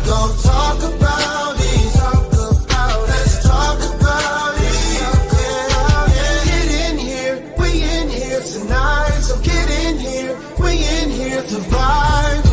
gon' talk about it. Let's talk about it. Get in here, we in here tonight. So get in here, we in here to vibe.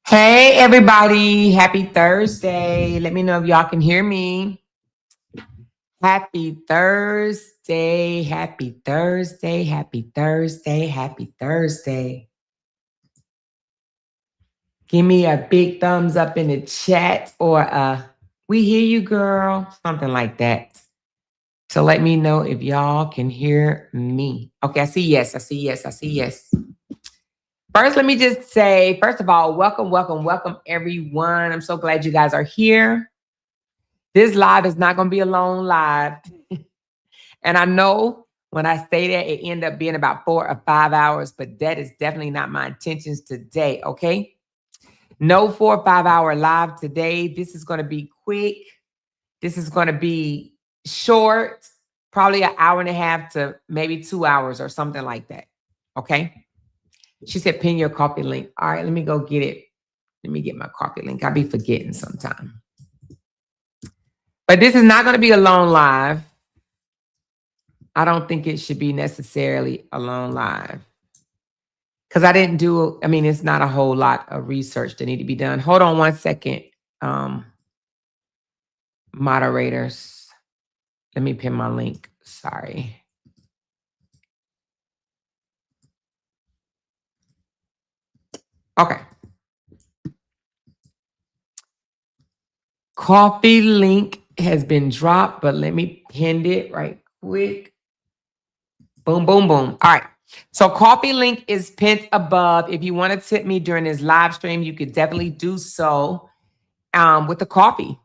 Hey, everybody. Happy Thursday. Let me know if y'all can hear me. Happy Thursday. Happy Thursday. Happy Thursday. Happy Thursday. Give me a big thumbs up in the chat or we hear you, girl. Something like that. So let me know if y'all can hear me. Okay, I see yes, I see yes, I see yes. First, let me just say, first of all, welcome, welcome, welcome, everyone. I'm so glad you guys are here. This live is not going to be a long live. And I know when I say that, it ended up being about 4 or 5 hours, but that is definitely not my intentions today, okay? No 4 or 5 hour live today. This is going to be quick. This is going to be short, probably an hour and a half to maybe 2 hours or something like that, okay? She said, pin your coffee link. All right, let me go get it. Let me get my coffee link. I'll be forgetting sometime. But this is not going to be a long live. I don't think it should be necessarily a long live. Because I didn't do, I mean, it's not a whole lot of research that need to be done. Hold on one second. Moderators. Let me pin my link. Sorry. Okay. Coffee link has been dropped, but let me pin it right quick. Boom, boom, boom. All right. So coffee link is pinned above. If you want to tip me during this live stream, you could definitely do so with the coffee.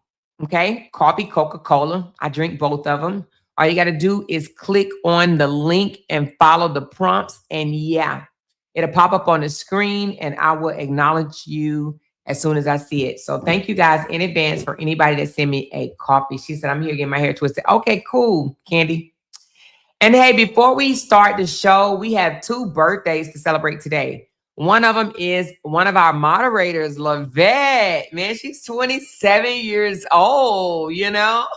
Okay. Coffee, Coca-Cola. I drink both of them. All you got to do is click on the link and follow the prompts. And yeah, it'll pop up on the screen and I will acknowledge you as soon as I see it. So thank you guys in advance for anybody that sent me a coffee. She said, I'm here getting my hair twisted. Okay, cool, Candy. And hey, before we start the show, we have 2 birthdays to celebrate today. One of them is one of our moderators, Lavette. Man, she's 27 years old, you know?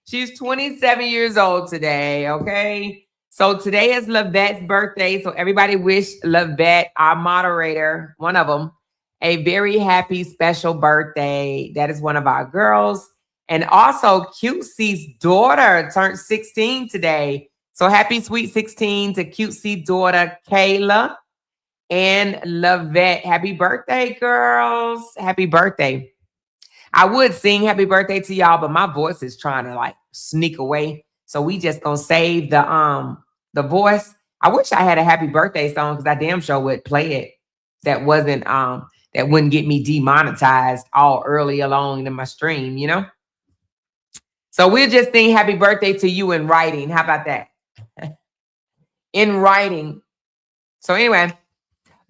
She's 27 years old today, okay? So today is Lavette's birthday. So everybody wish Lavette, our moderator, one of them, a very happy, special birthday. That is one of our girls. And also, Cutesie's daughter turned 16 today. So happy sweet 16 to Cutesie's daughter, Kayla and Lavette. Happy birthday, girls. Happy birthday. I would sing happy birthday to y'all, but my voice is trying to like sneak away. So we just gonna save the voice. I wish I had a happy birthday song because I damn sure would play it. That wasn't that wouldn't get me demonetized all early along in my stream, you know? So we'll just sing happy birthday to you in writing. How about that? In writing. So anyway,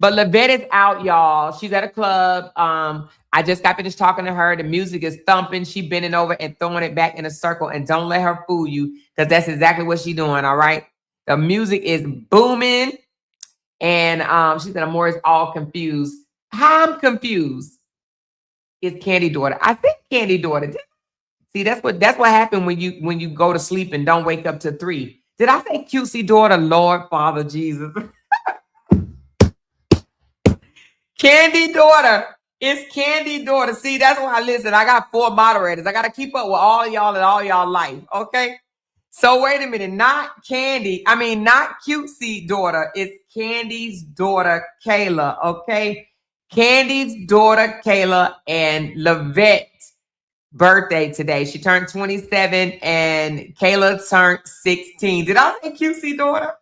but Lavette is out, y'all. She's at a club. I just got finished talking to her. The music is thumping. She bending over and throwing it back in a circle. And don't let her fool you, because that's exactly what she's doing, all right? The music is booming. And she said, Amore's all confused. How I'm confused is Candy daughter. I think Candy daughter. See, that's what happened when you go to sleep and don't wake up till 3. Did I say Cutesy daughter? Lord Father Jesus. Candy daughter. It's Candy daughter. See, that's why I listen. I got 4 moderators. I got to keep up with all y'all and all y'all life. Okay. So wait a minute. Not Candy. I mean, not Cutesy daughter. It's Candy's daughter, Kayla. Okay. Candy's daughter, Kayla, and Lavette's birthday today. She turned 27 and Kayla turned 16. Did I say Cutesy daughter?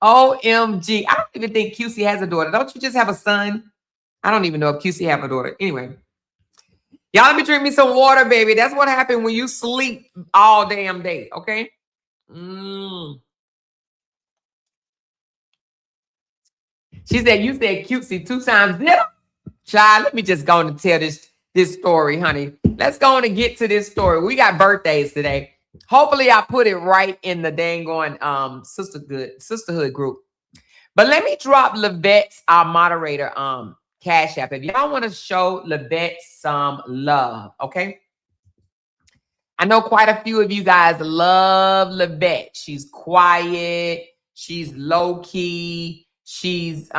OMG. I don't even think Cutesy has a daughter. Don't you just have a son? I don't even know if Cutesy have a daughter. Anyway, y'all let me drink me some water, baby. That's what happened when you sleep all damn day, okay? She said, you said Cutesy 2 times. Child, let me just go on and tell this story, honey. Let's go on and get to this story. We got birthdays today. Hopefully, I put it right in the dang on sisterhood group. But let me drop Lavette's, our moderator, Cash App. If y'all want to show Lavette some love, okay? I know quite a few of you guys love Lavette. She's quiet. She's low-key. She's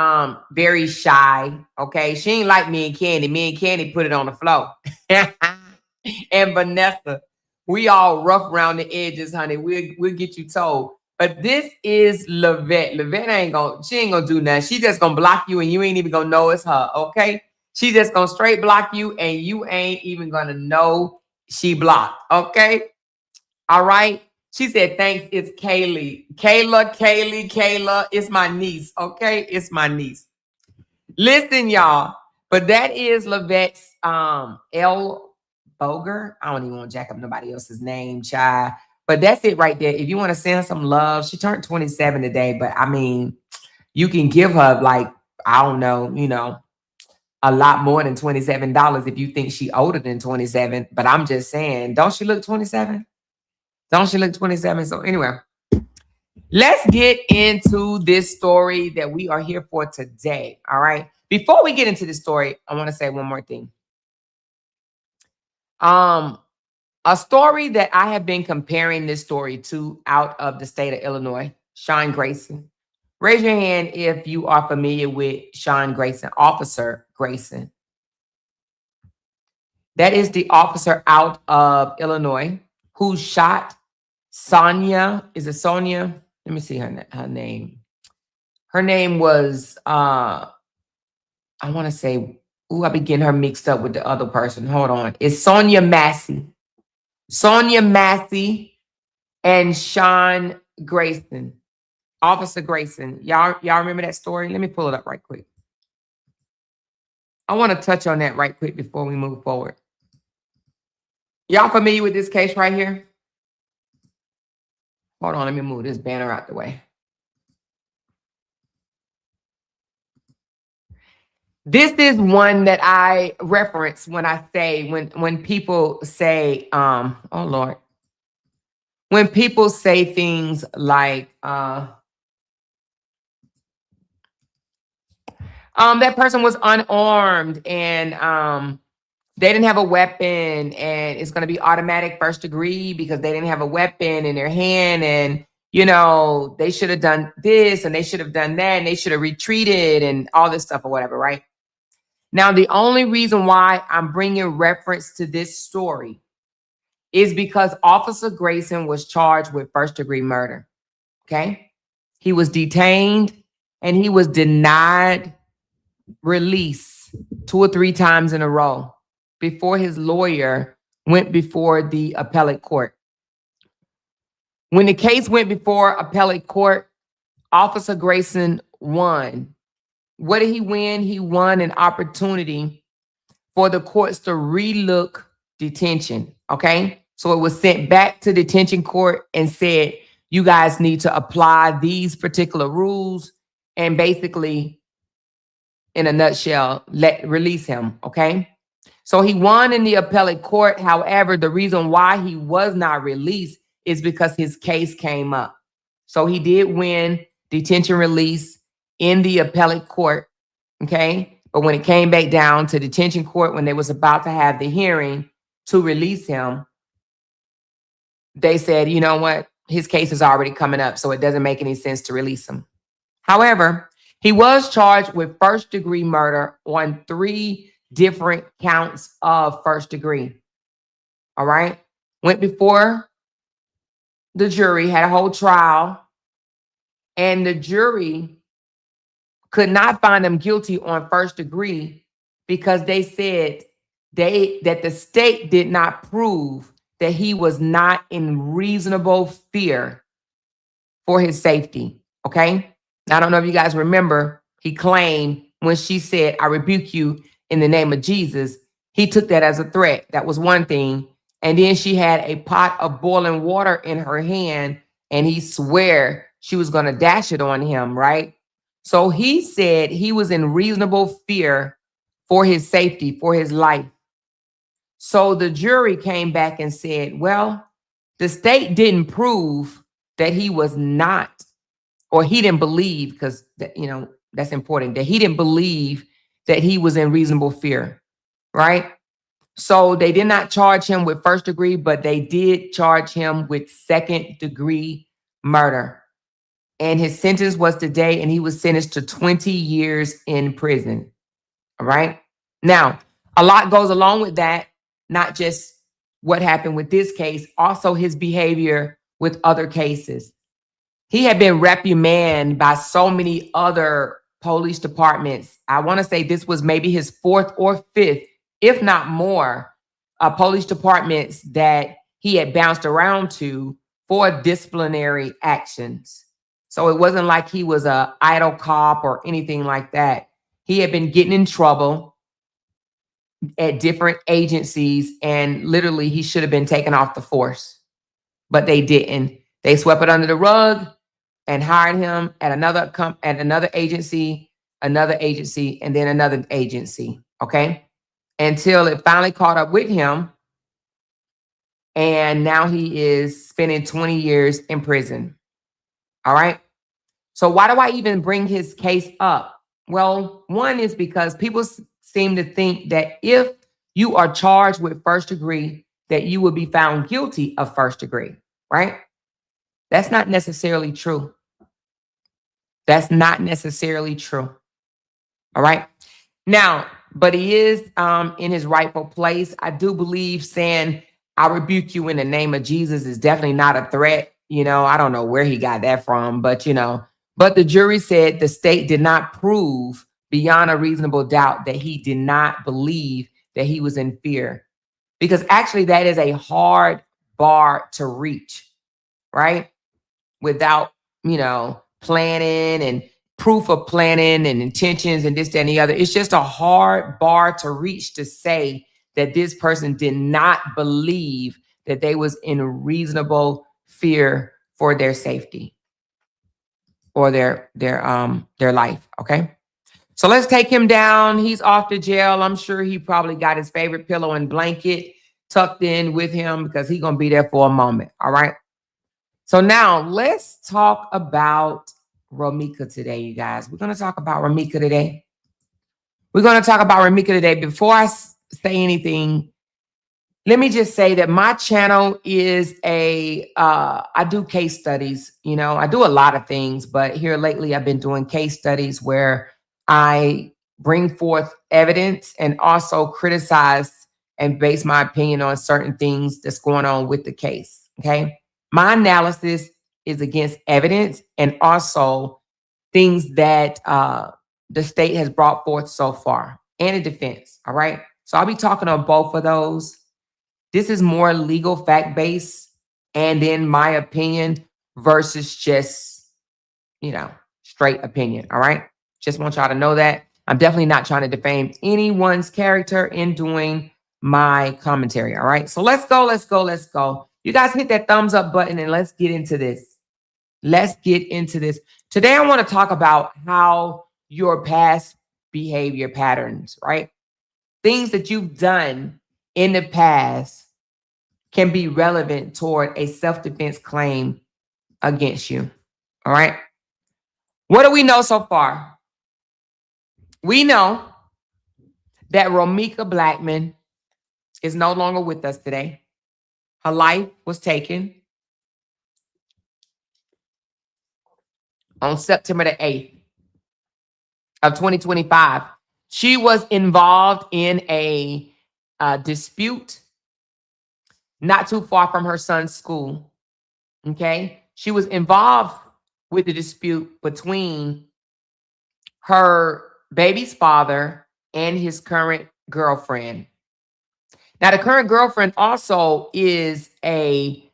very shy, okay? She ain't like me and Candy. Me and Candy put it on the floor. And Vanessa, we all rough around the edges, honey. We'll get you told. But this is Lavette. Lavette she ain't gonna do nothing. She just gonna block you and you ain't even gonna know it's her, okay? She just gonna straight block you and you ain't even gonna know she blocked, okay? All right. She said, thanks. It's Kaylee. Kayla. It's my niece. Okay. It's my niece. Listen, y'all. But that is Lavette's L. Boger. I don't even want to jack up nobody else's name, child. But that's it right there. If you want to send her some love, she turned 27 today. But I mean, you can give her like, I don't know, a lot more than $27 if you think she older than 27. But I'm just saying, don't she look 27? Don't she look 27? So anyway, let's get into this story that we are here for today. All right. Before we get into the story, I want to say one more thing. A story that I have been comparing this story to out of the state of Illinois, Sean Grayson. Raise your hand if you are familiar with Sean Grayson, Officer Grayson. That is the officer out of Illinois who shot Sonia. Is it Sonia? Let me see her name. Her name was, I want to say, I be getting her mixed up with the other person. Hold on. It's Sonia Massey. Sonia Massey and Sean Grayson. Officer Grayson. Y'all remember that story? Let me pull it up right quick. I want to touch on that right quick before we move forward. Y'all familiar with this case right here? Hold on, let me move this banner out the way. This is one that I reference when I say, when people say, oh Lord, when people say things like, that person was unarmed and they didn't have a weapon and it's going to be automatic first degree because they didn't have a weapon in their hand and, they should have done this and they should have done that and they should have retreated and all this stuff or whatever, right? Now, the only reason why I'm bringing reference to this story is because Officer Grayson was charged with first-degree murder, okay? He was detained and he was denied release 2 or 3 times in a row before his lawyer went before the appellate court. When the case went before appellate court, Officer Grayson won. What did he win? He won an opportunity for the courts to relook detention, okay? So it was sent back to detention court and said, you guys need to apply these particular rules and basically, in a nutshell, release him, okay? So he won in the appellate court. However, the reason why he was not released is because his case came up. So he did win detention release in the appellate court, okay? But when it came back down to detention court, when they was about to have the hearing to release him, they said, you know what? His case is already coming up, so it doesn't make any sense to release him. However, he was charged with first-degree murder on 3 different counts of first degree. All right? Went before the jury, had a whole trial, and the jury could not find him guilty on first degree because they said that the state did not prove that he was not in reasonable fear for his safety, okay? I don't know if you guys remember, he claimed when she said, I rebuke you in the name of Jesus, he took that as a threat. That was one thing. And then she had a pot of boiling water in her hand and he swore she was going to dash it on him, right? So he said he was in reasonable fear for his safety, for his life. So the jury came back and said, well, the state didn't prove that he was not, or he didn't believe, because, that's important, that he didn't believe that he was in reasonable fear, right? So they did not charge him with first degree, but they did charge him with second degree murder. And his sentence was today, and he was sentenced to 20 years in prison. All right. Now, a lot goes along with that, not just what happened with this case, also his behavior with other cases. He had been reprimanded by so many other police departments. I want to say this was maybe his 4th or 5th, if not more, police departments that he had bounced around to for disciplinary actions. So it wasn't like he was a idle cop or anything like that. He had been getting in trouble at different agencies, and literally he should have been taken off the force, but they didn't. They swept it under the rug and hired him at another agency, and then another agency. Okay, until it finally caught up with him, and now he is spending 20 years in prison. All right. So why do I even bring his case up? Well, one is because people seem to think that if you are charged with first degree, that you will be found guilty of first degree, right? That's not necessarily true. That's not necessarily true. All right. Now, but he is in his rightful place. I do believe saying, I rebuke you in the name of Jesus is definitely not a threat. You know, I don't know where he got that from, but but the jury said the state did not prove beyond a reasonable doubt that he did not believe that he was in fear. Because actually that is a hard bar to reach, right? Without, planning and proof of planning and intentions and this, that, and the other. It's just a hard bar to reach to say that this person did not believe that they was in reasonable fear for their safety or their life. Okay. So let's take him down. He's off to jail. I'm sure he probably got his favorite pillow and blanket tucked in with him because he's going to be there for a moment. All right. So now let's talk about Romika today, you guys. We're going to talk about Romika today. Before I say anything, let me just say that my channel is I do case studies. I do a lot of things, but here lately I've been doing case studies where I bring forth evidence and also criticize and base my opinion on certain things that's going on with the case. Okay. My analysis is against evidence and also things that the state has brought forth so far and a defense. All right. So I'll be talking on both of those. This is more legal fact-based and in my opinion versus just, straight opinion. All right. Just want y'all to know that. I'm definitely not trying to defame anyone's character in doing my commentary. All right. So let's go. You guys hit that thumbs up button and let's get into this. Today, I want to talk about how your past behavior patterns, right? Things that you've done in the past can be relevant toward a self-defense claim against you. All right. What do we know so far? We know that Romika Blackman is no longer with us today. Her life was taken on September the 8th of 2025. She was involved in a dispute not too far from her son's school. Okay. She was involved with the dispute between her baby's father and his current girlfriend. Now, the current girlfriend also is I ain't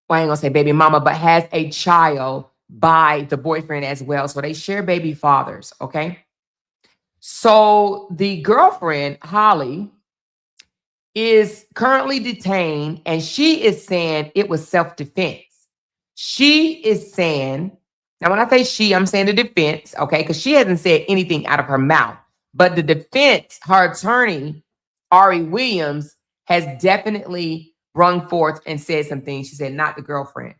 gonna say baby mama, but has a child by the boyfriend as well. So they share baby fathers, okay? So the girlfriend, Holly, is currently detained, and she is saying it was self-defense. She is saying, now when I say she, I'm saying the defense, okay? Because she hasn't said anything out of her mouth. But the defense, her attorney, Ari Williams, has definitely brung forth and said some things. She said, not the girlfriend.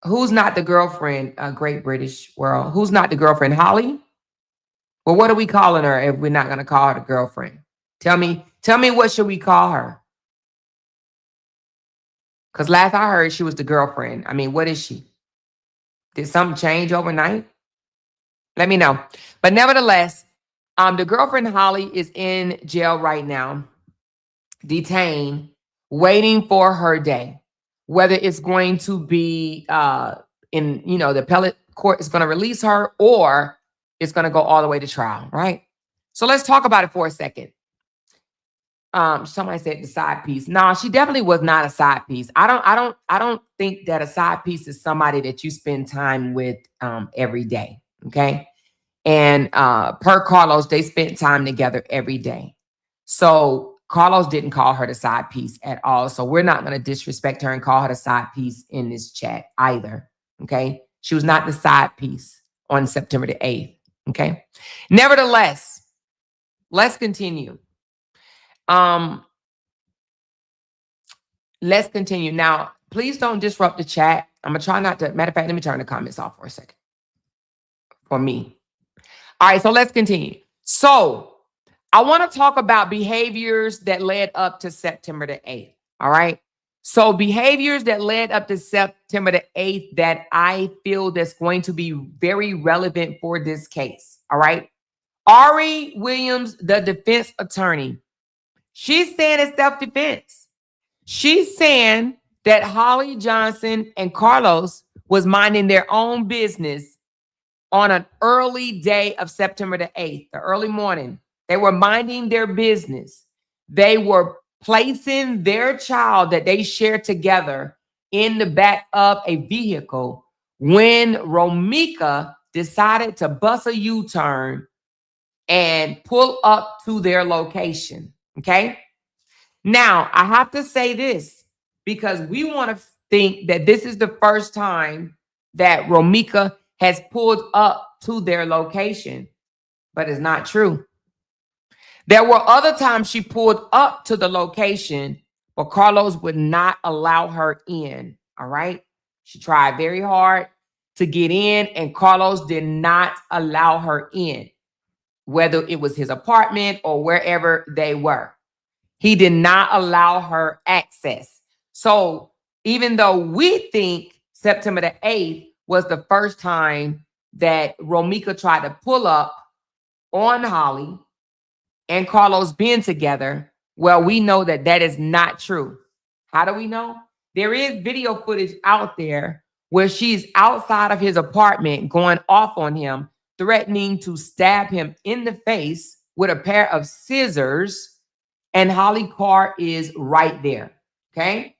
Who's not the girlfriend, Great British World? Who's not the girlfriend? Holly? Well, what are we calling her if we're not going to call her the girlfriend? Tell me what should we call her? Because last I heard, she was the girlfriend. I mean, what is she? Did something change overnight? Let me know. But nevertheless, the girlfriend, Holly, is in jail right now, detained, waiting for her day. Whether it's going to be the appellate court is going to release her or it's going to go all the way to trial, right? So let's talk about it for a second. Somebody said the side piece. No, she definitely was not a side piece. I don't think that a side piece is somebody that you spend time with every day. Okay. And per Carlos, they spent time together every day. So Carlos didn't call her the side piece at all. So we're not going to disrespect her and call her the side piece in this chat either. Okay. She was not the side piece on September the 8th. Okay. Nevertheless, let's continue. Let's continue. Now, please don't disrupt the chat. I'm going to try not to. Matter of fact, let me turn the comments off for a second. For me. All right, so let's continue. So I want to talk about behaviors that led up to September the 8th. All right. So behaviors that led up to September the 8th that I feel that's going to be very relevant for this case. All right. Ari Williams, the defense attorney, she's saying it's self-defense. She's saying that Holly Johnson and Carlos was minding their own business on an early day of September the 8th, the early morning. They were minding their business. They were placing their child that they shared together in the back of a vehicle when Romika decided to bust a U-turn and pull up to their location. Okay. Now, I have to say this because we want to think that this is the first time that Romika has pulled up to their location, but it's not true. There were other times she pulled up to the location, but Carlos would not allow her in. All right. She tried very hard to get in, and Carlos did not allow her in, whether it was his apartment or wherever they were. He did not allow her access. So even though we think September the 8th was the first time that Romika tried to pull up on Holly and Carlos being together, well, we know that that is not true. How do we know? There is video footage out there where she's outside of his apartment going off on him, threatening to stab him in the face with a pair of scissors. And Holly's car is right there. Okay.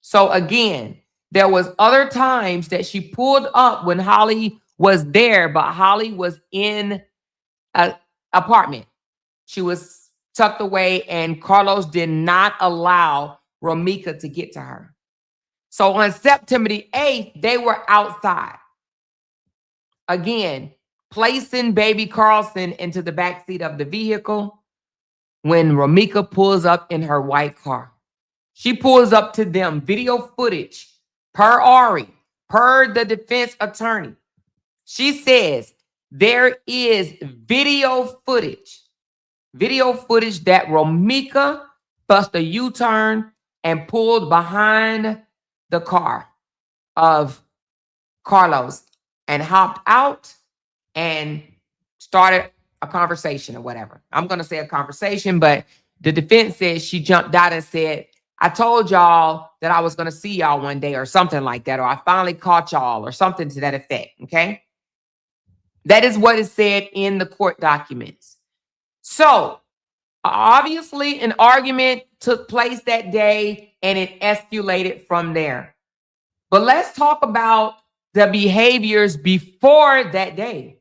So again, there was other times that she pulled up when Holly was there, but Holly was in an apartment. She was tucked away, and Carlos did not allow Romika to get to her. So on September the 8th, they were outside. Again, placing baby Carlson into the backseat of the vehicle when Romika pulls up in her white car. She pulls up to them. Video footage, per Ari, per the defense attorney. She says there is video footage that Romika bust a U-turn and pulled behind the car of Carlos and hopped out and started a conversation or whatever. I'm going to say a conversation, but the defense says she jumped out and said, I told y'all that I was going to see y'all one day or something like that, or I finally caught y'all or something to that effect. Okay. That is what is said in the court documents. So obviously an argument took place that day and it escalated from there. But let's talk about the behaviors before that day.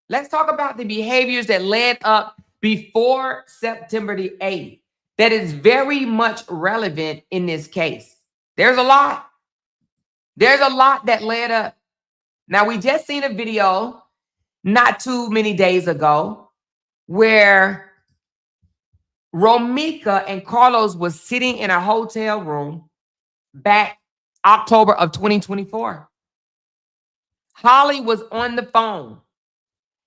Let's talk about the behaviors that led up before September the 8th. That is very much relevant in this case. There's a lot. There's a lot that led up. Now, we just seen a video not too many days ago where Romika and Carlos was sitting in a hotel room back October of 2024. Holly was on the phone.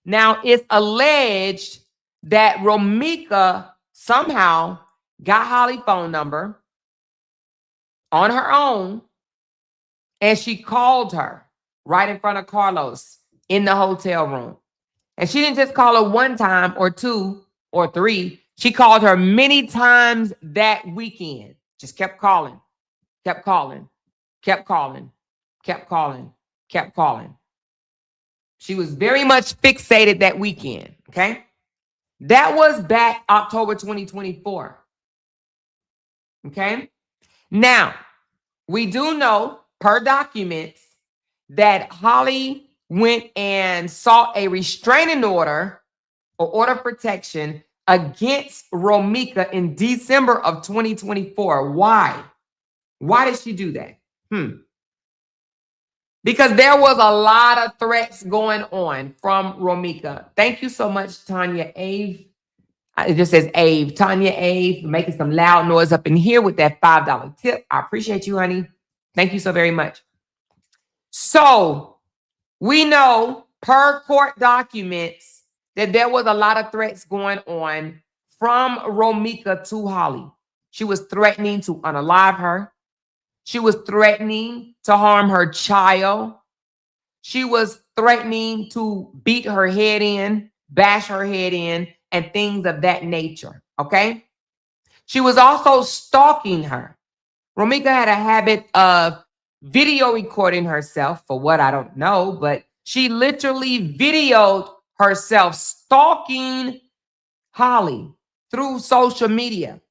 Now, it's alleged that Romika somehow got Holly's phone number on her own, and she called her right in front of Carlos in the hotel room. And she didn't just call her one time or two or three. She called her many times that weekend. Just kept calling, kept calling, kept calling, kept calling, kept calling. She was very much fixated that weekend, okay? That was back October 2024. Okay. Now, we do know per documents that Holly went and sought a restraining order or order of protection against Romika in December of 2024. Why? Why did she do that? Because there was a lot of threats going on from Romika. Thank you so much, Tanya Ave. It just says Ave. Tanya Ave, making some loud noise up in here with that $5 tip. I appreciate you, honey. Thank you so very much. So we know per court documents that there was a lot of threats going on from Romika to Holly. She was threatening to unalive her. She was threatening to harm her child. She was threatening to beat her head in, bash her head in, and things of that nature. Okay. She was also stalking her. Romika had a habit of video recording herself, for what I don't know, but she literally videoed herself stalking Holly through social media.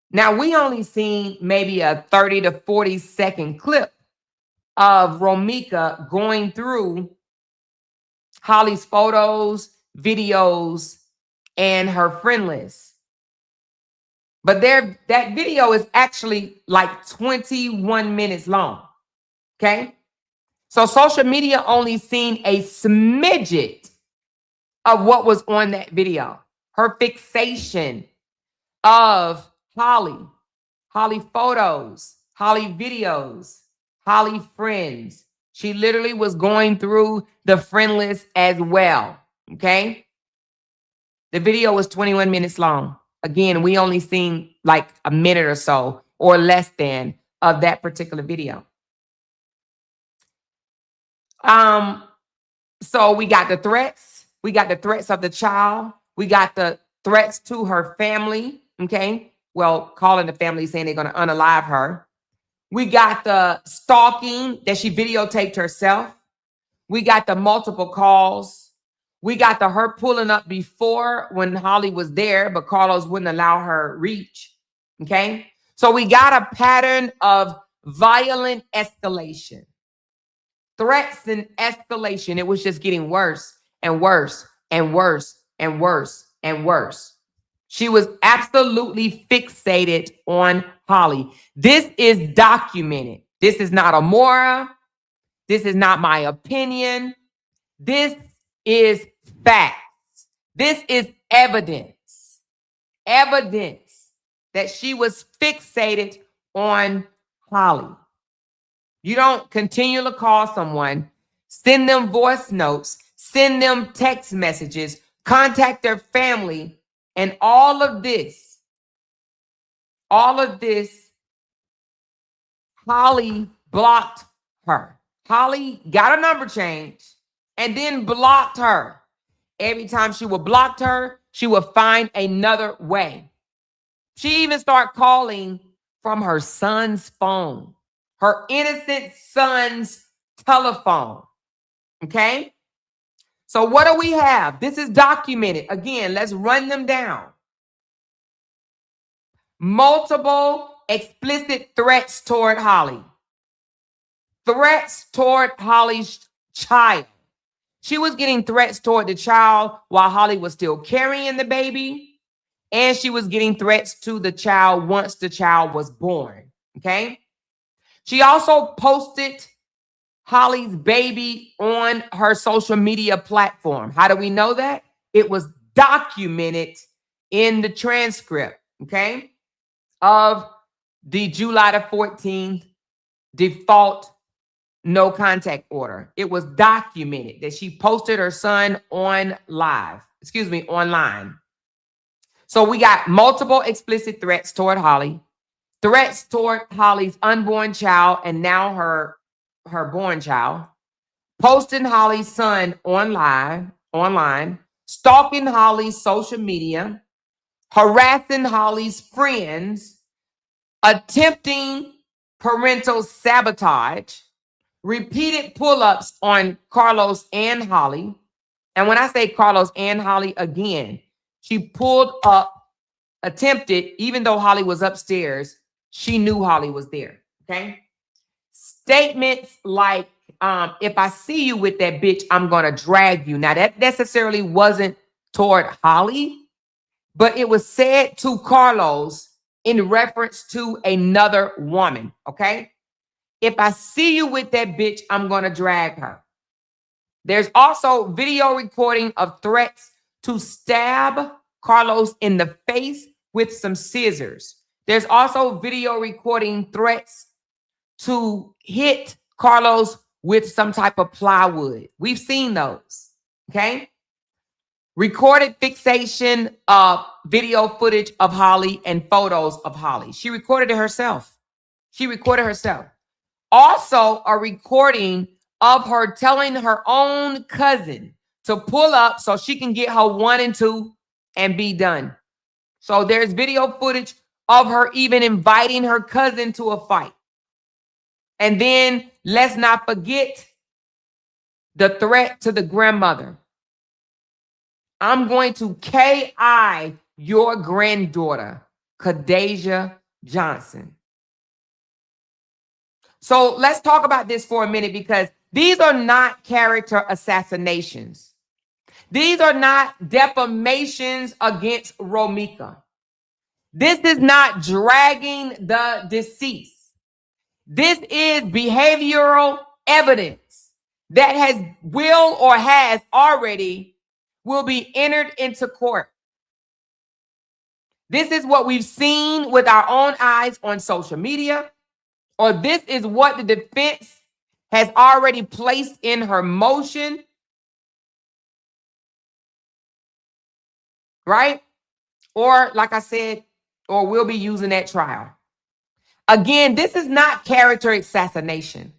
Now, we only seen maybe a 30 to 40-second clip of Romika going through Holly's photos, videos, and her friend list. But that video is actually like 21 minutes long. Okay. So social media only seen a smidget of what was on that video. Her fixation of Holly photos, Holly videos, Holly friends. She literally was going through the friend list as well. Okay. The video was 21 minutes long. Again, we only seen like a minute or so or less than of that particular video. So we got the threats. We got the threats of the child. We got the threats to her family. Okay. Well, calling the family saying they're going to unalive her. We got the stalking that she videotaped herself. We got the multiple calls. We got the her pulling up before when Holly was there, but Carlos wouldn't allow her reach. Okay. So we got a pattern of violent escalation. Threats and escalation. It was just getting worse and worse and worse and worse and worse. She was absolutely fixated on Holly. This is documented. This is not a mora. This is not my opinion. This is facts. This is evidence. Evidence that she was fixated on Holly. You don't continue to call someone, send them voice notes, send them text messages, contact their family, and all of this, Holly blocked her. Holly got a number change and then blocked her. Every time she would block her, she would find another way. She even started calling from her son's phone, her innocent son's telephone. Okay? So what do we have? This is documented. Again, let's run them down. Multiple explicit threats toward Holly. Threats toward Holly's child. She was getting threats toward the child while Holly was still carrying the baby. And she was getting threats to the child once the child was born. Okay. She also posted Holly's baby on her social media platform. How do we know that? It was documented in the transcript, okay, of the July the 14th default no contact order. It was documented that she posted her son online. So we got multiple explicit threats toward Holly, threats toward Holly's unborn child and now her born child, posting Holly's son online, stalking Holly's social media, harassing Holly's friends, attempting parental sabotage, repeated pull-ups on Carlos and Holly. And when I say Carlos and Holly, again, she pulled up attempted, even though Holly was upstairs, she knew Holly was there. Okay. Statements like, if I see you with that bitch, I'm going to drag you. Now, that necessarily wasn't toward Holly, but it was said to Carlos in reference to another woman. Okay. If I see you with that bitch, I'm going to drag her. There's also video recording of threats to stab Carlos in the face with some scissors. There's also video recording threats to hit Carlos with some type of plywood. We've seen those, okay? Recorded fixation of video footage of Holly and photos of Holly. She recorded it herself. Also, a recording of her telling her own cousin to pull up so she can get her 1 and 2 and be done. So there's video footage of her even inviting her cousin to a fight. And then let's not forget the threat to the grandmother. I'm going to KI your granddaughter, Kadasia Johnson. So let's talk about this for a minute, because these are not character assassinations. These are not defamations against Romika. This is not dragging the deceased. This is behavioral evidence that has already will be entered into court. This is what we've seen with our own eyes on social media, or this is what the defense has already placed in her motion, right? Or like I said, or we'll be using at trial. Again, this is not character assassination.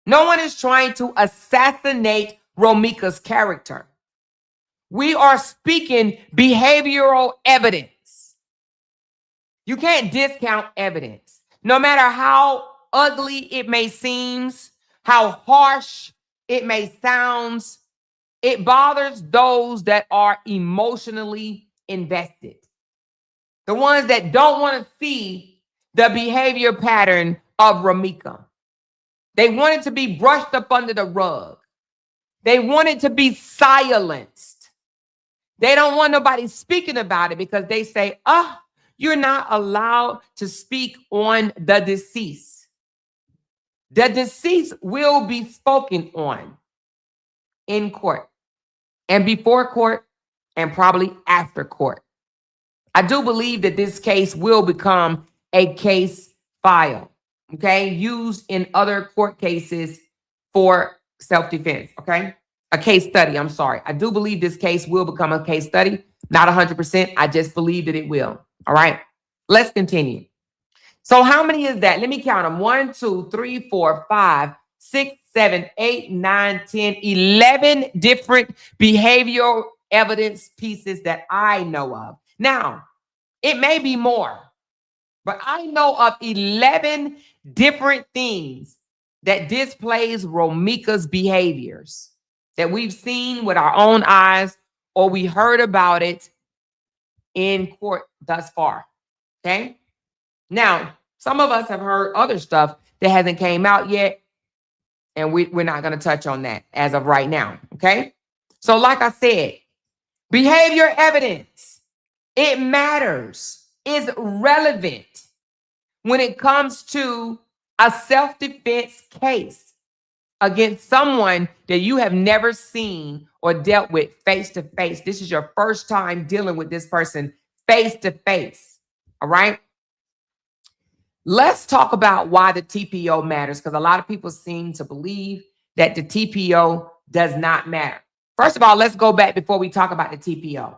No one is trying to assassinate Romika's character. We are speaking behavioral evidence. You can't discount evidence. No matter how ugly it may seem, how harsh it may sound, it bothers those that are emotionally invested. The ones that don't want to see the behavior pattern of Romika. They want it to be brushed up under the rug. They want it to be silenced. They don't want nobody speaking about it because they say, you're not allowed to speak on the deceased. The deceased will be spoken on in court and before court and probably after court. I do believe that this case will become a case file, okay, used in other court cases for self-defense, okay? A case study, I'm sorry. I do believe this case will become a case study. Not 100%. I just believe that it will. All right, let's continue. So how many is that? Let me count them. 1, 2, 3, 4, 5, 6, 7, 8, 9, 10, 11 different behavioral evidence pieces that I know of. Now, it may be more, but I know of 11 different things that displays Romika's behaviors that we've seen with our own eyes or we heard about it in court thus far, okay? Now, some of us have heard other stuff that hasn't came out yet, and we're not going to touch on that as of right now, okay? So like I said, behavior evidence, it matters, is relevant when it comes to a self-defense case against someone that you have never seen or dealt with face to face. This is your first time dealing with this person face to face, all right? Let's talk about why the TPO matters, because a lot of people seem to believe that the TPO does not matter. First of all, let's go back before we talk about the TPO.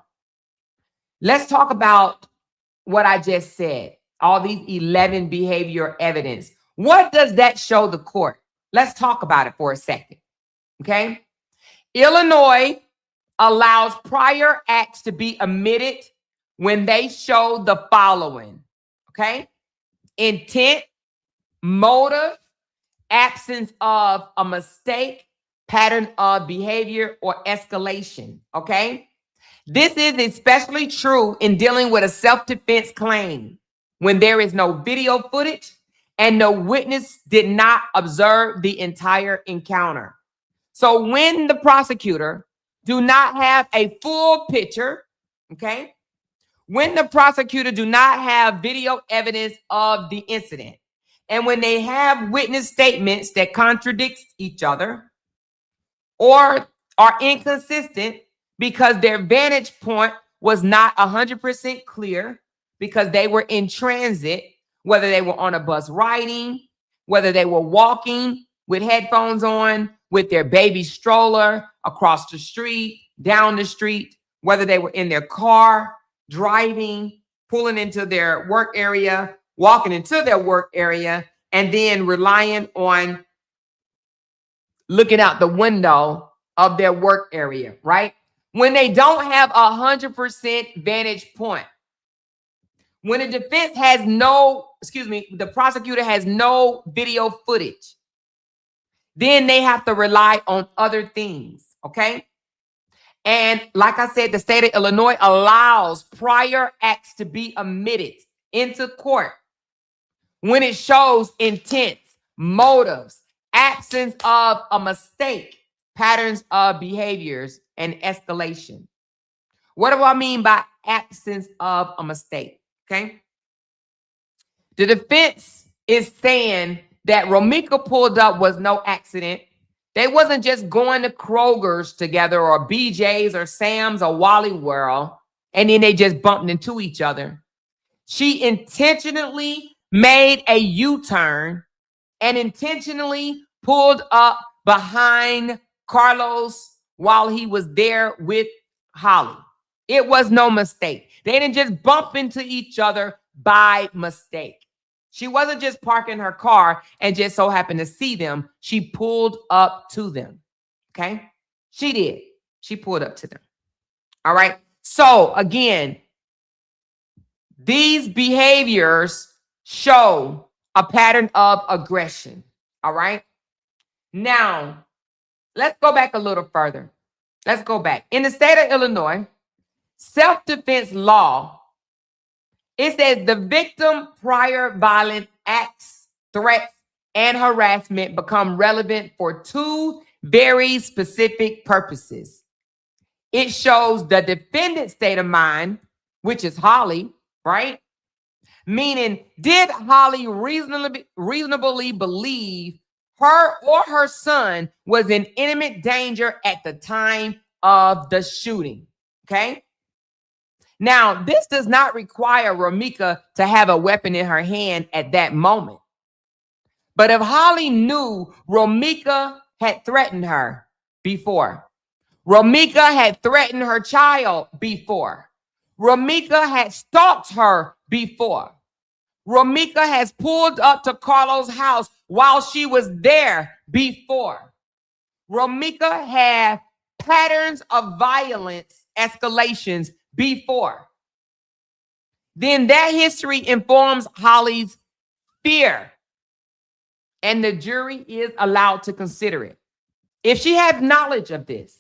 Let's talk about what I just said, all these 11 behavior evidence. What does that show the court? Let's talk about it for a second, okay? Illinois allows prior acts to be omitted when they show the following, okay? Intent, motive, absence of a mistake, pattern of behavior, or escalation, okay? This is especially true in dealing with a self-defense claim when there is no video footage and no witness did not observe the entire encounter. So when the prosecutor do not have a full picture, okay, when the prosecutor do not have video evidence of the incident, and when they have witness statements that contradict each other or are inconsistent because their vantage point was not 100% clear because they were in transit, whether they were on a bus riding, whether they were walking with headphones on, with their baby stroller across the street, down the street, whether they were in their car, driving, pulling into their work area, walking into their work area, and then relying on looking out the window of their work area, right? When they don't have 100% vantage point, when the defense has no, the prosecutor has no video footage, then they have to rely on other things, okay? And like I said, the state of Illinois allows prior acts to be admitted into court when it shows intent, motives, absence of a mistake, patterns of behaviors, and escalation. What do I mean by absence of a mistake? Okay. The defense is saying that Romika pulled up was no accident. They wasn't just going to Kroger's together or BJ's or Sam's or Wally World, and then they just bumped into each other. She intentionally made a U-turn and intentionally pulled up behind Carlos while he was there with Holly. It was no mistake. They didn't just bump into each other by mistake. She wasn't just parking her car and just so happened to see them. She pulled up to them. Okay? She did. She pulled up to them. All right? So, again, these behaviors show a pattern of aggression. All right? Now, let's go back a little further. Let's go back. In the state of Illinois, self-defense law, it says the victim prior violent acts, threats, and harassment become relevant for two very specific purposes. It shows the defendant's state of mind, which is Holly, right? Meaning, did Holly reasonably believe her or her son was in imminent danger at the time of the shooting? Okay. Now, this does not require Romika to have a weapon in her hand at that moment. But if Holly knew Romika had threatened her before, Romika had threatened her child before, Romika had stalked her before, Romika has pulled up to Carlos' house while she was there before, Romika had patterns of violence escalations before, then that history informs Holly's fear, and the jury is allowed to consider it. If she has knowledge of this,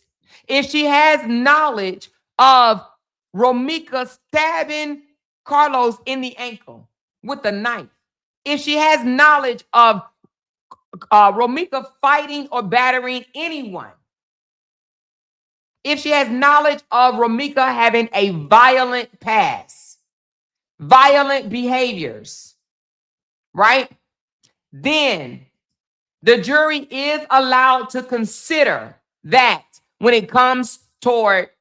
if she has knowledge of Romika stabbing Carlos in the ankle with a knife, if she has knowledge of Romika fighting or battering anyone, if she has knowledge of Romika having a violent past, violent behaviors, right? Then the jury is allowed to consider that when it comes toward,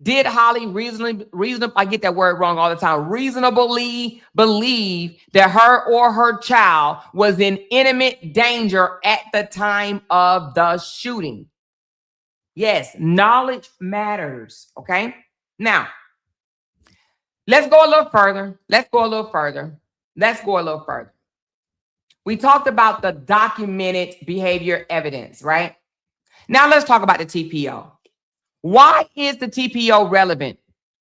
did Holly reasonably, I get that word wrong all the time, reasonably believe that her or her child was in imminent danger at the time of the shooting. Yes, knowledge matters, okay? Now, let's go a little further. We talked about the documented behavior evidence, right? Now let's talk about the TPO. Why is the TPO relevant?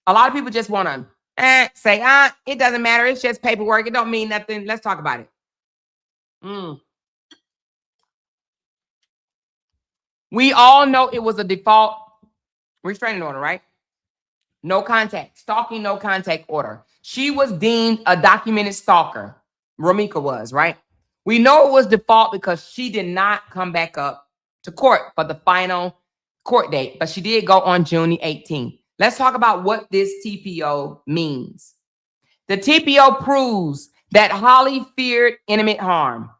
A lot of people just want to say, it doesn't matter. It's just paperwork. It don't mean nothing. Let's talk about it. We all know it was a default restraining order, right? No contact. Stalking, no contact order. She was deemed a documented stalker. Romika was, right? We know it was default because she did not come back up to court for the final court date, but she did go on June the 18th. Let's talk about what this TPO means. The TPO proves that Holly feared intimate harm.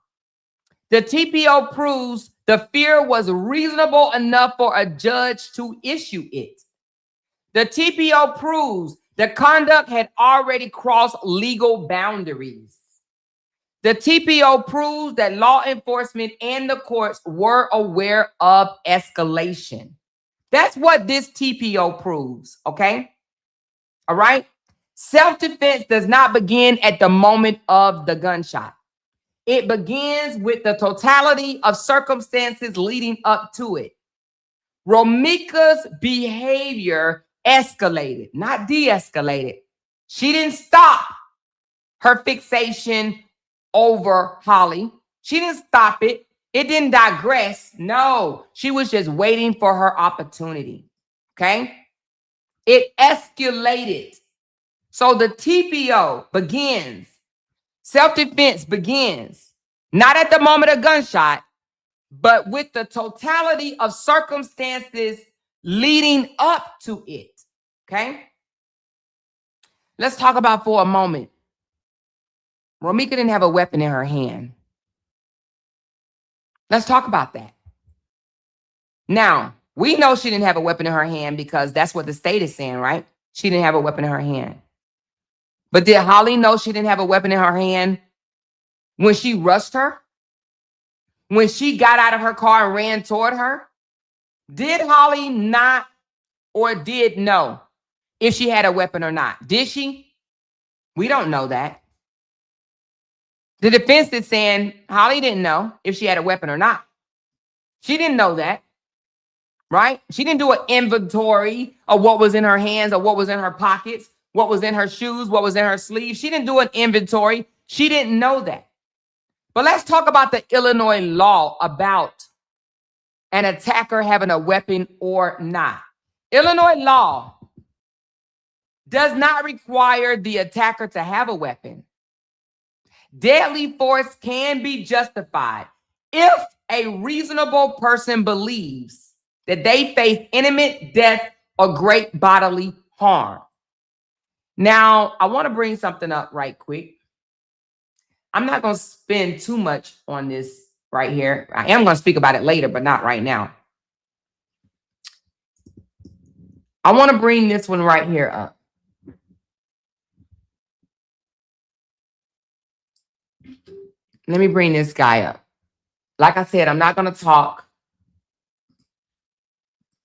The TPO proves the fear was reasonable enough for a judge to issue it. The TPO proves the conduct had already crossed legal boundaries. The TPO proves that law enforcement and the courts were aware of escalation. That's what this TPO proves, okay? All right? Self-defense does not begin at the moment of the gunshot. It begins with the totality of circumstances leading up to it. Romika's behavior escalated, not de-escalated. She didn't stop her fixation over Holly. She didn't stop it. It didn't digress. No, she was just waiting for her opportunity. Okay? It escalated. So the TPO begins. Self-defense begins. Not at the moment of gunshot, but with the totality of circumstances leading up to it. Okay? Let's talk about for a moment. Romika didn't have a weapon in her hand. Let's talk about that. Now, we know she didn't have a weapon in her hand because that's what the state is saying, right? She didn't have a weapon in her hand. But did Holly know she didn't have a weapon in her hand when she rushed her? When she got out of her car and ran toward her? Did Holly not or did know if she had a weapon or not? Did she? We don't know that. The defense is saying Holly didn't know if she had a weapon or not. She didn't know that, right? She didn't do an inventory of what was in her hands or what was in her pockets, what was in her shoes, what was in her sleeves. She didn't do an inventory. She didn't know that. But let's talk about the Illinois law about an attacker having a weapon or not. Illinois law does not require the attacker to have a weapon. Deadly force can be justified if a reasonable person believes that they face imminent death or great bodily harm. Now, I want to bring something up right quick. I'm not going to spend too much on this right here. I am going to speak about it later, but not right now. I want to bring this one right here up. Let me bring this guy up. Like I said, I'm not going to talk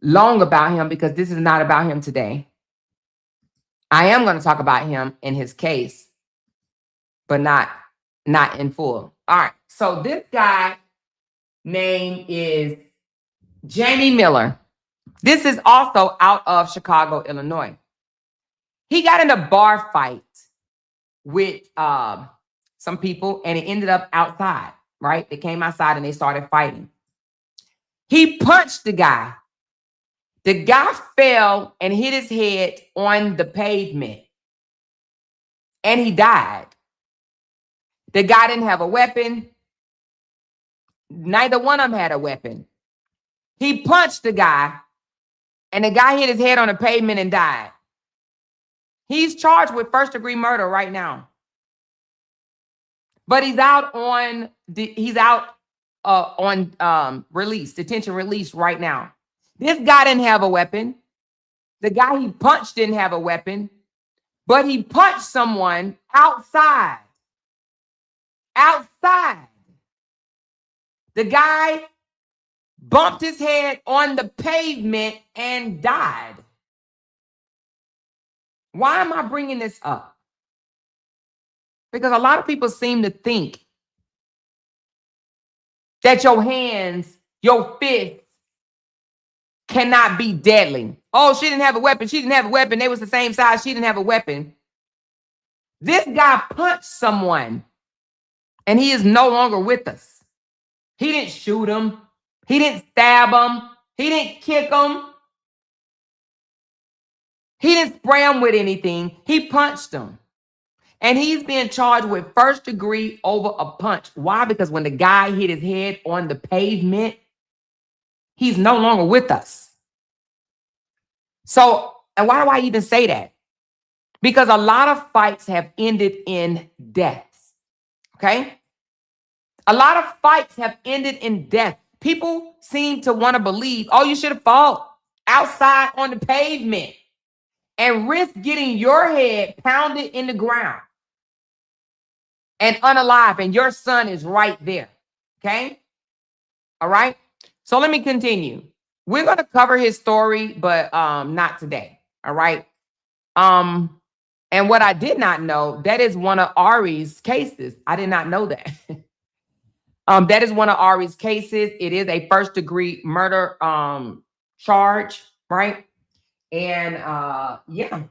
long about him because this is not about him today. I am going to talk about him in his case, but not in full. All right. So this guy name is Jamie Miller. This is also out of Chicago, Illinois. He got in a bar fight with some people, and it ended up outside, right? They came outside and they started fighting. He punched the guy. The guy fell and hit his head on the pavement, and he died. The guy didn't have a weapon. Neither one of them had a weapon. He punched the guy, and the guy hit his head on the pavement and died. He's charged with first-degree murder right now. But he's out on release, detention release right now. This guy didn't have a weapon. The guy he punched didn't have a weapon, but he punched someone outside. Outside. The guy bumped his head on the pavement and died. Why am I bringing this up? Because a lot of people seem to think that your hands, your fists cannot be deadly. Oh, she didn't have a weapon. She didn't have a weapon. They was the same size. She didn't have a weapon. This guy punched someone, and he is no longer with us. He didn't shoot him. He didn't stab him. He didn't kick him. He didn't spray him with anything. He punched him. And he's being charged with first degree over a punch. Why? Because when the guy hit his head on the pavement, he's no longer with us. So, and why do I even say that? Because a lot of fights have ended in deaths. Okay? A lot of fights have ended in death. People seem to want to believe, oh, you should have fought outside on the pavement and risk getting your head pounded in the ground and unalive, and your son is right there. Okay? All right? So let me continue. We're going to cover his story, but not today. All right? And what I did not know, that is one of Ari's cases. I did not know that. That is one of Ari's cases. It is a first degree murder charge, right? And yeah,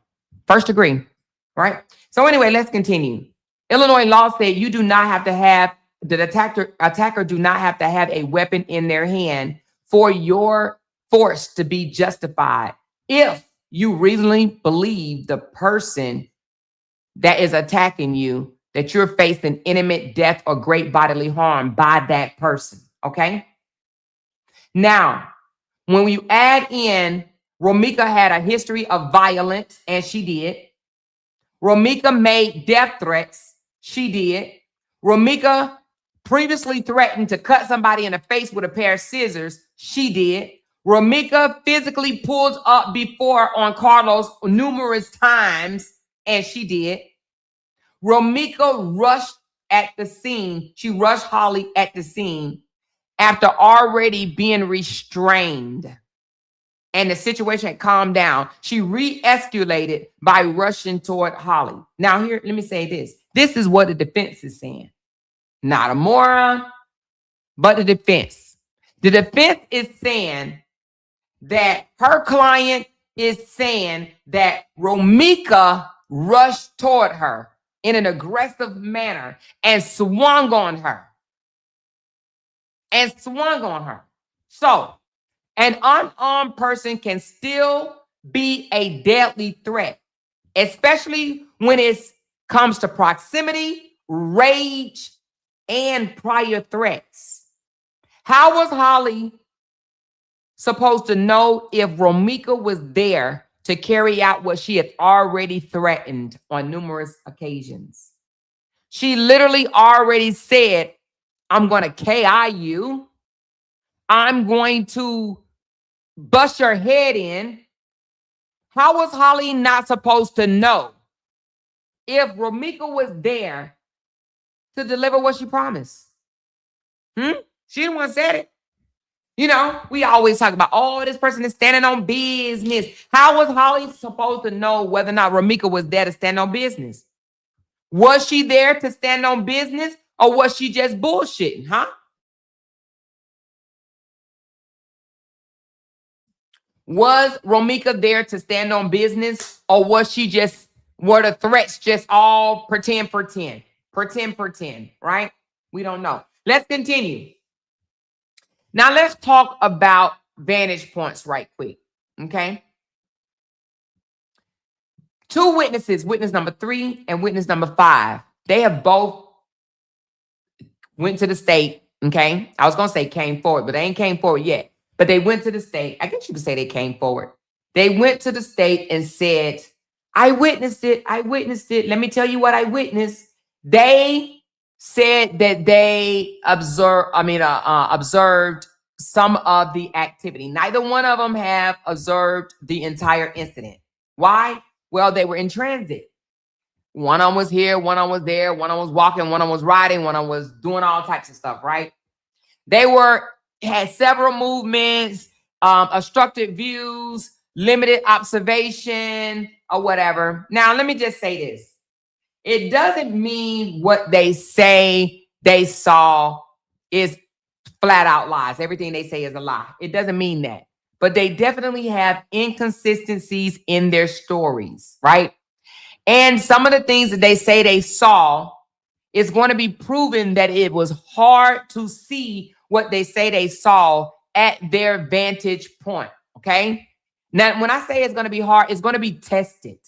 first degree, right? So anyway, let's continue. Illinois law said you do not have to have, the attacker do not have to have a weapon in their hand for your force to be justified if you reasonably believe the person that is attacking you, that you're facing imminent death or great bodily harm by that person, okay? Now, when you add in, Romika had a history of violence, and she did. Romika made death threats, she did. Romika previously threatened to cut somebody in the face with a pair of scissors, she did. Romika physically pulled up before on Carlos numerous times, and she did. Romika rushed at the scene. She rushed Holly at the scene after already being restrained. And the situation had calmed down. She re-escalated by rushing toward Holly. Now here, let me say this. This is what the defense is saying. Not a moron, but the defense. The defense is saying that her client is saying that Romika rushed toward her in an aggressive manner and swung on her. So, an unarmed person can still be a deadly threat, especially when it comes to proximity, rage, and prior threats. How was Holly supposed to know if Romika was there to carry out what she had already threatened on numerous occasions? She literally already said, I'm going to KI you. I'm going to bust your head in. How was Holly not supposed to know if Romika was there to deliver what she promised? She didn't want to say it. You know, we always talk about, oh, this person is standing on business. How was Holly supposed to know whether or not Romika was there to stand on business? Was she there to stand on business, or was she just bullshitting, huh? Was Romika there to stand on business, or was she just, were the threats just all pretend, right? We don't know. Let's continue. Now let's talk about vantage points right quick, okay? Two witnesses, witness number 3 and witness number 5, they have both went to the state, okay? I was going to say came forward, but they ain't came forward yet. But they went to the state. I guess you could say they came forward. They went to the state and said, I witnessed it. Let me tell you what I witnessed. They said that they observed some of the activity. Neither one of them have observed the entire incident. Why? Well, they were in transit. One of them was here, one of them was there, one of them was walking, one of them was riding, one of them was doing all types of stuff, right? They had several movements, obstructed views, limited observation, or whatever. Now, let me just say this. It doesn't mean what they say they saw is flat out lies. Everything they say is a lie. It doesn't mean that. But they definitely have inconsistencies in their stories, right? And some of the things that they say they saw is going to be proven that it was hard to see what they say they saw at their vantage point, okay? Now, when I say it's going to be hard, it's going to be tested.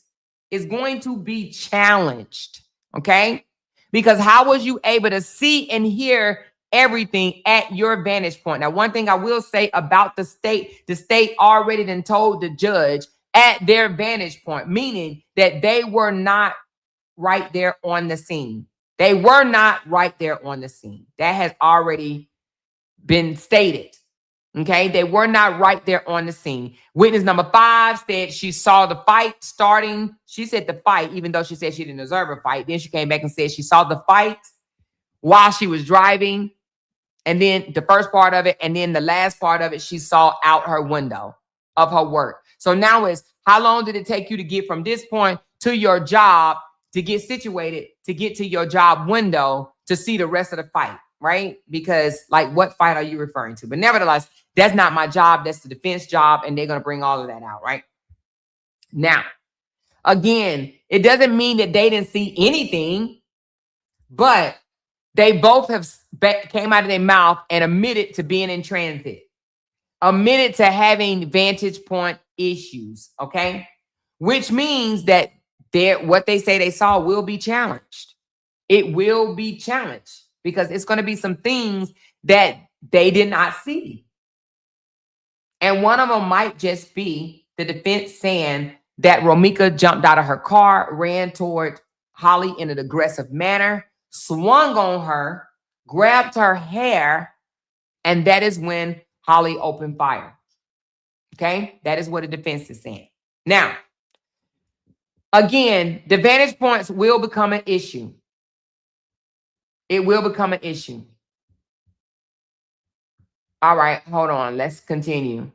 It's going to be challenged. Okay? Because how was you able to see and hear everything at your vantage point? Now, one thing I will say about the state already then told the judge at their vantage point, meaning that they were not right there on the scene. They were not right there on the scene. That has already been stated. Okay, they were not right there on the scene. Witness number 5 said she saw the fight starting. She said the fight, even though she said she didn't observe a fight. Then she came back and said she saw the fight while she was driving. And then the first part of it, and then the last part of it, she saw out her window of her work. So now it's, how long did it take you to get from this point to your job, to get situated, to get to your job window, to see the rest of the fight, right? Because like, what fight are you referring to? But nevertheless, that's not my job. That's the defense job. And they're going to bring all of that out, right? Now, again, it doesn't mean that they didn't see anything, but they both have came out of their mouth and admitted to being in transit, admitted to having vantage point issues, okay? Which means that what they say they saw will be challenged. It will be challenged because it's going to be some things that they did not see. And one of them might just be the defense saying that Romika jumped out of her car, ran toward Holly in an aggressive manner, swung on her, grabbed her hair, and that is when Holly opened fire. Okay? That is what the defense is saying. Now, again, the vantage points will become an issue. It will become an issue. All right, hold on. Let's continue.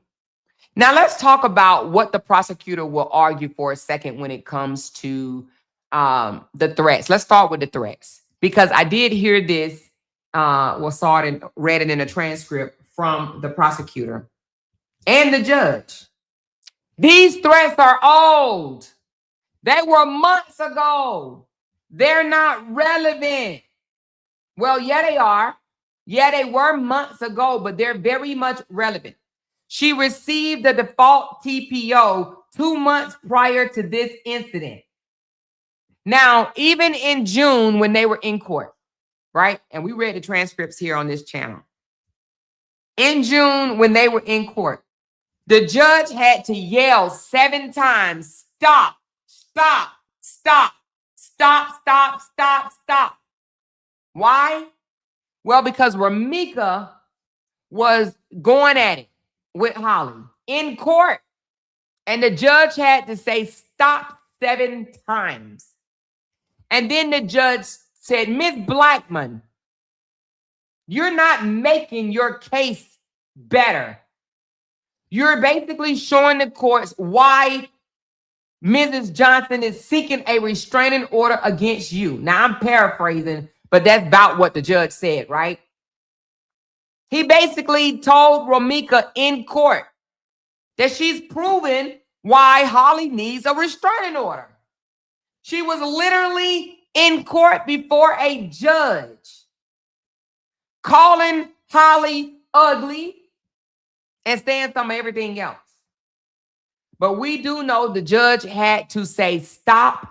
Now, let's talk about what the prosecutor will argue for a second when it comes to the threats. Let's start with the threats, because I did hear this, saw it and read it in a transcript from the prosecutor and the judge. These threats are old. They were months ago. They're not relevant. Well, yeah, they are. Yeah, they were months ago, but they're very much relevant. She received the default TPO 2 months prior to this incident. Now, even in June when they were in court, right? And we read the transcripts here on this channel. In June when they were in court, the judge had to yell 7 times, stop, stop, stop, stop, stop, stop, stop. Why? Well, because Romika was going at it with Holly in court. And the judge had to say stop 7 times. And then the judge said, Miss Blackman, you're not making your case better. You're basically showing the courts why Mrs. Johnson is seeking a restraining order against you. Now, I'm paraphrasing, but that's about what the judge said, right? He basically told Romika in court that she's proven why Holly needs a restraining order. She was literally in court before a judge, calling Holly ugly and saying some of everything else. But we do know the judge had to say stop,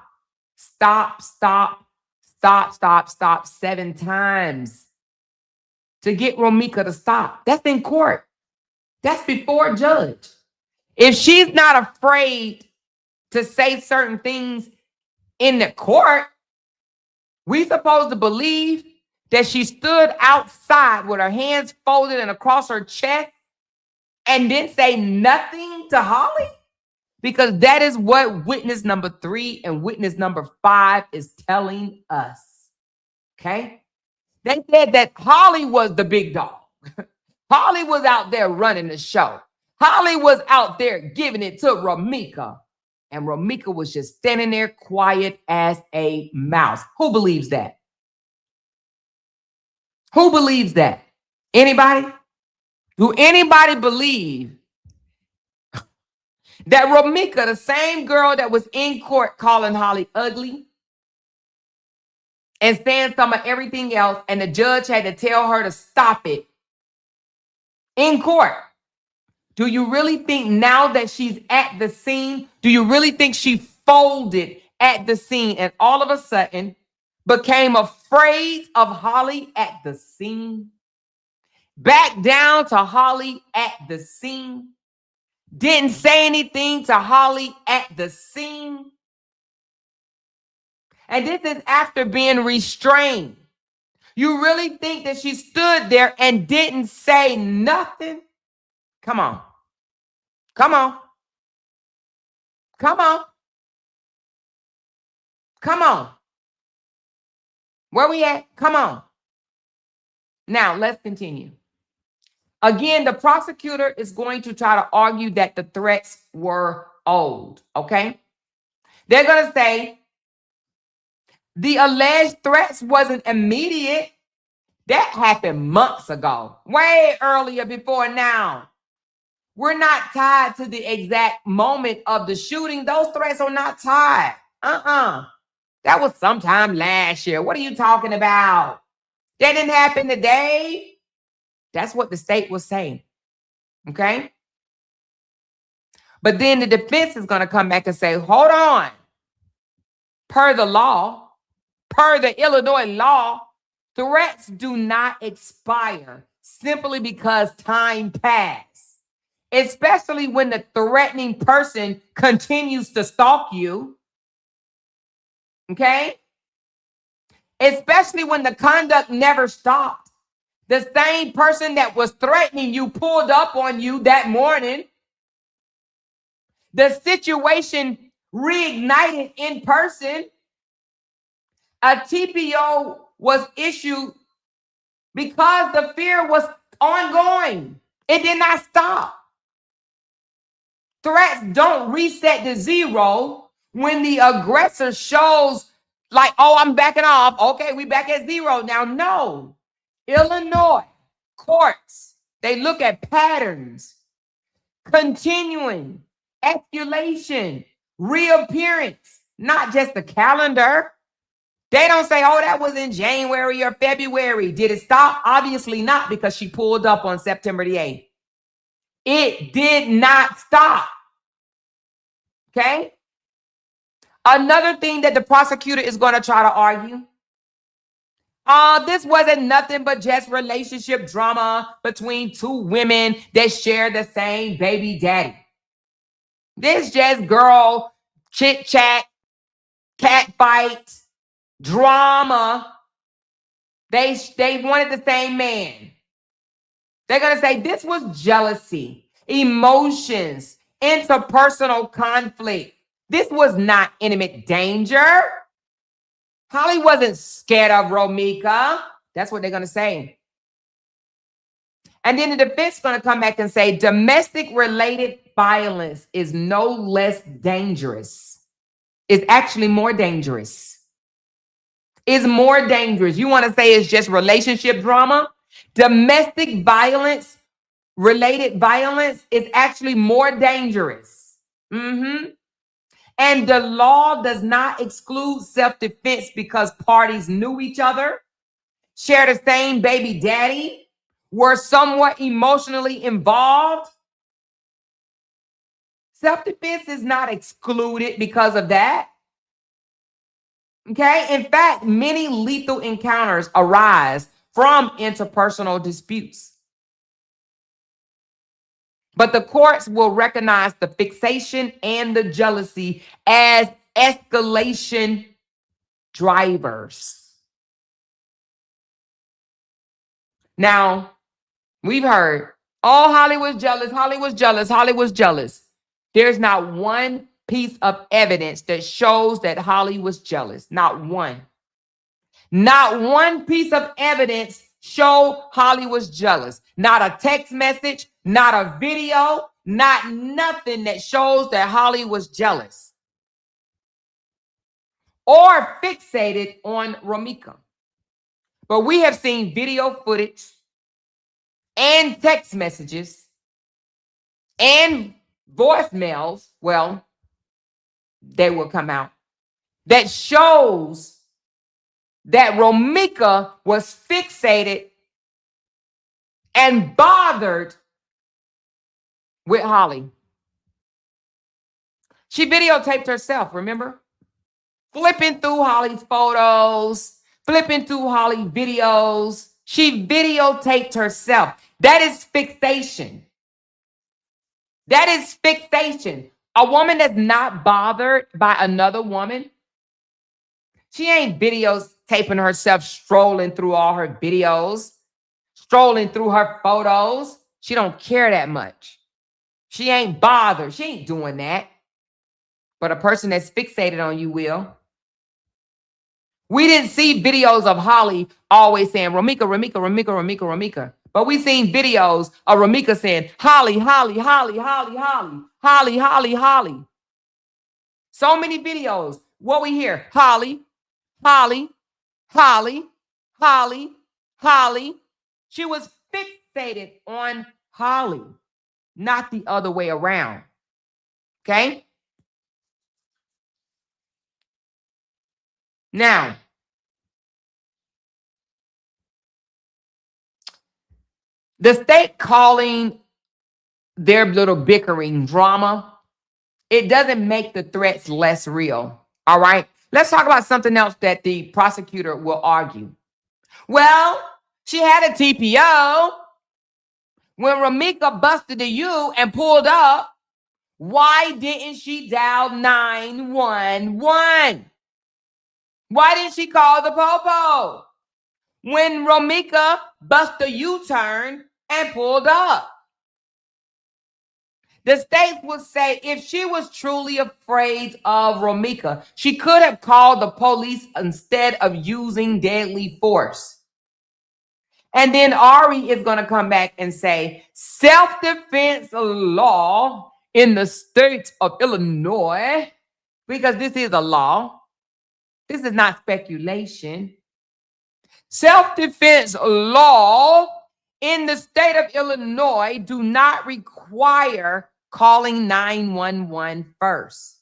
stop, stop, stop, stop, stop 7 times to get Romika to stop. That's in court. That's before judge. If she's not afraid to say certain things in the court, we supposed to believe that she stood outside with her hands folded and across her chest and didn't say nothing to Holly? Because that is what witness number 3 and witness number 5 is telling us. Okay? They said that Holly was the big dog. Holly was out there running the show. Holly was out there giving it to Romika. And Romika was just standing there quiet as a mouse. Who believes that? Who believes that? Anybody? Do anybody believe that Romika, the same girl that was in court calling Holly ugly and saying some of everything else, and the judge had to tell her to stop it in court? Do you really think now that she's at the scene, do you really think she folded at the scene and all of a sudden became afraid of Holly at the scene? Back down to Holly at the scene? Didn't say anything to Holly at the scene? And this is after being restrained. You really think that she stood there and didn't say nothing? Come on. Come on. Come on. Come on. Where we at? Come on. Now, let's continue. Again, the prosecutor is going to try to argue that the threats were old, okay? They're going to say the alleged threats wasn't immediate. That happened months ago, way earlier before now. We're not tied to the exact moment of the shooting. Those threats are not tied. That was sometime last year. What are you talking about? That didn't happen today. That's what the state was saying. Okay? But then the defense is going to come back and say, hold on. Per the law, per the Illinois law, threats do not expire simply because time passed, especially when the threatening person continues to stalk you. Okay? Especially when the conduct never stopped. The same person that was threatening you pulled up on you that morning. The situation reignited in person. A TPO was issued because the fear was ongoing. It did not stop. Threats don't reset to zero when the aggressor shows like, oh, I'm backing off. Okay, we back at zero now. No. Illinois courts, they look at patterns, continuing, escalation, reappearance, not just the calendar. They don't say, oh, that was in January or February. Did it stop? Obviously not, because she pulled up on September the 8th. It did not stop. Okay? Another thing that the prosecutor is going to try to argue. This wasn't nothing but just relationship drama between two women that share the same baby daddy. This just girl chit chat, cat fight, drama. They wanted the same man. They're going to say this was jealousy, emotions, interpersonal conflict. This was not intimate danger. Holly wasn't scared of Romika. That's what they're going to say. And then the defense is going to come back and say domestic related violence is no less dangerous. It's actually more dangerous. It's more dangerous. You want to say it's just relationship drama? Domestic violence, related violence is actually more dangerous. And the law does not exclude self-defense because parties knew each other, shared the same baby daddy, were somewhat emotionally involved. Self-defense is not excluded because of that. Okay? In fact, many lethal encounters arise from interpersonal disputes. But the courts will recognize the fixation and the jealousy as escalation drivers. Now, we've heard, oh, Holly was jealous, Holly was jealous, Holly was jealous. There's not one piece of evidence that shows that Holly was jealous. Not one. Not one piece of evidence showed Holly was jealous. Not a text message, not a video, not nothing that shows that Holly was jealous or fixated on Romika. But we have seen video footage and text messages and voicemails, well, they will come out, that shows that Romika was fixated and bothered with Holly. She videotaped herself, remember? Flipping through Holly's photos, flipping through Holly's videos. She videotaped herself. That is fixation. That is fixation. A woman that's not bothered by another woman, she ain't videotaping herself strolling through all her videos, strolling through her photos. She don't care that much. She ain't bothered. She ain't doing that. But a person that's fixated on you will. We didn't see videos of Holly always saying, Ramika, Ramika, Ramika, Ramika, Ramika. But we seen videos of Ramika saying, Holly, Holly, Holly, Holly, Holly, Holly, Holly, Holly. So many videos. What we hear? Holly, Holly, Holly, Holly, Holly. She was fixated on Holly, not the other way around. Okay? Now, the state calling their little bickering drama, it doesn't make the threats less real. All right? Let's talk about something else that the prosecutor will argue. Well, she had a TPO. When Ramika busted the U and pulled up, why didn't she dial 911? Why didn't she call the popo? When Ramika busted the U-turn and pulled up. The state would say if she was truly afraid of Ramika, she could have called the police instead of using deadly force. And then Ari is going to come back and say, self-defense law in the state of Illinois, because this is a law. This is not speculation. Self-defense law in the state of Illinois do not require calling 911 first.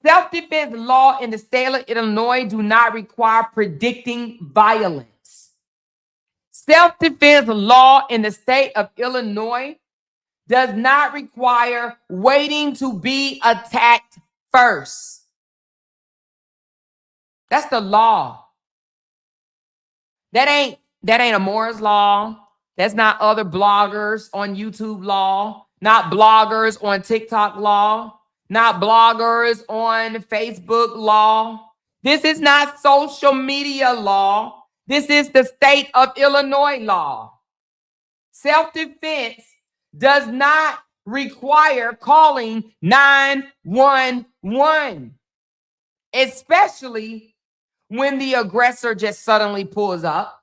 Self-defense law in the state of Illinois do not require predicting violence. Self-defense law in the state of Illinois does not require waiting to be attacked first. That's the law. That ain't a Moore's law. That's not other bloggers on YouTube law, not bloggers on TikTok law, not bloggers on Facebook law. This is not social media law. This is the state of Illinois law. Self-defense does not require calling 911, especially when the aggressor just suddenly pulls up.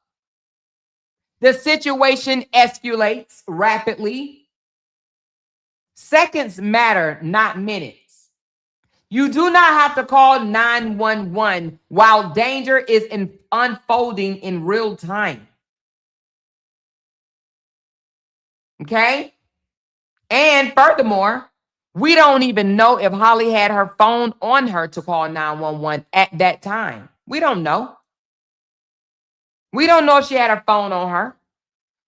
The situation escalates rapidly. Seconds matter, not minutes. You do not have to call 911 while danger is unfolding in real time. Okay? And furthermore, we don't even know if Holly had her phone on her to call 911 at that time. We don't know. We don't know if she had her phone on her.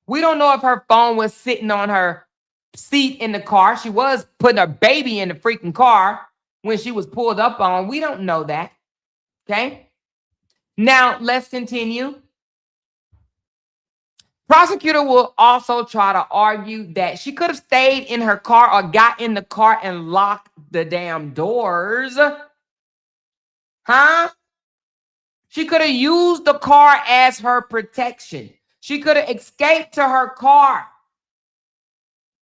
We don't know if her phone was sitting on her seat in the car. She was putting her baby in the freaking car when she was pulled up on. We don't know that. Okay? Now, let's continue. Prosecutor will also try to argue that she could have stayed in her car or got in the car and locked the damn doors. Huh? She could have used the car as her protection. She could have escaped to her car.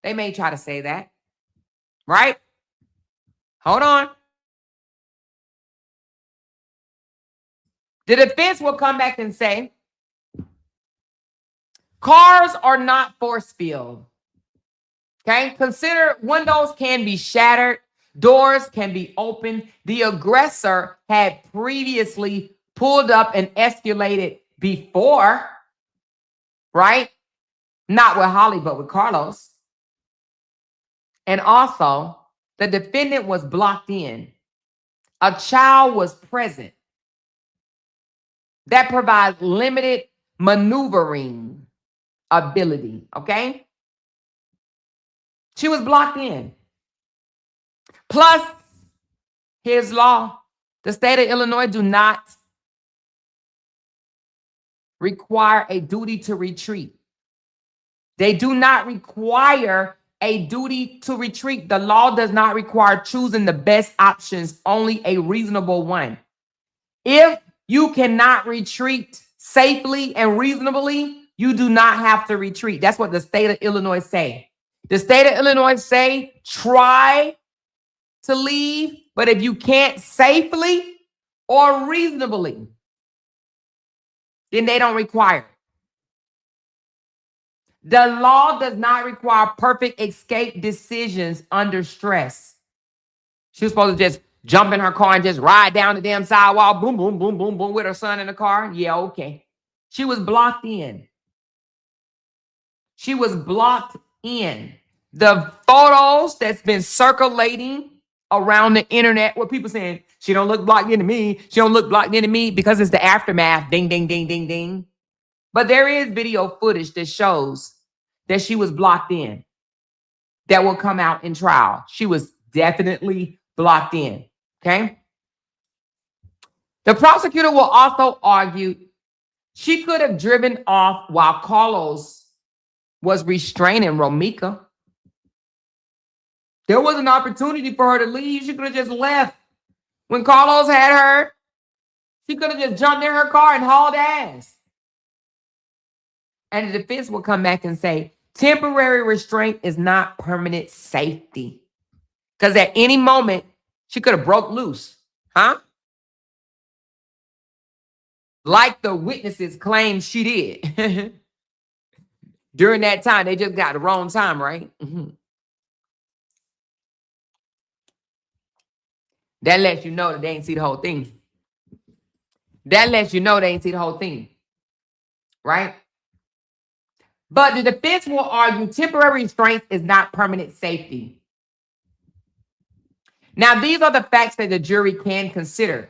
They may try to say that. Right? Hold on. The defense will come back and say, cars are not force field. Okay? Consider windows can be shattered. Doors can be opened. The aggressor had previously pulled up and escalated before, right? Not with Holly, but with Carlos. And also, the defendant was blocked in. A child was present. That provides limited maneuvering ability, okay? She was blocked in. Plus, here's law. The state of Illinois do not require a duty to retreat. They do not require a duty to retreat. The law does not require choosing the best options, only a reasonable one. If you cannot retreat safely and reasonably, you do not have to retreat. That's what the state of Illinois say. The state of Illinois say, try to leave, but if you can't safely or reasonably, then they don't require it. The law does not require perfect escape decisions under stress. She was supposed to just jump in her car and just ride down the damn sidewalk, boom, boom, boom, boom, boom, with her son in the car. Yeah, okay. She was blocked in. She was blocked in. The photos that's been circulating around the internet where people saying, she don't look blocked into me. She don't look blocked into me, because it's the aftermath. Ding, ding, ding, ding, ding. But there is video footage that shows that she was blocked in that will come out in trial. She was definitely blocked in, okay? The prosecutor will also argue she could have driven off while Carlos was restraining Romika. There was an opportunity for her to leave. She could have just left. When Carlos had her, she could have just jumped in her car and hauled ass. And the defense will come back and say, temporary restraint is not permanent safety. Because at any moment, she could have broke loose. Huh? Like the witnesses claim she did. During that time, they just got the wrong time, right? That lets you know that they ain't see the whole thing. That lets you know they ain't see the whole thing. Right? But the defense will argue temporary restraint is not permanent safety. Now, these are the facts that the jury can consider.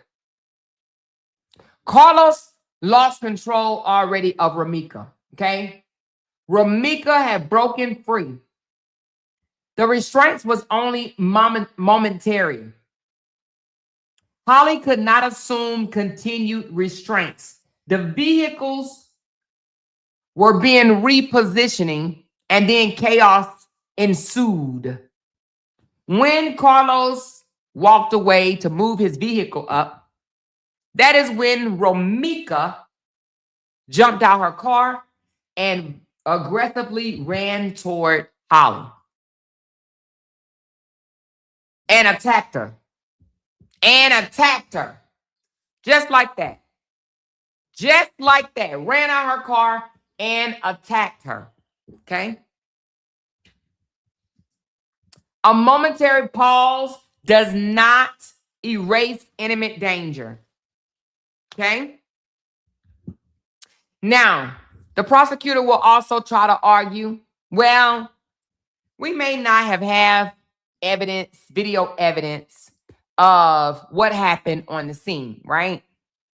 Carlos lost control already of Romika, okay? Romika had broken free. The restraints was only momentary. Holly could not assume continued restraints. The vehicles were being repositioning, and then chaos ensued. When Carlos walked away to move his vehicle up, that is when Romika jumped out her car and aggressively ran toward Holly and attacked her. Just like that. Just like that. Ran out her car and attacked her. Okay? A momentary pause does not erase imminent danger. Okay? Now, the prosecutor will also try to argue, well, we may not have evidence, video evidence of what happened on the scene, right?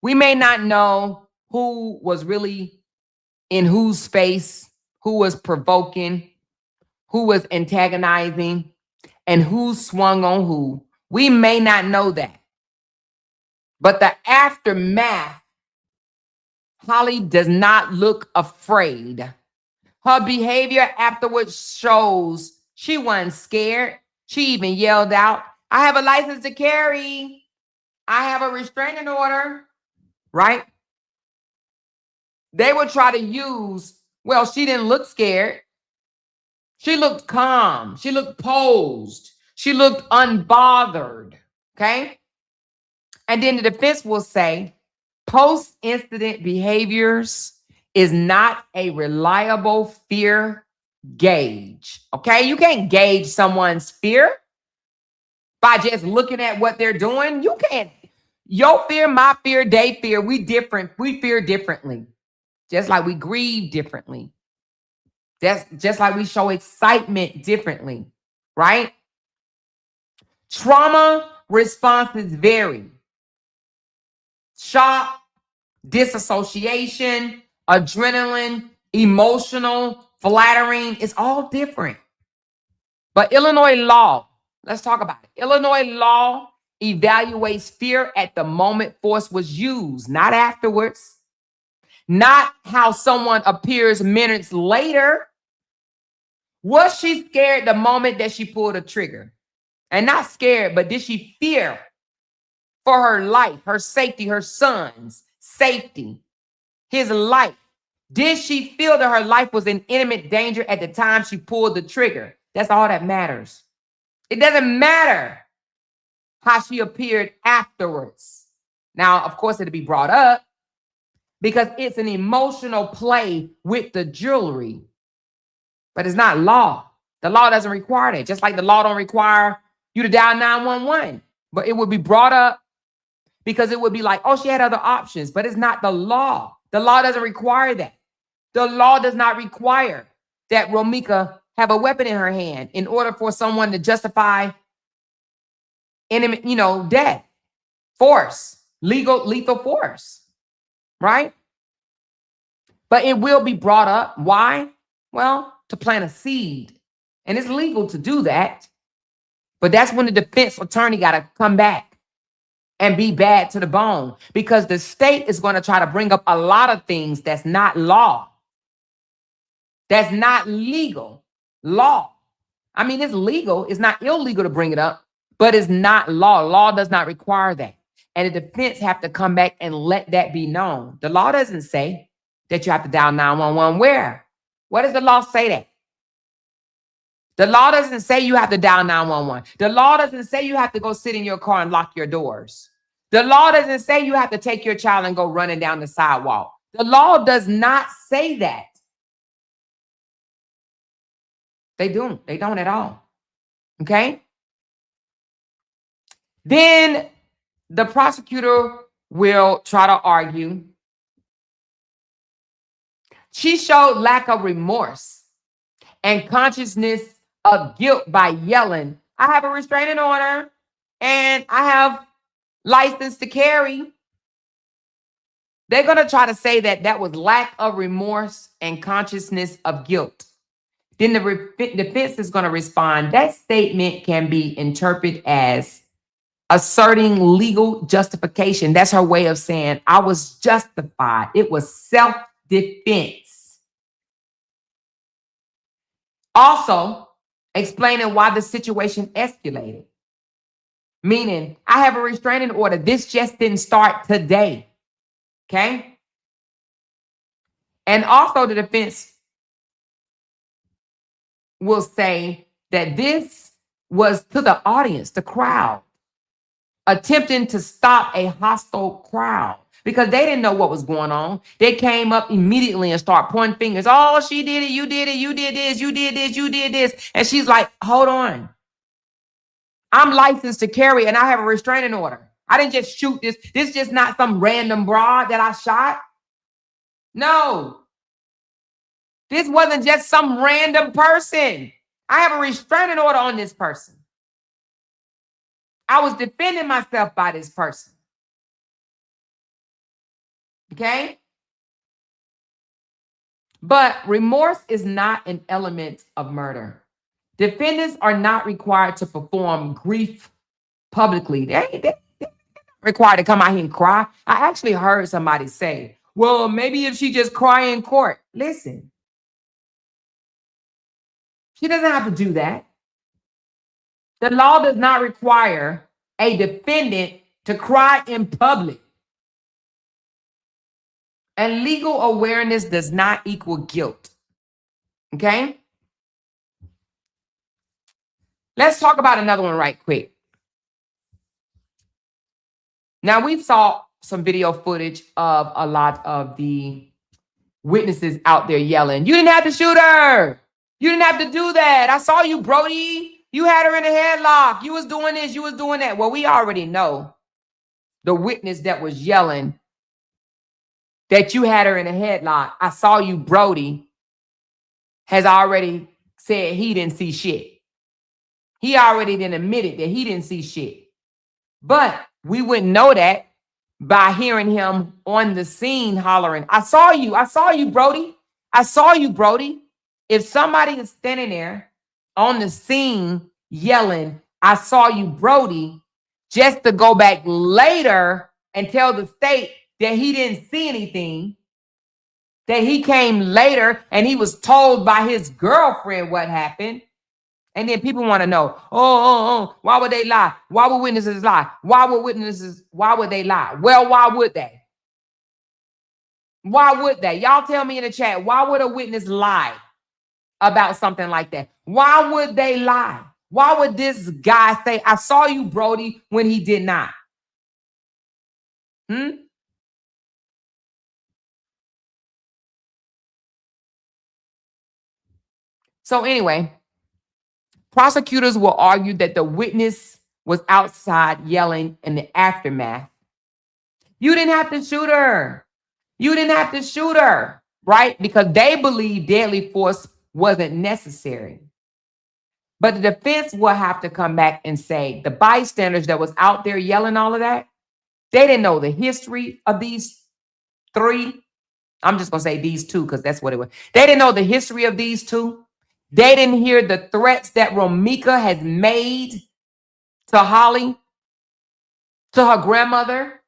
We may not know who was really in whose face, who was provoking, who was antagonizing, and who swung on who. We may not know that. But the aftermath, Holly does not look afraid. Her behavior afterwards shows she wasn't scared. She even yelled out, I have a license to carry. I have a restraining order, right? They would try to use, well, she didn't look scared. She looked calm. She looked posed. She looked unbothered, okay? And then the defense will say, post-incident behaviors is not a reliable fear gauge, okay? You can't gauge someone's fear by just looking at what they're doing. You can't. Your fear, my fear, they fear. We different. We fear differently. Just like we grieve differently. That's just like we show excitement differently, right? Trauma responses vary. Shock, disassociation, adrenaline, emotional, flattering, it's all different. But Illinois law, let's talk about it. Illinois law evaluates fear at the moment force was used, not afterwards, not how someone appears minutes later. Was she scared the moment that she pulled the trigger? And not scared, but did she fear for her life, her safety, her son's safety, his life? Did she feel that her life was in imminent danger at the time she pulled the trigger? That's all that matters. It doesn't matter how she appeared afterwards. Now, of course, it'll be brought up because it's an emotional play with the jewelry, but it's not law. The law doesn't require that, just like the law don't require you to dial 911. But it would be brought up because it would be like, oh, she had other options, but it's not the law. The law doesn't require that. The law does not require that Romika have a weapon in her hand in order for someone to justify enemy, death, force, lethal force, right? But it will be brought up. Why? Well, to plant a seed. And it's legal to do that. But that's when the defense attorney got to come back and be bad to the bone, because the state is going to try to bring up a lot of things that's not law. That's not legal law. I mean, it's legal. It's not illegal to bring it up, but it's not law. Law does not require that. And the defense have to come back and let that be known. The law doesn't say that you have to dial 911. Where? What does the law say that? The law doesn't say you have to dial 911. The law doesn't say you have to go sit in your car and lock your doors. The law doesn't say you have to take your child and go running down the sidewalk. The law does not say that. They don't. They don't at all. Okay? Then the prosecutor will try to argue. She showed lack of remorse and consciousness of guilt by yelling, I have a restraining order and I have license to carry. They're going to try to say that that was lack of remorse and consciousness of guilt. Then the defense is going to respond, that statement can be interpreted as asserting legal justification. That's her way of saying, I was justified. It was self-defense. Also, explaining why the situation escalated. Meaning, I have a restraining order. This just didn't start today. Okay? And also the defense will say that this was to the audience, the crowd, attempting to stop a hostile crowd because they didn't know what was going on. They came up immediately and start pointing fingers. Oh, she did it. You did it. You did this. You did this. You did this. And she's like, hold on. I'm licensed to carry and I have a restraining order. I didn't just shoot this. This is just not some random broad that I shot. No. This wasn't just some random person. I have a restraining order on this person. I was defending myself by this person. Okay? But remorse is not an element of murder. Defendants are not required to perform grief publicly. They're required to come out here and cry. I actually heard somebody say, well, maybe if she just cry in court. Listen, she doesn't have to do that. The law does not require a defendant to cry in public. And legal awareness does not equal guilt. Okay? Let's talk about another one right quick. Now, we saw some video footage of a lot of the witnesses out there yelling, you didn't have to shoot her. You didn't have to do that. I saw you, Brody. You had her in a headlock. You was doing this. You was doing that. Well, we already know the witness that was yelling that you had her in a headlock. I saw you, Brody, has already said he didn't see shit. He already then admitted that he didn't see shit. But we wouldn't know that by hearing him on the scene hollering, I saw you, Brody. I saw you, Brody. If somebody is standing there on the scene yelling, "I saw you, Brody," just to go back later and tell the state that he didn't see anything, that he came later and he was told by his girlfriend what happened. And then people want to know, why would they lie? Why would witnesses lie? Why would they lie? Well, why would they? Why would they? Y'all tell me in the chat, why would a witness lie about something like that? Why would they lie? Why would this guy say, "I saw you, Brody," when he did not? So anyway, prosecutors will argue that the witness was outside yelling in the aftermath. You didn't have to shoot her. You didn't have to shoot her, right? Because they believe deadly force wasn't necessary. But the defense will have to come back and say the bystanders that was out there yelling all of that, they didn't know the history of these three. I'm just going to say these two because that's what it was. They didn't know the history of these two. They didn't hear the threats that Romika has made to Holly, to her grandmother,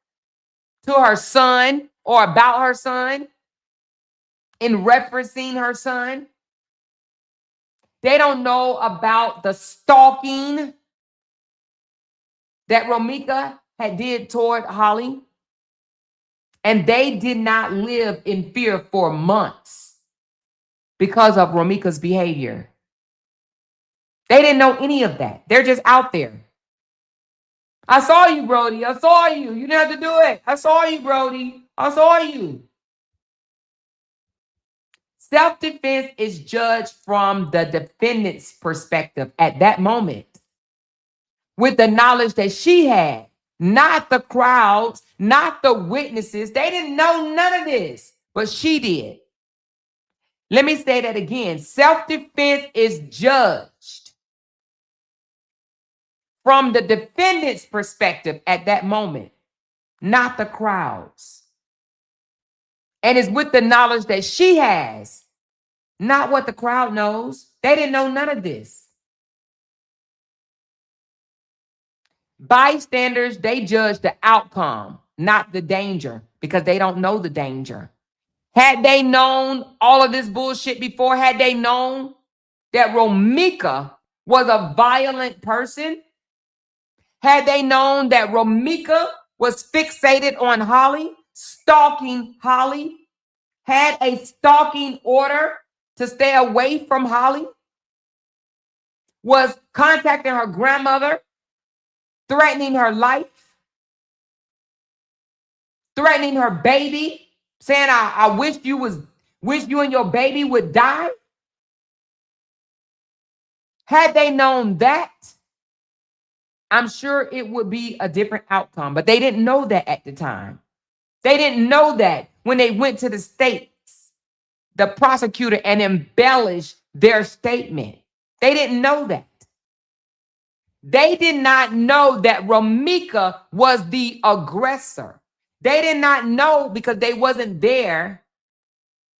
to her son, or about her son, in referencing her son. They don't know about the stalking that Romika had did toward Holly. And they did not live in fear for months because of Romika's behavior. They didn't know any of that. They're just out there. "I saw you, Brody. I saw you. You didn't have to do it. I saw you, Brody. I saw you." Self-defense is judged from the defendant's perspective at that moment, with the knowledge that she had, not the crowds, not the witnesses. They didn't know none of this, but she did. Let me say that again. Self-defense is judged from the defendant's perspective at that moment, not the crowds. And it's with the knowledge that she has, not what the crowd knows. They didn't know none of this. Bystanders, they judge the outcome, not the danger, because they don't know the danger. Had they known all of this bullshit before, had they known that Romika was a violent person, had they known that Romika was fixated on Holly, stalking Holly, had a stalking order to stay away from Holly, was contacting her grandmother, threatening her life, threatening her baby, saying, I wish you and your baby would die. Had they known that, I'm sure it would be a different outcome. But they didn't know that at the time. They didn't know that when they went to the states, the prosecutor, and embellished their statement. They didn't know that. They did not know that Romika was the aggressor. They did not know because they wasn't there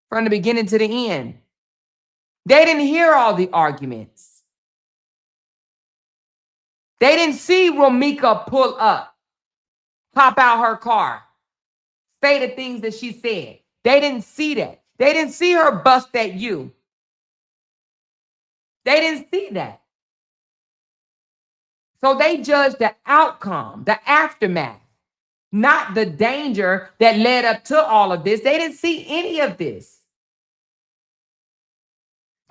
from the beginning to the end. They didn't hear all the arguments. They didn't see Romika pull up, pop out her car, say the things that she said. They didn't see that. They didn't see her bust at you. They didn't see that. So they judged the outcome, the aftermath, not the danger that led up to all of this. They didn't see any of this.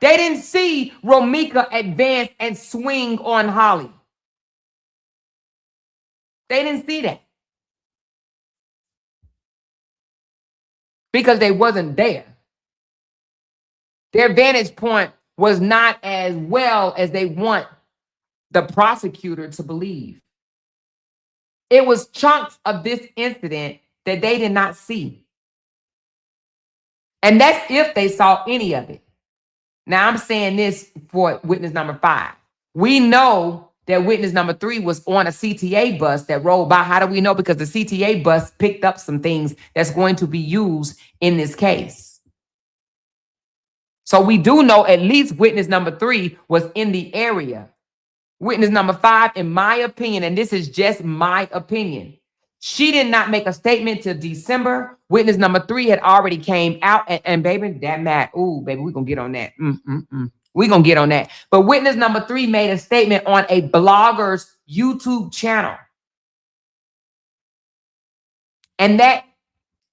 They didn't see Romika advance and swing on Holly. They didn't see that because they wasn't there. Their vantage point was not as well as they want the prosecutor to believe. It was chunks of this incident that they did not see. And that's if they saw any of it. Now, I'm saying this for witness number 5. We know that witness number 3 was on a CTA bus that rolled by. How do we know? Because the CTA bus picked up some things that's going to be used in this case. So we do know at least witness number 3 was in the area. Witness number 5, in my opinion, and this is just my opinion, she did not make a statement till December. Witness number 3 had already came out, and baby, that mad. Ooh, baby, we're gonna get on that. We're gonna get on that. But witness number 3 made a statement on a blogger's YouTube channel. And that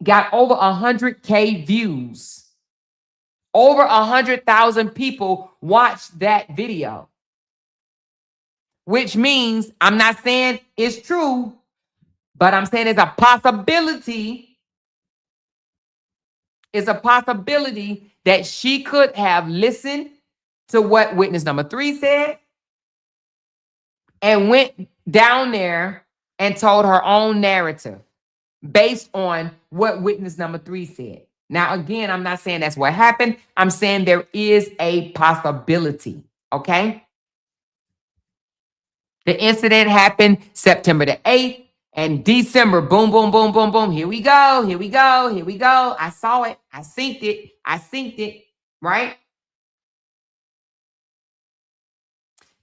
got over 100K views. Over 100,000 people watched that video. Which means, I'm not saying it's true, but I'm saying it's a possibility. It's a possibility that she could have listened to what witness number 3 said and went down there and told her own narrative based on what witness number 3 said. Now, again, I'm not saying that's what happened. I'm saying there is a possibility, okay? The incident happened September the 8th, and December, boom, boom, boom, boom, boom. Here we go, here we go, here we go. I saw it. I synced it, right?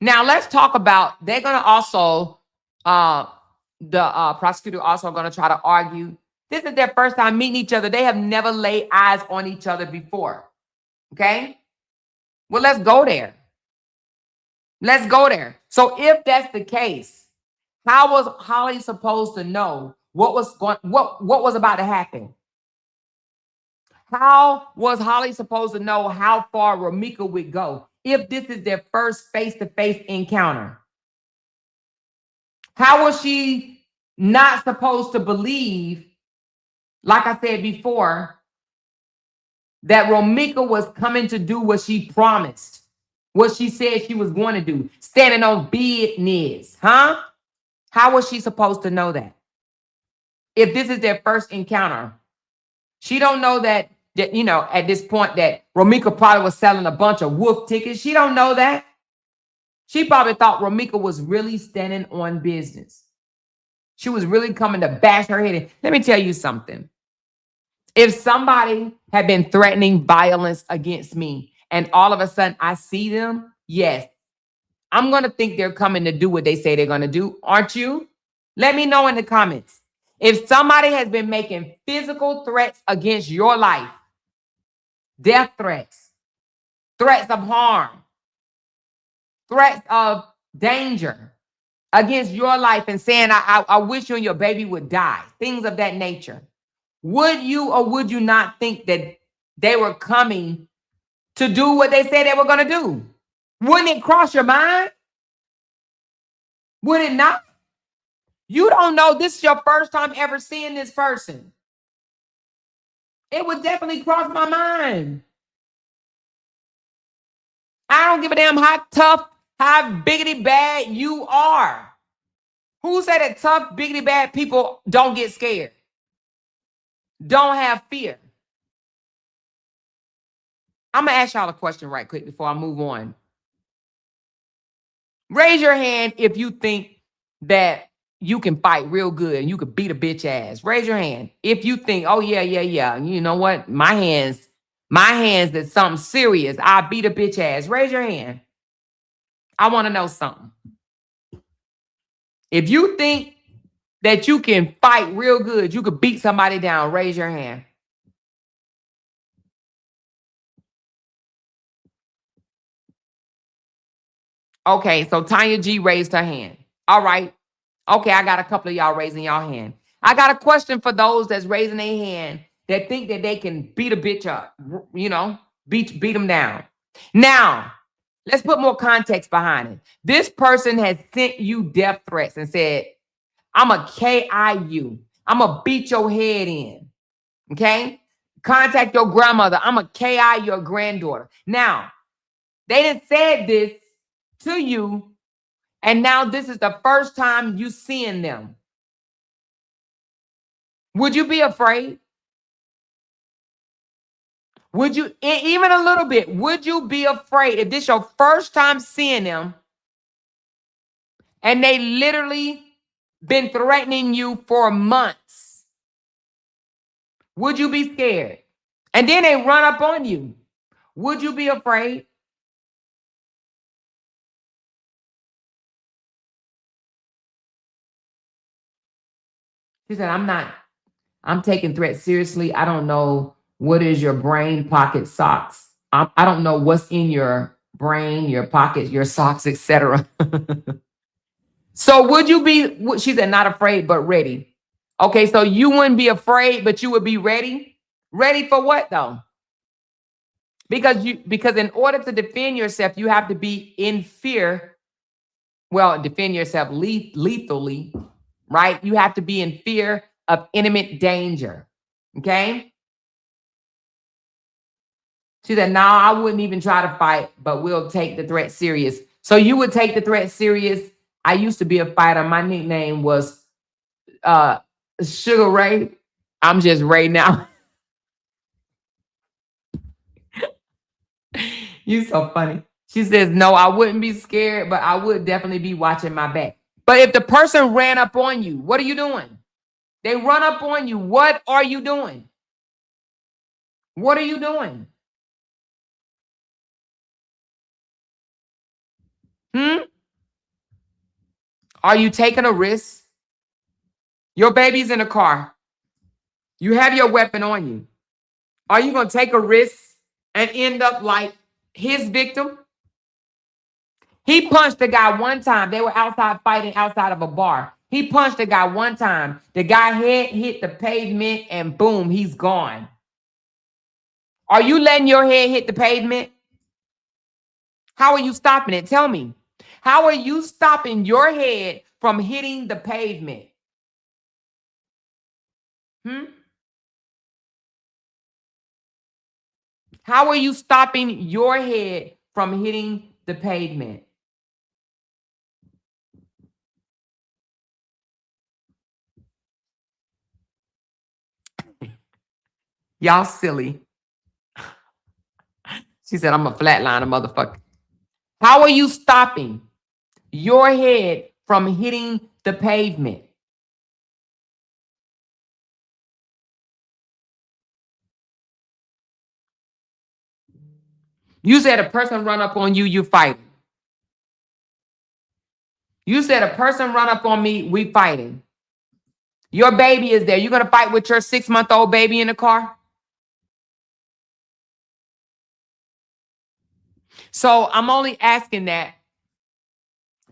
Now, let's talk about, they're going to also, the prosecutor also going to try to argue, this is their first time meeting each other. They have never laid eyes on each other before, okay? Well, let's go there. Let's go there. So if that's the case, how was Holly supposed to know what was about to happen? How was Holly supposed to know how far Ramika would go if this is their first face-to-face encounter? How was she not supposed to believe, like I said before, that Ramika was coming to do what she promised, what she said she was going to do, standing on business, huh? How was she supposed to know that? If this is their first encounter, she don't know that you know, at this point that Ramika probably was selling a bunch of wolf tickets. She don't know that. She probably thought Ramika was really standing on business. She was really coming to bash her head in. Let me tell you something. If somebody had been threatening violence against me and all of a sudden I see them, yes, I'm going to think they're coming to do what they say they're going to do. Aren't you? Let me know in the comments. If somebody has been making physical threats against your life, death threats, threats of harm, threats of danger against your life and saying, I wish you and your baby would die, things of that nature, would you or would you not think that they were coming to do what they said they were going to do? Wouldn't it cross your mind? Would it not? You don't know. This is your first time ever seeing this person. It would definitely cross my mind. I don't give a damn how tough, how biggity bad you are. Who said that tough, biggity bad people don't get scared? Don't have fear? I'm going to ask y'all a question right quick before I move on. Raise your hand if you think that you can fight real good and you could beat a bitch ass. Raise your hand. If you think, oh, yeah. You know what? My hands, that's something serious. I beat a bitch ass. Raise your hand. I want to know something. If you think that you can fight real good, you could beat somebody down, raise your hand. Okay, so Tanya G raised her hand. All right. Okay, I got a couple of y'all raising y'all hand. I got a question for those that's raising their hand that think that they can beat a bitch up, you know, beat them down. Now, let's put more context behind it. This person has sent you death threats and said, I'm a KI you. I'm going to beat your head in. Okay? Contact your grandmother. I'm a KI your granddaughter. Now, they done said this to you, and now this is the first time you seeing them. Would you be afraid? Would you, even a little bit, would you be afraid if this your first time seeing them and they literally been threatening you for months? Would you be scared? And then they run up on you. Would you be afraid? She said, I'm taking threats seriously. I don't know what is your brain pocket socks. I don't know what's in your brain, your pockets, your socks, etc. So would you be, she said, not afraid, but ready. Okay, so you wouldn't be afraid, but you would be ready. Ready for what though? Because in order to defend yourself, you have to be in fear. Well, defend yourself lethally, right? You have to be in fear of imminent danger. Okay. She said, no, I wouldn't even try to fight, but we'll take the threat serious. So you would take the threat serious. I used to be a fighter. My nickname was uh Sugar Ray. I'm just Ray now. You so funny. She says, no, I wouldn't be scared, but I would definitely be watching my back. But if the person ran up on you, what are you doing? They run up on you. What are you doing? What are you doing? Are you taking a risk? Your baby's in the car. You have your weapon on you. Are you going to take a risk and end up like his victim? He punched the guy one time. They were outside fighting outside of a bar. He punched the guy one time. The guy head hit the pavement and boom, he's gone. Are you letting your head hit the pavement? How are you stopping it? Tell me. How are you stopping your head from hitting the pavement? How are you stopping your head from hitting the pavement? Y'all silly. She said, I'm a flatliner, motherfucker. How are you stopping your head from hitting the pavement? You said a person run up on you, you fight. You said a person run up on me, we fighting. Your baby is there. You're going to fight with your 6-month-old baby in the car? So I'm only asking that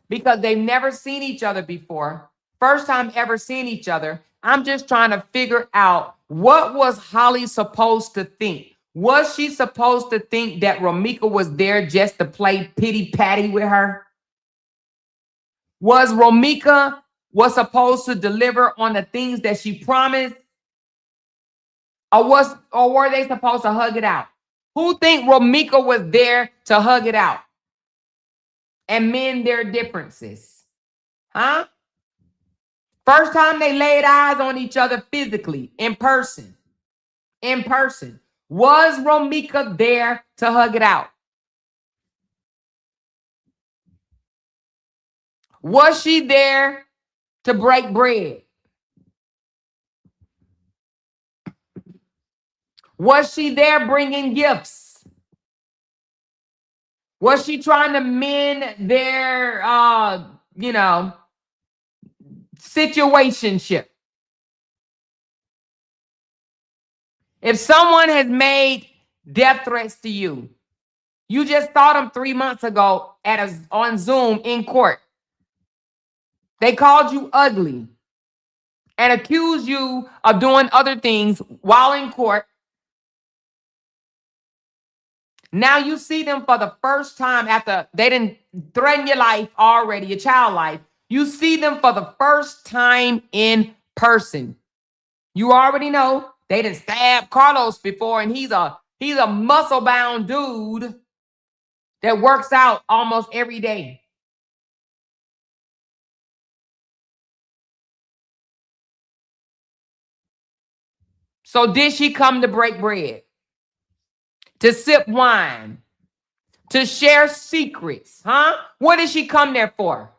because they've never seen each other before. First time ever seeing each other. I'm just trying to figure out, what was Holly supposed to think? Was she supposed to think that Romika was there just to play pity patty with her? Was Romika supposed to deliver on the things that she promised? Or were they supposed to hug it out? Who think Romika was there to hug it out and mend their differences? Huh? First time they laid eyes on each other physically, in person. In person. Was Romika there to hug it out? Was she there to break bread? Was she there bringing gifts? Was she trying to mend their, situationship? If someone has made death threats to you, you just saw them 3 months ago on Zoom in court. They called you ugly and accused you of doing other things while in court. Now you see them for the first time after they didn't threaten your life already, your child life. You see them for the first time in person. You already know they didn't stab Carlos before, and he's a muscle-bound dude that works out almost every day. So did she come to break bread? To sip wine? To share secrets? Huh? What did she come there for?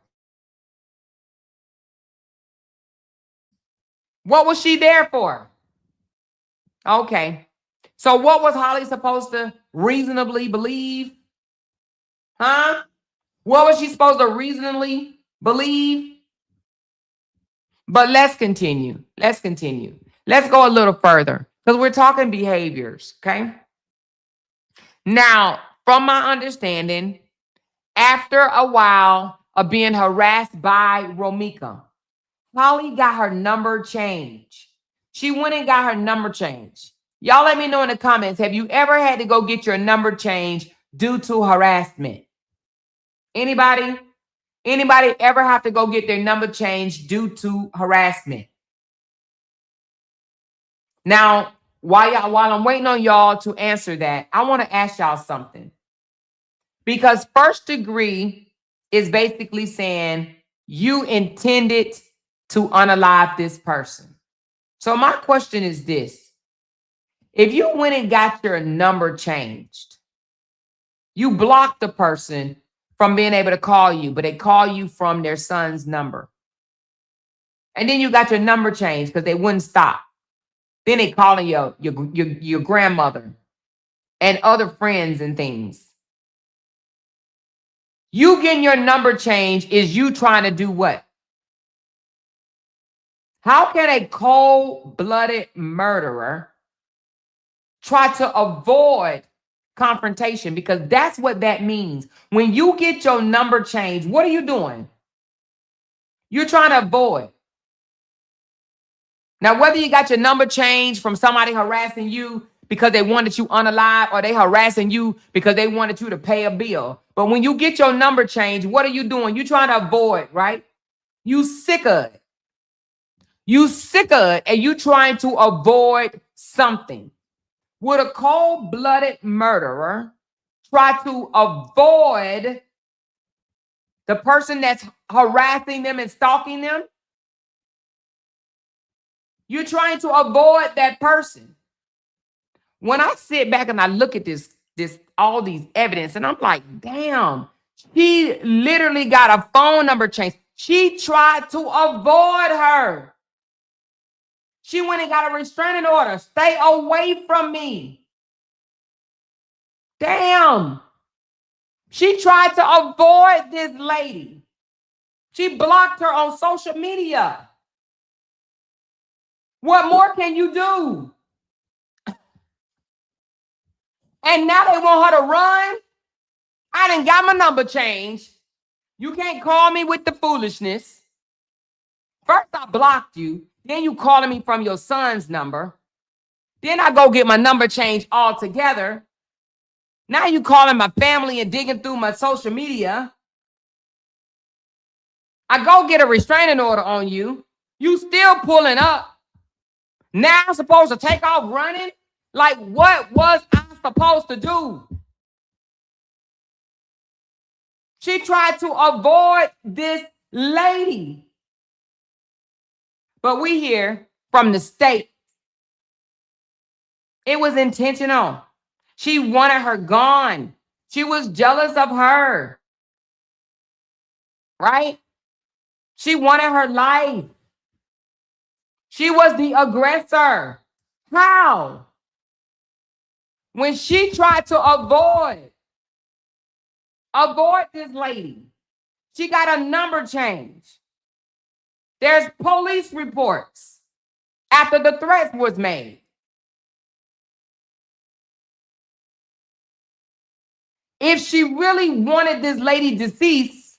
What was she there for? Okay. So what was Holly supposed to reasonably believe? Huh? What was she supposed to reasonably believe? But let's continue. Let's continue. Let's go a little further because we're talking behaviors, okay? Now, from my understanding, after a while of being harassed by Romika, Holly got her number changed. She went and got her number changed. Y'all let me know in the comments, have you ever had to go get your number changed due to harassment? Anybody? Anybody ever have to go get their number changed due to harassment? Now, while I'm waiting on y'all to answer that, I want to ask y'all something. Because first degree is basically saying you intended to unalive this person. So my question is this. If you went and got your number changed, you blocked the person from being able to call you, but they call you from their son's number. And then you got your number changed because they wouldn't stop. Then they calling your grandmother and other friends and things. You getting your number changed is you trying to do what? How can a cold-blooded murderer try to avoid confrontation? Because that's what that means. When you get your number changed, what are you doing? You're trying to avoid. Now, whether you got your number changed from somebody harassing you because they wanted you unalive, or they harassing you because they wanted you to pay a bill. But when you get your number changed, what are you doing? You're trying to avoid, right? You sick of it. You sick of it, and you trying to avoid something. Would a cold-blooded murderer try to avoid the person that's harassing them and stalking them? You're trying to avoid that person. When I sit back and I look at this all these evidence, and I'm like, damn, she literally got a phone number changed. She tried to avoid her. She went and got a restraining order. Stay away from me. Damn. She tried to avoid this lady. She blocked her on social media. What more can you do? And now they want her to run? I done got my number changed. You can't call me with the foolishness. First I blocked you. Then you calling me from your son's number. Then I go get my number changed altogether. Now you calling my family and digging through my social media. I go get a restraining order on you. You still pulling up. Now I'm supposed to take off running? Like, what was I supposed to do? She tried to avoid this lady. But we hear from the state, it was intentional. She wanted her gone. She was jealous of her. Right? She wanted her life. She was the aggressor. How? When she tried to avoid this lady, she got a number change. There's police reports after the threat was made. If she really wanted this lady deceased,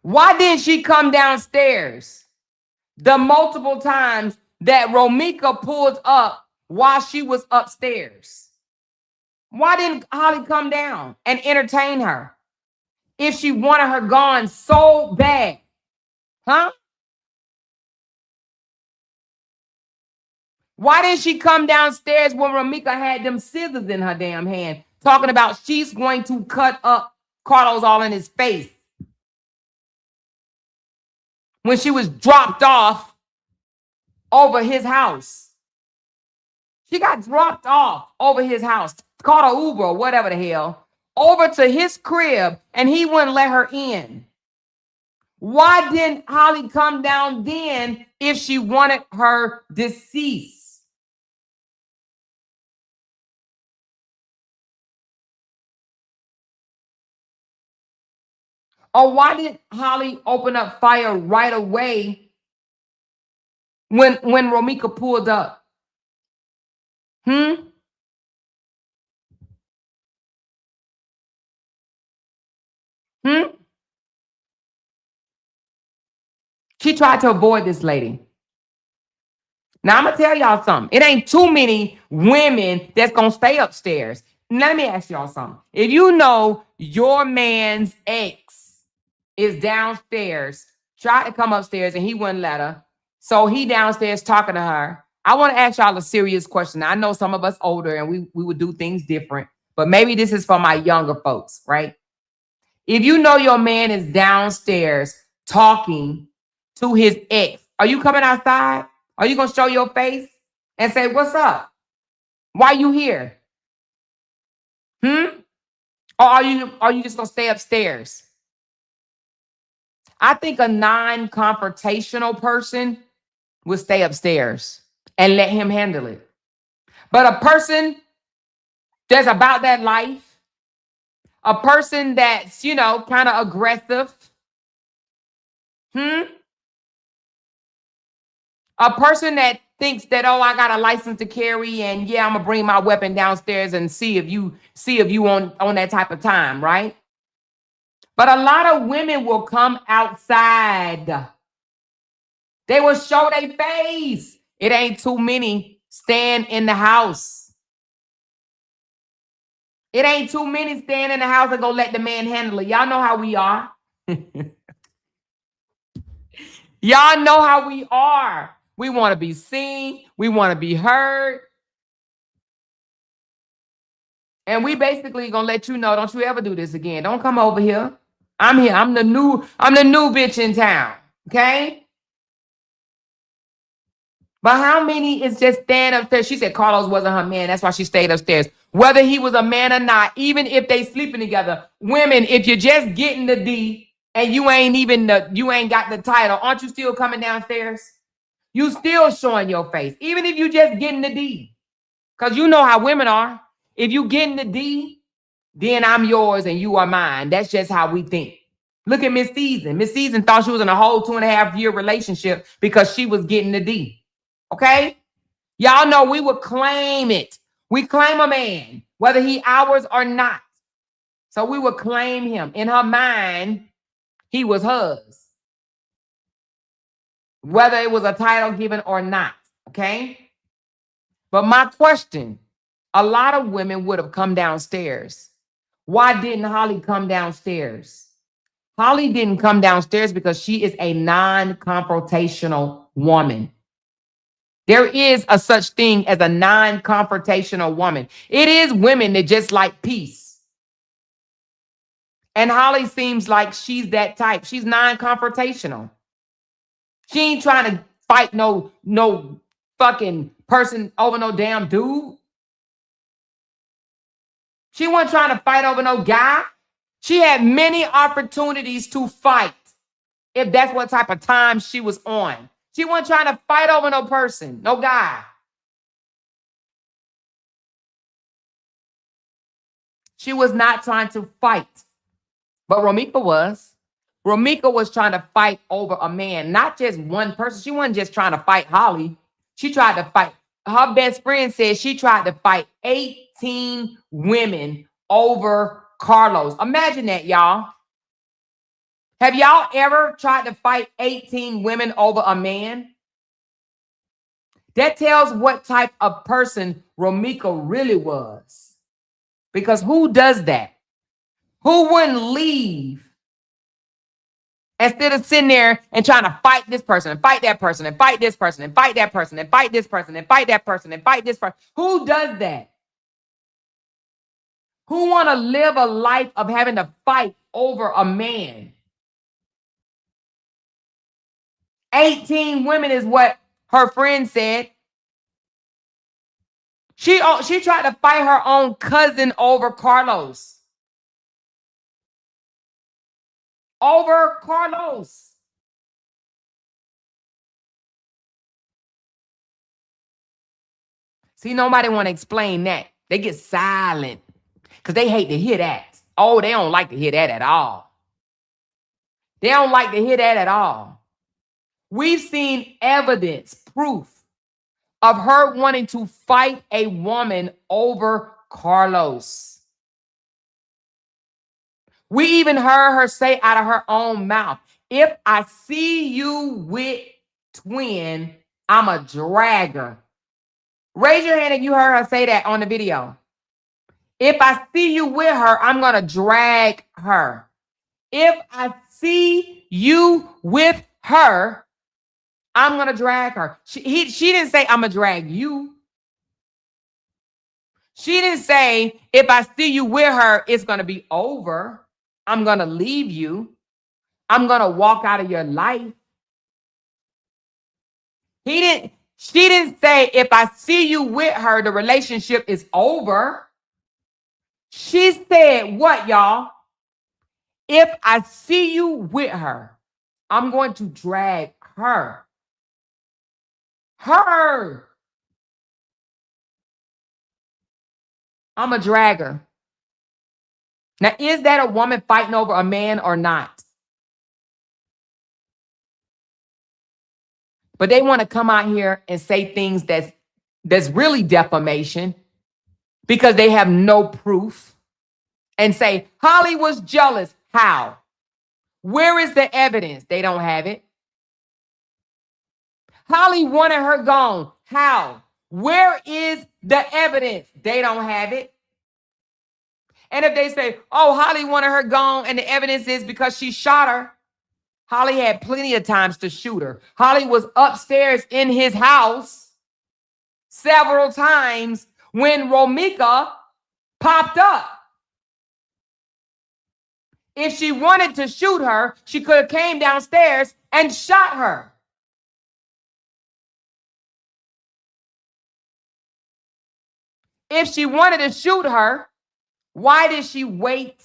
why didn't she come downstairs the multiple times that Romika pulled up while she was upstairs? Why didn't Holly come down and entertain her if she wanted her gone so bad? Huh? Why didn't she come downstairs when Romika had them scissors in her damn hand, talking about she's going to cut up Carlos all in his face? When she was dropped off over his house. She got dropped off over his house, called an Uber or whatever the hell, over to his crib, and he wouldn't let her in. Why didn't Holly come down then if she wanted her deceased? Or why did Holly open up fire right away when Romika pulled up? Hmm? Hmm? She tried to avoid this lady. Now I'm gonna tell y'all something. It ain't too many women that's gonna stay upstairs. Let me ask y'all something. If you know your man's ex is downstairs, try to come upstairs and he wouldn't let her. So he downstairs talking to her. I want to ask y'all a serious question. I know some of us older and we would do things different, but maybe this is for my younger folks, right? If you know your man is downstairs talking to his ex, are you coming outside? Are you gonna show your face and say, "What's up? Why you here?" Hmm? Or are you just gonna stay upstairs? I think a non-confrontational person will stay upstairs and let him handle it. But a person that's about that life, a person that's, kind of aggressive, hmm? A person that thinks that, oh, I got a license to carry, and yeah, I'm gonna bring my weapon downstairs and see if you on that type of time, right? But a lot of women will come outside. They will show their face. It ain't too many staying in the house. It ain't too many staying in the house and go let the man handle it. Y'all know how we are. Y'all know how we are. We want to be seen. We want to be heard. And we basically gonna let you know, don't you ever do this again. Don't come over here. I'm here. I'm the new bitch in town. Okay? But how many is just staying upstairs? She said Carlos wasn't her man. That's why she stayed upstairs. Whether he was a man or not, even if they sleeping together, women, if you're just getting the D and you ain't got the title, aren't you still coming downstairs? You still showing your face, even if you just getting the D. Because you know how women are. If you getting the D, then I'm yours and you are mine. That's just how we think. Look at Miss Season. Miss Season thought she was in a whole 2.5-year relationship because she was getting the D. Okay? Y'all know we would claim it. We claim a man, whether he ours or not. So we would claim him. In her mind, he was hers, whether it was a title given or not. Okay? But my question, a lot of women would have come downstairs. Why didn't Holly come downstairs? Holly didn't come downstairs because she is a non-confrontational woman. There is a such thing as a non-confrontational woman. It is women that just like peace. And Holly seems like she's that type. She's non-confrontational. She ain't trying to fight no fucking person over no damn dude. She wasn't trying to fight over no guy. She had many opportunities to fight if that's what type of time she was on. She wasn't trying to fight over no person, no guy. She was not trying to fight. But Romika was. Romika was trying to fight over a man, not just one person. She wasn't just trying to fight Holly. She tried to fight. Her best friend said she tried to fight 18 women over Carlos. Imagine that, y'all. Have y'all ever tried to fight 18 women over a man? That tells what type of person Romika really was. Because who does that? Who wouldn't leave instead of sitting there and trying to fight this person and fight that person and fight this person and fight that person and fight this person and fight that person and fight this person? Who does that? Who want to live a life of having to fight over a man? 18 women is what her friend said. She tried to fight her own cousin over Carlos. Over Carlos. See, nobody want to explain that. They get silent because they hate to hear that. Oh, they don't like to hear that at all. They don't like to hear that at all. We've seen evidence, proof of her wanting to fight a woman over Carlos. We even heard her say out of her own mouth, if I see you with Twin, I'm a dragger. Raise your hand if you heard her say that on the video. If I see you with her, I'm going to drag her. If I see you with her, I'm going to drag her. She didn't say, I'm going to drag you. She didn't say, if I see you with her, it's going to be over. I'm going to leave you. I'm going to walk out of your life. She didn't say, if I see you with her, the relationship is over. She said, what, y'all? If I see you with her, I'm going to drag her. Her. I'm a dragger. Now, is that a woman fighting over a man or not? But they want to come out here and say things that's really defamation because they have no proof and say, Holly was jealous. How? Where is the evidence? They don't have it. Holly wanted her gone. How? Where is the evidence? They don't have it. And if they say, oh, Holly wanted her gone and the evidence is because she shot her, Holly had plenty of times to shoot her. Holly was upstairs in his house several times when Romika popped up. If she wanted to shoot her, she could have came downstairs and shot her. If she wanted to shoot her, why did she wait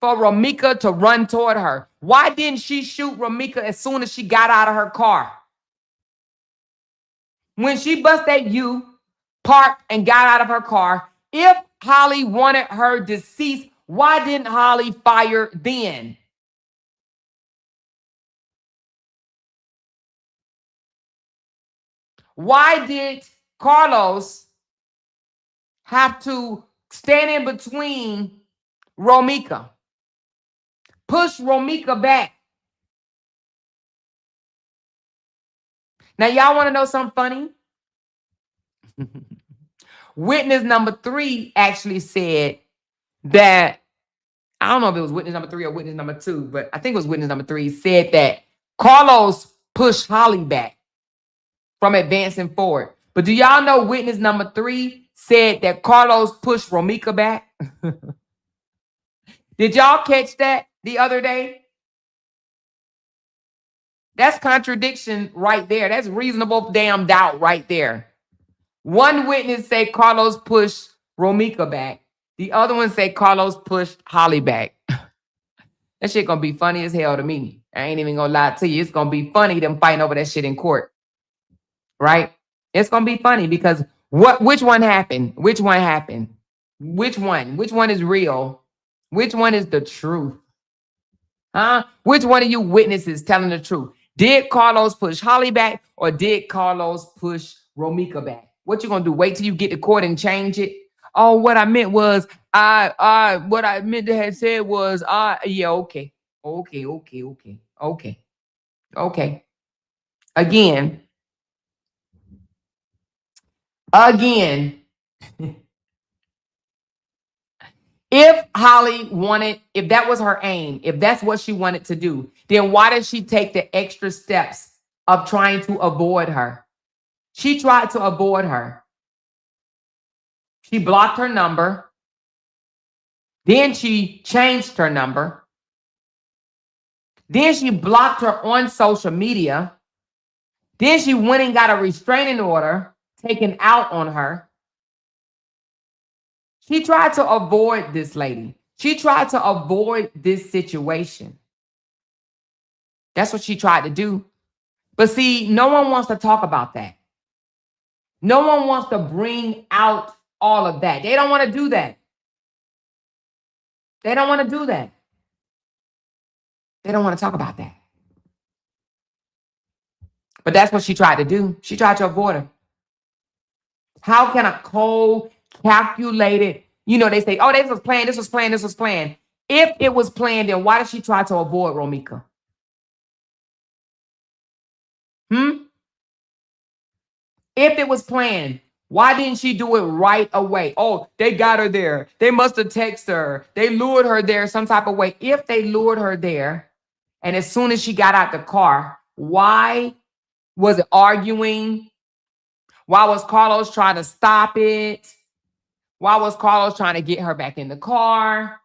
for Romika to run toward her? Why didn't she shoot Romika as soon as she got out of her car? When she busted you, parked, and got out of her car, if Holly wanted her deceased, why didn't Holly fire then? Why did Carlos have to stand in between Romika? Push Romika back. Now, y'all want to know something funny? Witness number 3 actually said that, I don't know if it was witness number 3 or witness number 2, but I think it was witness number 3, said that Carlos pushed Holly back from advancing forward. But do y'all know witness number 3 said that Carlos pushed Romika back? Did y'all catch that the other day? That's contradiction right there. That's reasonable damn doubt right there. One witness say Carlos pushed Romika back. The other one say Carlos pushed Holly back. That shit gonna be funny as hell to me. I ain't even gonna lie to you. It's gonna be funny them fighting over that shit in court. Right? It's gonna be funny because which one happened? Which one happened? Which one? Which one is real? Which one is the truth? Huh? Which one of you witnesses telling the truth? Did Carlos push Holly back or did Carlos push Romika back? What you gonna do? Wait till you get to court and change it? Oh, what I meant was, what I meant to have said was, yeah, okay. Okay. Again, if Holly wanted, if that was her aim, if that's what she wanted to do, then why did she take the extra steps of trying to avoid her? She tried to avoid her. She blocked her number. Then she changed her number. Then she blocked her on social media. Then she went and got a restraining order taken out on her. She tried to avoid this lady. She tried to avoid this situation. That's what she tried to do. But see, no one wants to talk about that. No one wants to bring out all of that. They don't want to do that. They don't want to do that. They don't want to talk about that. But that's what she tried to do. She tried to avoid her. How can a cold, calculated, they say, oh, this was planned, this was planned, this was planned. If it was planned, then why did she try to avoid Romika? If it was planned, why didn't she do it right away? Oh, they got her there. They must have texted her. They lured her there some type of way. If they lured her there, and as soon as she got out the car, why was it arguing? Why was Carlos trying to stop it? Why was Carlos trying to get her back in the car?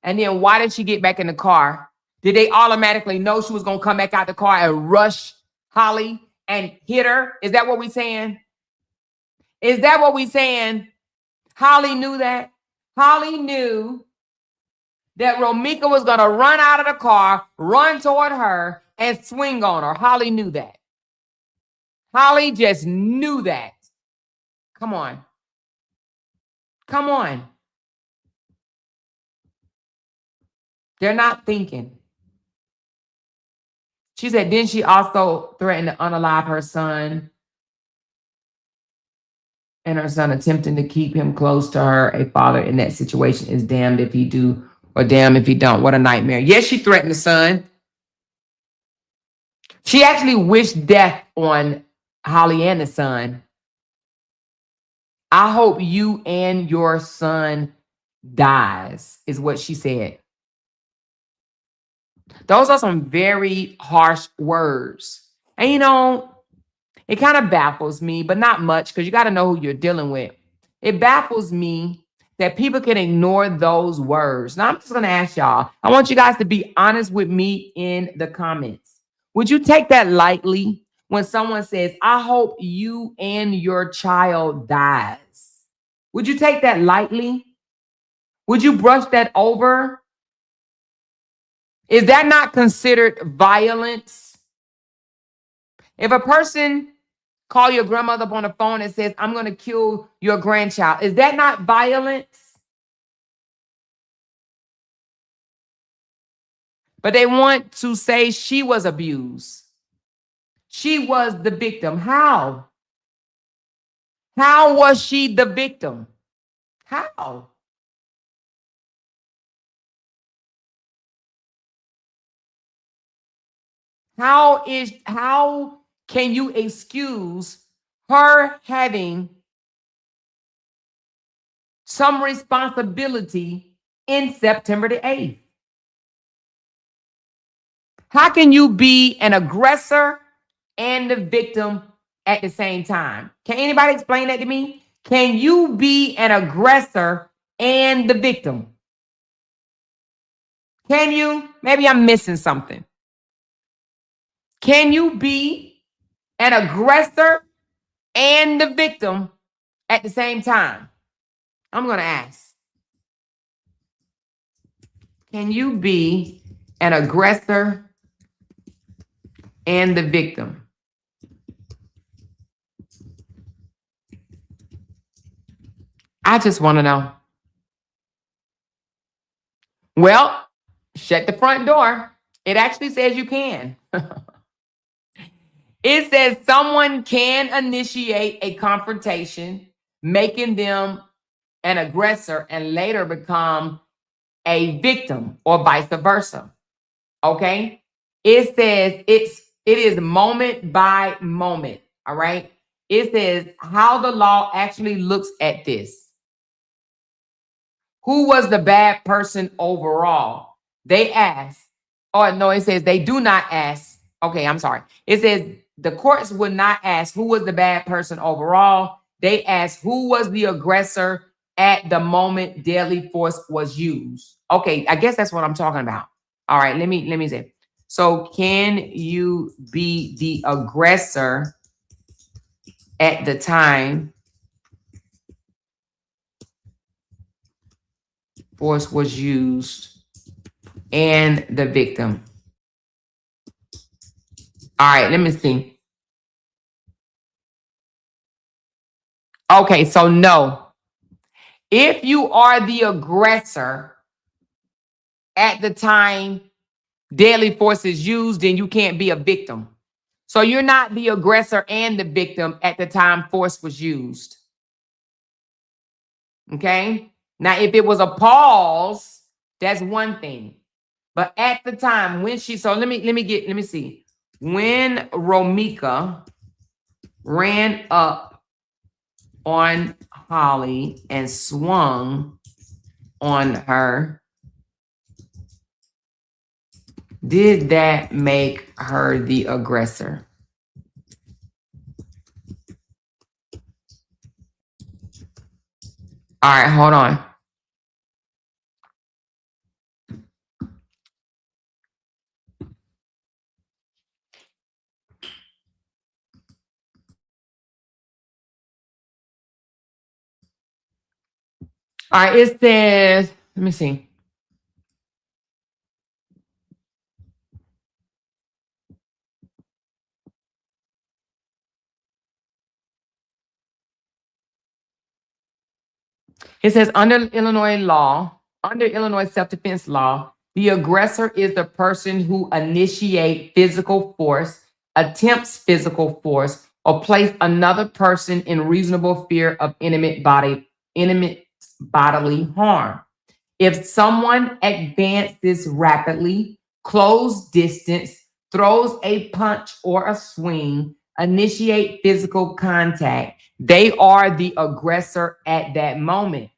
And then why did she get back in the car? Did they automatically know she was going to come back out the car and rush Holly and hit her? Is that what we're saying? Is that what we're saying? Holly knew that. Holly knew that Romika was going to run out of the car, run toward her, and swing on her. Holly knew that. Holly just knew that. Come on. Come on. They're not thinking. She said, didn't she also threaten to unalive her son? And her son attempting to keep him close to her. A father in that situation is damned if he do or damned if he don't. What a nightmare. Yes, she threatened the son. She actually wished death on Holly and the son. I hope you and your son dies, is what she said. Those are some very harsh words. And it kind of baffles me, but not much, because you got to know who you're dealing with. It baffles me that people can ignore those words. Now, I'm just going to ask y'all. I want you guys to be honest with me in the comments. Would you take that lightly when someone says, I hope you and your child dies? Would you take that lightly? Would you brush that over? Is that not considered violence? If a person call your grandmother up on the phone and says, I'm going to kill your grandchild, is that not violence? But they want to say she was abused. She was the victim. How? How was she the victim? How? How can you excuse her having some responsibility in September the 8th? How can you be an aggressor and the victim at the same time? Can anybody explain that to me? Can you be an aggressor and the victim? Can you? Maybe I'm missing something. Can you be an aggressor and the victim at the same time? I'm going to ask. Can you be an aggressor and the victim? I just want to know. Well, shut the front door. It actually says you can. It says someone can initiate a confrontation, making them an aggressor and later become a victim or vice versa. Okay? It says it is moment by moment. All right? It says how the law actually looks at this. Who was the bad person overall? They ask. Oh, no, it says they do not ask. Okay, I'm sorry. It says the courts would not ask who was the bad person overall. They asked who was the aggressor at the moment deadly force was used. Okay, I guess that's what I'm talking about. All right, let me say. So can you be the aggressor at the time force was used and the victim? All right, let me see. Okay, so no. If you are the aggressor at the time deadly force is used, then you can't be a victim. So you're not the aggressor and the victim at the time force was used. Okay? Now, if it was a pause, that's one thing. But at the time when she, so let me see. When Romika ran up on Holly and swung on her, did that make her the aggressor? All right, hold on. All right, it says, let me see. It says under Illinois self-defense law, the aggressor is the person who initiates physical force, attempts physical force, or place another person in reasonable fear of imminent bodily harm. If someone advances rapidly, close distance, throws a punch or a swing, initiate physical contact, they are the aggressor at that moment.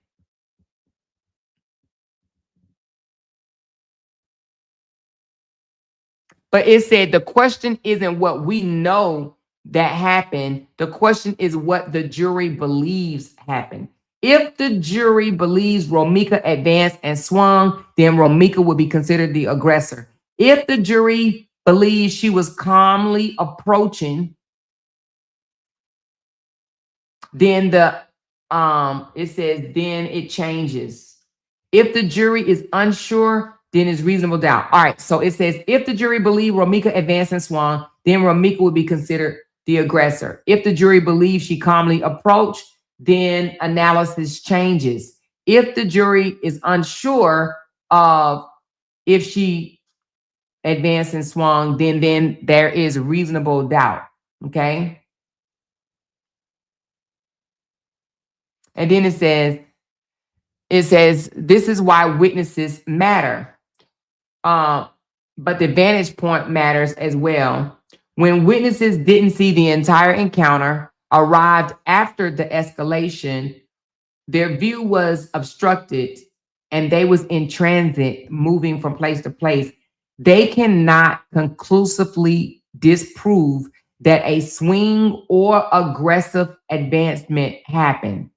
But it said the question isn't what we know that happened. The question is what the jury believes happened. If the jury believes Romika advanced and swung, then Romika would be considered the aggressor. If the jury believes she was calmly approaching, then it says then it changes. If the jury is unsure, then it's reasonable doubt. All right, so it says if the jury believed Romika advanced and swung, then Romika would be considered the aggressor. If the jury believes she calmly approached, then analysis changes. If the jury is unsure of if she advanced and swung, then there is reasonable doubt. Okay. And then it says this is why witnesses matter. But the vantage point matters as well. When witnesses didn't see the entire encounter, arrived after the escalation, their view was obstructed and they was in transit, moving from place to place. They cannot conclusively disprove that a swing or aggressive advancement happened.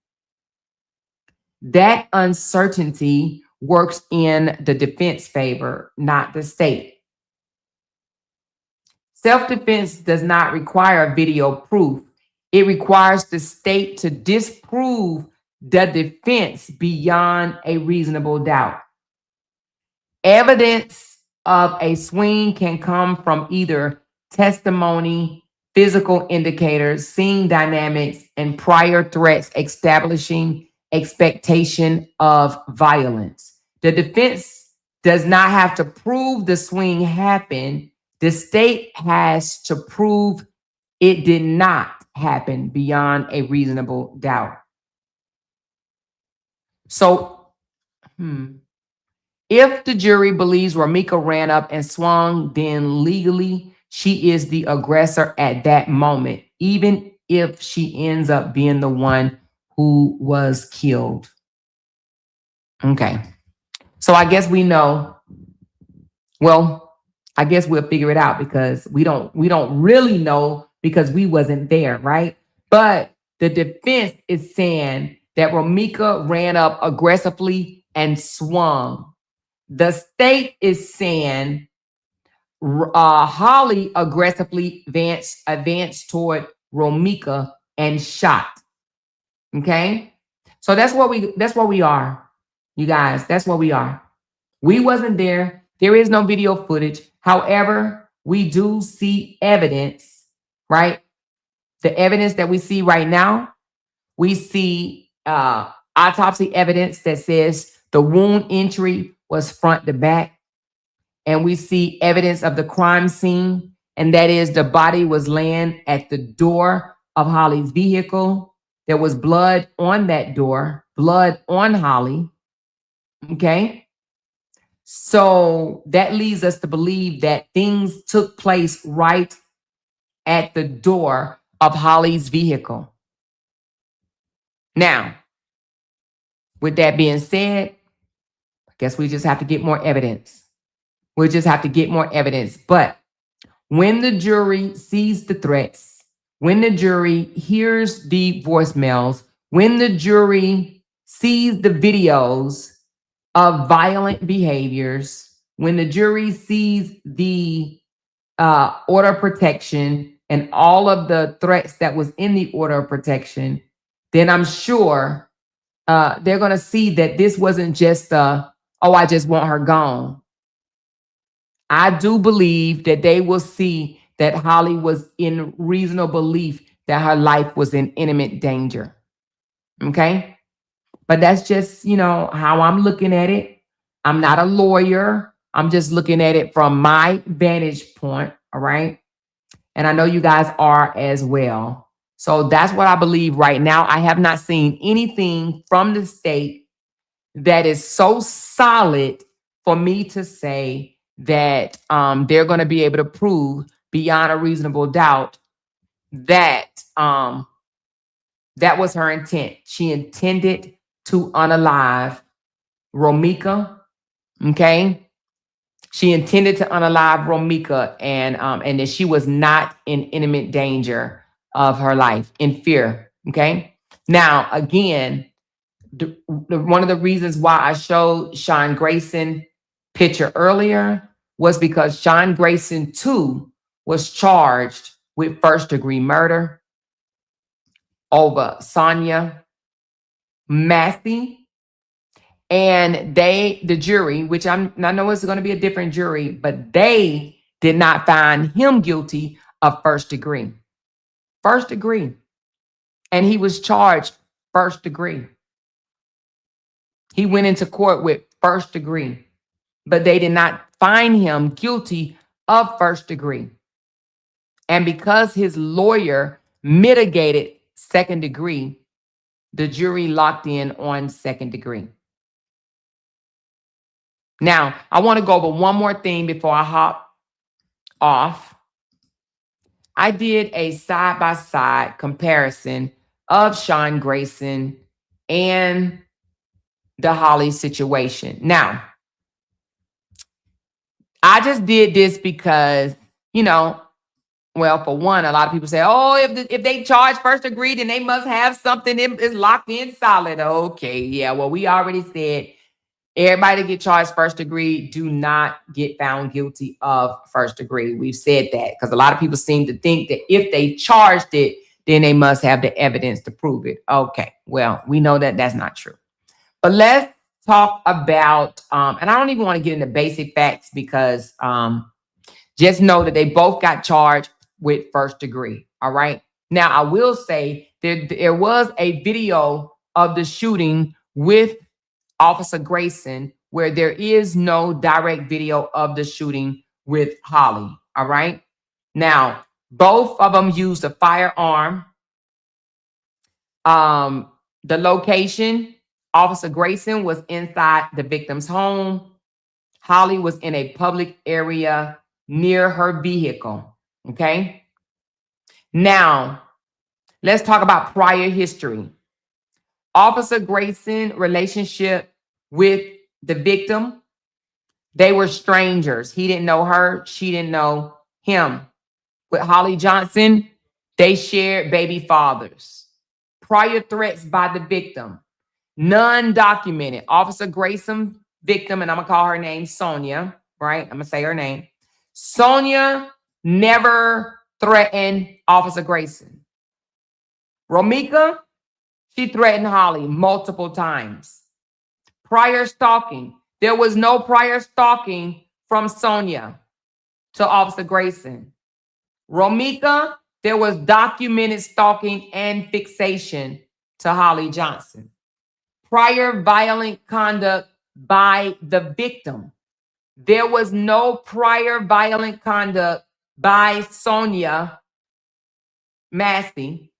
That uncertainty works in the defense favor, not the state. Self-defense does not require video proof. It requires the state to disprove the defense beyond a reasonable doubt. Evidence of a swing can come from either testimony, physical indicators, scene dynamics, and prior threats establishing expectation of violence. The defense does not have to prove the swing happened. The state has to prove it did not happen beyond a reasonable doubt. So, if the jury believes Romika ran up and swung, then legally she is the aggressor at that moment, even if she ends up being the one who was killed. Okay. So I guess we know. Well, I guess we'll figure it out because we don't really know because we wasn't there, right? But the defense is saying that Romika ran up aggressively and swung. The state is saying Holly aggressively advanced toward Romika and shot. Okay, so that's what we are, you guys. That's what we are. We wasn't there. There is no video footage. However, we do see evidence, right? The evidence that we see right now, we see autopsy evidence that says the wound entry was front to back. and we see evidence of the crime scene, and that is the body was laying at the door of Holly's vehicle. There was blood on that door, blood on Holly. Okay. So that leads us to believe that things took place right at the door of Holly's vehicle. Now, with that being said, I guess we just have to get more evidence. We just have to get more evidence. But when the jury sees the threats, when the jury hears the voicemails, when the jury sees the videos of violent behaviors, when the jury sees the order of protection and all of the threats that was in the order of protection, then I'm sure they're going to see that this wasn't just oh, I just want her gone. I do believe that they will see that Holly was in reasonable belief that her life was in imminent danger. Okay? But that's just, how I'm looking at it. I'm not a lawyer. I'm just looking at it from my vantage point. All right? And I know you guys are as well. So that's what I believe right now. I have not seen anything from the state that is so solid for me to say that they're going to be able to prove beyond a reasonable doubt that that was her intent. She intended to unalive Romika. Okay. She intended to unalive Romika, and that she was not in imminent danger of her life, in fear. Okay. Now, again, one of the reasons why I showed Sean Grayson picture earlier was because Sean Grayson too was charged with first-degree murder over Sonia Massey. And the jury, which I know is going to be a different jury, but they did not find him guilty of first degree. First degree. And he was charged first degree. He went into court with first degree, but they did not find him guilty of first degree. And because his lawyer mitigated second degree, the jury locked in on second degree. Now, I want to go over one more thing before I hop off. I did a side-by-side comparison of Sean Grayson and the Holly situation. Now, I just did this because, well, for one, a lot of people say, oh, if they charge first degree, then they must have something is locked in solid. Okay, yeah, well, we already said everybody that get charged first degree do not get found guilty of first degree. We've said that because a lot of people seem to think that if they charged it, then they must have the evidence to prove it. Okay, well, we know that that's not true. But let's talk about, and I don't even want to get into basic facts because just know that they both got charged with first degree. All right. Now, I will say there was a video of the shooting with Officer Grayson where there is no direct video of the shooting with Holly. All right. Now, both of them used a firearm. The location, Officer Grayson was inside the victim's home. Holly was in a public area near her vehicle. Okay. Now, let's talk about prior history. Officer Grayson relationship with the victim, they were strangers. He didn't know her. She didn't know him. With Holly Johnson, they shared baby fathers. Prior threats by the victim, none documented. Officer Grayson, victim, and I'm going to call her name Sonia, right? I'm going to say her name. Sonia never threatened Officer Grayson. Romika, she threatened Holly multiple times. Prior stalking. There was no prior stalking from Sonia to Officer Grayson. Romika, there was documented stalking and fixation to Holly Johnson. Prior violent conduct by the victim. There was no prior violent conduct by Sonia Massey.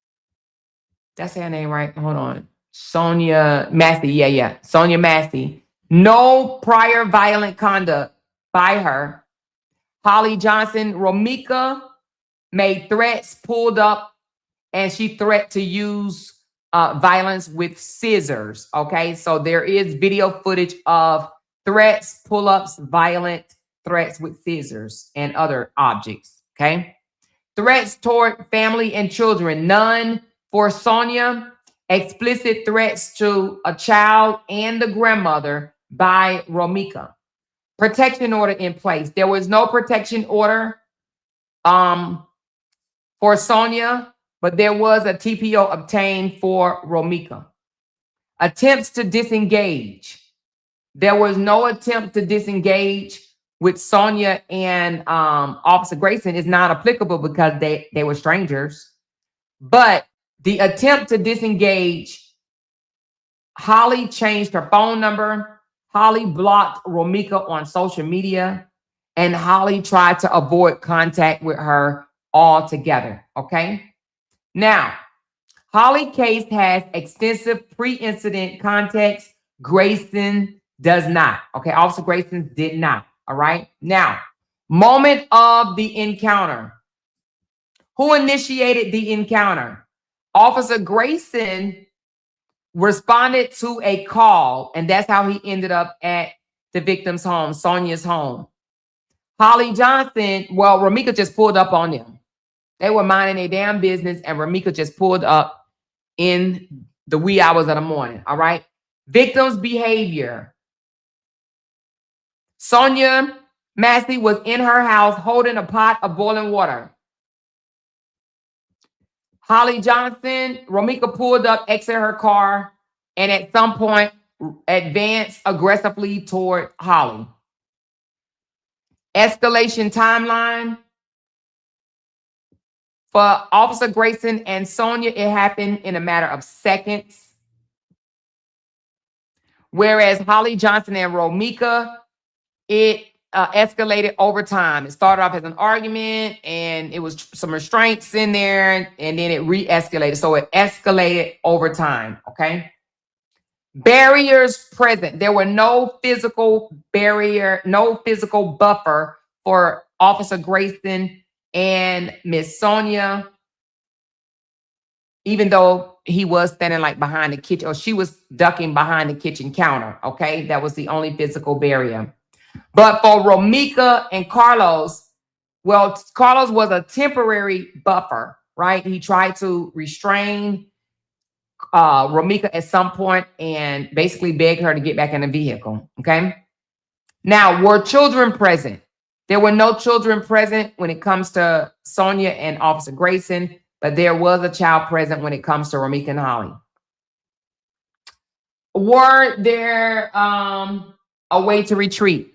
That's her name, right? Hold on. Sonia Massey. Yeah. Sonia Massey. No prior violent conduct by her. Holly Johnson, Romika made threats, pulled up, and she threatened to use violence with scissors. Okay, so there is video footage of threats, pull-ups, violent threats with scissors and other objects. Okay, threats toward family and children, none for Sonia. Explicit threats to a child and the grandmother by Romika. Protection order in place. There was no protection order for Sonia, but there was a TPO obtained for Romika. Attempts to disengage. There was no attempt to disengage with Sonia and Officer Grayson is not applicable because they were strangers. But the attempt to disengage, Holly changed her phone number. Holly blocked Romika on social media, and Holly tried to avoid contact with her altogether. Okay. Now, Holly case has extensive pre-incident context. Grayson does not. Okay. Officer Grayson did not. All right. Now, moment of the encounter. Who initiated the encounter? Officer Grayson responded to a call, and that's how he ended up at the victim's home, Sonia's home. Holly Johnson, well, Romika just pulled up on them. They were minding their damn business, and Romika just pulled up in the wee hours of the morning. All right. Victim's behavior. Sonia Massey was in her house holding a pot of boiling water. Holly Johnson, Romika pulled up, exited her car, and at some point advanced aggressively toward Holly. Escalation timeline. For Officer Grayson and Sonia, it happened in a matter of seconds. Whereas Holly Johnson and Romika, it escalated over time. It started off as an argument, and it was some restraints in there, and then it re-escalated. So it escalated over time, okay? Barriers present. There were no physical barrier, no physical buffer for Officer Grayson and Miss Sonia, even though he was standing like behind the kitchen, or she was ducking behind the kitchen counter, okay? That was the only physical barrier. But for Romika and Carlos, well, Carlos was a temporary buffer, right? He tried to restrain Romika at some point and basically begged her to get back in the vehicle, okay? Now, were children present? There were no children present when it comes to Sonia and Officer Grayson, but there was a child present when it comes to Romika and Holly. Were there a way to retreat?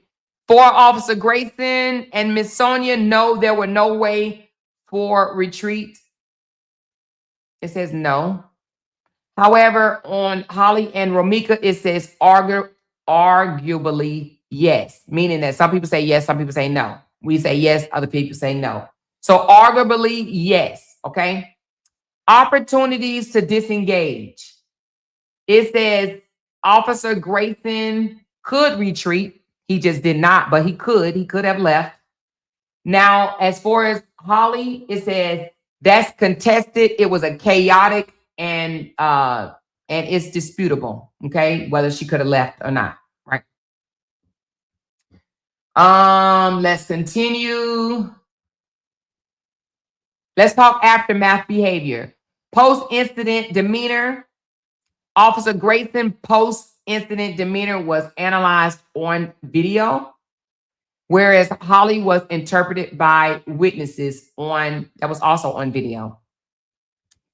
For Officer Grayson and Miss Sonia, no, there were no way for retreat. It says no. However, on Holly and Romika, it says arguably yes, meaning that some people say yes, some people say no. We say yes, other people say no. So arguably yes, okay? Opportunities to disengage. It says Officer Grayson could retreat. He just did not, but he could have left. Now, as far as Holly, it says that's contested. It was a chaotic and it's disputable, okay, whether she could have left or not, right? Let's continue. Let's talk aftermath behavior. Post-incident demeanor. Officer Grayson post-incident demeanor was analyzed on video, whereas Holly was interpreted by witnesses that was also on video.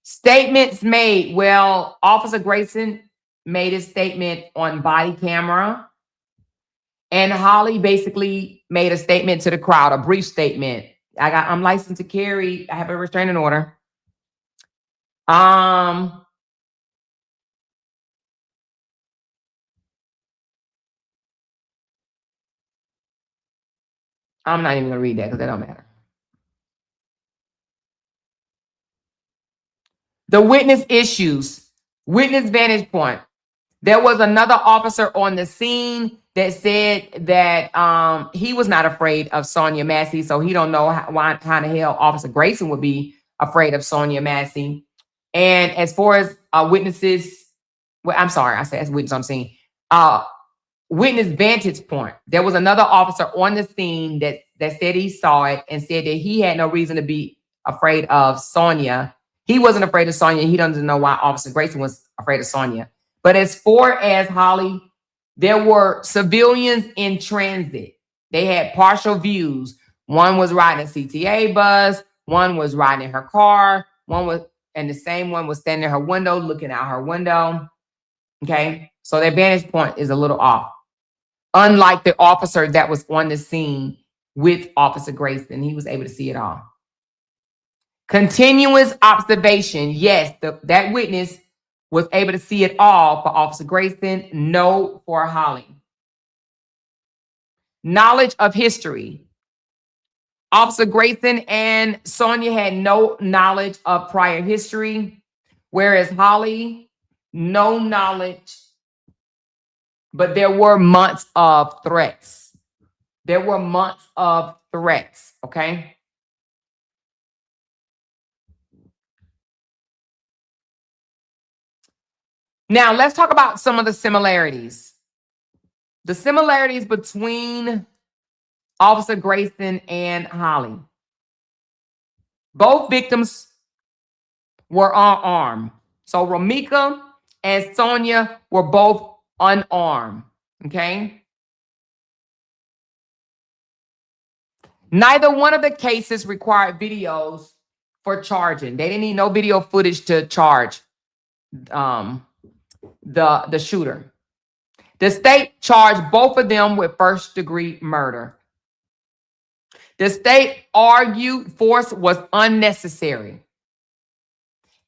Statements made. Well, Officer Grayson made a statement on body camera, and Holly basically made a statement to the crowd, a brief statement. I'm licensed to carry. I have a restraining order. I'm not even going to read that because that don't matter. The witness issues, witness vantage point. There was another officer on the scene that said that he was not afraid of Sonia Massey, so he don't know how the hell Officer Grayson would be afraid of Sonia Massey. And as far as witnesses, well, I'm sorry, I said as witness on scene. Witness vantage point. There was another officer on the scene that said he saw it and said that he had no reason to be afraid of Sonia. He wasn't afraid of Sonia. He doesn't know why Officer Grayson was afraid of Sonia. But as far as Holly, there were civilians in transit. They had partial views. One was riding a CTA bus. One was riding in her car. And the same one was standing in her window, looking out her window. Okay, so their vantage point is a little off. Unlike the officer that was on the scene with Officer Grayson, he was able to see it all. Continuous observation. Yes, that witness was able to see it all for Officer Grayson. No for Holly. Knowledge of history. Officer Grayson and Sonia had no knowledge of prior history, whereas Holly, no knowledge, but there were months of threats. There were months of threats, okay? Now, let's talk about some of the similarities. The similarities between Officer Grayson and Holly. Both victims were unarmed. So Romika and Sonia were both unarmed, okay? Neither one of the cases required videos for charging. They didn't need no video footage to charge the shooter. The state charged both of them with first-degree murder. The state argued force was unnecessary.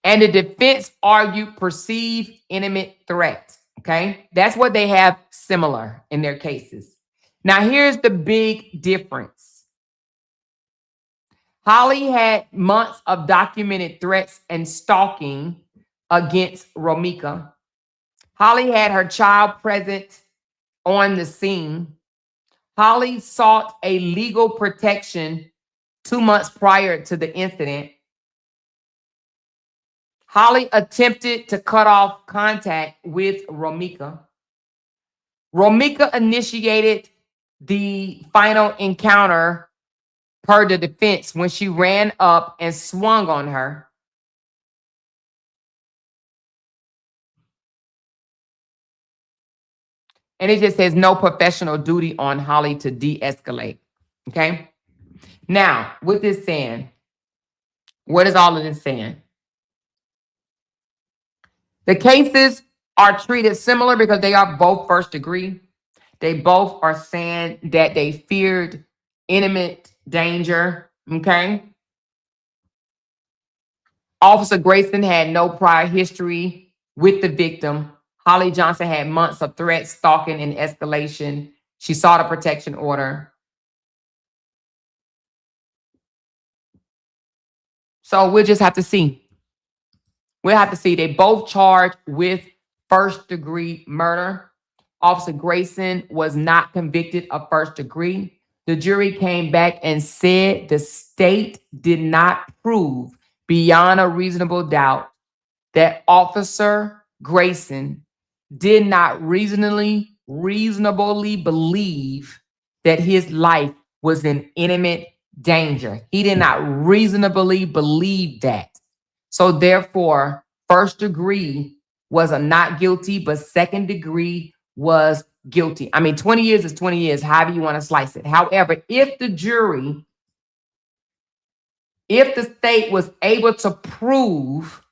And the defense argued perceived imminent threat. Okay? That's what they have similar in their cases. Now, here's the big difference. Holly had months of documented threats and stalking against Romika. Holly had her child present on the scene. Holly sought a legal protection 2 months prior to the incident. Holly attempted to cut off contact with Romika. Romika initiated the final encounter per the defense when she ran up and swung on her. And it just says no professional duty on Holly to de-escalate. Okay? Now, with this saying, what is all of this saying? The cases are treated similar because they are both first degree. They both are saying that they feared imminent danger. Okay? Officer Grayson had no prior history with the victim. Holly Johnson had months of threats, stalking, and escalation. She sought a protection order. So we'll just have to see. We'll have to see. They both charged with first-degree murder. Officer Grayson was not convicted of first degree. The jury came back and said the state did not prove beyond a reasonable doubt that Officer Grayson did not reasonably believe that his life was in imminent danger. He did not reasonably believe that. So therefore, first degree was a not guilty, but second degree was guilty. I mean, 20 years is 20 years, however you want to slice it. However, if the state was able to prove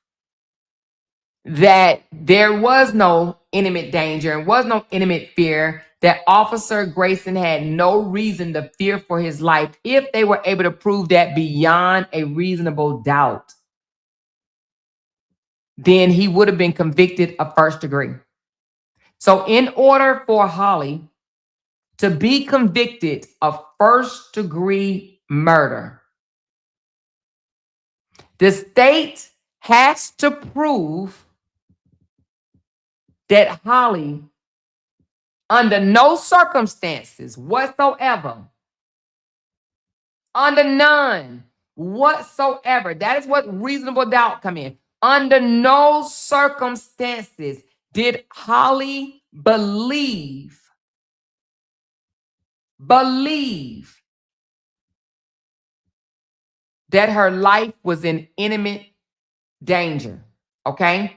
that there was no imminent danger and was no imminent fear, that Officer Grayson had no reason to fear for his life, if they were able to prove that beyond a reasonable doubt, then he would have been convicted of first degree. So in order for Holly to be convicted of first-degree murder, the state has to prove that Holly, under no circumstances whatsoever, under none whatsoever, that is what reasonable doubt come in. Under no circumstances did Holly believe that her life was in imminent danger. Okay?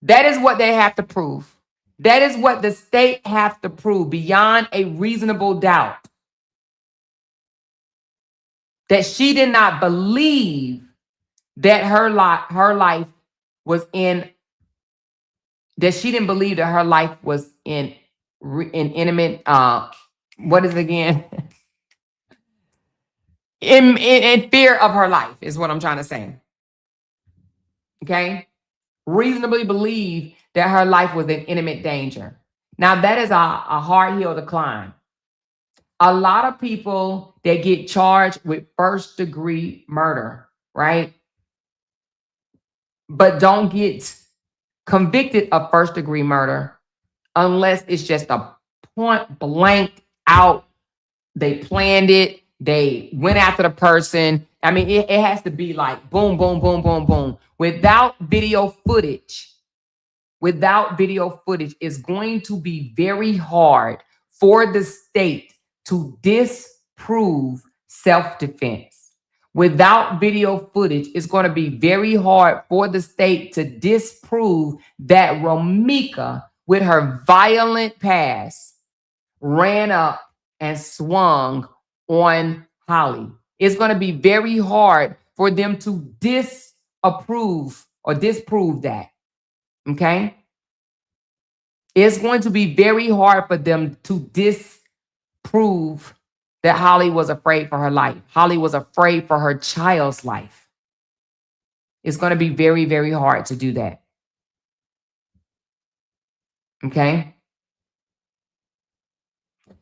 That is what they have to prove. That is what the state have to prove beyond a reasonable doubt. That she did not believe that her life was in, that she didn't believe that her life was in imminent, what is it again? in fear of her life is what I'm trying to say. Okay? Reasonably believe that her life was in imminent danger. Now, that is a hard hill to climb. A lot of people that get charged with first-degree murder, right, but don't get convicted of first-degree murder unless it's just a point blank out. They planned it. They went after the person. I mean, it has to be like boom, boom, boom, boom, boom. Without video footage, it's going to be very hard for the state to disprove self-defense. Without video footage, it's going to be very hard for the state to disprove that Romika, with her violent past, ran up and swung on Holly. It's going to be very hard for them to disapprove or disprove that. Okay? It's going to be very hard for them to disprove that Holly was afraid for her life. Holly was afraid for her child's life. It's going to be very, very hard to do that. Okay?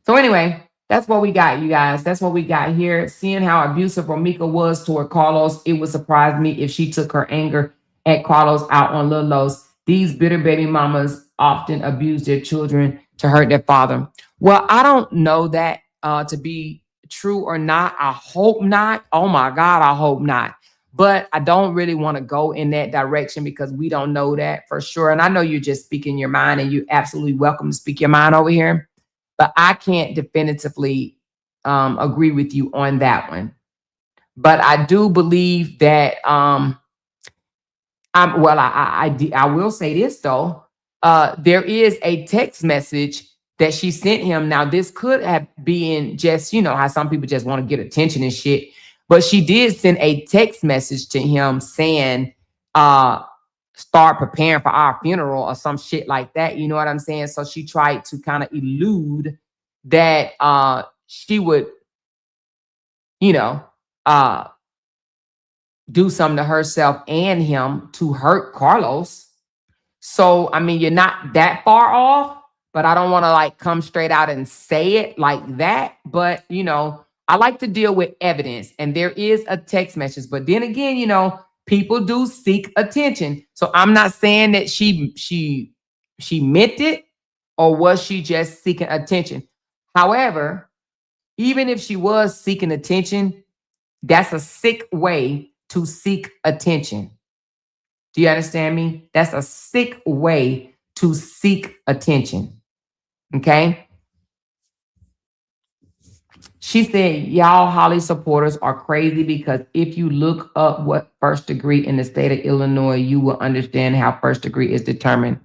So anyway, that's what we got, you guys. That's what we got here. Seeing how abusive Romika was toward Carlos, it would surprise me if she took her anger at Carlos out on Lil Los. These bitter baby mamas often abuse their children to hurt their father. Well, I don't know that to be true or not. I hope not. Oh my God, I hope not. But I don't really want to go in that direction because we don't know that for sure. And I know you're just speaking your mind, and you're absolutely welcome to speak your mind over here. But I can't definitively agree with you on that one. But I do believe that I will say this though. There is a text message that she sent him. Now, this could have been just, you know, how some people just want to get attention and shit. But she did send a text message to him saying, start preparing for our funeral or some shit like that. You know what I'm saying? So she tried to kind of elude that she would, you know, do something to herself and him to hurt Carlos. So, I mean, you're not that far off, but I don't want to like come straight out and say it like that. But, you know, I like to deal with evidence, and there is a text message. But then again, you know, people do seek attention. So I'm not saying that she meant it, or was she just seeking attention. However, even if she was seeking attention, that's a sick way to seek attention. Do you understand me? That's a sick way to seek attention. Okay? She said, y'all Holly supporters are crazy because if you look up what first degree in the state of Illinois, you will understand how first degree is determined.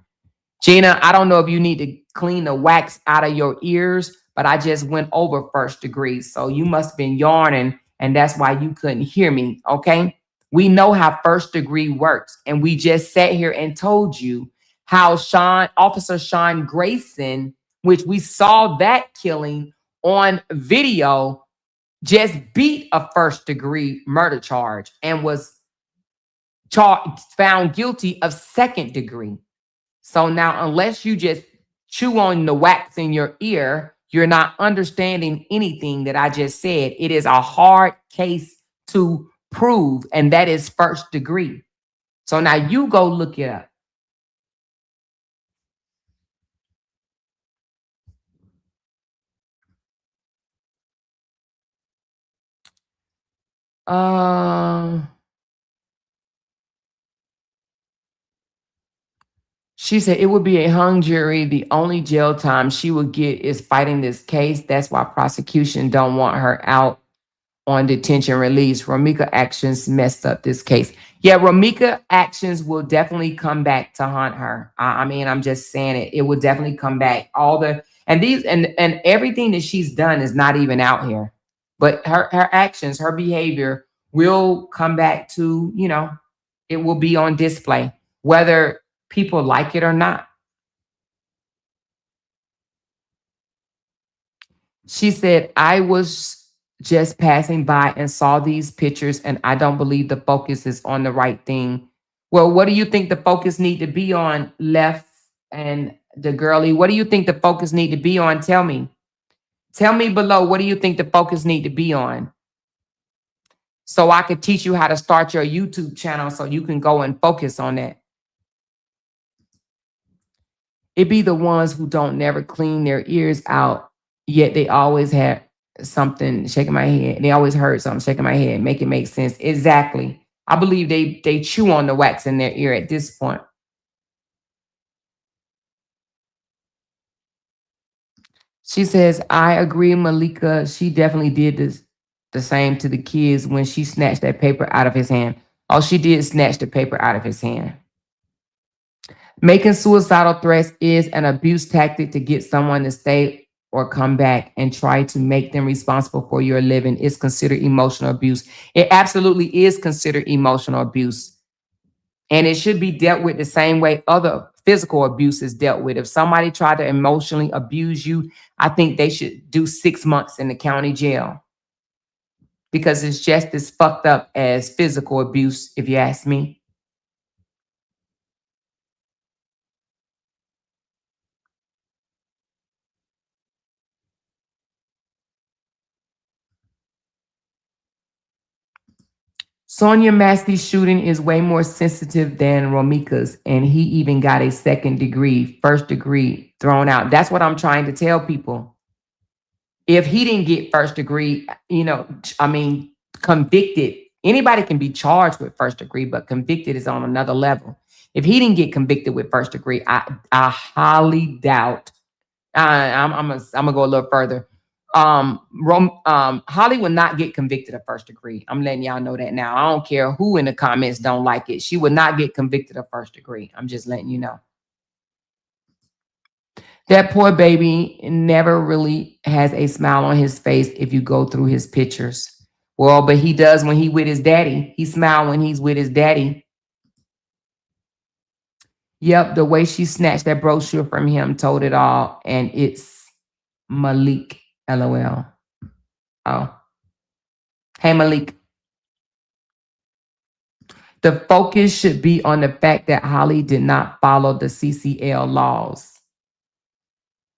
Gina, I don't know if you need to clean the wax out of your ears, but I just went over first degree. So you must have been yarning, and that's why you couldn't hear me, okay? We know how first degree works, and we just sat here and told you how Officer Sean Grayson, which we saw that killing on video, just beat a first degree murder charge and was found guilty of second degree. So now, unless you just chew on the wax in your ear, you're not understanding anything that I just said. It is a hard case to prove, and that is first degree. So now you go look it up. Um, she said it would be a hung jury. The only jail time she would get is fighting this case. That's why prosecution don't want her out on detention release. Romika actions messed up this case. Yeah, Romika actions will definitely come back to haunt her. I mean, I'm just saying it. It will definitely come back. All the and these and everything that she's done is not even out here. But her actions, her behavior will come back to, it will be on display, whether people like it or not. She said, I was just passing by and saw these pictures, and I don't believe the focus is on the right thing. Well, what do you think the focus need to be on, Left and the girly? What do you think the focus need to be on? Tell me. Tell me below, what do you think the focus need to be on? So I could teach you how to start your YouTube channel so you can go and focus on that. It be the ones who don't never clean their ears out, yet they always have something shaking my head. They always heard something shaking my head. Make it make sense. Exactly. I believe they chew on the wax in their ear at this point. She says, I agree, Malika. She definitely did the same to the kids when she snatched that paper out of his hand. Oh, she did snatch the paper out of his hand. Making suicidal threats is an abuse tactic to get someone to stay or come back and try to make them responsible for your living. Is considered emotional abuse. It absolutely is considered emotional abuse. And it should be dealt with the same way other physical abuse is dealt with. If somebody tried to emotionally abuse you, I think they should do 6 months in the county jail, because it's just as fucked up as physical abuse, if you ask me. Sonia Massey's shooting is way more sensitive than Romika's, and he even got a second degree, first degree thrown out. That's what I'm trying to tell people. If he didn't get first degree, convicted, anybody can be charged with first degree, but convicted is on another level. If he didn't get convicted with first degree, I highly doubt. I'm gonna go a little further. Holly would not get convicted of first degree. I'm letting y'all know that now. I don't care who in the comments don't like it. She would not get convicted of first degree. I'm just letting you know. That poor baby never really has a smile on his face if you go through his pictures. Well, but he does when he with his daddy. He smiles when he's with his daddy. Yep, the way she snatched that brochure from him told it all. And it's Malik, LOL. Oh. Hey, Malik. The focus should be on the fact that Holly did not follow the CCL laws.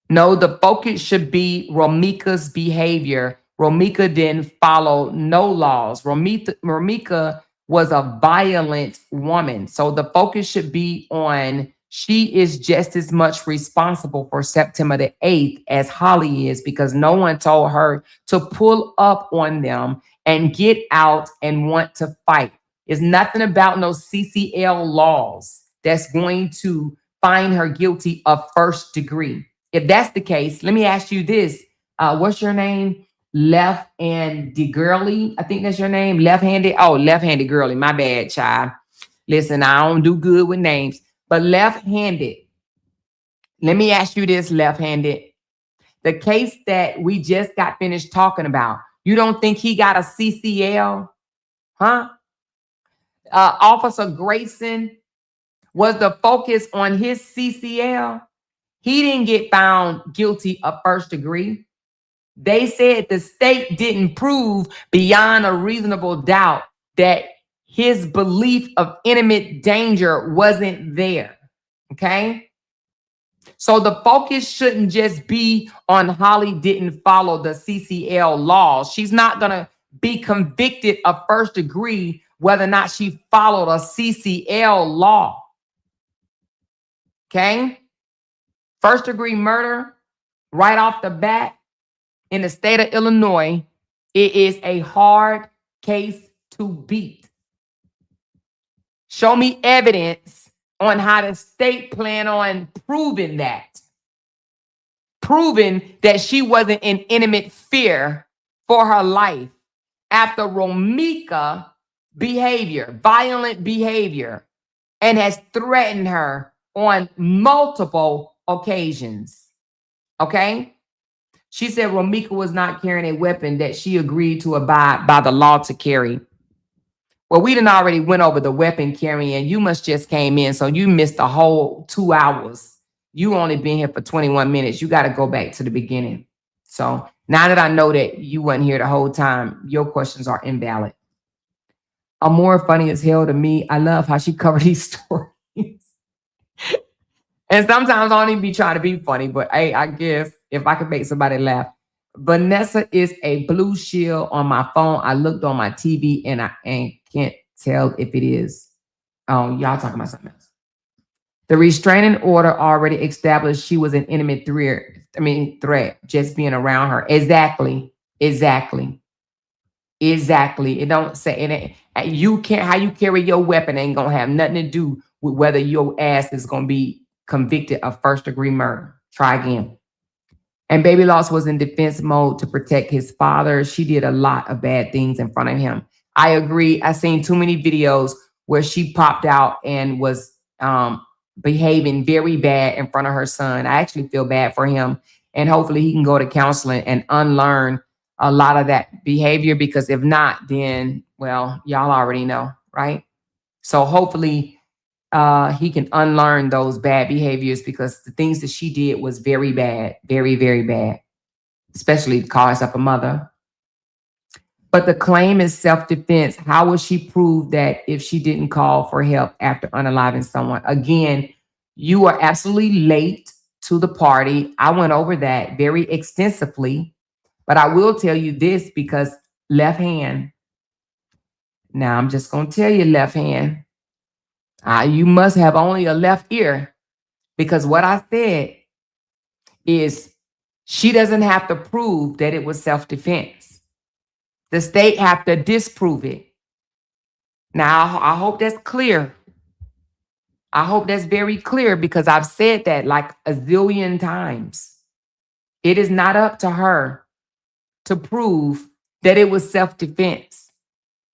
No, the focus should be Romika's behavior. Romika didn't follow no laws. Romika was a violent woman. So the focus should be on she is just as much responsible for September the 8th as Holly is, because no one told her to pull up on them and get out and want to fight. It's nothing about no CCL laws that's going to find her guilty of first degree. If that's the case, let me ask you this. What's your name? Left and the girly. I think that's your name. Left-handed. Oh, left-handed girly. My bad, child. Listen, I don't do good with names. But left-handed. Let me ask you this, left-handed. The case that we just got finished talking about, you don't think he got a CCL? Huh? Officer Grayson, was the focus on his CCL? He didn't get found guilty of first degree. They said the state didn't prove beyond a reasonable doubt that his belief of imminent danger wasn't there. Okay? So the focus shouldn't just be on Holly didn't follow the CCL laws. She's not going to be convicted of first degree whether or not she followed a CCL law. Okay? First degree murder, right off the bat, in the state of Illinois, it is a hard case to beat. Show me evidence on how the state plan on proving that. Proving that she wasn't in intimate fear for her life after Romika behavior, violent behavior, and has threatened her on multiple occasions. Okay? She said Romika was not carrying a weapon that she agreed to abide by the law to carry. Well, we done already went over the weapon carrying. You must just came in, so you missed the whole 2 hours. You only been here for 21 minutes. You got to go back to the beginning. So now that I know that you wasn't here the whole time, your questions are invalid. Amore funny as hell to me. I love how she covered these stories. And sometimes I don't even be trying to be funny, but hey, I guess if I could make somebody laugh. Vanessa is a blue shield on my phone. I looked on my TV and I can't tell if it is. Oh, y'all talking about something else. The restraining order already established she was an intimate threat just being around her. Exactly. It don't say it. You can't, how you carry your weapon ain't gonna have nothing to do with whether your ass is gonna be convicted of first degree murder. Try again. And Baby Loss was in defense mode to protect his father. She did a lot of bad things in front of him. I agree. I seen too many videos where she popped out and was behaving very bad in front of her son. I actually feel bad for him. And hopefully he can go to counseling and unlearn a lot of that behavior, because if not, then, well, y'all already know, right? So hopefully he can unlearn those bad behaviors, because the things that she did was very bad, very, very bad, especially to call herself a mother. But the claim is self-defense. How will she prove that if she didn't call for help after unaliving someone? Again, you are absolutely late to the party. I went over that very extensively, but I will tell you this, because left hand. Now, I'm just going to tell you, left hand. You must have only a left ear, because what I said is she doesn't have to prove that it was self-defense. The state have to disprove it. Now, I hope that's clear. I hope that's very clear, because I've said that like a zillion times. It is not up to her to prove that it was self-defense.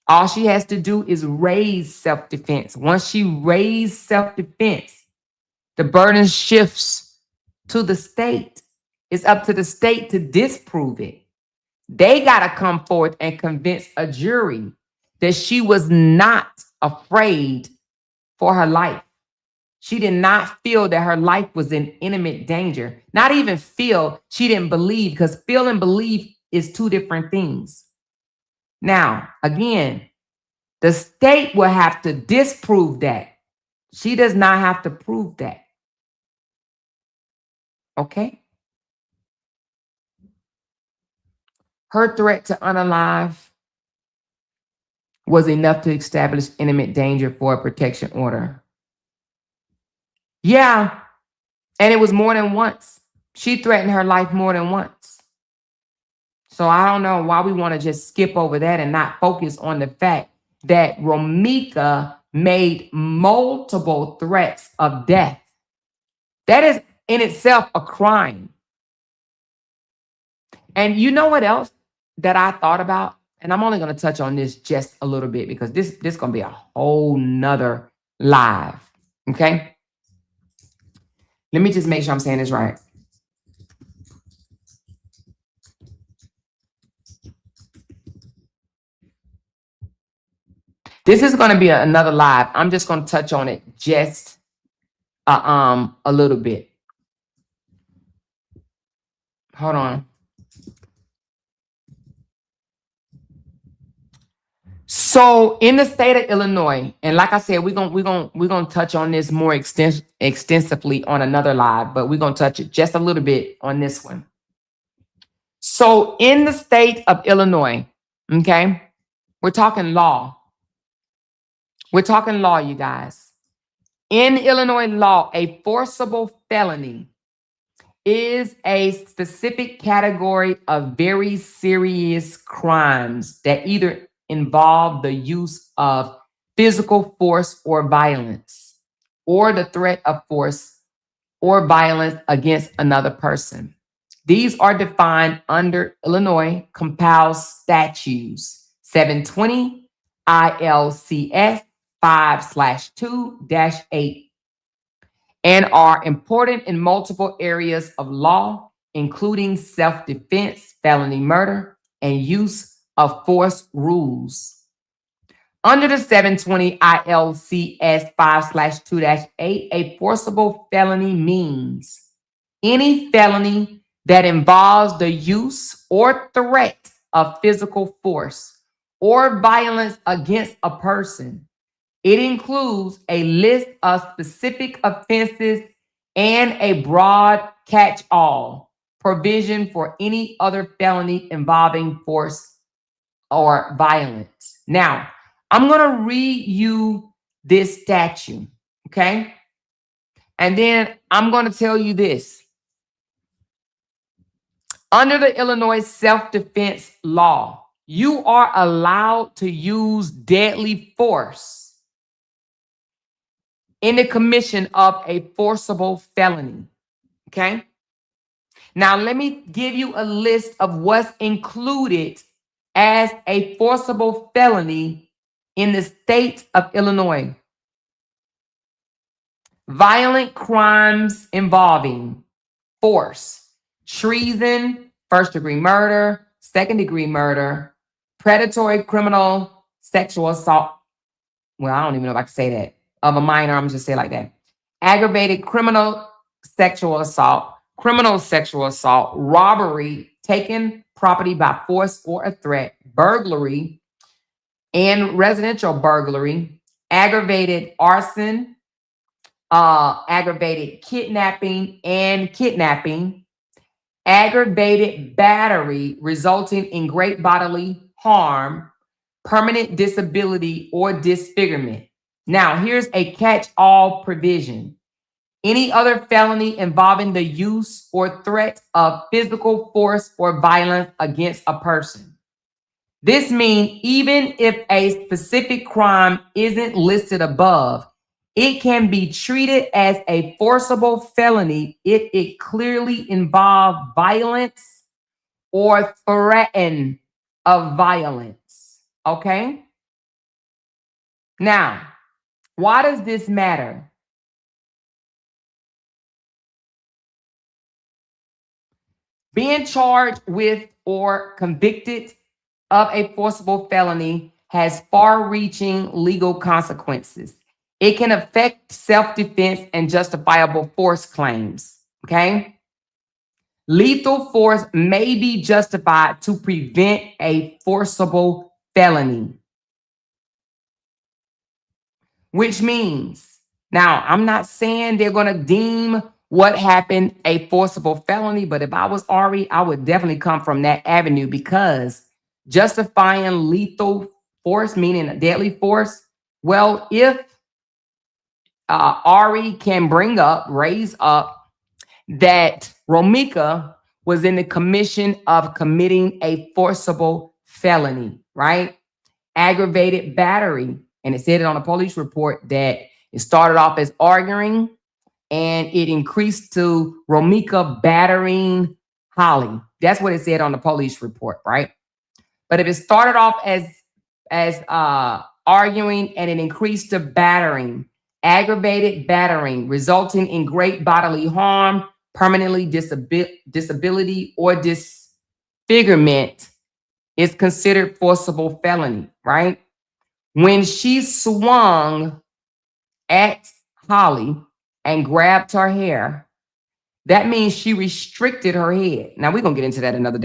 All she has to do is raise self-defense. Once she raised self-defense, the burden shifts to the state. It's up to the state to disprove it. They got to come forth and convince a jury that she was not afraid for her life. She did not feel that her life was in imminent danger. Not even feel, she didn't believe, because feel and believe is two different things. Now, again, the state will have to disprove that. She does not have to prove that. Okay? Her threat to unalive was enough to establish imminent danger for a protection order. Yeah, and it was more than once. She threatened her life more than once. So I don't know why we want to just skip over that and not focus on the fact that Romika made multiple threats of death. That is in itself a crime. And you know what else that I thought about? And I'm only going to touch on this just a little bit, because this is going to be a whole nother live. Okay? Let me just make sure I'm saying this right. This is going to be another live. I'm just going to touch on it just a little bit. Hold on. So in the state of Illinois, and like I said, we're gonna touch on this more extensively on another live, but we're gonna touch it just a little bit on this one. So in the state of Illinois, okay, we're talking law. We're talking law, you guys. In Illinois law, a forcible felony is a specific category of very serious crimes that either involve the use of physical force or violence, or the threat of force or violence against another person. These are defined under Illinois compiled statutes 720 ILCS 5/2-8 and are important in multiple areas of law, including self-defense, felony murder, and use of force rules. Under the 720 ILCS 5/2-8, a forcible felony means any felony that involves the use or threat of physical force or violence against a person. It includes a list of specific offenses and a broad catch-all provision for any other felony involving force or violence. Now, I'm going to read you this statute, okay? And then I'm going to tell you this. Under the Illinois self-defense law, you are allowed to use deadly force in the commission of a forcible felony, okay? Now, let me give you a list of what's included as a forcible felony in the state of Illinois. Violent crimes involving force, treason, first-degree murder, second-degree murder, predatory criminal sexual assault. Well, I don't even know if I can say that. Of a minor, I'm just say it like that. Aggravated criminal sexual assault, criminal sexual assault, robbery, taking property by force or a threat, burglary, and residential burglary, aggravated arson, aggravated kidnapping and kidnapping, aggravated battery resulting in great bodily harm, permanent disability or disfigurement. Now, here's a catch-all provision. Any other felony involving the use or threat of physical force or violence against a person. This means even if a specific crime isn't listed above, it can be treated as a forcible felony if it clearly involves violence or threaten of violence. Okay? Now, why does this matter? Being charged with or convicted of a forcible felony has far-reaching legal consequences. It can affect self-defense and justifiable force claims, okay? Lethal force may be justified to prevent a forcible felony. Which means, now I'm not saying they're going to deem what happened a forcible felony, but if I was Ari, I would definitely come from that avenue, because justifying lethal force, meaning a deadly force, well, if Ari can raise up that Romika was in the commission of committing a forcible felony, right? Aggravated battery. And it said it on a police report that it started off as arguing and it increased to Romika battering Holly. That's what it said on the police report, right? But if it started off as arguing and it increased to battering, aggravated battering, resulting in great bodily harm, permanently disability, or disfigurement, is considered forcible felony, right? When she swung at Holly and grabbed her hair, that means she restricted her head. Now, we're going to get into that another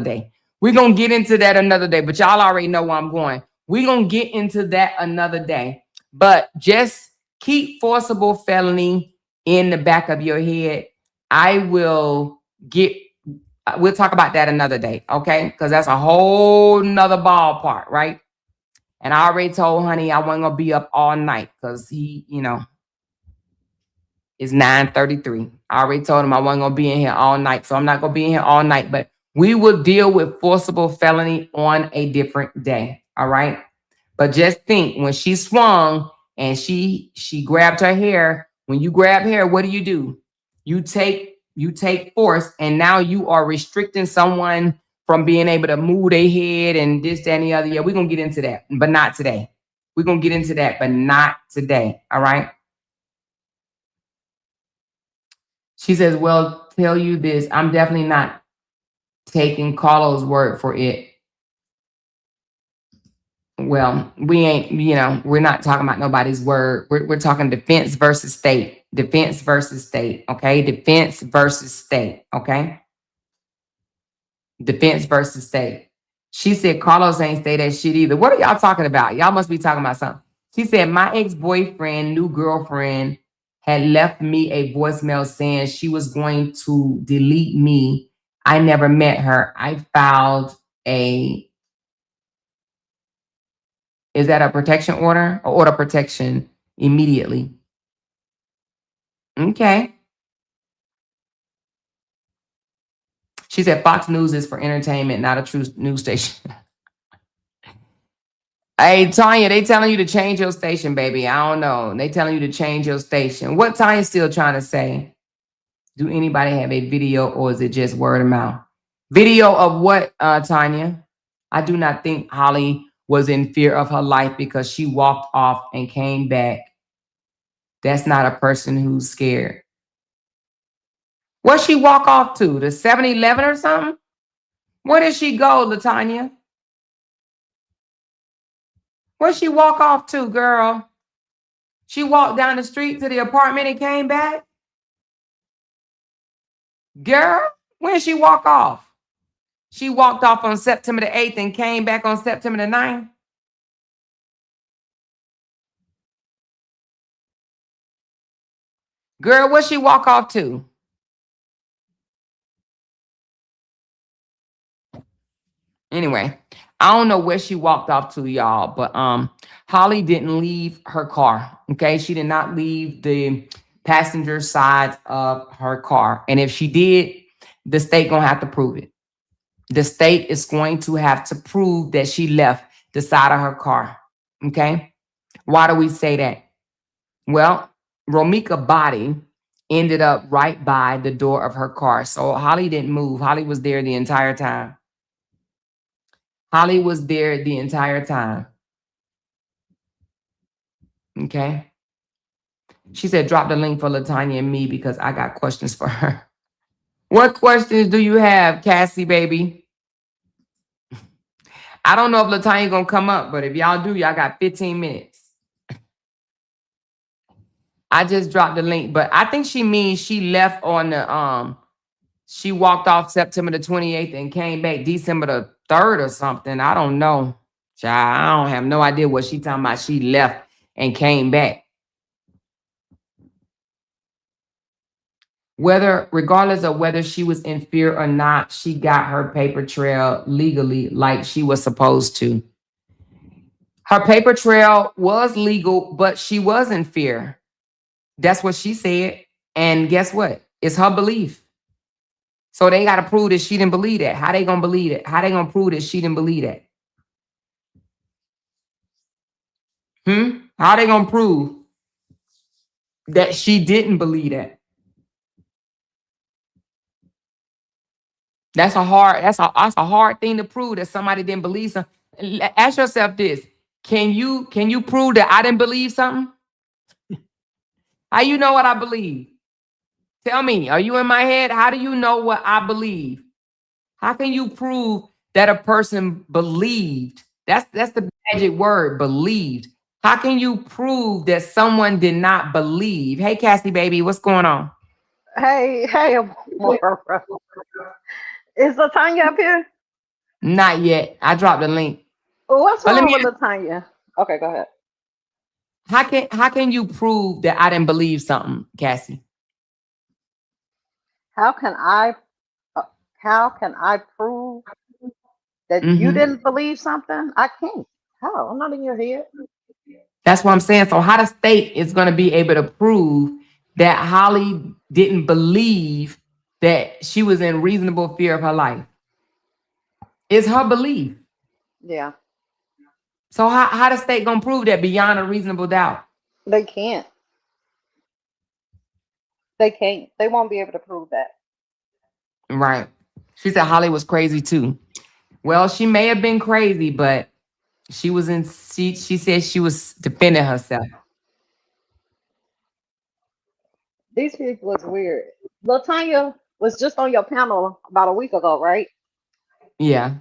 day. We're going to get into that another day, but y'all already know where I'm going. We're going to get into that another day. But just keep forcible felony in the back of your head. We'll talk about that another day, okay? Because that's a whole nother ballpark, right? And I already told honey I wasn't going to be up all night because he, it's 9:33. I already told him I wasn't going to be in here all night. So I'm not going to be in here all night. But we will deal with forcible felony on a different day, all right? But just think, when she swung and she grabbed her hair, when you grab hair, what do? You take force, and now you are restricting someone from being able to move their head and this, that, and the other. Yeah, we're going to get into that, but not today. We're going to get into that, but not today, all right? She says, well, tell you this, I'm definitely not taking Carlo's word for it. Well, we ain't, we're not talking about nobody's word. We're talking defense versus state. Defense versus state, okay? Defense versus state, okay? Defense versus state. She said, Carlos ain't say that shit either. What are y'all talking about? Y'all must be talking about something. She said, my ex-boyfriend, new girlfriend, had left me a voicemail saying she was going to delete me. I never met her. I filed is that a protection order or order protection immediately? Okay. She said, Fox News is for entertainment, not a true news station. Hey, Tanya, they telling you to change your station, baby. I don't know. They telling you to change your station. What Tanya's still trying to say? Do anybody have a video, or is it just word of mouth? Video of what, Tanya? I do not think Holly was in fear of her life because she walked off and came back. That's not a person who's scared. Where'd she walk off to? The 7-Eleven or something? Where did she go, LaTanya? Where'd she walk off to, girl? She walked down the street to the apartment and came back? Girl, when did she walk off? She walked off on September the 8th and came back on September the 9th? Girl, where'd she walk off to? Anyway, I don't know where she walked off to, y'all, but Holly didn't leave her car, okay? She did not leave the passenger side of her car. And if she did, the state gonna have to prove it. The state is going to have to prove that she left the side of her car, okay? Why do we say that? Well, Romika's body ended up right by the door of her car. So Holly didn't move. Holly was there the entire time. Holly was there the entire time. Okay. She said, drop the link for LaTanya and me because I got questions for her. What questions do you have, Cassie, baby? I don't know if LaTanya gonna come up, but if y'all do, y'all got 15 minutes. I just dropped the link, but I think she means she left on the she walked off September the 28th and came back December the 3rd or something. I don't know. Child, I don't have no idea what she talking about. She left and came back. Regardless of whether she was in fear or not, she got her paper trail legally like she was supposed to. Her paper trail was legal, but she was in fear. That's what she said. And guess what? It's her belief. So they got to prove that she didn't believe that. How they going to believe it? How they going to prove that she didn't believe that? How they going to prove that she didn't believe that? That's a hard thing to prove, that somebody didn't believe something. Ask yourself this. Can you prove that I didn't believe something? How you know what I believe? Tell me, are you in my head? How do you know what I believe? How can you prove that a person believed? That's the magic word, believed. How can you prove that someone did not believe? Hey, Cassie, baby, what's going on? Hey, Amora. Is LaTanya up here? Not yet. I dropped the link. What's But let wrong me with Latanya? Okay, go ahead. how can you prove that I didn't believe something, Cassie? How can I uh, how can I prove that you Hmm. didn't believe something? I can't. How? I'm not in your head. That's what I'm saying. So how the state is going to be able to prove that Holly didn't believe that she was in reasonable fear of her life? It's her belief. Yeah, So how the state gonna prove that beyond a reasonable doubt? they can't. They can't. They won't be able to prove that. Right. She said Holly was crazy too. Well, she may have been crazy, but she said she was defending herself. These people is weird. Latanya was just on your panel about a week ago, right? Yeah.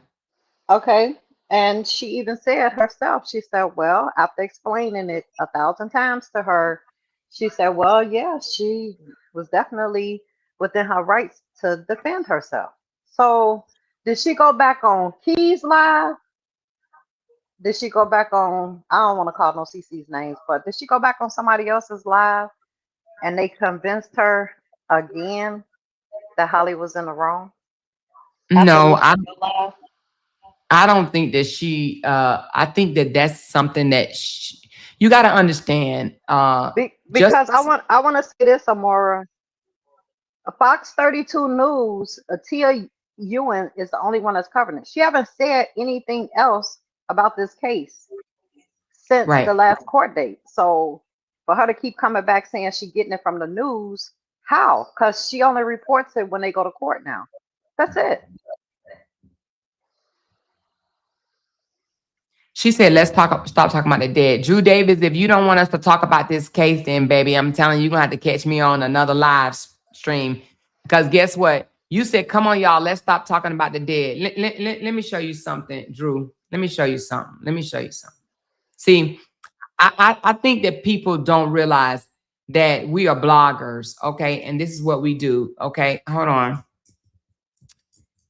Okay. And she even said herself, she said, well, after explaining it 1,000 times to her, she said, well, yeah, she was definitely within her rights to defend herself. So did she go back on Key's live? Did she go back on, I don't want to call no CC's names, but did she go back on somebody else's live and they convinced her again that Holly was in the wrong after No, listening to the live? I don't think that I think that that's something that you got to understand. Just Because I want to say this, Amora. Fox 32 News, Tia Ewan is the only one that's covering it. She haven't said anything else about this case since right. the last court date. So for her to keep coming back saying she getting it from the news, how? Because she only reports it when they go to court now. That's it. She said, "Let's stop talking about the dead." Drew Davis, if you don't want us to talk about this case, then baby, I'm telling you, you're gonna have to catch me on another live stream. Because guess what? You said, "Come on, y'all, let's stop talking about the dead." Let me show you something, Drew. Let me show you something. Let me show you something. See, I think that people don't realize that we are bloggers, okay? And this is what we do, okay? Hold on.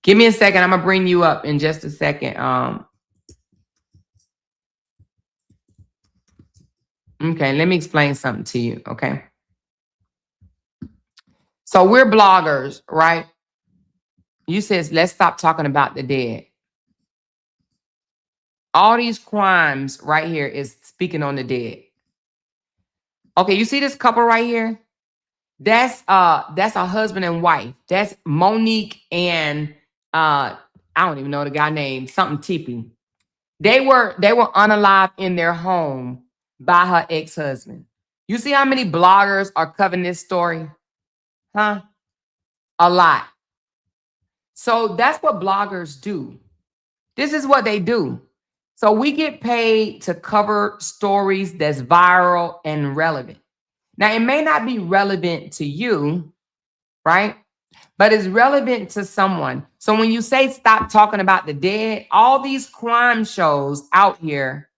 Give me a second. I'm gonna bring you up in just a second. Okay, let me explain something to you, okay? So we're bloggers, right? You says let's stop talking about the dead. All these crimes right here is speaking on the dead. Okay, you see this couple right here? That's a husband and wife. That's Monique and I don't even know the guy name, something Tippy. They were unalive in their home by her ex-husband. You see how many bloggers are covering this story? Huh? A lot. So that's what bloggers do. This is what they do. So we get paid to cover stories that's viral and relevant. Now, it may not be relevant to you, right? But it's relevant to someone. So when you say stop talking about the dead, all these crime shows out here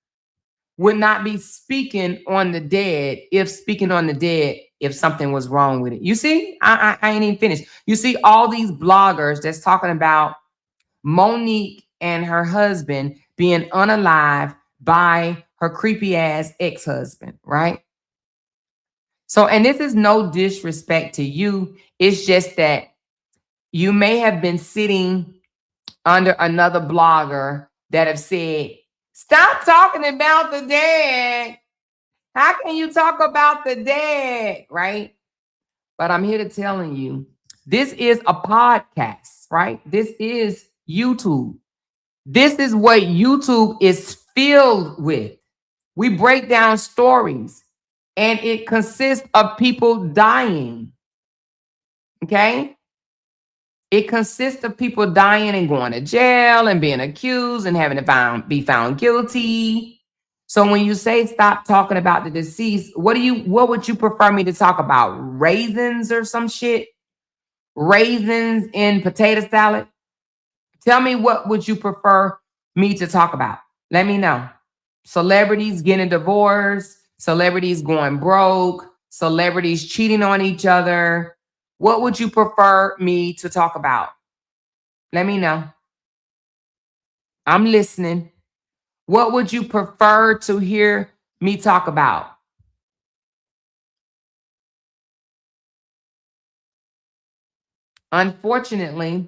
would not be speaking on the dead if something was wrong with it. You see, I ain't even finished. You see all these bloggers that's talking about Monique and her husband being unalive by her creepy ass ex-husband, right? So, and this is no disrespect to you. It's just that you may have been sitting under another blogger that have said, stop talking about the dead. How can you talk about the dead, right? But I'm here to telling you, this is a podcast, right? This is YouTube. This is what YouTube is filled with. We break down stories and it consists of people dying. Okay? It consists of people dying and going to jail and being accused and having to be found guilty. So when you say stop talking about the deceased, what would you prefer me to talk about? Raisins or some shit? Raisins in potato salad? Tell me, what would you prefer me to talk about? Let me know. Celebrities getting divorced, celebrities going broke, celebrities cheating on each other. What would you prefer me to talk about? Let me know. I'm listening. What would you prefer to hear me talk about? Unfortunately,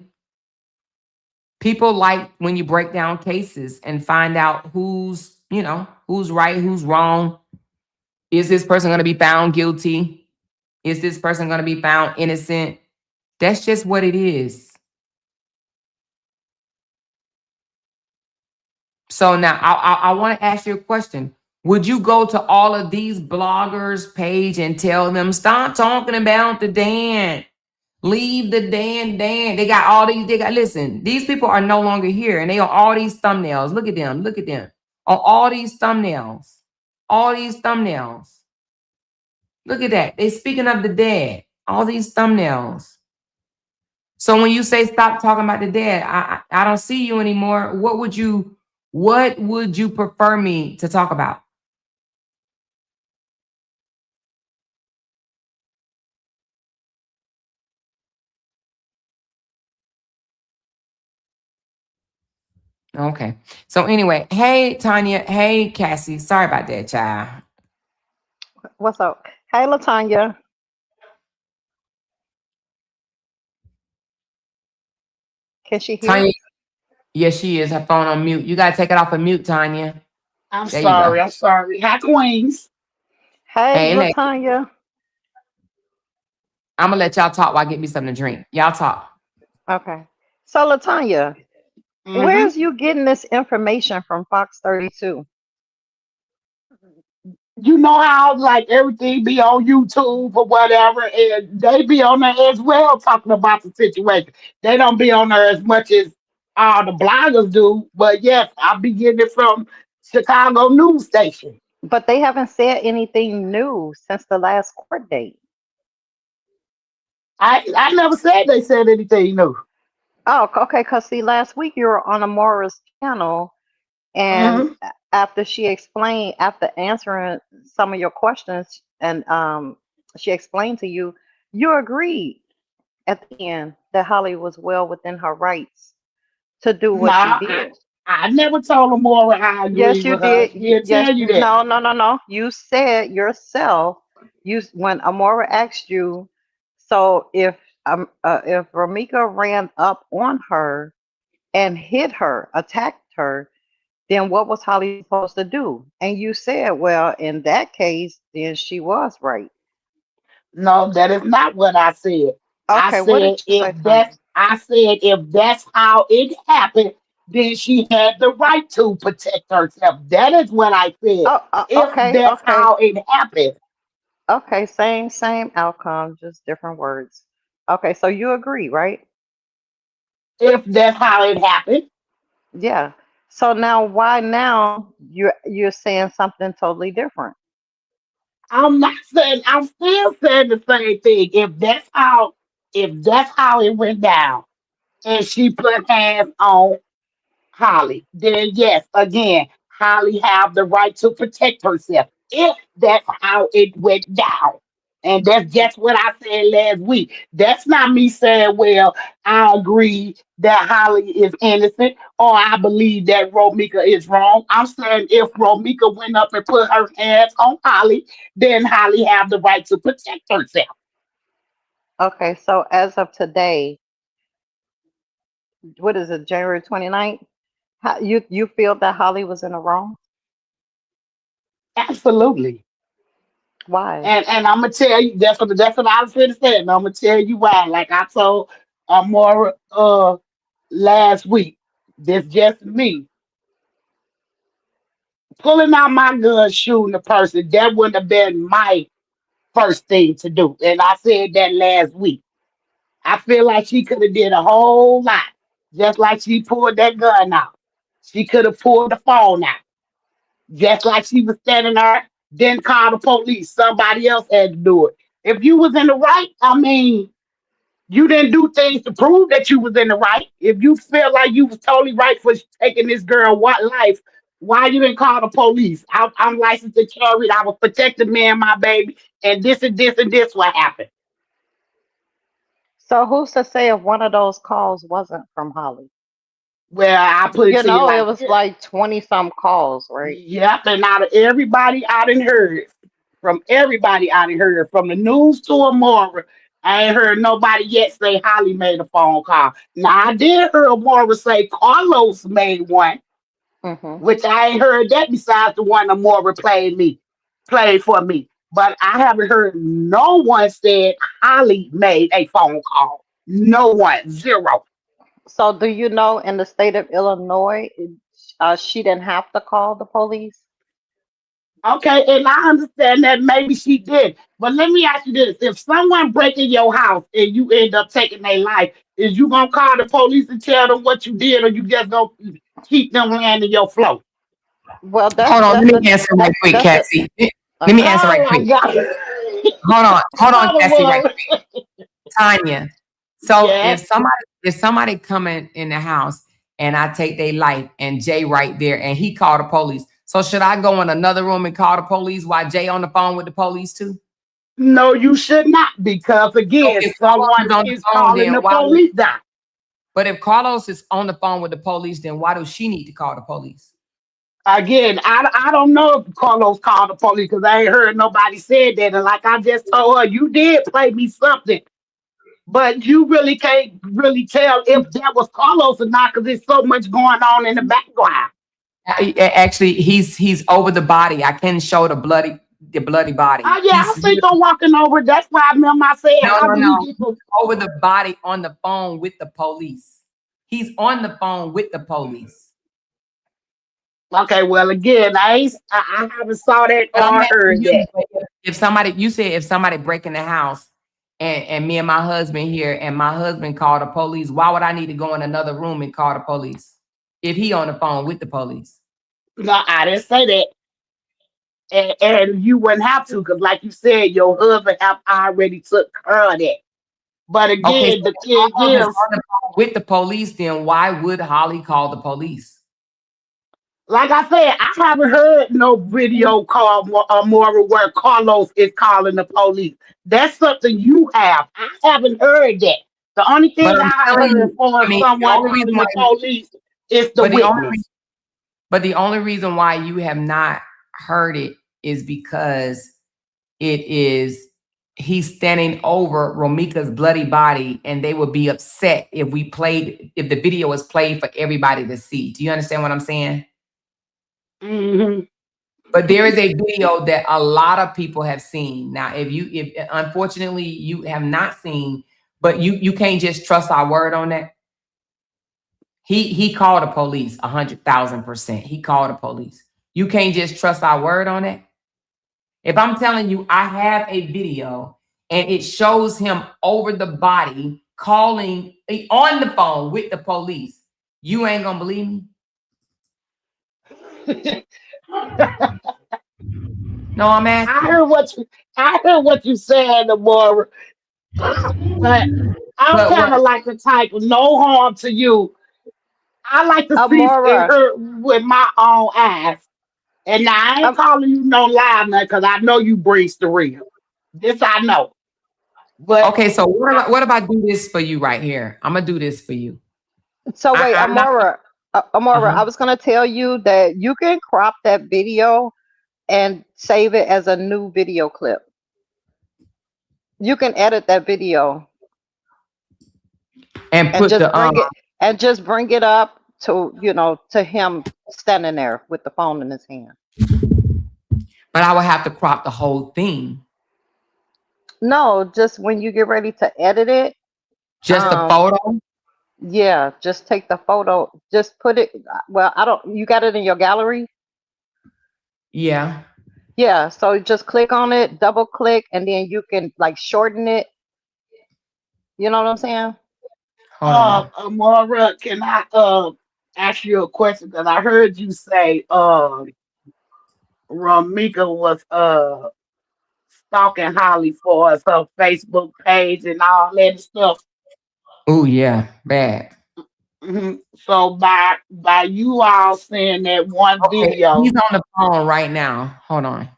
people like when you break down cases and find out who's right, who's wrong. Is this person going to be found guilty? Is this person going to be found innocent? That's just what it is. So now I want to ask you a question. Would you go to all of these bloggers page and tell them stop talking about the dance? Leave the Dan. They got all these, listen, these people are no longer here and they on all these thumbnails. Look at them. Look at them. On all these thumbnails. All these thumbnails. Look at that. They speaking of the dead. All these thumbnails. So when you say stop talking about the dead, I don't see you anymore. What would you prefer me to talk about? Okay. So anyway, hey Tanya, hey Cassie. Sorry about that, child. What's up? Hey, Latanya. Can she hear? Tanya, yes, she is. Her phone on mute. You gotta take it off of mute, Tanya. I'm There you go. sorry. I'm sorry. Hi, Queens. Hey, Hey, lady. Latanya. I'm gonna let y'all talk while I get me something to drink. Y'all talk. Okay. So, Latanya, hmm where's you getting this information from Fox 32? You know how like everything be on YouTube or whatever, and they be on there as well talking about the situation. They don't be on there as much as the bloggers do, but yes, I be getting it from Chicago news station. But they haven't said anything new since the last court date. I never said they said anything new. Oh, okay. Because see, last week you were on Amora's channel, and hmm after she explained, after answering some of your questions, and she explained to you, you agreed at the end that Holly was well within her rights to do what she Nah, did. I never told Amora I agree Yes, you with her. did. She'll Yes, tell you that. no, no, no, no. You said yourself. When Amora asked you, so if Ramika ran up on her and hit her, attacked her, then what was Holly supposed to do? And you said, well, in that case, then she was right. No, that is not what I said. I Okay, what did said you say, Tanya? if that's how it happened, then she had the right to protect herself. That is what I said. Oh, If okay, that's okay, how it happened, okay. Same outcome, just different words. Okay, so you agree, right? if that's how it happened, Yeah. So now why now you're saying something totally different? I'm not saying I'm still saying the same thing. If that's how it went down and she put hands on Holly, then yes, again, Holly have the right to protect herself if that's how it went down. And that's just what I said last week. That's not me saying, well, I agree that Holly is innocent or I believe that Romika is wrong. I'm saying if Romika went up and put her hands on Holly, then Holly have the right to protect herself. Okay, so as of today, what is it, January 29th? How, you feel that Holly was in the wrong? Absolutely. Why? And I'm gonna tell you that's what I was gonna say, and I'm gonna tell you why. Like I told Amora last week, this just me pulling out my gun, shooting the person. That wouldn't have been my first thing to do, and I said that last week. I feel like she could have did a whole lot, just like she pulled that gun out. She could have pulled the phone out, just like she was standing there. Then call the police. Somebody else had to do it. If you was in the right, I mean, you didn't do things to prove that you was in the right. If you feel like you was totally right for taking this girl what life, why you didn't call the police? I'm licensed to carry it. I was protecting me and my baby, and this and this and this what happened. So who's to say if one of those calls wasn't from Holly? Well, I put it You to you know, it like was this. like 20 some calls, right? Yep, and out of everybody I done heard, from everybody I done heard, from the news to Amora, I ain't heard nobody yet say Holly made a phone call. Now I did hear Amora say Carlos made one, Hmm. which I ain't heard that besides the one Amora played for me. But I haven't heard no one said Holly made a phone call. No one, zero. So, do you know in the state of Illinois, she didn't have to call the police? Okay, and I understand that maybe she did. But let me ask you this. If someone break in your house and you end up taking their life, is you gonna call the police and tell them what you did, or you just gonna keep them laying in your floor? Well, Hold on, let me answer right quick, that's a Cassie. Let me okay. answer right Oh my quick. God. Hold on, Mother Cassie, right was. quick. Tanya. So Yeah. if somebody coming in the house and I take their life and Jay right there and he called the police. So should I go in another room and call the police while Jay on the phone with the police too? No, you should not, because So again, if Carlos someone is on the is phone, calling then the why would police down. but if Carlos is on the phone with the police, then why does she need to call the police? Again, I don't know if Carlos called the police because I ain't heard nobody said that. And like I just told her, you did play me something, but you really can't really tell if that was Carlos or not because there's so much going on in the background. Actually, he's over the body. I can show the bloody body. Oh yeah, I He's see them walking over. That's why I remember I said, no, how no, do he no. get He's to? over the body on the phone with the police. He's on the phone with the police. Okay, well again, I haven't saw that But I'm or asking heard you, that. if somebody, you said if somebody break in the house and me and my husband here and my husband called the police, why would I need to go in another room and call the police if he on the phone with the police? No, I didn't say that. And you wouldn't have to because, like you said, your husband have already took care of that. But Okay, so again, the if thing Carlos is is, on the phone with the police, then why would Holly call the police? like I said, I haven't heard no video call more where Carlos is calling the police. That's something you have. I haven't heard that. The only But thing I'm I telling heard you, for I mean, the someone only reason calling why, the police is the but the only witness. but the only reason why you have not heard it is because it is he's standing over Romika's bloody body, and they would be upset if the video was played for everybody to see. Do you understand what I'm saying? Hmm. But there is a video that a lot of people have seen. Now, if unfortunately you have not seen, but you can't just trust our word on that. He called the police 100,000%. He called the police. You can't just trust our word on it. If I'm telling you, I have a video and it shows him over the body calling on the phone with the police, you ain't gonna believe me. No, I'm I asking. heard what you I heard what you said, more, but I'm But kind what? of like the type of no harm to you. I like to see it Amora, hurt with my own eyes. And now I ain't um, calling you no live now because I know you breeze the real. This I know. But Okay, so I, what if I do this for you right here? I'm gonna do this for you. so wait, I'm not. Amora, Uh-huh. I was gonna tell you that you can crop that video and save it as a new video clip. You can edit that video And and put the just bring it up to, to him standing there with the phone in his hand. but I would have to crop the whole thing. No, just when you get ready to edit it, Just the um, photo. yeah, just take the photo, just put it, well, I don't, you got it in your gallery? Yeah. Yeah, so just click on it, double click, and then you can like shorten it. You know what I'm saying? Hold on. Amara, can I ask you a question? Because I heard you say Ramika was stalking Holly for her Facebook page and all that stuff. Oh yeah, bad. So by you all seeing that one Okay, he's video, on the phone right now. Hold on.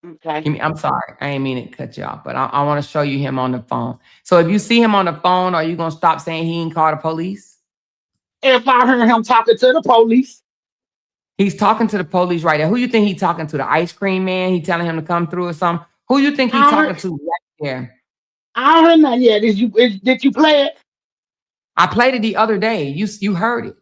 okay. I'm sorry. I ain't mean to cut you off, but I want to show you him on the phone. So if you see him on the phone, are you gonna stop saying he ain't called the police? If I heard him talking to the police, He's talking to the police right there. Who you think he talking to? The ice cream man? He telling him to come through or something? Who you think he I talking heard, to right there? I heard nothing yet. Did you play it? I played it the other day. You heard it.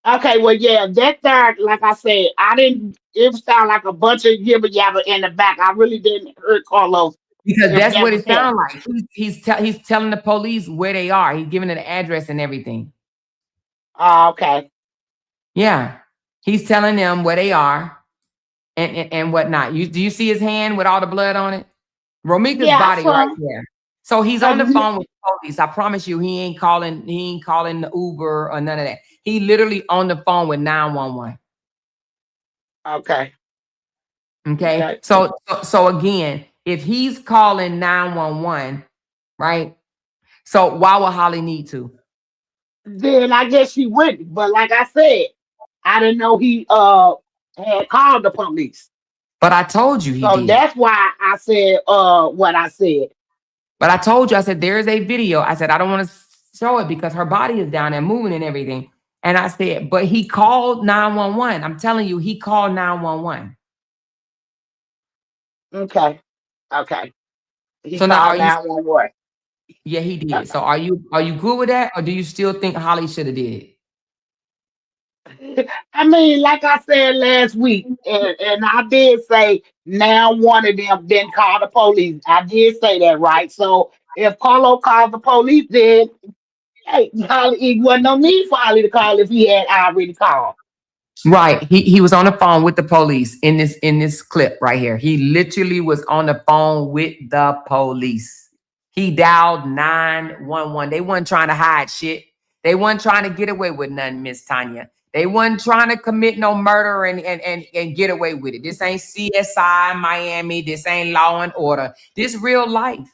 Okay, well, yeah, that third, like I said, I didn't. It sounded like a bunch of yibba yabba in the back. I really didn't hear Carlos Because if that's that what was it him. sounds like. He's telling the police where they are. He's giving it the address and everything. Okay. Yeah. He's telling them where they are and whatnot. Do you see his hand with all the blood on it? Romika's Yeah, I body right saw. there. So he's on the Cause phone with the police. I promise you, he ain't calling the Uber or none of that. He literally on the phone with 911. okay, Okay. okay. So again, if he's calling 911, right? So why would Holly need to? Then I guess she wouldn't. But like I said, I didn't know he had called the police. But I told you he So did. that's why I said what I said. But I told you, I said, there is a video. I said, I don't want to show it because her body is down there moving and everything. And I said, but he called 911. I'm telling you, he called 911. Okay, okay. He So now called are you 911. yeah, he did. So are you good with that? Or do you still think Holly should have did it? I mean, like I said last week, and I did say now one of them didn't call the police. I did say that, right? So if Carlo called the police, then hey, Holly, it wasn't no need for Holly to call if he had already called. Right. He was on the phone with the police in this clip right here. He literally was on the phone with the police. He dialed 911. They weren't trying to hide shit. They weren't trying to get away with nothing, Miss Tanya. They weren't trying to commit no murder and get away with it. This ain't CSI Miami. This ain't Law and Order. This real life.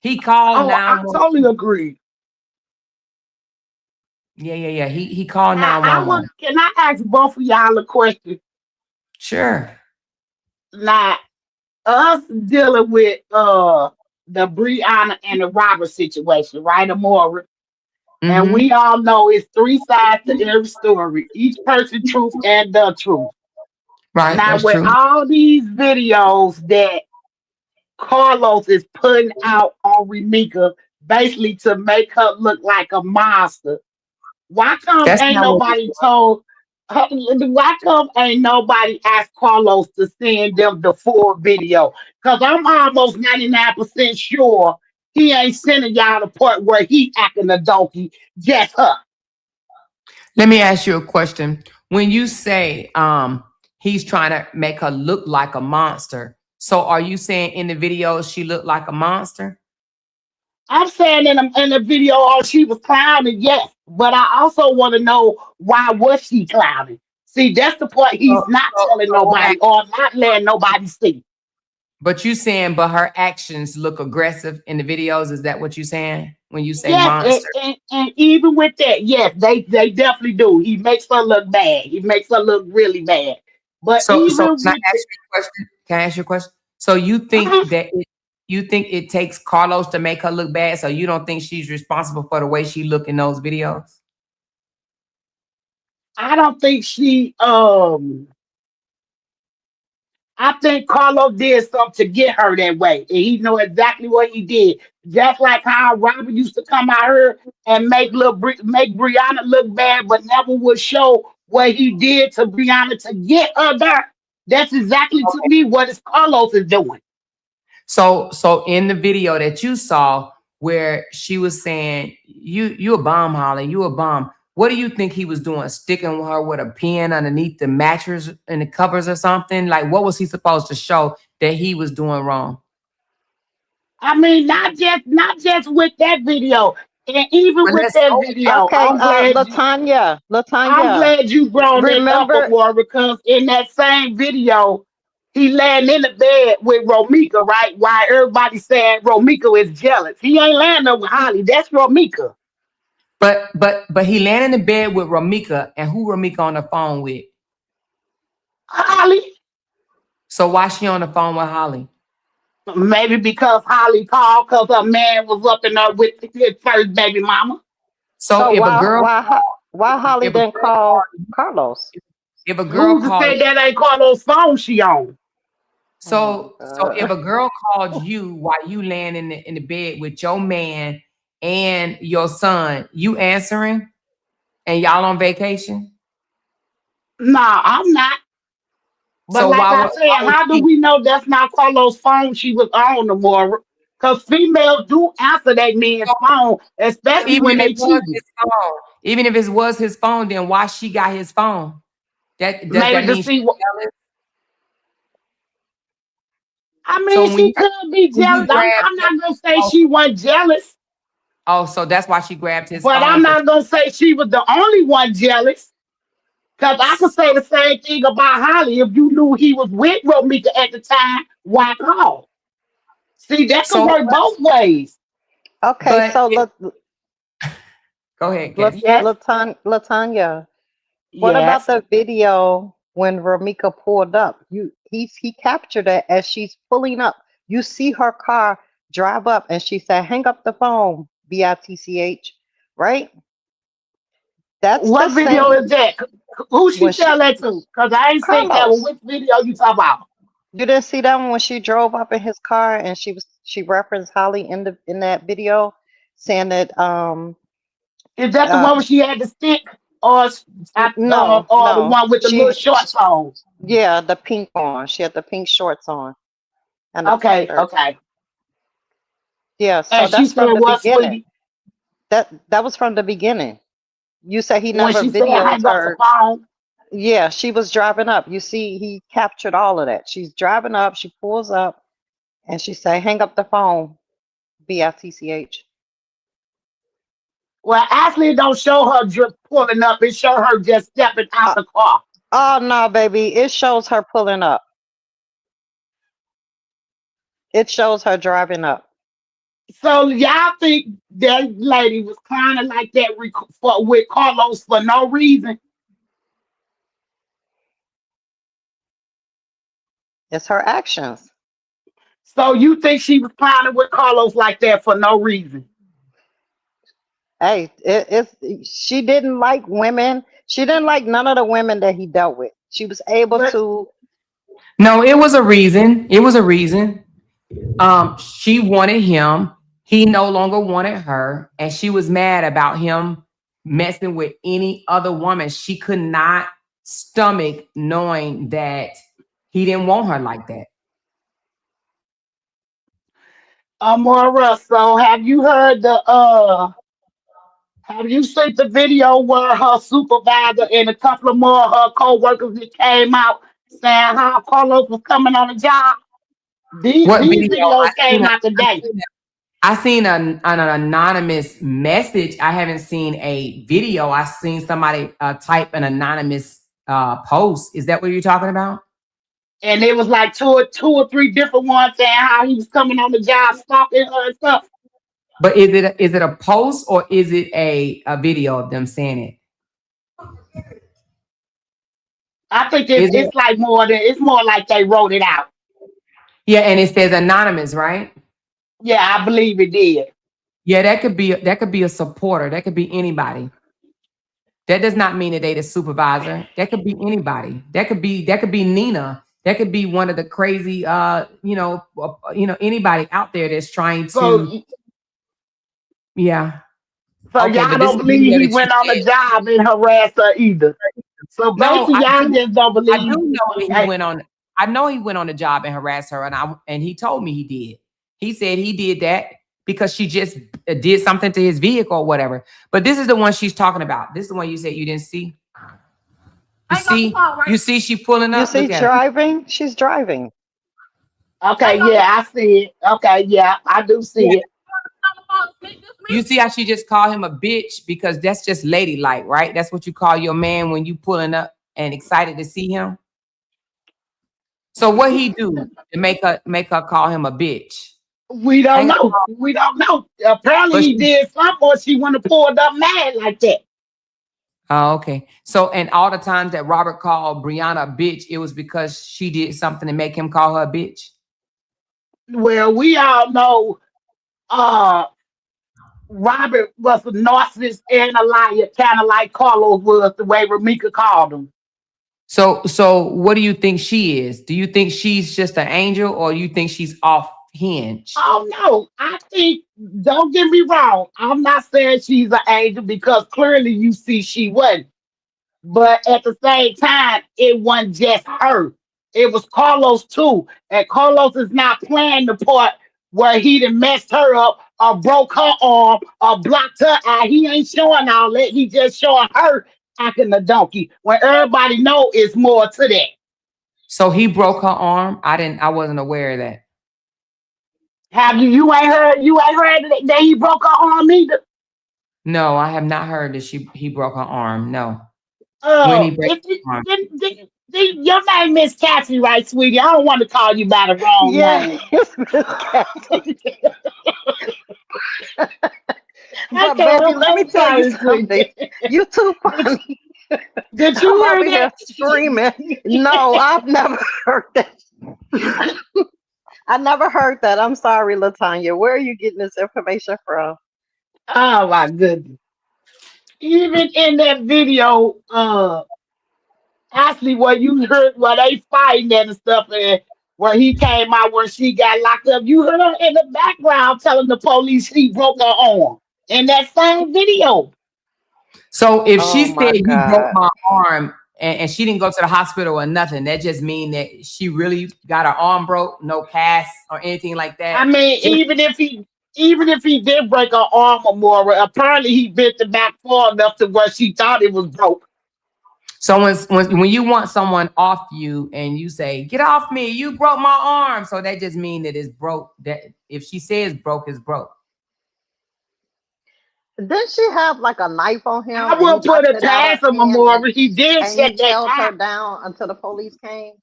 He called Oh, I 911. totally agree. Yeah. He called I was. 911. Can I ask both of y'all a question? Sure. Now, us dealing with the Brianna and the Robert situation, right, Amora? And Mm-hmm. we all know it's three sides to every story, each person truth and the truth. Right. Now, That's with true. all these videos that Carlos is putting out on Remika, basically to make her look like a monster, why come That's ain't not what nobody told? Why come ain't nobody asked Carlos to send them the full video? Because I'm almost 99% sure he ain't sending y'all the part where he acting a donkey, just her. Let me ask you a question. When you say he's trying to make her look like a monster, so are you saying in the video she looked like a monster? I'm saying in the video, oh, she was clowning, yes, but I also want to know why was she clowning? See, that's the part So, he's not telling nobody or not letting nobody see. but you saying, but her actions look aggressive in the videos. Is that what you saying when you say Yes, monster? and even with that, yes, they definitely do. He makes her look bad. He makes her look really bad. But So even can I with ask the, you a question? Can I ask you a question? So uh, you think it takes Carlos to make her look bad? So you don't think she's responsible for the way she look in those videos? I don't think she I think Carlos did something to get her that way, and he know exactly what he did. Just like how Robert used to come out here and make Brianna look bad, but never would show what he did to Brianna to get her there. That's exactly to me what is Carlos is doing. So in the video that you saw where she was saying, you a bomb, Holly, you a bomb. What do you think he was doing? Sticking her with a pin underneath the mattress and the covers or something? Like what was he supposed to show that he was doing wrong? I mean, not just with that video, and even But with let's that go. video, Okay, Latanya, I'm Latanya, glad you brought that up, remember, Amor, because in that same video, he laying in the bed with Romika, right? While everybody saying Romika is jealous. He ain't laying there with Holly. That's Romika. But he landed in the bed with Ramika, and who Ramika on the phone with? Holly. So why she on the phone with Holly? Maybe because Holly called because her man was up in there with his first baby mama. So So if a girl, why Holly if a didn't girl called, call Carlos? if a girl Who's to called, say that ain't Carlos' phone she on? Oh my so if God. a girl called you while you laying in the bed with your man and your son, you answering, and y'all on vacation. Nah, I'm not. But So like I why said, would how do she? we know that's not Carlos' phone she was on tomorrow? Because females do answer that man's So phone, especially even when if they it was cheating. his phone, even if it was his phone, then why she got his phone? That does that Maybe to mean she's see what. jealous? I So mean, she could be when you jealous. grab, I'm not gonna say oh, she wasn't jealous, so that's why she grabbed his but I'm phone. But not gonna say she was the only one jealous. Because I could say the same thing about Holly. If you knew he was with Romika at the time, why call? See, that could so, work both ways. Okay, but so it, go ahead, Cass. Yes, Latanya, what about yes. the video when Ramika pulled up? He captured it as she's pulling up. You see her car drive up, and she said, "Hang up the phone, bitch." Right? That's the What video same is that? Who she when tell she that to? Because I ain't seen that one. Carlos. Which video you talk about? You didn't see that one when she drove up in his car and she referenced Holly in that video, saying that Is that the uh one where she had the stick, or no, or the no, one with the little shorts on? yeah, the pink on. She had the pink shorts on and the pink Okay, shirt. okay. Yeah, so And she that's said, from the "What, beginning. sweetie?" That was from the beginning. You said he When never she said, videoed "Hang up the her. phone," Yeah, she was driving up. You see, he captured all of that. She's driving up, she pulls up, and she say, "Hang up the phone, bitch." well, actually, it don't show her just pulling up. It show her just stepping out Uh, the car. oh no, baby, it shows her pulling up. It shows her driving up. So y'all think that lady was kind of like that with Carlos for no reason? It's her actions. So you think she was clowning with Carlos like that for no reason? Hey, she didn't like women. She didn't like none of the women that he dealt with. She was able But to. No, it was a reason. It was a reason. She wanted him. He no longer wanted her, and she was mad about him messing with any other woman. She could not stomach knowing that he didn't want her like that. Amora, so have you seen the video where her supervisor and a couple of more of her co-workers that came out saying how Carlos was coming on the job? What These video? videos came out today. I seen an anonymous message. I haven't seen a video. I seen somebody type an anonymous post. Is that what you're talking about? And it was like two or three different ones saying how he was coming on the job, stalking her and stuff. But is it a post or is it a video of them saying it? I think Is it? it's more like they wrote it out. Yeah, and it says anonymous, right? Yeah, I believe it did. Yeah, that could be a supporter. That could be anybody. That does not mean that they the supervisor. That could be anybody. That could be Nina. That could be one of the crazy anybody out there that's trying So to, yeah. so Okay, y'all but this don't is the believe video he that you went on the said. job and harassed her either. So No, basically, y'all just don't I do believe. know that he Hey, went on. I know he went on the job and harassed her, and he told me he did. He said he did that because she just did something to his vehicle or whatever. But this is the one she's talking about. This is the one you said you didn't see. You see, she pulling You up. see, Look at her. driving. She's driving. okay, yeah, I see it. Okay, yeah, I do Yeah. see it. You see how she just called him a bitch because that's just ladylike, right? That's what you call your man when you pulling up and excited to see him. So what he do to make her call him a bitch? We don't Hang on. know. We don't know. Apparently, But he she, did something, or she wouldn't have pulled up mad like that. oh, okay. So, and all the times that Robert called Brianna a bitch, it was because she did something to make him call her a bitch. Well, we all know. Uh, Robert was a narcissist and a liar, kind of like Carlos was the way Ramika called him. So what do you think she is? Do you think she's just an angel, or you think she's off hinge? Oh no, I think, don't get me wrong. I'm not saying she's an angel because clearly you see she wasn't. But at the same time, it wasn't just her. It was Carlos too. And Carlos is not playing the part where he done messed her up or broke her arm or blocked her eye. He ain't showing all that. He just showing her acting a donkey. When everybody know it's more to that. So he broke her arm. I wasn't aware of that. Have you ain't heard that he broke her arm either? No, I have not heard that he broke her arm. No. When he break If you, her arm. your name is Cassie, right, sweetie? I don't want to call you by the wrong Yes, name. Miss Kathy. But Okay, baby, let me I'm tell you sorry, something. sweetie. You too Did, funny. did I'm you hear over that? here screaming. No, I've never heard that. I never heard that. I'm sorry, Latanya. Where are you getting this information from? Oh my goodness. Even in that video, actually where you heard where they fighting and stuff and where he came out where she got locked up, you heard her in the background telling the police she broke her arm. In that same video. So if Oh she said my you broke God. my arm and she didn't go to the hospital or nothing, that just mean that she really got her arm broke, no cast or anything like that. I mean, Just even if he did break her arm or more, apparently he bent the back far enough to where she thought it was broke. so when you want someone off you and you say, "Get off me, you broke my arm," so that just mean that it's broke. That if she says broke, it's broke. Didn't she have like a knife on him I and he will put knocked it it out her past him hand more. He did and he shut that held her time, down until the police came?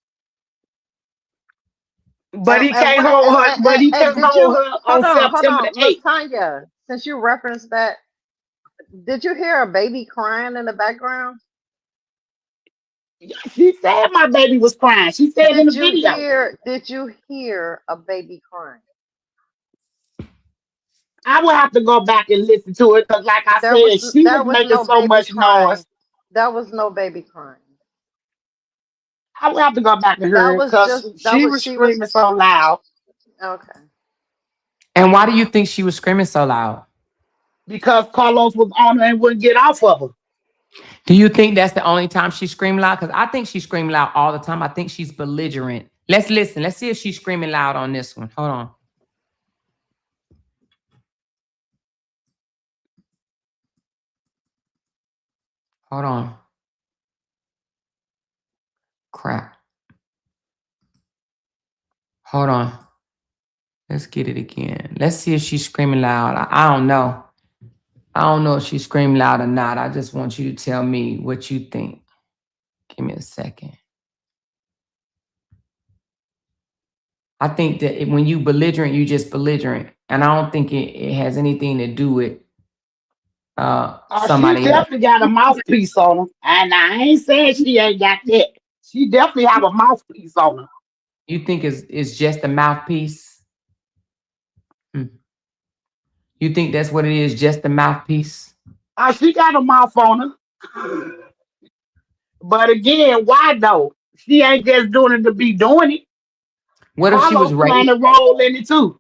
but he And can't what hold her. But he and can did hold you her on hold September the on, 8th. Latanya, since you referenced that, did you hear a baby crying in the background? She said my baby was crying. She said in the video. Did you hear a baby crying? I will have to go back and listen to it because, like I said, she was There was making no so baby much crying. noise. There was no baby crying. I will have to go back and hear it because That she was was she was screaming so loud okay. And why do you think she was screaming so loud? because Carlos was on her and wouldn't get off of her. Do you think that's the only time she screamed loud? Because I think she screamed loud all the time. I think she's belligerent. Let's listen. Let's see if she's screaming loud on this one. Hold on. Hold on. Crap. Hold on. Let's get it again. Let's see if she's screaming loud. I don't know. I don't know if she's screaming loud or not. I just want you to tell me what you think. Give me a second. I think that when you belligerent, you just belligerent. And I don't think it has anything to do with She somebody else. definitely got a mouthpiece on her. And I ain't saying she ain't got that. She definitely have a mouthpiece on her. You think it's just a mouthpiece? Hmm. You think that's what it is, just a mouthpiece? She got a mouth on her. But again, why though? She ain't just doing it to be doing it. What if she was Carlos playing raised? a role in it too.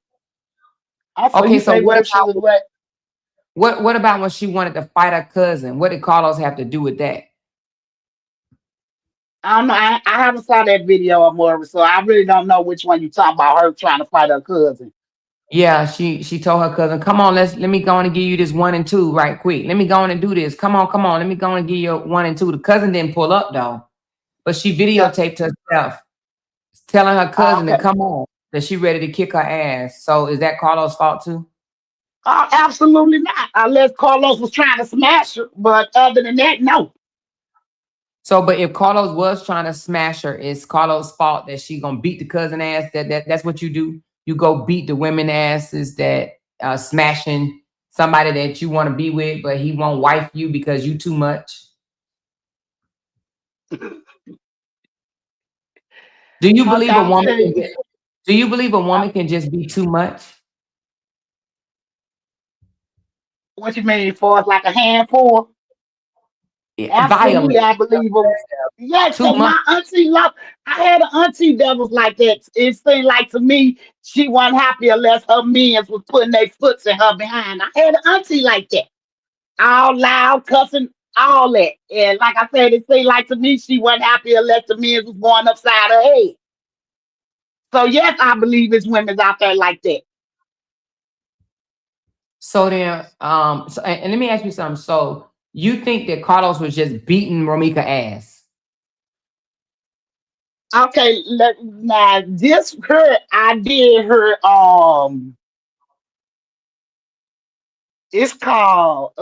Also, Okay, you so say what if she was what? what about when she wanted to fight her cousin? What did Carlos have to do with that? I don't know. I haven't saw that video of Moira, so I really don't know which one you talking about. Her trying to fight her cousin. Yeah, she told her cousin, "Come on, let me go on and give you this 1 and 2 right quick. Let me go on and do this. Come on, come on. Let me go on and give you 1 and 2." The cousin didn't pull up though, but she Yeah. videotaped herself telling her cousin to Okay. come on, that she ready to kick her ass. So is that Carlos' fault too? Absolutely not. Unless Carlos was trying to smash her, but other than that, no. So, but if Carlos was trying to smash her, it's Carlos' fault that she gonna beat the cousin ass. That's what you do. You go beat the women asses that smashing somebody that you want to be with, but he won't wife you because you too much. Do you Okay, believe a I'll woman tell can you. just, do you believe a I, woman can just be too much? What you mean for like a handful? Violent, Absolutely, I believe him. Yeah, too because much. my auntie loved. I had an auntie that was like that. It seemed like to me she wasn't happy unless her men was putting their foots in her behind. I had an auntie like that, all loud, cussing, all that. And like I said, it seemed like to me she wasn't happy unless the men was going upside her head. So yes, I believe it's women out there like that. So then, and let me ask you something. So you think that Carlos was just beating Romika ass? Okay, now this her I did her it's called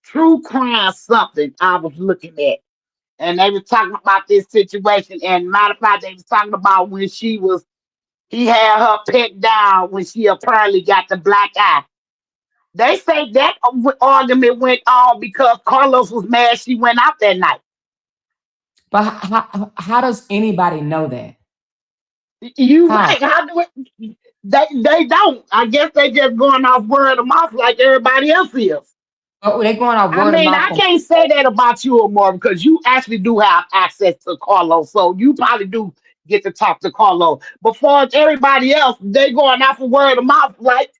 true crime something I was looking at. And they were talking about this situation. And matter of fact, they was talking about when he had her pet down when she apparently got the black eye. They say that argument went on because Carlos was mad she went out that night. But how does anybody know that? You How? right? How do it? They don't. I guess they just going off word of mouth like everybody else is. Oh, they going off I word of mean, mouth I from. can't say that about you, Amor, because you actually do have access to Carlos, so you probably do get to talk to Carlos. But for everybody else, they going off a word of mouth like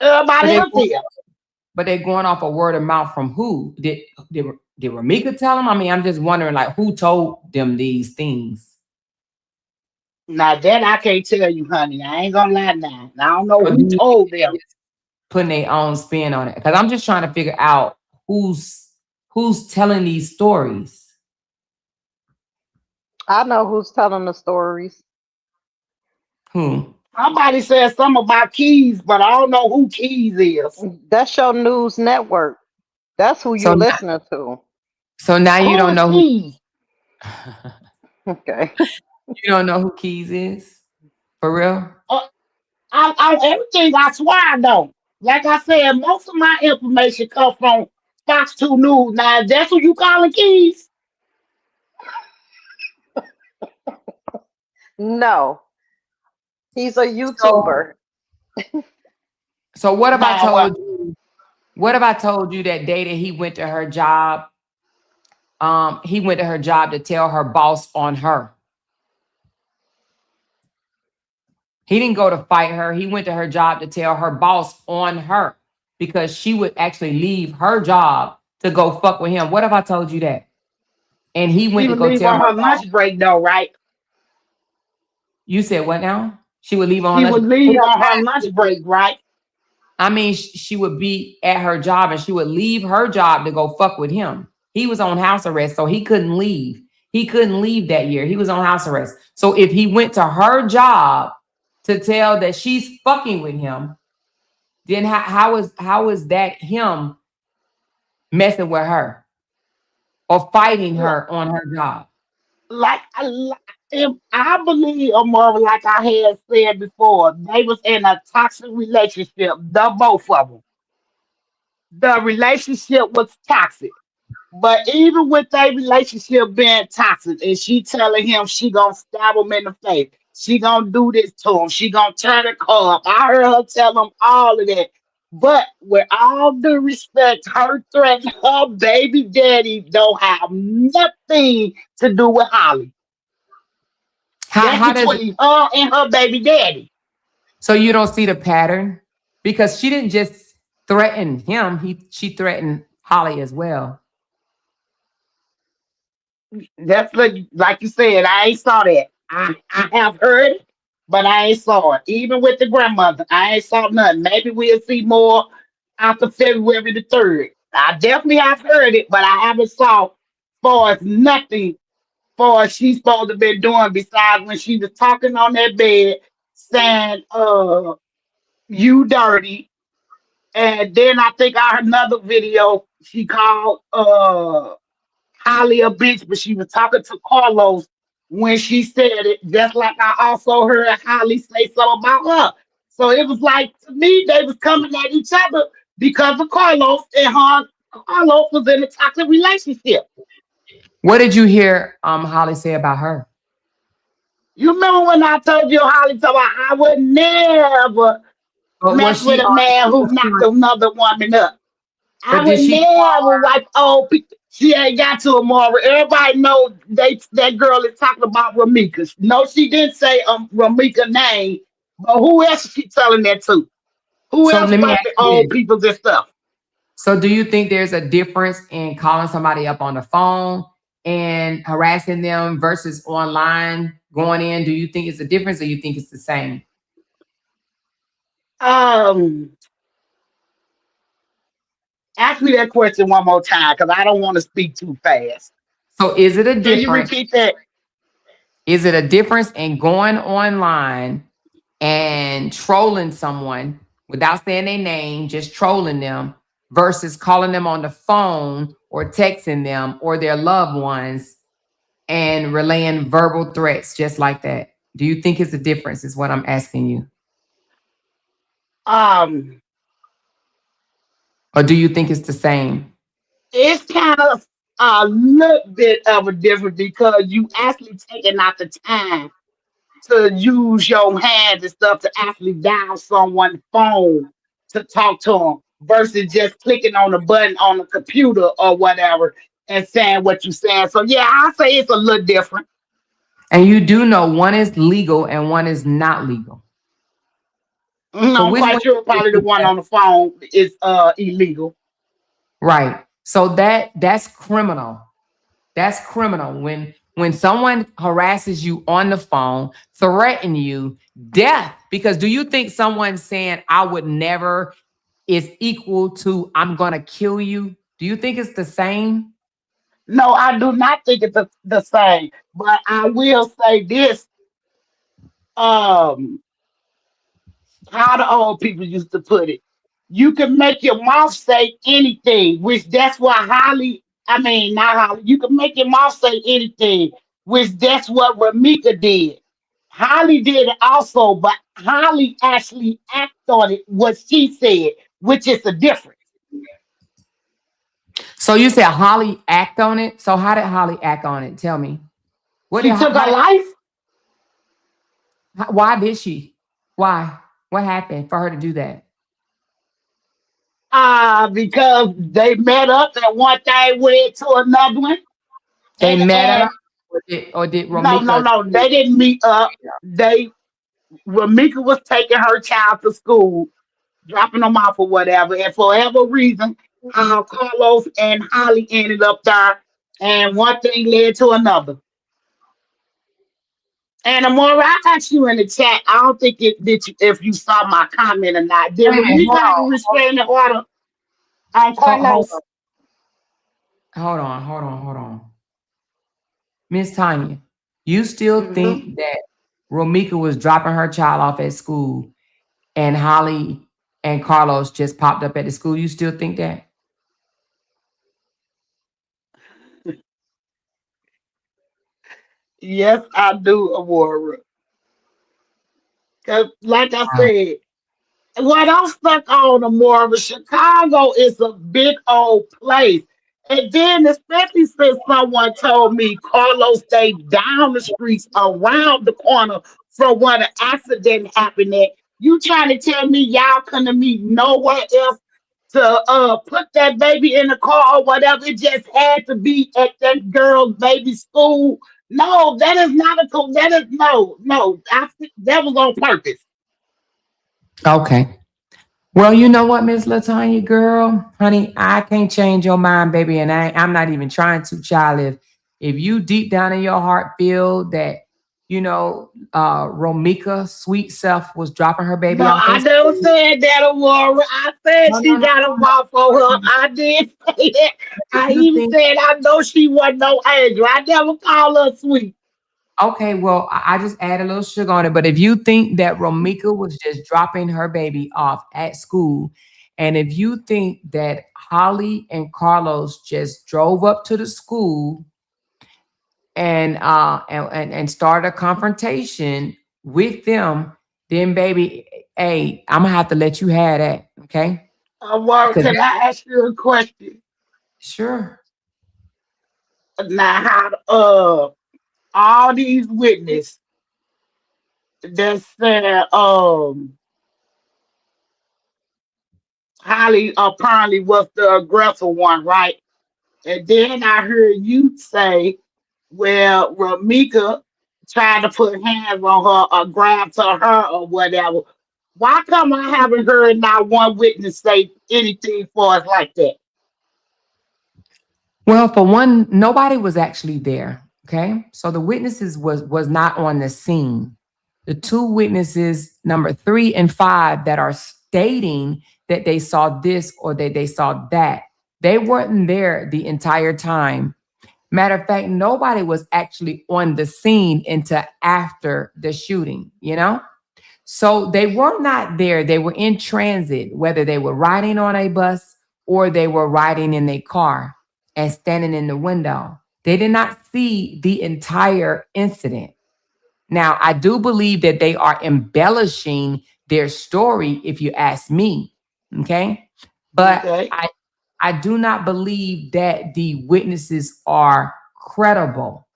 But everybody they else is. but they going off a word of mouth from who? Did Ramika tell them? I mean, I'm just wondering, like, who told them these things? Now that I can't tell you, honey. I ain't gonna lie now. I don't know Or do who you think told they them. just putting their own spin on it? Because I'm just trying to figure out who's telling these stories. I know who's telling the stories. Hmm. Somebody said something about Keys, but I don't know who Keys is. That's your news network. That's who So you listening to. so now you Who don't is know who Keys? Okay. you don't know who Keys is for real. Uh, everything I swear I don't. Like I said, most of my information comes from Fox 2 News. Now, that's what you calling Keys? No, he's a So YouTuber. so what if I Now, told you? What if I told you that day that he went to her job? He went to her job to tell her boss on her. He didn't go to fight her. He went to her job to tell her boss on her because she would actually leave her job to go fuck with him. What if I told you that? And he went she to would go leave tell on her her boss. lunch break, though, right? You said what now? She would leave on She lunch. would Who leave got on her time lunch for this? break, right? I mean, she would be at her job and she would leave her job to go fuck with him. He was on house arrest, so he couldn't leave. He couldn't leave that year. He was on house arrest. So if he went to her job to tell that she's fucking with him, then how is that him messing with her or fighting L- her on her job? Like, if I believe, or more like I had said before, they was in a toxic relationship, the both of them. The relationship was toxic. But even with their relationship being toxic, and she telling him she gonna stab him in the face, she gonna do this to him, she gonna turn the car up. I heard her tell him all of that. But with all due respect, her threat, her baby daddy don't have nothing to do with Holly. How That's how does it between her and her baby daddy. so you don't see the pattern? Because she didn't just threaten him, she threatened Holly as well. That's like you said, I ain't saw that. I have heard it, but I ain't saw it. Even with the grandmother, I ain't saw nothing. Maybe we'll see more after February the 3rd. I definitely have heard it, but I haven't saw far as nothing far as she's supposed to be doing besides when she was talking on that bed saying you dirty. And then I think I heard another video she called Holly a bitch, but she was talking to Carlos when she said it, just like I also heard Holly say something about her. So it was like to me, they was coming at each other because of Carlos and her. Carlos was in a toxic relationship. What did you hear Holly say about her? You remember when I told you Holly told me I would never. But was mess with she a on man who the knocked front? another woman up. I But did would she never wipe old people. She ain't got to Amara. Everybody know that girl is talking about Ramika. No, she didn't say Ramika name, but who else is she telling that to? Who so else let me ask wiping you old this. people's and stuff? So do you think there's a difference in calling somebody up on the phone and harassing them versus online going in? Do you think it's a difference or you think it's the same? Um, Ask me that question one more time because I don't want to speak too fast. So is it a Can you difference? repeat that? Is it a difference in going online and trolling someone without saying their name, just trolling them versus calling them on the phone or texting them or their loved ones and relaying verbal threats just like that? Do you think it's a difference is what I'm asking you? Um, Or do you think it's the same? it's kind of a little bit of a difference because you actually taking out the time to use your hands and stuff to actually dial someone's phone to talk to them versus just clicking on the button on the computer or whatever and saying what you're saying. So yeah, I say it's a little different. And you do know one is legal and one is not legal. So I'm which one quite sure is probably the the one best? on the phone is illegal. Right. So that's criminal. That's criminal. When someone harasses you on the phone, threaten you death, because do you think someone saying I would never is equal to I'm gonna kill you? Do you think it's the same? No, I do not think it's the same. But I will say this: um, how the old people used to put it. You can make your mouth say anything, which that's what Holly, I mean, not Holly, you can make your mouth say anything, which that's what Ramika did. Holly did it also, but Holly actually acted on it, what she said, which is the difference. So you said Holly act on it. So how did Holly act on it? Tell me. What did She took how her did life. why did she? Why? What happened for her to do that? Because they met up and one thing went to another one. They met And up or did no, no, Romika? no, they didn't meet up. They Ramika was taking her child to school, dropping them off or whatever, and for whatever reason, Carlos and Holly ended up there, and one thing led to another. And the more I asked you in the chat, I don't think it did you, if you saw my comment or not. Did Wait a minute, Ramika have a restraining order on hold Carlos? on, hold on. Miss Tanya, you still Hmm. think that Romika was dropping her child off at school and Holly and Carlos just popped up at the school? You still think that? Yes, I do, Aurora. Because, like I Wow. said, what I'm stuck on the more of Chicago is a big old place. And then, especially since someone told me Carlos stayed down the streets around the corner from where the accident happened at. You trying to tell me y'all couldn't meet nowhere else to put that baby in the car or whatever? It just had to be at that girl's baby school. No, that is not a that is no, no. That was on purpose. Okay. Well, you know what, Miss Latanya, girl, honey, I can't change your mind, baby, and I'm not even trying to, child. If you deep down in your heart feel that, Romika, sweet self, was dropping her baby No, off I at never school. said that, Aurora. I said No, no, she no, got a mouth for her. no. I did say that. If I you even think said I know she wasn't no angel. I never called her sweet. Okay, well, I just add a little sugar on it. But if you think that Romika was just dropping her baby off at school, and if you think that Holly and Carlos just drove up to the school and started a confrontation with them, then baby, hey, I'm gonna have to let you have that, okay? Aurora, Because can I ask you a question? sure. Now, how all these witnesses that said Holly apparently was the aggressor one, right? And then I heard you say, well, Ramika tried to put hands on her or grab to her or whatever. Why come I haven't heard not one witness say anything for us like that? Well, for one, nobody was actually there. Okay. So the witnesses was not on the scene. The two witnesses, number 3 and 5, that are stating that they saw this or that they saw that, they weren't there the entire time. Matter of fact, nobody was actually on the scene until after the shooting, you know? So they were not there. They were in transit, whether they were riding on a bus or they were riding in a car and standing in the window. They did not see the entire incident. Now, I do believe that they are embellishing their story, if you ask me. Okay. But Okay. I do not believe that the witnesses are credible.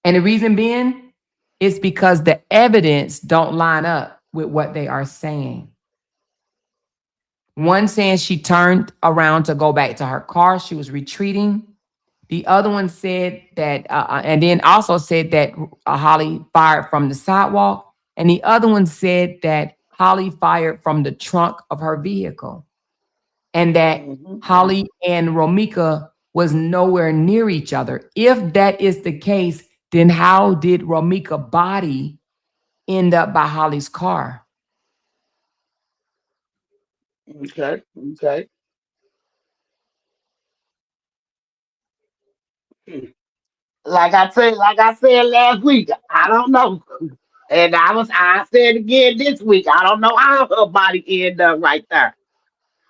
And the reason being is because the evidence don't line up with what they are saying. One saying she turned around to go back to her car. She was retreating. The other one said that, and then also said that Holly fired from the sidewalk. And the other one said that Holly fired from the trunk of her vehicle and that Hmm. Holly and Romika was nowhere near each other. If that is the case, then how did Romika's body end up by Holly's car? Okay. Okay. Hmm. Like I said last week, I don't know. And I said again this week, I don't know how her body ended up right there.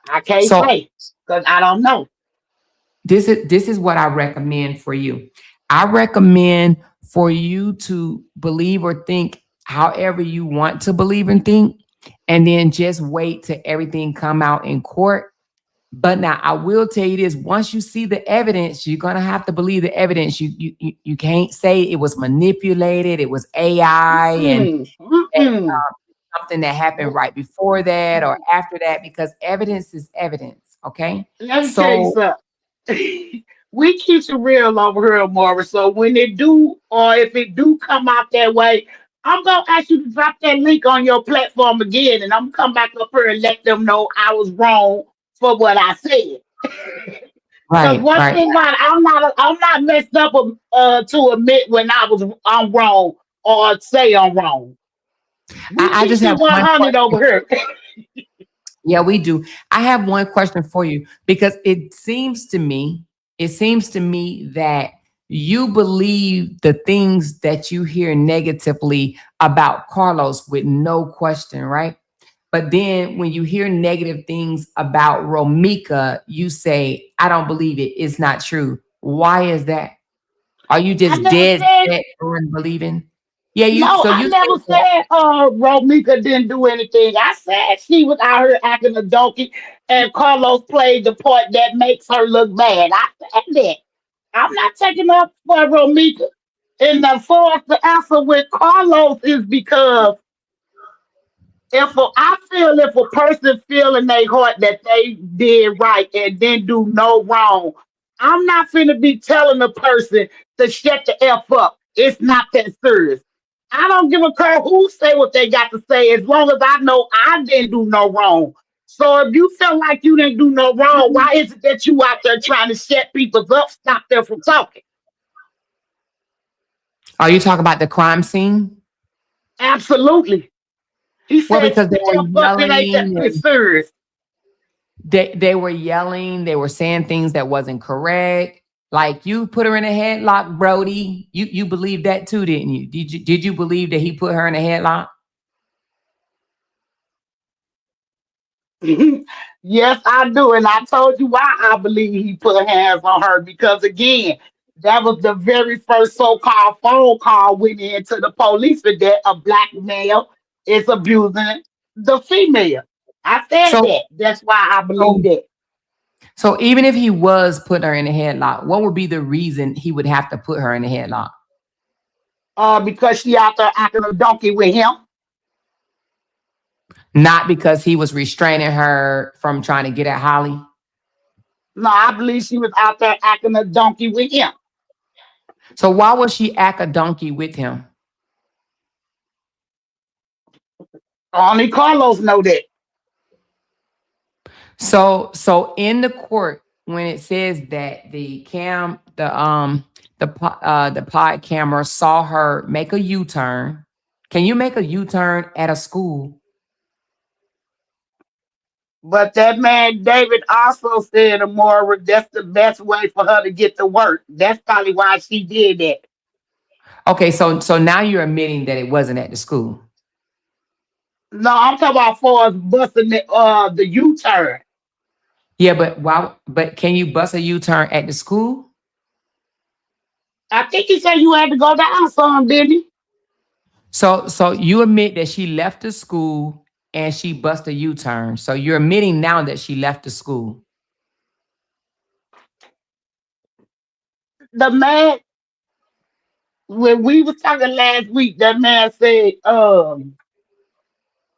I can't So say because I don't know. this is what I recommend for you. I recommend for you to believe or think however you want to believe and think, and then just wait till everything come out in court. But now I will tell you this: once you see the evidence, you're gonna have to believe the evidence. You can't say it was manipulated, it was AI, and Mm-mm, that, mm-mm. something that happened right before that or after that, because evidence is evidence. Okay, Let me tell you so something. We keep it real over here, Morris. So when it do, or if it do come out that way, I'm gonna ask you to drop that link on your platform again, and I'm gonna come back up here and let them know I was wrong for what I said. Because right, one right. thing about it, I'm not messed up to admit when I'm wrong or say I'm wrong. We I keep just it have one 100 question. over here. Yeah, we do. I have one question for you because it seems to me that you believe the things that you hear negatively about Carlos with no question, right? But then when you hear negative things about Romika, you say, I don't believe it. It's not true. Why is that? Are you I just never dead said set on believing? Yeah, no. so I you never think that. said Romika didn't do anything. I said she was out here acting a donkey, and Carlos played the part that makes her look bad. I said that. I'm not taking up for Romika. And the fourth, the answer with Carlos is because I feel if a person feel in their heart that they did right and didn't do no wrong, I'm not finna be telling a person to shut the F up. It's not that serious. I don't give a crap who say what they got to say as long as I know I didn't do no wrong. So if you feel like you didn't do no wrong, why is it that you out there trying to shut people up, stop them from talking? Are you talking about the crime scene? Absolutely. He Well, said, because they shut were the F up, it ain't that yelling and serious. they were yelling, they were saying things that wasn't correct. Like you put her in a headlock, Brody. You believe that too, didn't you? Did you believe that he put her in a headlock? Yes, I do. And I told you why I believe he put hands on her because, again, that was the very first so called phone call went into the police for that a black male is abusing the female. I said So that. That's why I so believe that. so even if he was putting her in a headlock, what would be the reason he would have to put her in a headlock? Because she out there acting a donkey with him. Not because he was restraining her from trying to get at Holly. No, I believe she was out there acting a donkey with him. So why would she act a donkey with him? Only Carlos know that. So in the court, when it says that the pod camera saw her make a U-turn. Can you make a U-turn at a school? But that man David also said, Amora, that's the best way for her to get to work. That's probably why she did that. Okay, so now you're admitting that it wasn't at the school. No, I'm talking about for us busting the U-turn. Yeah, but can you bust a U-turn at the school? I think he said you had to go down some, didn't he? So you admit that she left the school and she bust a U-turn. So you're admitting now that she left the school. The man, when we was talking last week, that man said,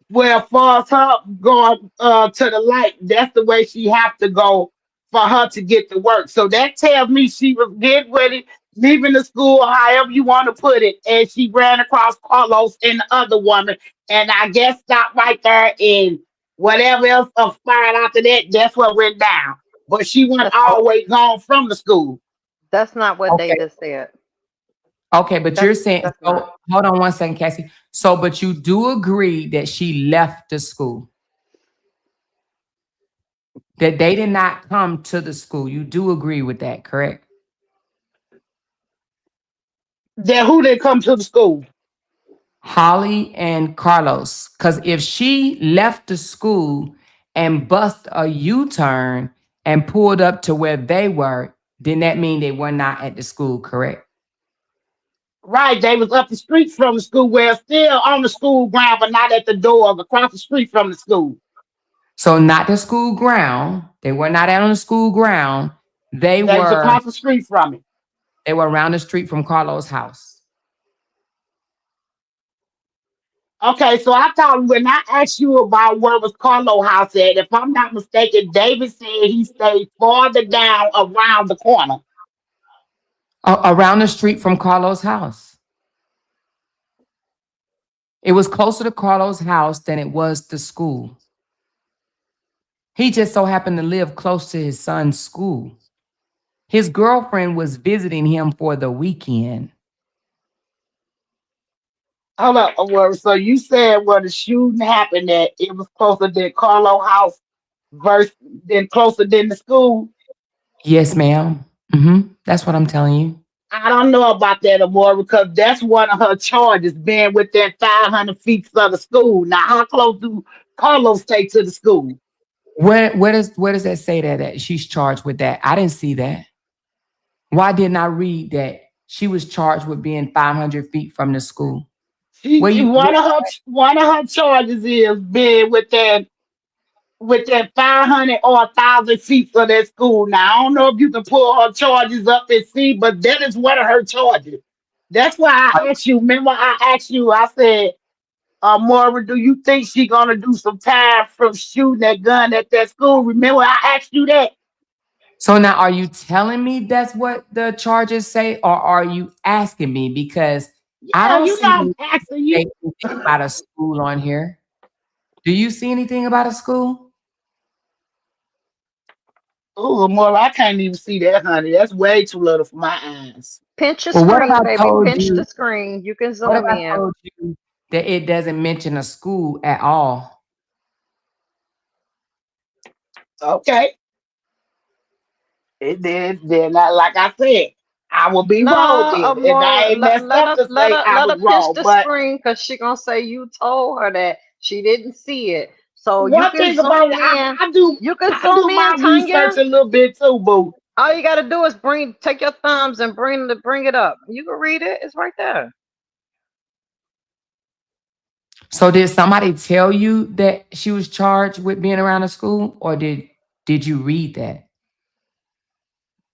well, for her going to the light, that's the way she have to go for her to get to work. So that tells me she was getting ready, leaving the school, however you want to put it, and she ran across Carlos and the other woman, and I guess stopped right there, and whatever else fired after that, that's what went down. But she wasn't That's always gone from the school. that's not what Okay. David said. Okay, but you're saying, That's not. so hold on one second, Cassie. So, but you do agree that she left the school, that they did not come to the school. You do agree with that, correct? Then who did come to the school? Holly and Carlos. Because if she left the school and bust a U-turn and pulled up to where they were, then that mean they were not at the school, correct? Right, they was up the street from the school, where still on the school ground, but not at the door, across the street from the school. So not the school ground. They were not out on the school ground. They They was were across the street from it. they were around the street from Carlos' house. Okay, so I thought when I asked you about where was Carlo house at, if I'm not mistaken, David said he stayed farther down around the corner. Around the street from Carlos' house. It was closer to Carlos' house than it was to school. He just so happened to live close to his son's school. His girlfriend was visiting him for the weekend. Hold up, well, so you said where the shooting happened at it was closer than Carlo house versus than closer than the school. Yes, ma'am. That's what I'm telling you. I don't know about that more because that's one of her charges, being within 500 feet of the school. Now, how close do Carlos stay to the school? Where does that say that she's charged with that? I didn't see that. Why didn't I read that she was charged with being 500 feet from the school? Where you One of her charges is being within 500 or 1,000 feet of that school. Now I don't know if you can pull her charges up and see, but that is one of her charges. That's why I asked you. Remember, I asked you. I said, Maura, do you think she gonna do some time from shooting that gun at that school? Remember, I asked you that. So now are you telling me that's what the charges say, or are you asking me? Because I Yeah, don't you know, see I'm asking you. anything about a school on here. Do you see anything about a school? Oh, Maura, I can't even see that, honey. That's way too little for my eyes. Pinch your Well, what if screen, I baby. told Pinch you? the screen. You can What if zoom I in. told you that it doesn't mention a school at all? Okay, it did. Then, like I said, I will be No, wrong then, and I more ain't messed let up her to let say her I let was her pinch wrong. the But screen because she gonna say you told her that she didn't see it. So you one can thing about it, zoom in. I do You can I zoom do in, my research Tanya. a little bit too, boo. All you gotta do is take your thumbs and bring it up. You can read it. It's right there. So did somebody tell you that she was charged with being around the school, or did you read that?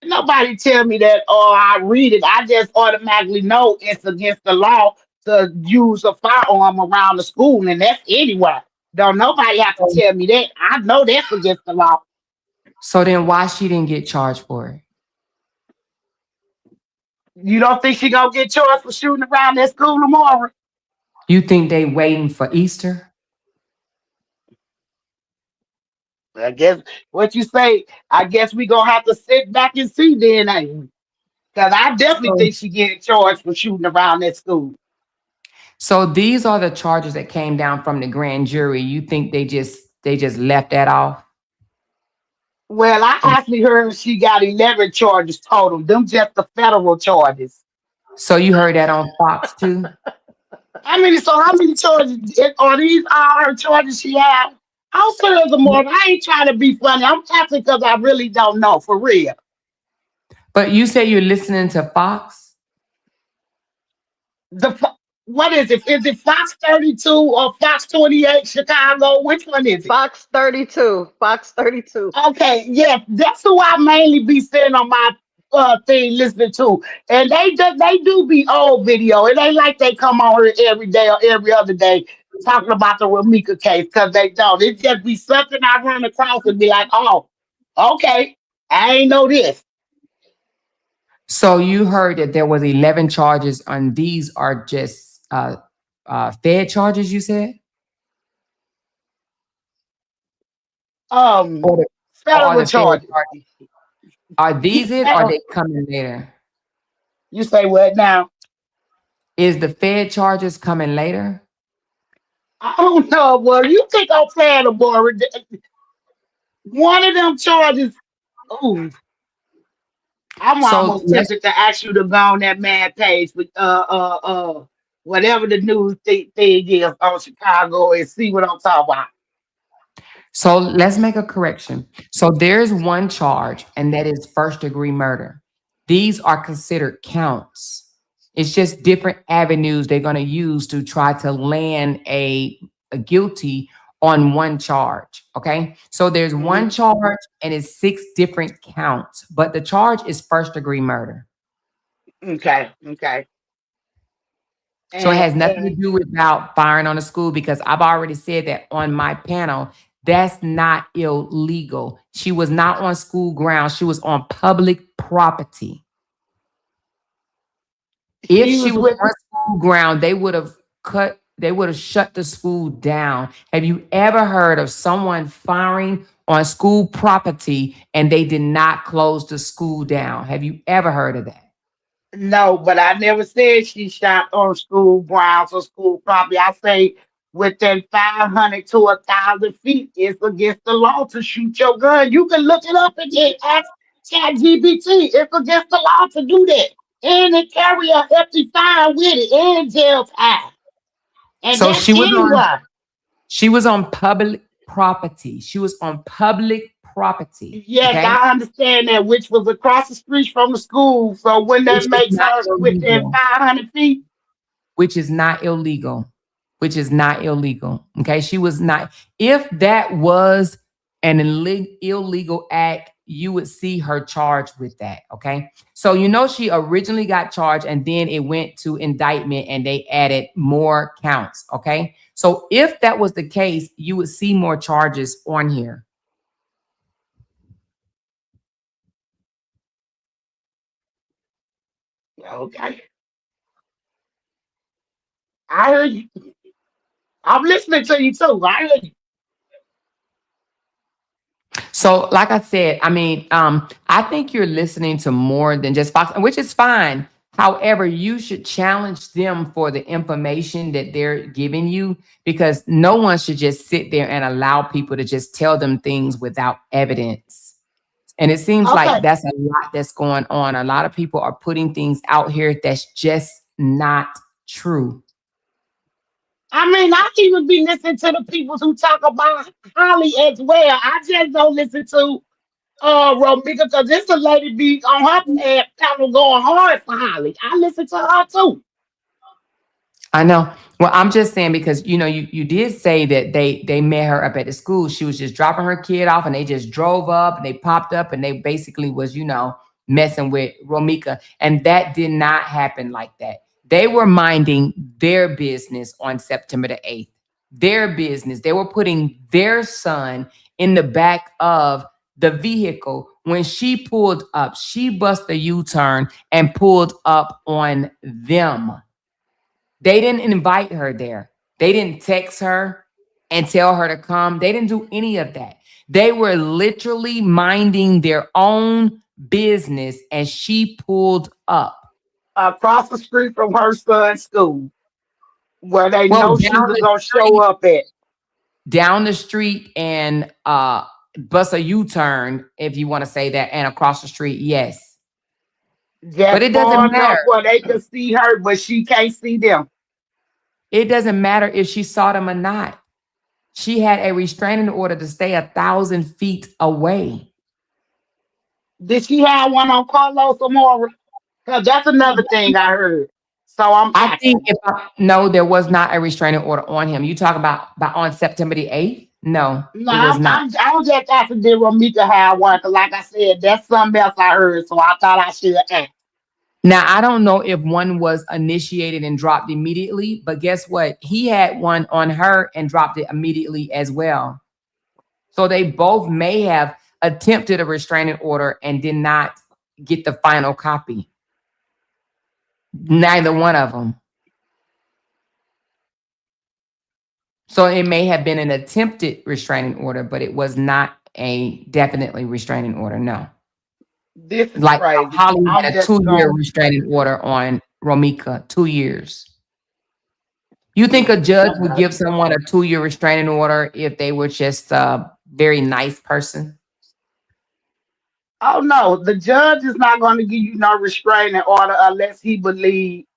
Nobody tell me that or I read it. I just automatically know it's against the law to use a firearm around the school, and that's anywhere. Don't nobody have to tell me that. I know that's against the law. So then why she didn't get charged for it? You don't think she gonna get charged for shooting around that school tomorrow? You think they waiting for Easter? I guess what you say. I guess we gonna have to sit back and see then, ain't we? Because I definitely So, think she getting charged for shooting around that school. so these are the charges that came down from the grand jury. You think they just left that off? Well, I actually heard she got 11 charges total. Them just the federal charges. So you heard that on Fox too? How many charges are these? All her charges she have? I'll say the more. I ain't trying to be funny. I'm asking because I really don't know for real. But you say you're listening to Fox? What is it? Is it Fox 32 or Fox 28 Chicago? Which one is it? Fox 32. Fox 32. Okay, yeah, that's who I mainly be sitting on my thing listening to, and they do be old video. It ain't like they come on here every day or every other day talking about the Ramika case because they don't. It just be something I run across and be like, oh, okay, I ain't know this. So you heard that there was 11 charges, and these are just Fed charges. You said, Um, or, or are federal the Fed charges. charges? Are these it? Or are they coming later? You say what now? Is the Fed charges coming later? I don't know. Well, you think I'm playing the board? One of them charges. Ooh, I'm So almost let's tempted to ask you to go on that man page with whatever the news thing is on Chicago and see what I'm talking about. let's make a correction. So there's one charge, and that is first degree murder. These are considered counts. It's just different avenues they're going to use to try to land a guilty on one charge. Okay. So there's one Hmm. charge and it's six different counts, but the charge is first degree murder. Okay, okay. So it And, has nothing to and do about firing on a school because I've already said that on my panel. That's not illegal. She was not on school grounds. She was on public property. If she she was was with on school ground, they would have shut the school down. Have you ever heard of someone firing on school property and they did not close the school down? Have you ever heard of that? no, but I never said she shot on school grounds or school property. I say within 500 to 1,000 feet, it's against the law to shoot your gun. You can look it up and then ask ChatGPT. It's against the law to do that. And they carry a hefty fine with it and jail time. And So that's she was on anywhere. she was on public property. She was on public property. Yes, Okay. I understand that, which was across the street from the school. So when Which that is makes not her within illegal. 500 feet, Which is not illegal, which is not illegal. Okay. She was not, if that was an illegal act, you would see her charged with that. Okay. So, she originally got charged and then it went to indictment and they added more counts. Okay. So, if that was the case, you would see more charges on here. okay. I heard you. I'm listening to you too. I heard you. So, like I said, I think you're listening to more than just Fox, which is fine. However, you should challenge them for the information that they're giving you because no one should just sit there and allow people to just tell them things without evidence. And it seems like Okay. that's a lot that's going on. A lot of people are putting things out here that's just not true. I even be listening to the people who talk about Holly as well. I just don't listen to Romika because this a lady be on her panel going hard for Holly. I listen to her too. I know. Well, I'm just saying because you did say that they met her up at the school. She was just dropping her kid off, and they just drove up and they popped up and they basically was messing with Romika, and that did not happen like that. They were minding their business on September the 8th. their business. They were putting their son in the back of the vehicle. When she pulled up, she bust a U-turn and pulled up on them. They didn't invite her there. They didn't text her and tell her to come. They didn't do any of that. They were literally minding their own business and she pulled up. Across the street from her son's school, where they Well, know she was gonna show up at. down the street and bust a U-turn, if you want to say that, and across the street, yes. But Just it far doesn't matter. enough where they can see her, but she can't see them. It doesn't matter if she saw them or not. She had a restraining order to stay 1,000 feet away. Did she have one on Carlos Amora? Because that's another thing I heard. So I'm I think asking. no, there was not a restraining order on him. You talk about on September the 8th? No, No, it was not. I was just asking did Ramika have one, because like I said, that's something else I heard, so I thought I should ask. Now, I don't know if one was initiated and dropped immediately, but guess what? He had one on her and dropped it immediately as well. So they both may have attempted a restraining order and did not get the final copy. Neither one of them. So it may have been an attempted restraining order, but it was not a definitely restraining order. No. This is Like crazy. Holly I'm had a just 2-year going. restraining order on Romika, 2 years. You think a judge would give someone a 2-year restraining order if they were just a very nice person? Oh no, the judge is not going to give you no restraining order unless he believes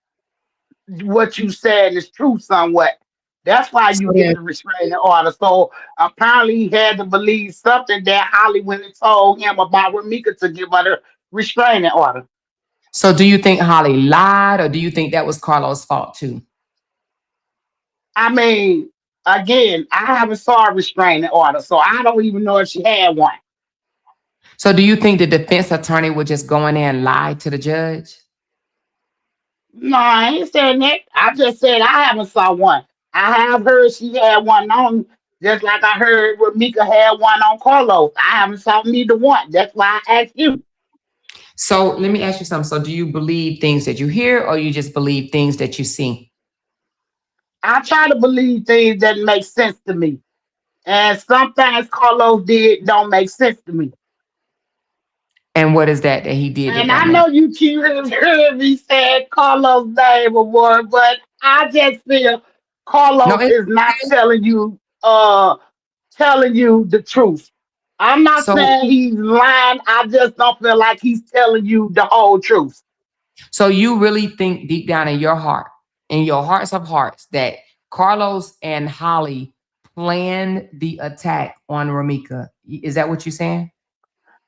what you said is true somewhat. That's why So you get then, the restraining order. So apparently he had to believe something that Holly went and told him about Ramika to give her the restraining order. so do you think Holly lied, or do you think that was Carlos' fault too? I mean, again, I haven't saw a restraining order, so I don't even know if she had one. So do you think the defense attorney would just go in there and lie to the judge? No, I ain't saying that. I just said I haven't saw one. I have heard she had one on, just like I heard Ramika had one on Carlos. I haven't saw neither one. That's why I asked you. So let me ask you something. So do you believe things that you hear, or you just believe things that you see? I try to believe things that make sense to me. And sometimes Carlos did don't make sense to me. And what is that he did that And I don't make? know you keep hearing me say Carlos' name or more, but I just feel No, Carlos it's is not okay. telling you the truth. I'm not So saying he's lying. I just don't feel like he's telling you the whole truth. so you really think deep down in your hearts of hearts, that Carlos and Holly planned the attack on Ramika. Is that what you're saying?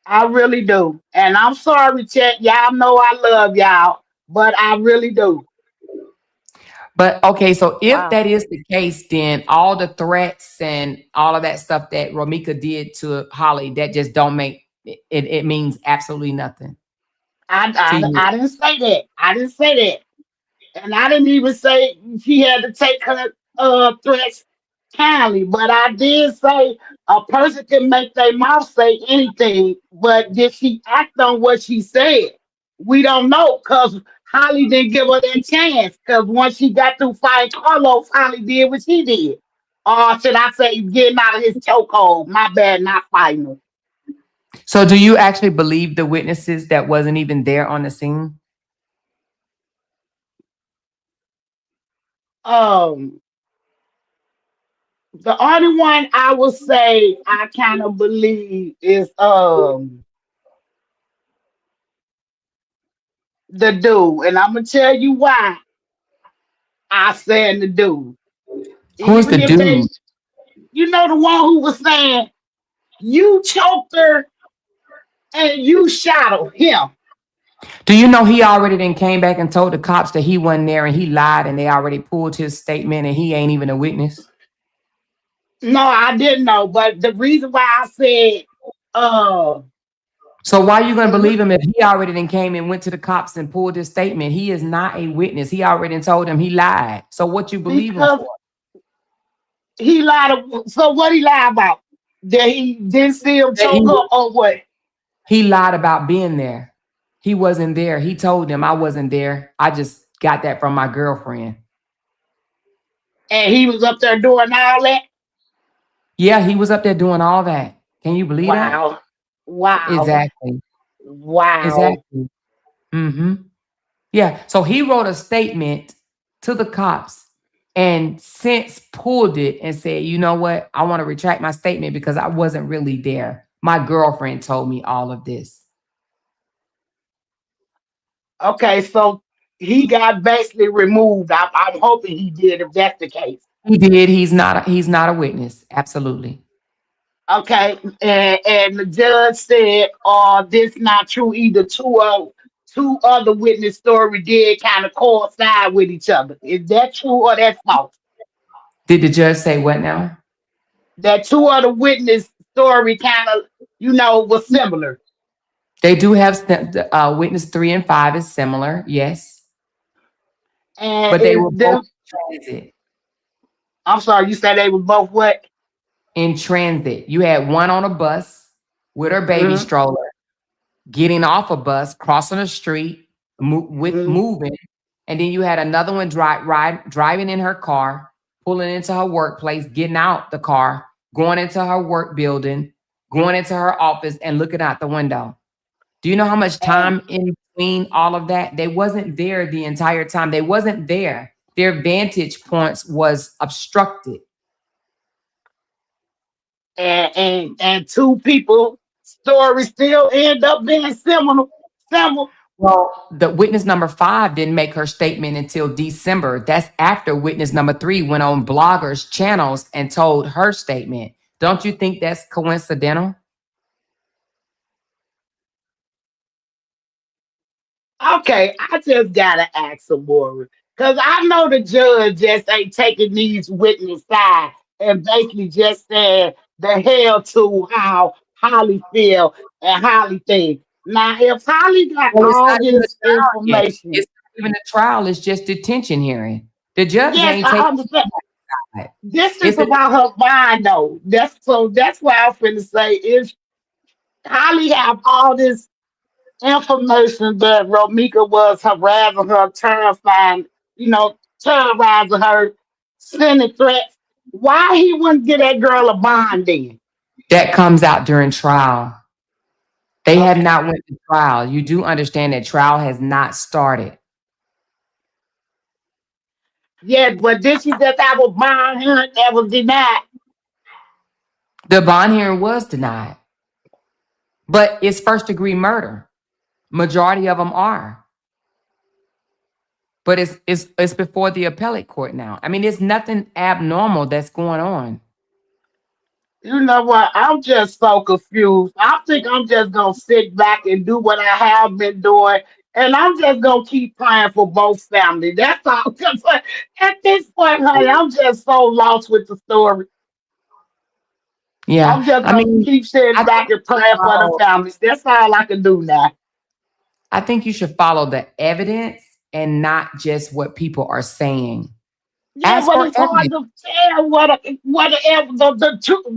I really do. And I'm sorry, Chet. Y'all know I love y'all, but I really do. But okay, so if Wow. that is the case, then all the threats and all of that stuff that Ramika did to Holly, that just don't make it means absolutely nothing to you. I didn't say that. I didn't say that. And I didn't even say she had to take her threats kindly, but I did say a person can make their mouth say anything, but did she act on what she said? We don't know because Holly didn't give her that chance. Because once she got through fighting Carlos, Holly did what she did. Or should I say, getting out of his chokehold? My bad, not fighting him. So do you actually believe the witnesses that wasn't even there on the scene? Um, the only one I would say I kind of believe is the dude, and I'm gonna tell you why I said the dude. Who is the Even if they, dude? you know, the one who was saying you choked her and you shot her, him. Do you know he already then came back and told the cops that he wasn't there and he lied and they already pulled his statement and he ain't even a witness? No, I didn't know, but the reason why I said uh So why are you going to the believe re- him if he already then came and went to the cops and pulled his statement? He is not a witness. He already told them he lied. So what you believe him because for? He lied. So what he lied about? That he didn't see him That choke her or what? he lied about being there. He wasn't there. He told them I wasn't there. I just got that from my girlfriend. And he was up there doing all that? Yeah, he was up there doing all that. Can you believe that? Wow. Wow. Exactly. Wow. Exactly. Mm-hmm. Yeah. So he wrote a statement to the cops and since pulled it and said, you know what? I want to retract my statement because I wasn't really there. My girlfriend told me all of this. Okay, so he got basically removed. I'm hoping he did if that's the case. He did. He's not a witness. Absolutely. Okay, and the judge said, this not true either. Two other witness story did kind of coincide with each other. Is that true or that's false? Did the judge say what now? That two other witness story kind of, was similar. They do have witness 3 and 5 is similar, yes, And but they is were both them? in transit. I'm sorry, you said they were both what? In transit, you had one on a bus with her baby Hmm. stroller, getting off a bus, crossing a street, Hmm. moving, and then you had another one driving in her car, pulling into her workplace, getting out the car, going into her work building, going into her office, and looking out the window. Do you know how much And time in between all of that? They wasn't there the entire time. They wasn't there. Their vantage points was obstructed. and two people stories still end up being similar. Similar. Well, the witness number 5 didn't make her statement until December. That's after witness number 3 went on bloggers' channels and told her statement. Don't you think that's coincidental? Okay, I just gotta ask some more. Cause I know the judge just ain't taking these witness side and basically just saying the hell to how Holly feel and Holly think. Now if Holly got Well, it's all not even a this trial yet. information, It's not even a trial. It's just detention hearing. The judge yes, ain't I taking understand. it. This is It's a about her mind though. That's why I'm finna say if Holly have all this information that Romika was harassing her, terrifying, terrorizing her, sending threats. Why he wouldn't get that girl a bond then? that comes out during trial. They have Okay. not went to trial. You do understand that trial has not started. Yeah, but this is just our bond hearing that was denied. The bond hearing was denied, but it's first degree murder. Majority of them are, but it's before the appellate court now. I mean, there's nothing abnormal that's going on. You know what? I'm just so confused. I think I'm just gonna sit back and do what I have been doing, and I'm just gonna keep praying for both families. That's all. 'Cause at this point, honey, I'm just so lost with the story. Yeah, I'm just I gonna mean, keep sitting I think back and you should praying for the follow. families. That's all I can do now. I think you should follow the evidence and not just what people are saying. Yeah, Ask but for it's hard evidence. to tell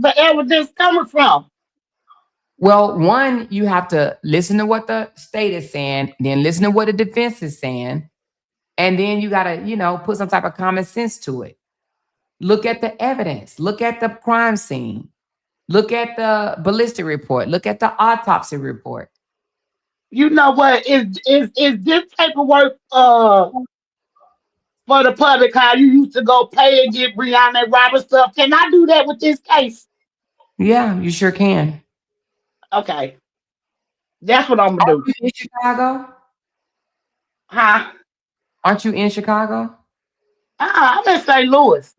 the evidence coming from. Well, one, you have to listen to what the state is saying, then listen to what the defense is saying, and then you got to, put some type of common sense to it. Look at the evidence, look at the crime scene, look at the ballistic report, look at the autopsy report. You know what? Is this paperwork for the public? How you used to go pay and get Brianna Roberts stuff? Can I do that with this case? Yeah, you sure can. Okay, that's what I'm gonna Aren't do. you in Chicago? Huh? Aren't you in Chicago? I'm in St. Louis.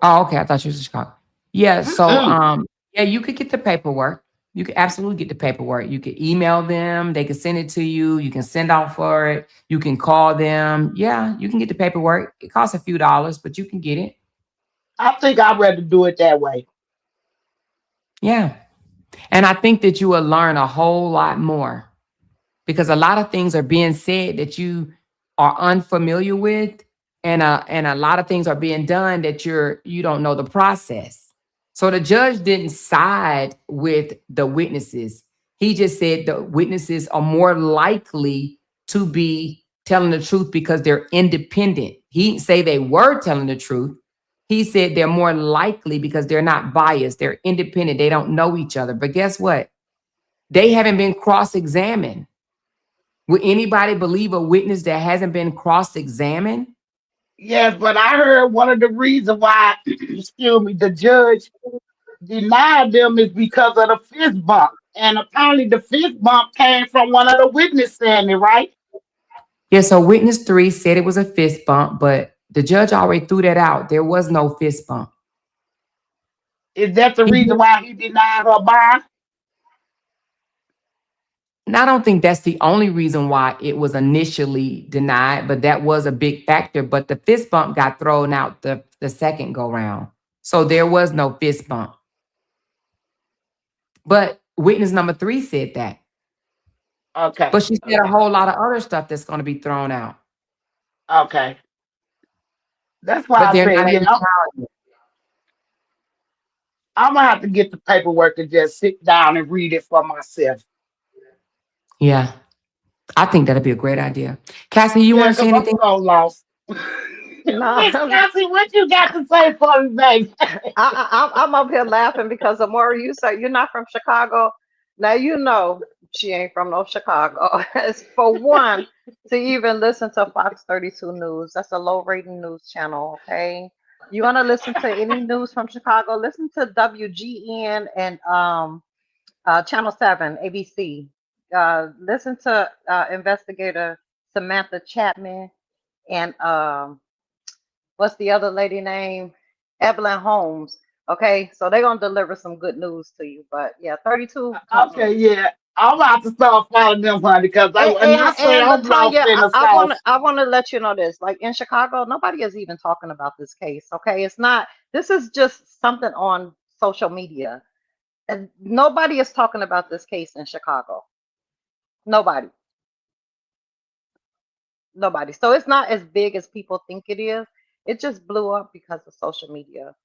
Oh, okay. I thought you was in Chicago. Yeah. So, Mm-mm. yeah, you could get the paperwork. You could absolutely get the paperwork. You could email them. They can send it to you. You can send out for it. You can call them. Yeah, you can get the paperwork. It costs a few dollars, but you can get it. I think I'd rather do it that way. Yeah. And I think that you will learn a whole lot more because a lot of things are being said that you are unfamiliar with. and a lot of things are being done that you don't know the process. So the judge didn't side with the witnesses. He just said the witnesses are more likely to be telling the truth because they're independent. He didn't say they were telling the truth. He said they're more likely because they're not biased. They're independent. They don't know each other. But guess what? They haven't been cross-examined. Would anybody believe a witness that hasn't been cross-examined? Yes, but I heard one of the reasons why, excuse me, the judge denied them is because of the fist bump. And apparently the fist bump came from one of the witnesses saying it, right? Yeah, so witness three said it was a fist bump, but the judge already threw that out. There was no fist bump. Is that the He reason did- why he denied her bond? And I don't think that's the only reason why it was initially denied, but that was a big factor. But the fist bump got thrown out the second go round. So there was no fist bump. But witness number three said that. Okay, But she said a whole lot of other stuff that's going to be thrown out. okay. That's why But I they're not said, in yeah, the trial. I'm gonna have to get the paperwork and just sit down and read it for myself. Yeah, I think that'd be a great idea. Cassie, you Yeah, want to say because I'm anything? so lost. No, Miss Cassie, what you got to say for me, baby? I'm up here laughing because the more you say you're not from Chicago, now you know she ain't from no Chicago. It's for one to even listen to Fox 32 News. That's a low rating news channel. Okay, you want to listen to any news from Chicago? Listen to WGN and Channel 7, ABC. Listen to investigator Samantha Chapman and what's the other lady name? Evelyn Holmes. Okay, so they're gonna deliver some good news to you. But yeah, 32. Okay, yeah. I'm about to start following them, honey, because And, when I and say and I'm lost Latanya, in the I want sauce, to let you know this. Like in Chicago, nobody is even talking about this case. Okay, it's not. This is just something on social media, and nobody is talking about this case in Chicago. Nobody, nobody. So it's not as big as people think it is. It just blew up because of social media.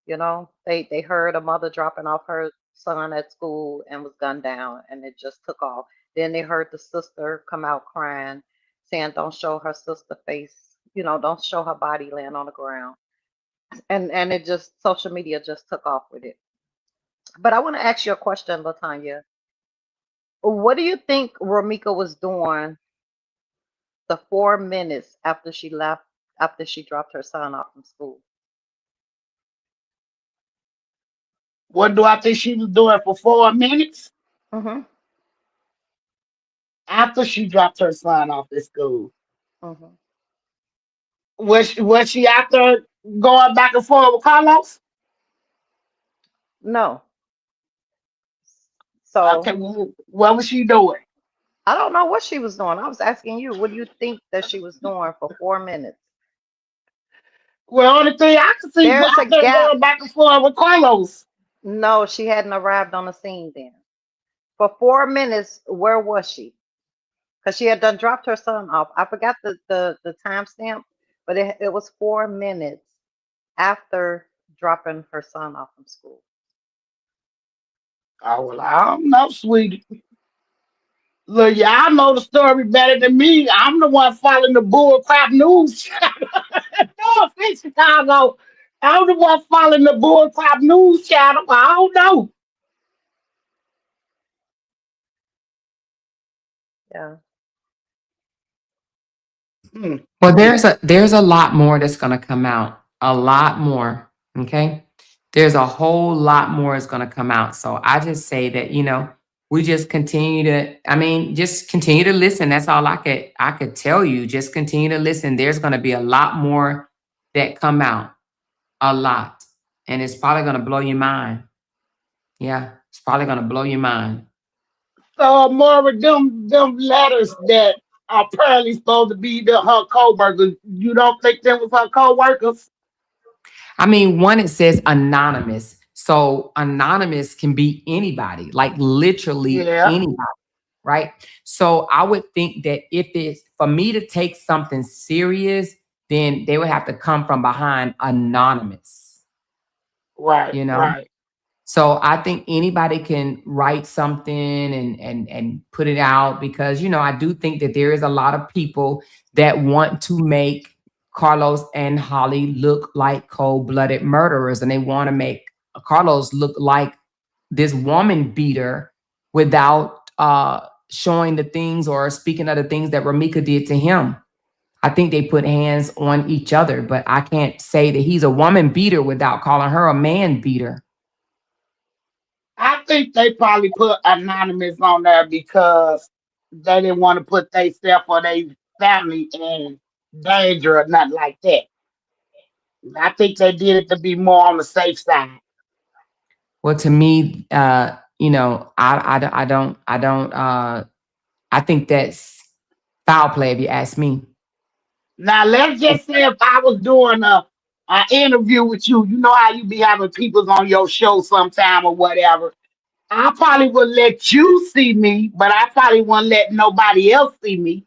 You know, they heard a mother dropping off her son at school and was gunned down, and it just took off. Then they heard the sister come out crying, saying, "Don't show her sister face. You know, don't show her body laying on the ground." And it just social media just took off with it. But I want to ask you a question, Latanya. What do you think Ramika was doing the 4 minutes after she left, after she dropped her son off from school? what do I think she was doing for 4 minutes Mm-hmm. after she dropped her son off at school? Mm-hmm. Was she after going back and forth with Carlos? No. Okay, So what was she doing? I don't know what she was doing. I was asking you, what do you think that she was doing for 4 minutes? Well, only thing I could see There's a out there gap. going back and forth with Carlos. No, she hadn't arrived on the scene then. For 4 minutes, where was she? Because she had done dropped her son off. I forgot the timestamp, but it was 4 minutes after dropping her son off from school. Oh well, I don't know, sweetie. Look, y'all know the story better than me. I'm the one following the bull crap news channel. No offense, Chicago. I'm the one following the bull crap news channel. I don't know. Yeah. Hmm. Well, there's a lot more that's going to come out. A lot more. Okay. There's a whole lot more is going to come out. So I just say that, we just continue to, just continue to listen. That's all I could tell you. Just continue to listen. There's going to be a lot more that come out. A lot. And it's probably going to blow your mind. Yeah. It's probably going to blow your mind. So more of them letters that are apparently supposed to be her co-workers. You don't think them was her co-workers? One, it says anonymous. So anonymous can be anybody, like literally Yeah. anybody, right? So I would think that if it's for me to take something serious, then they would have to come from behind anonymous, Right, you know? right. So I think anybody can write something and put it out because, I do think that there is a lot of people that want to make Carlos and Holly look like cold-blooded murderers, and they want to make Carlos look like this woman beater without showing the things or speaking of the things that Ramika did to him. I think they put hands on each other, but I can't say that he's a woman beater without calling her a man beater. I think they probably put anonymous on there because they didn't want to put themselves or their family in danger or nothing like that. I think they did it to be more on the safe side. Well, to me, I think that's foul play if you ask me. Now let's just say if I was doing a interview with you, you know how you be having people on your show sometime or whatever. I probably would let you see me, but I probably wouldn't let nobody else see me.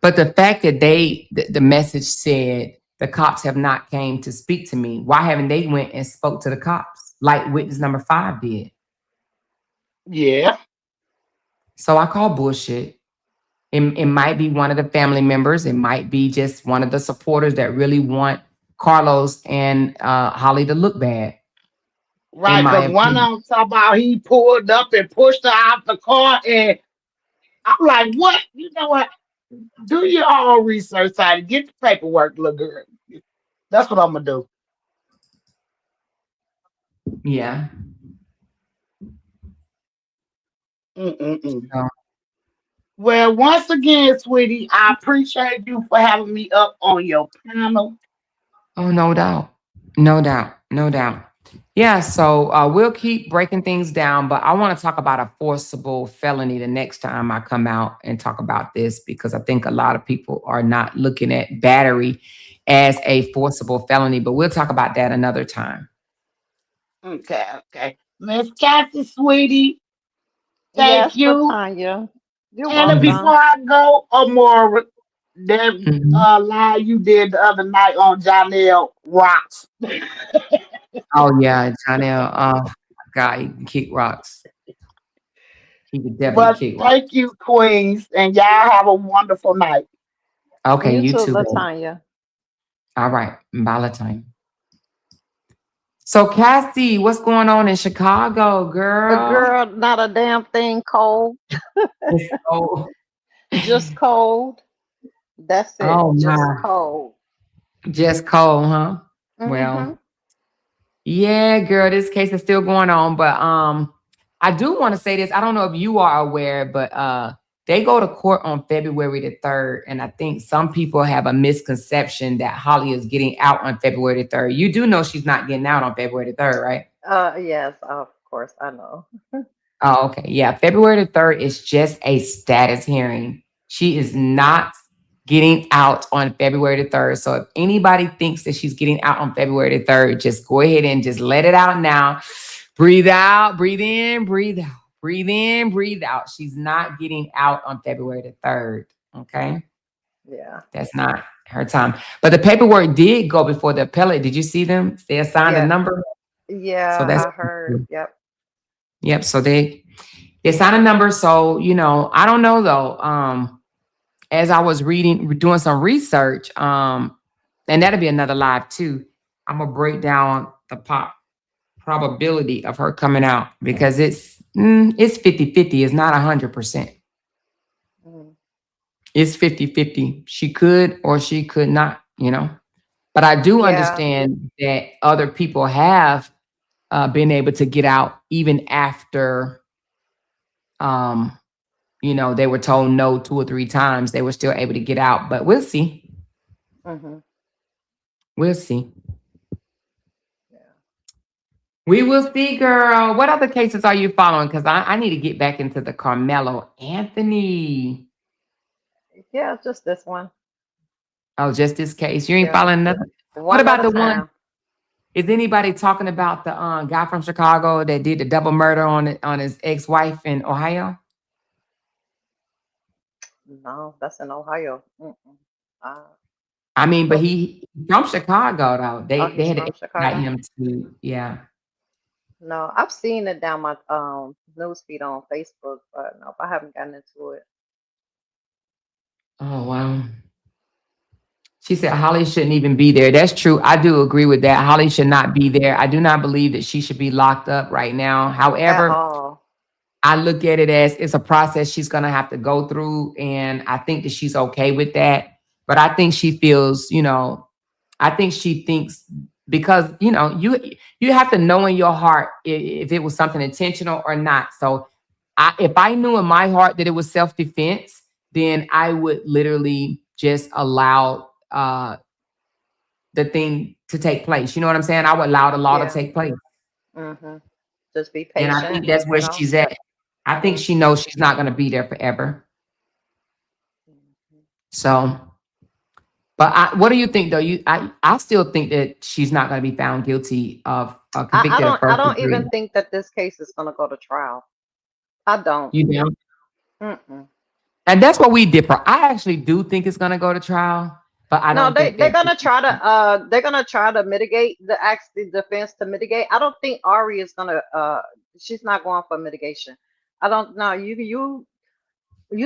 But the fact that the message said the cops have not came to speak to me, why haven't they went and spoke to the cops like witness number 5 did? Yeah. So I call bullshit. It might be one of the family members. It might be just one of the supporters that really want Carlos and Holly to look bad, in Right, my because one opinion. of them talk about he pulled up and pushed her out the car, and I'm like, what? You know what? Do your own research, side. Get the paperwork, little girl. That's what I'm gonna do. Yeah. Mm-mm-mm. So, Well, once again, sweetie, I appreciate you for having me up on your panel. oh, no doubt. No doubt. No doubt. Yeah, so we'll keep breaking things down, but I want to talk about a forcible felony the next time I come out and talk about this because I think a lot of people are not looking at battery as a forcible felony, but we'll talk about that another time. Okay, okay. Miss Cassie, sweetie, thank Yes, you. Latanya. You're And Mhm. before welcome. I go, Amora, that Mhm. lie you did the other night on Janelle rocks. Oh yeah, Janelle. Oh God, he can kick rocks. He could definitely But kick rocks. thank you, Queens, and y'all have a wonderful night. Okay, You you too, too, babe. Latanya. All right, bye, time. So Cassie, what's going on in Chicago, A girl? girl, not a damn thing cold. It's so Just cold. That's it. oh Just my, cold. just cold, huh? Well, Mm-hmm. yeah, girl, this case is still going on, but I do want to say this. I don't know if you are aware, but they go to court on February the 3rd, and I think some people have a misconception that Holly is getting out on February the 3rd. You do know she's not getting out on February the 3rd, right? Yes, of course, I know. Oh, okay. Yeah. February the 3rd is just a status hearing. She is not getting out on February the 3rd. So if anybody thinks that she's getting out on February the 3rd, just go ahead and just let it out now. Breathe out, breathe in, breathe out, breathe in, breathe out. She's not getting out on February the 3rd. Okay. Yeah. That's not her time. But the paperwork did go before the appellate. Did you see them? They assigned a Yeah. number. So Yeah, that's I heard. Yep. yep. So they signed a number. So, I don't know though. As I was doing some research, and that'll be another live too. I'm gonna break down the probability of her coming out because it's 50-50. It's not 100%. Mm. It's 50-50. She could or she could not. But I do Yeah. understand that other people have been able to get out even after um they were told no 2 or 3 times. They were still able to get out, but we'll see. Mm-hmm. We'll see. Yeah. We will see, girl. What other cases are you following? Because I need to get back into the Carmelo Anthony. Yeah, just this one. Oh, just this case. You ain't Yeah. following nothing. What One at about a the one? time. Is anybody talking about the guy from Chicago that did the double murder on his ex-wife in Ohio? No, that's in Ohio. Mm-mm. Uh, I mean, but Well, he from Chicago though. oh, They he's had to from extradite Chicago. him to yeah. No, I've seen it down my news feed on Facebook, but no, I haven't gotten into it. Oh wow. She said Holly shouldn't even be there. That's true. I do agree with that. Holly should not be there. I do not believe that she should be locked up right now. At However, all. I look at it as it's a process she's going to have to go through. And I think that she's okay with that. But I think she feels, I think she thinks because, you have to know in your heart if it was something intentional or not. So if I knew in my heart that it was self-defense, then I would literally just allow the thing to take place. You know what I'm saying? I would allow the law to Yeah. take place. Mhm. Just be And I patient, think that's where she's at. I think Mhm. she knows she's not going to be there forever. Mhm. So, but what do you think though? I still think that she's not going to be found guilty of I convicted of don't I first don't even degree. think that this case is gonna go to trial. I don't. You know, Mm-mm. and that's what we differ. I actually do think it's going to go to trial, but I No, don't think they're that. gonna try to mitigate the defense to mitigate. I don't think Ari is gonna she's not going for mitigation. I don't know. You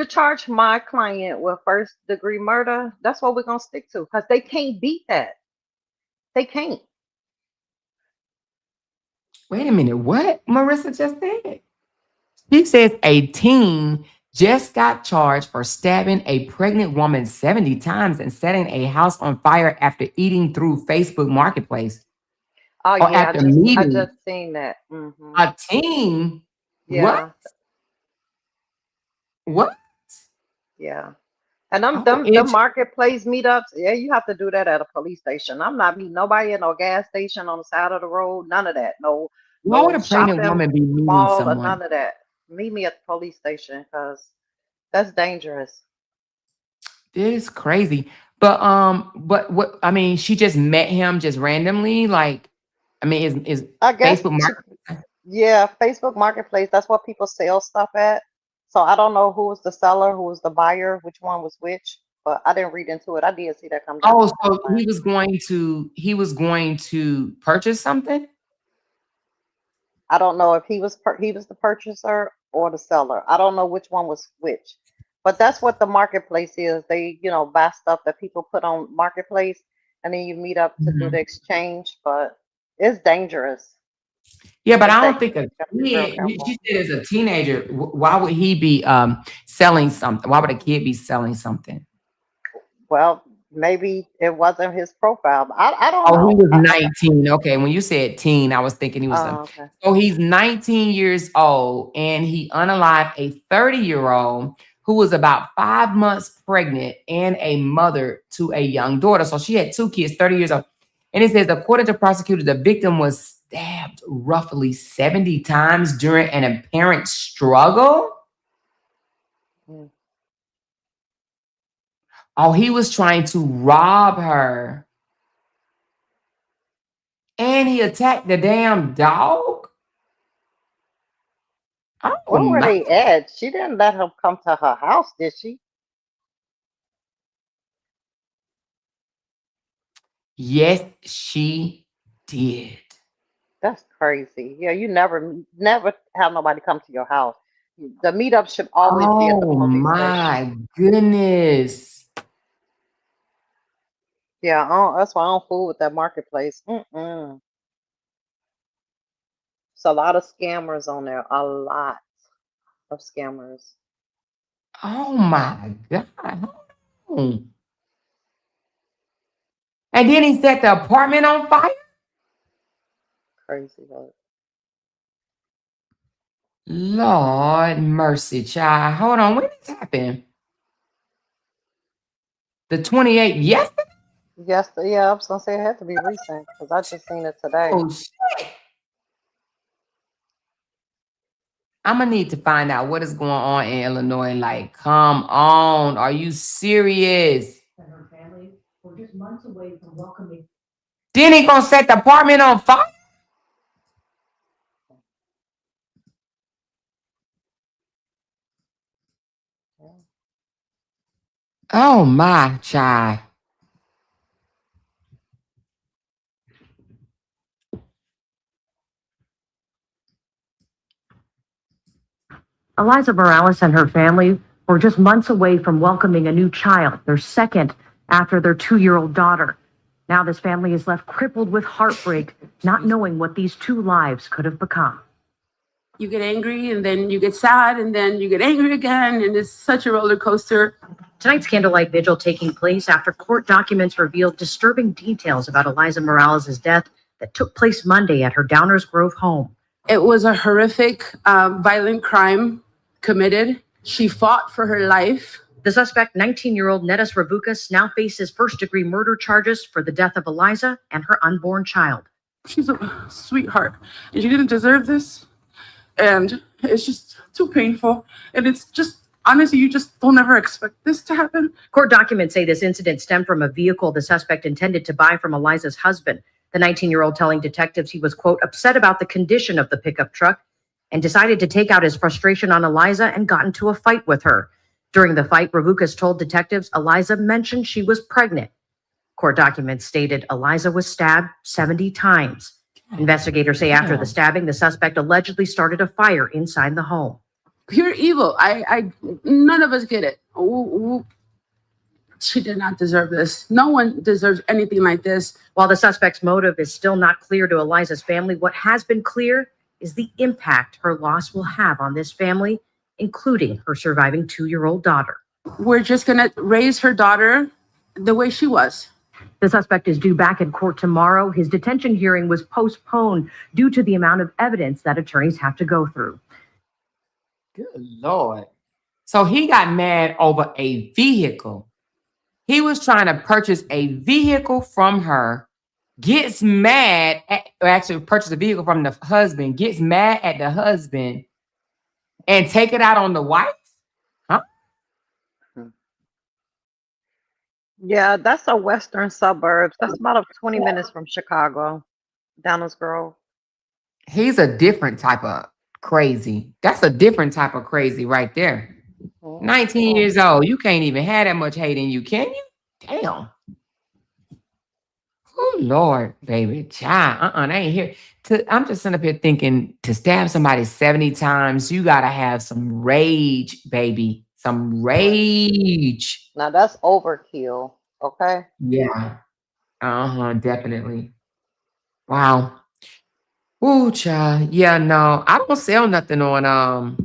charge my client with first degree murder. That's what we're gonna stick to because they can't beat that. They can't. Wait a minute, what Marissa just said? She says a teen just got charged for stabbing a pregnant woman 70 times and setting a house on fire after eating through Facebook Marketplace Oh or yeah, after I meeting just seen that. Hmm. a teen. What? Yeah, What? yeah. And them Oh, them the marketplace meetups, yeah, you have to do that at a police station. I'm not meeting nobody at no gas station on the side of the road. None of that. No, why would no a pregnant shopping woman be meeting mall or someone? none of that. Meet me at the police station because that's dangerous. This is crazy. But what I mean, she just met him just randomly. Like, I mean, is I guess Facebook Market? yeah, Facebook Marketplace. That's what people sell stuff at. So I don't know who was the seller, who was the buyer, which one was which. But I didn't read into it. I did see that come down Oh, my so timeline. he was going to purchase something? I don't know if he was the purchaser or the seller. I don't know which one was which. But that's what the marketplace is. They, buy stuff that people put on marketplace and then you meet up to do the Mhm. exchange, but it's dangerous. Yeah, but It's I don't dangerous. think a You gotta be real kid, careful. she said as a teenager, why would he be selling something? Why would a kid be selling something? Well, maybe it wasn't his profile. I don't Oh, he know. was 19. Okay, when you said teen, I was thinking he was Oh, okay. so he's 19 years old and he unalived a 30-year-old who was about 5 months pregnant and a mother to a young daughter. So she had two kids, 30 years old. And it says, according to prosecutors, the victim was stabbed roughly 70 times during an apparent struggle. Mm. Oh, he was trying to rob her. And he attacked the damn dog. Oh Where were my. they at? She didn't let him come to her house, did she? Yes, she did. That's crazy. Yeah, you never have nobody come to your house. The meetup should always be at the Oh police station. my goodness. Yeah, that's why I don't fool with that marketplace. Mm-mm. It's a lot of scammers on there. A lot of scammers. Oh my God. Oh. And then he set the apartment on fire? Crazy work. Lord mercy, child. Hold on. When did this happen? The 28th yesterday? Yes, yeah, I was gonna say it had to be recent because I just seen it today. Oh, shit. I'm gonna need to find out what is going on in Illinois. Like, come on. Are you serious? Then he gonna set the apartment on fire? Yeah. Oh my child. Eliza Morales and her family were just months away from welcoming a new child, their second after their 2-year-old daughter. Now this family is left crippled with heartbreak, not knowing what these two lives could have become. You get angry and then you get sad and then you get angry again, and it's such a roller coaster. Tonight's candlelight vigil taking place after court documents revealed disturbing details about Eliza Morales' death that took place Monday at her Downers Grove home. It was a horrific, violent crime committed. She fought for her life. The suspect, 19-year-old Nettis Ravukas, now faces first-degree murder charges for the death of Eliza and her unborn child. She's a sweetheart, and she didn't deserve this. And it's just too painful. And it's just, honestly, you just don't ever expect this to happen. Court documents say this incident stemmed from a vehicle the suspect intended to buy from Eliza's husband. The 19-year-old telling detectives he was, quote, upset about the condition of the pickup truck and decided to take out his frustration on Eliza and got into a fight with her. During the fight, Ravukas told detectives Eliza mentioned she was pregnant. Court documents stated Eliza was stabbed 70 times. Investigators say after the stabbing, the suspect allegedly started a fire inside the home. Pure evil. None of us get it. She did not deserve this. No one deserves anything like this. While the suspect's motive is still not clear to Eliza's family, what has been clear is the impact her loss will have on this family, including her surviving 2-year-old daughter. We're just going to raise her daughter the way she was. The suspect is due back in court tomorrow. His detention hearing was postponed due to the amount of evidence that attorneys have to go through. Good Lord. So he got mad over a vehicle. He was trying to purchase a vehicle from her, gets mad at, or actually purchase a vehicle from the husband, gets mad at the husband and take it out on the wife? Huh? Yeah, that's a western suburbs. That's about 20 minutes from Chicago, Downers Grove. He's a different type of crazy. That's a different type of crazy right there. 19 years old. You can't even have that much hate in you, can you? Damn. Oh, Lord, baby. Child. I ain't here. I'm just sitting up here thinking to stab somebody 70 times, you got to have some rage, baby. Some rage. Now that's overkill, okay? Yeah. Definitely. Wow. Ooh, child. Yeah, no. I don't sell nothing on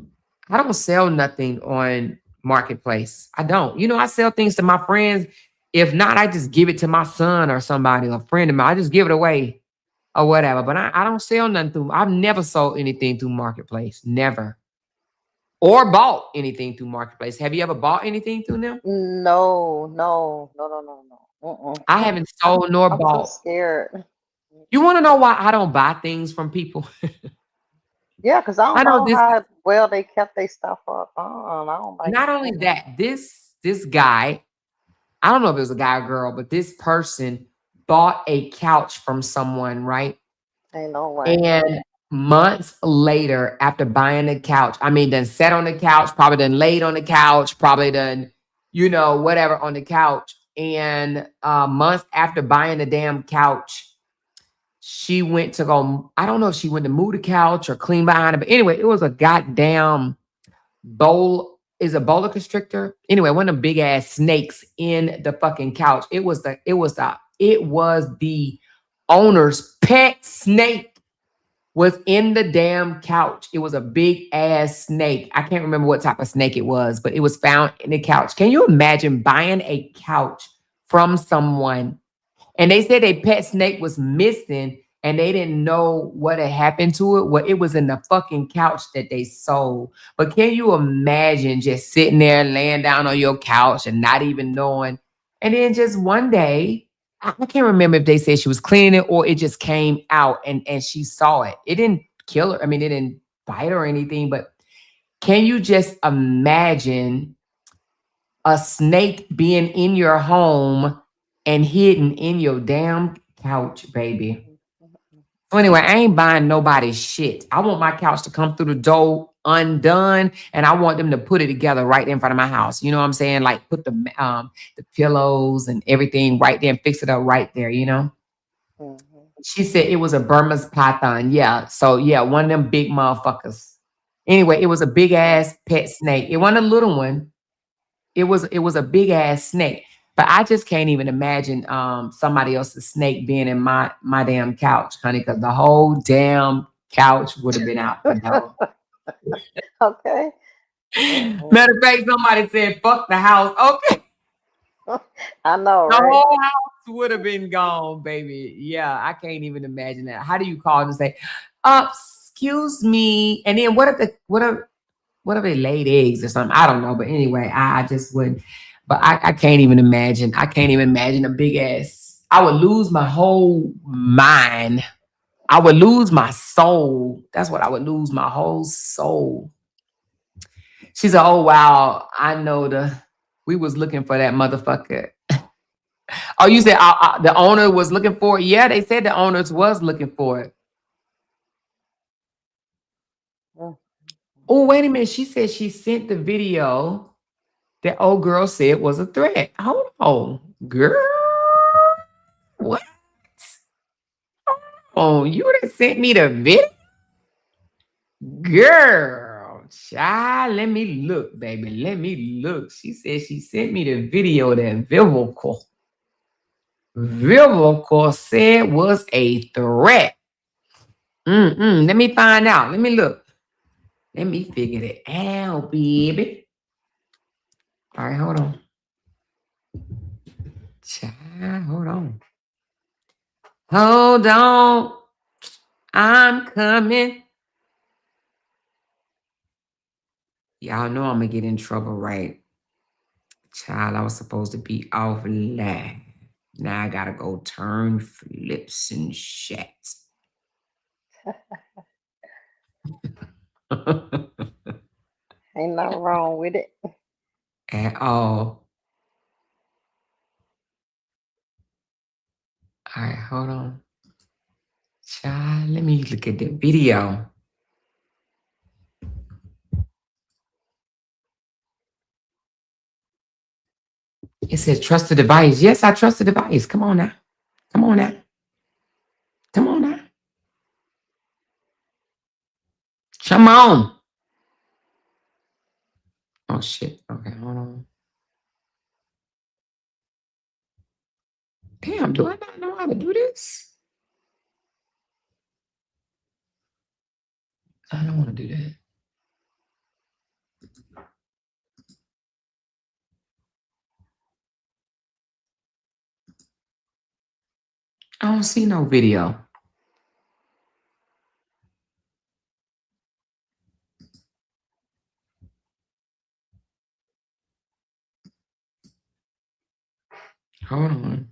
Marketplace. I don't. You know, I sell things to my friends. If not, I just give it to my son or somebody, a friend of mine. I just give it away or whatever. But I don't sell nothing through. I've never sold anything through Marketplace. Never. Or bought anything through Marketplace. Have you ever bought anything through them? No. I haven't sold nor I'm bought. so scared. You want to know why I don't buy things from people? Yeah, because I I know don't know this. how well they kept their stuff up. I don't like Not only that, this guy, I don't know if it was a guy or girl, but this person bought a couch from someone, right? Ain't no way. And months later, after buying the couch, done sat on the couch, probably done laid on the couch, probably done, whatever on the couch. And months after buying the damn couch, she went to go, I don't know if she went to move the couch or clean behind it, but anyway, it was a goddamn boa constrictor. Anyway, one of them big ass snakes in the fucking couch. It was the owner's pet snake was in the damn couch. It was a big ass snake. I can't remember what type of snake it was, but it was found in the couch. Can you imagine buying a couch from someone and they said a pet snake was missing and they didn't know what had happened to it? Well, it was in the fucking couch that they sold. But can you imagine just sitting there laying down on your couch and not even knowing? And then just one day, I can't remember if they said she was cleaning it or it just came out and she saw it. It didn't kill her. It didn't bite her or anything. But can you just imagine a snake being in your home and hidden in your damn couch, baby? So anyway, I ain't buying nobody's shit. I want my couch to come through the door undone, and I want them to put it together right in front of my house. You know what I'm saying? Like put the pillows and everything right there and fix it up right there, She said it was a Burmese python. Yeah. So yeah, one of them big motherfuckers. Anyway, it was a big ass pet snake. It wasn't a little one. It was a big ass snake. But I just can't even imagine somebody else's snake being in my damn couch, honey, because the whole damn couch would have been out the door. Okay. Matter of fact, somebody said, fuck the house. Okay. I know, The right? whole house would have been gone, baby. Yeah, I can't even imagine that. How do you call and say, excuse me? And then what if they laid eggs or something? I don't know. But anyway, I just wouldn't. But I can't even imagine. I can't even imagine a big ass. I would lose my whole mind. I would lose my soul. That's what I would lose, my whole soul. She said, oh wow, I know we was looking for that motherfucker. Oh, you said the owner was looking for it? Yeah, they said the owners was looking for it. Mm. Oh, wait a minute. She said she sent the video that old girl said was a threat. Hold on, girl. What? Oh, you would have sent me the video? Girl, child, let me look, baby. Let me look. She said she sent me the video that Vivical said was a threat. Let me find out. Let me look. Let me figure it out, baby. All right, hold on. Child, hold on. Hold on. I'm coming. Y'all know I'm going to get in trouble, right? Child, I was supposed to be off live. Now I got to go turn flips and shit. Ain't nothing wrong with it. At all. All right, hold on. Child, let me look at the video. It says trust the device. Yes, I trust the device. Come on now. Come on now. Come on now. Come on. Oh, shit. Okay, hold on. Damn, do I not know how to do this? I don't want to do that. I don't see no video. Hold on.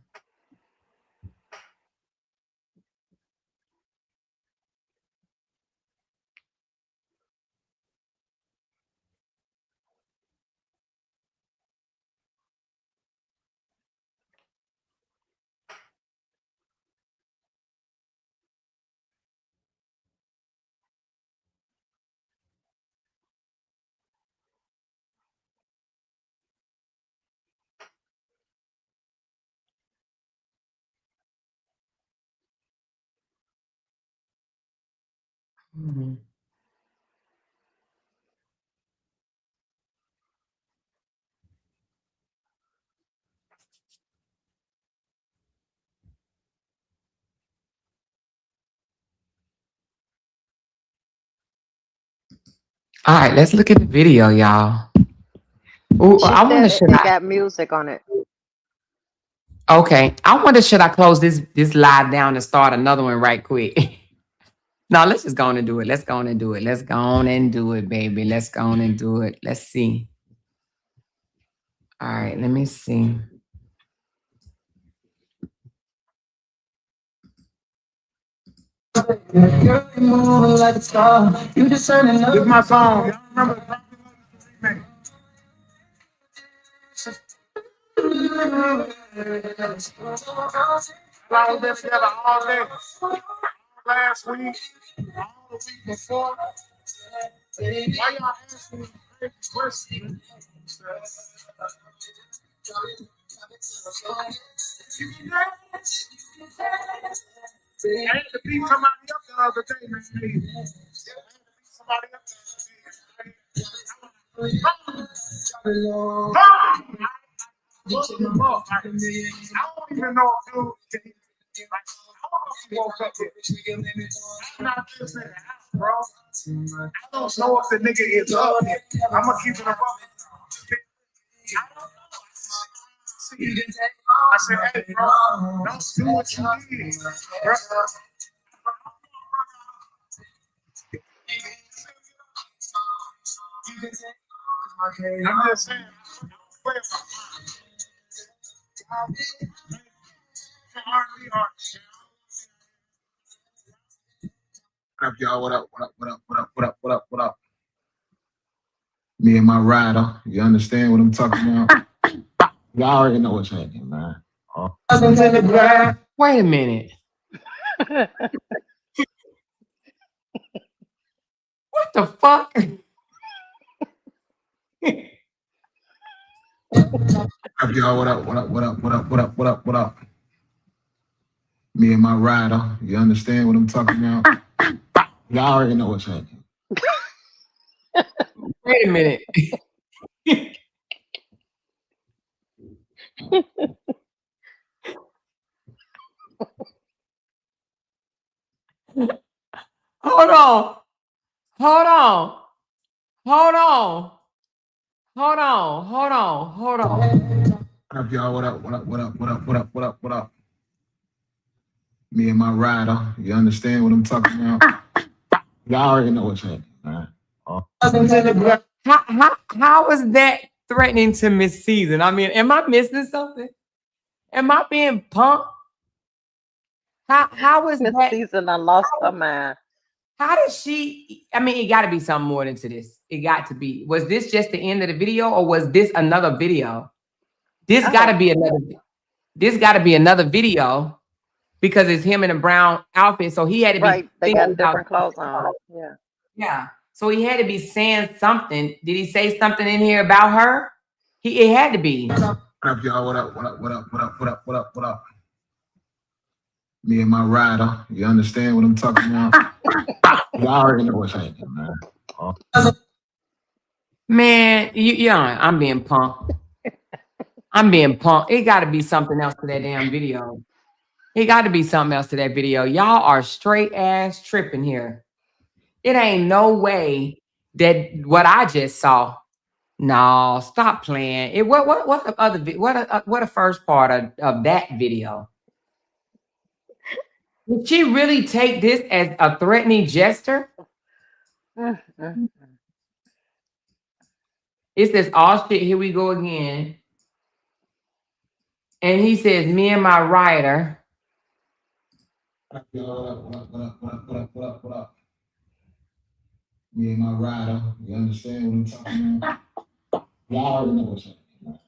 Mhm. All right, let's look at the video, y'all. Ooh, She I wonder, said it, should it I? got music on it. Okay, I wonder, should I close this live down and start another one right quick? No, let's just go on and do it. Let's go on and do it. Let's go on and do it, baby. Let's go on and do it. Let's see. All right, let me see. Girl, you moving like a star. You just turning up. This is my song. Y'all remember the Property Remix? I was there together all day. Last week, all the week before. Why y'all asking me crazy questions? I had to beat somebody up the other day, man. I had to beat somebody up the other day. I don't even know, dude. Like, I woke up here. I'm not just in the house, bro. I don't know if the nigga is up here. I'm gonna keep it a I said, hey, bro, don't do what you did, bro. I'm just saying. What up, y'all? What up? What up? What up? What up? What up? What up? What up? Me and my rider. You understand what I'm talking about? Y'all already know what's happening, man. Wait a minute. What the fuck? What up, y'all? What up? What up? What up? What up? What up? What up? What up? Me and my rider. You understand what I'm talking about? Y'all already know what's happening. Wait a minute. Hold on. Hold on. Hold on. Hold on. Hold on. Hold on. What up, y'all? What up? What up? What up? What up? What up? What up? What up? Me and my rider. You understand what I'm talking about? Y'all already know what's happening, man. How is that threatening to Miss Season? I mean, am I missing something? Am I being punked? How is Miss that? Season, I lost her mind. How does she? I mean, it got to be something more than to this. It got to be. Was this just the end of the video, or was this another video? This got to be another. This got to be another video because it's him in a brown outfit. So he had to be Right, they got thinking about. different clothes on. Yeah. Yeah. So he had to be saying something. Did he say something in here about her? It had to be. What up, y'all? What up? What up? What up? What up? What up? What up? What up? Me and my rider. You understand what I'm talking about? Y'all already know what's happening, man. Man, I'm being punked. I'm being punked. It got to be something else to that damn video. It got to be something else to that video. Y'all are straight ass tripping here. It ain't no way that what I just saw. No, stop playing. What the other what the first part of that video? Did she really take this as a threatening gesture? It says, "All shit, here we go again." And he says, "Me and my rider." What up, y'all? What up? What up? What up? What up? What up? What up? Me and my rider. You understand what I'm talking about? Y'all already know what's happening.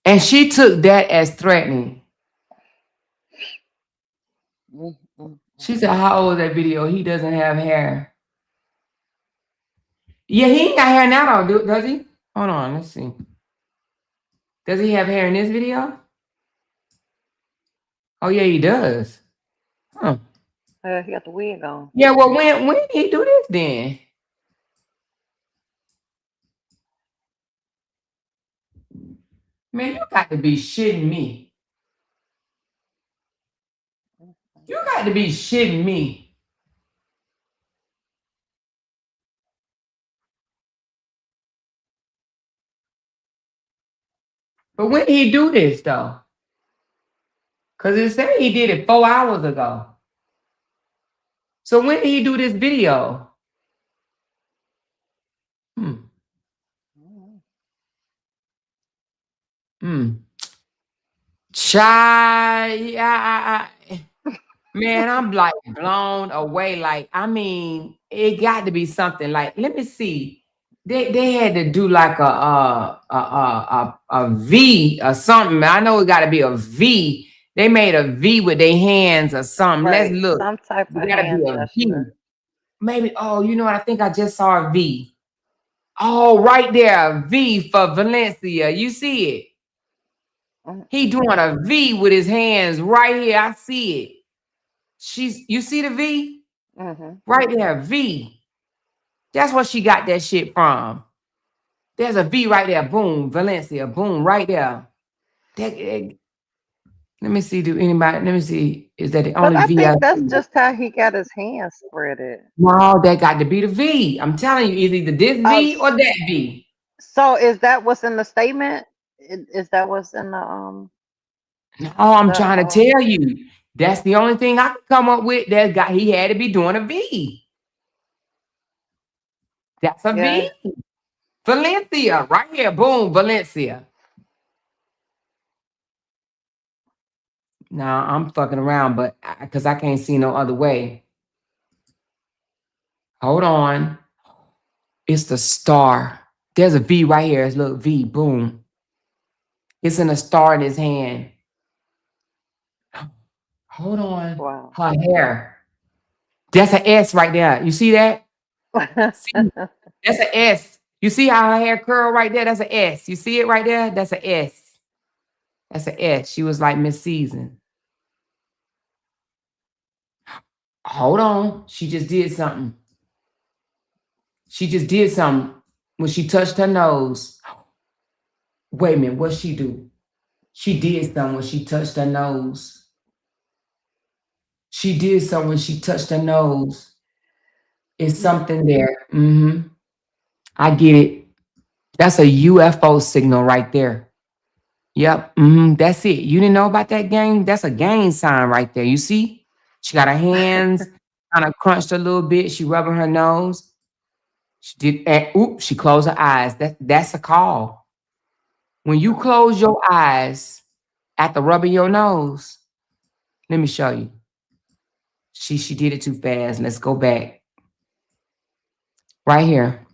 And she took that as threatening. She said, "How old is that video? He doesn't have hair." Yeah, he ain't got hair now, though, does he? Hold on, let's see. Does he have hair in this video? Oh yeah, he does. Huh. He got the wig on. Yeah, well, when did he do this then? Man, you got to be shitting me. You got to be shitting me. But when did he do this though? Because it said he did it 4 hours ago. So when did he do this video? Man, I'm like blown away. Like, I mean, it got to be something. Like, let me see. They had to do like a V or something. I know it got to be a V. They made a V with their hands or something. Right. Let's look. Some type of It got to hand be a V. gesture. Maybe. Oh, you know what? I think I just saw a V. Oh, right there, a V for Valencia. You see it? He doing a V with his hands right here. I see it. You see the V? Right there, V. That's where she got that shit from. There's a V right there. Boom, Valencia. Boom, right there. Let me see. Let me see. Is that the But only I V I think that's see? just how he got his hands spreaded. No, that got to be the V. I'm telling you, it's either this Oh, V or that V. so is that what's in the statement? Is that what's in No, I'm the trying to tell you. That's the only thing I could come up with. He had to be doing a V. That's a yeah. V. Valencia, right here. Boom, Valencia. Nah, I'm fucking around, but because I can't see no other way. Hold on. It's the star. There's a V right here. It's a little V. Boom. It's in a star in his hand. Hold on. Wow. Her hair. That's an S right there. You see that? See? That's an S. You see how her hair curl right there? That's an S. You see it right there? That's an S. That's an S. She was like Miss Season. Hold on. She just did something. She just did something when she touched her nose. Wait a minute. What'd she do? She did something when she touched her nose. She did something when she touched her nose. It's something there. Mm-hmm. I get it. That's a UFO signal right there. Yep. That's it. You didn't know about that gang? That's a gang sign right there. You see? She got her hands kind of crunched a little bit. She rubbing her nose. She did. And, she closed her eyes. That's a call. When you close your eyes after rubbing your nose, let me show you. She did it too fast. Let's go back. Right here.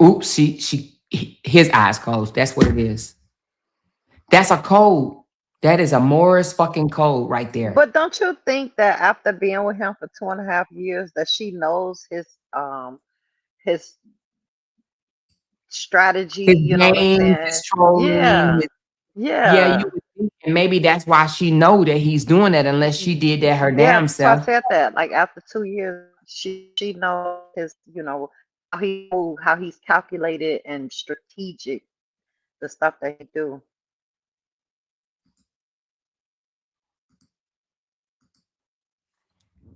Oops. His eyes closed. That's what it is. That's a code. That is a Morris fucking code right there. But don't you think that after being with him for 2.5 years, that she knows his strategy? His You know what I'm game, his saying? trolling, Yeah, yeah, you yeah, would think, and maybe that's why she know that he's doing that unless she did that her yeah. damn That's why I self. said that. Like after 2 years, she knows his, how he's calculated and strategic, the stuff that he do.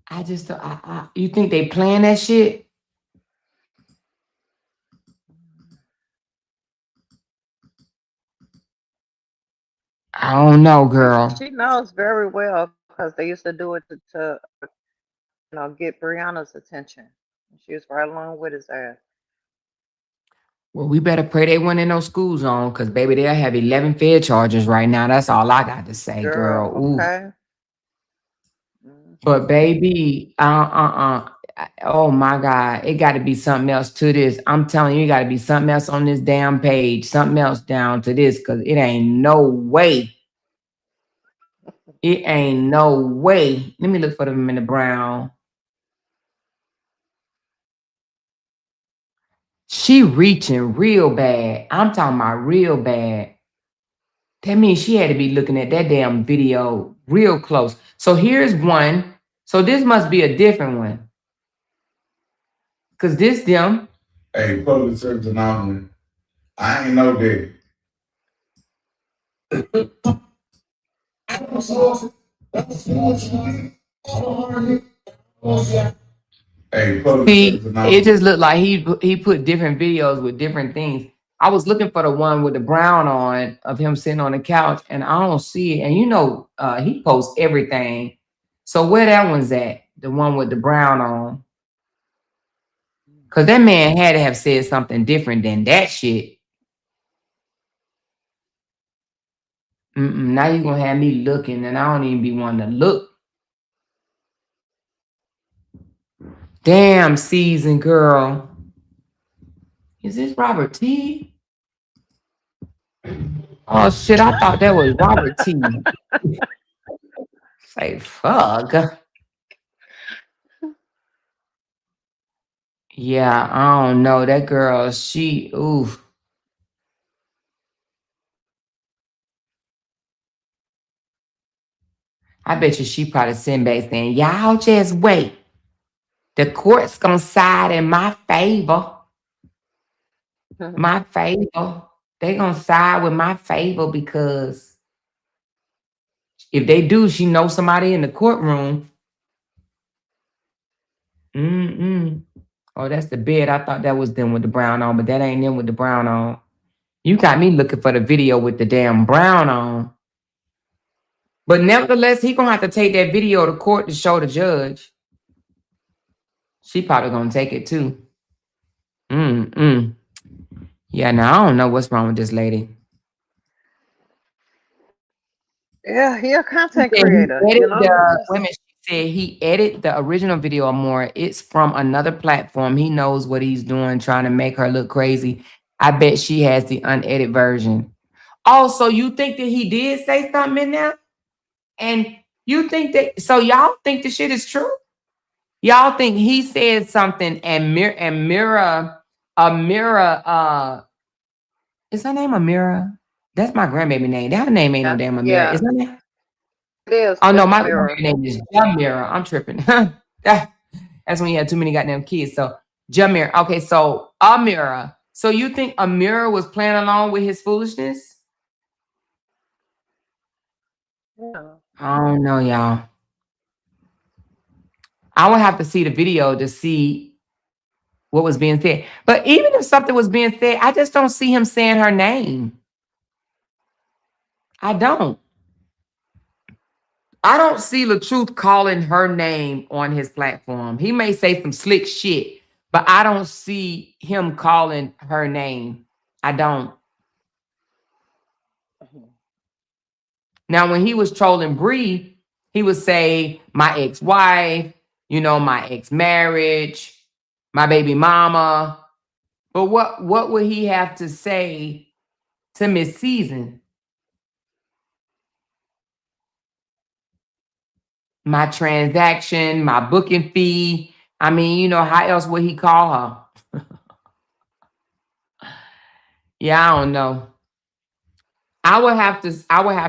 I just, you think they playing that shit? I don't know, girl. She knows very well because they used to do it to get Brianna's attention. She was right along with his ass. Well, we better pray they went in those school zone because, baby, they'll have 11 Fed charges right now. That's all I got to say, girl. Girl, Ooh. okay. But, baby, oh my God, it got to be something else to this. I'm telling you, it got to be something else on this damn page, something else down to this because it ain't no way. It ain't no way. Let me look for them in the brown. She reaching real bad. I'm talking about real bad. That means she had to be looking at that damn video real close. So here's one. So this must be a different one. Cause this them. Hey, public service announcement. I ain't know that. Hey, public See, service it announcement. just looked like he put different videos with different things. I was looking for the one with the brown on of him sitting on the couch, and I don't see it. And he posts everything. So where that one's at? The one with the brown on. Cause that man had to have said something different than that shit. Now you're gonna have me looking, and I don't even be wanting to look. Damn, season girl. Is this Robert T? Oh shit, I thought that was Robert T. Say fuck. Yeah, I don't know. That girl, oof. I bet you she probably sitting back saying, y'all just wait. The court's gonna side in my favor. My favor. They gonna side with my favor because if they do, she knows somebody in the courtroom. Oh, that's the bed. I thought that was them with the brown on, but that ain't them with the brown on. You got me looking for the video with the damn brown on. But nevertheless, he gonna have to take that video to court to show the judge. She probably gonna take it too. Yeah, now I don't know what's wrong with this lady. Yeah, he a content He creator. You edited know, the women. She said he edited the original video more. It's from another platform. He knows what he's doing, trying to make her look crazy. I bet she has the unedited version. Also, you think that he did say something in there? And you think that, so y'all think the shit is true? Y'all think he said something and Amira, is her name Amira? That's my grandbaby name. That her name ain't no damn Amira. yeah, Is her name? it is. Oh no, It's my mirror. grandbaby name is Jamira. I'm tripping. That's when you had too many goddamn kids. So Jamira. Okay, so Amira. So you think Amira was playing along with his foolishness? Yeah. I don't know, y'all. I would have to see the video to see what was being said. But even if something was being said, I just don't see him saying her name. I don't see LaTruth calling her name on his platform. He may say some slick shit, but I don't see him calling her name. I don't. Now, when he was trolling Bree, he would say, my ex-wife, my ex-marriage, my baby mama. But what would he have to say to Miss Season? My transaction, my booking fee. I mean, how else would he call her? Yeah, I don't know. I would have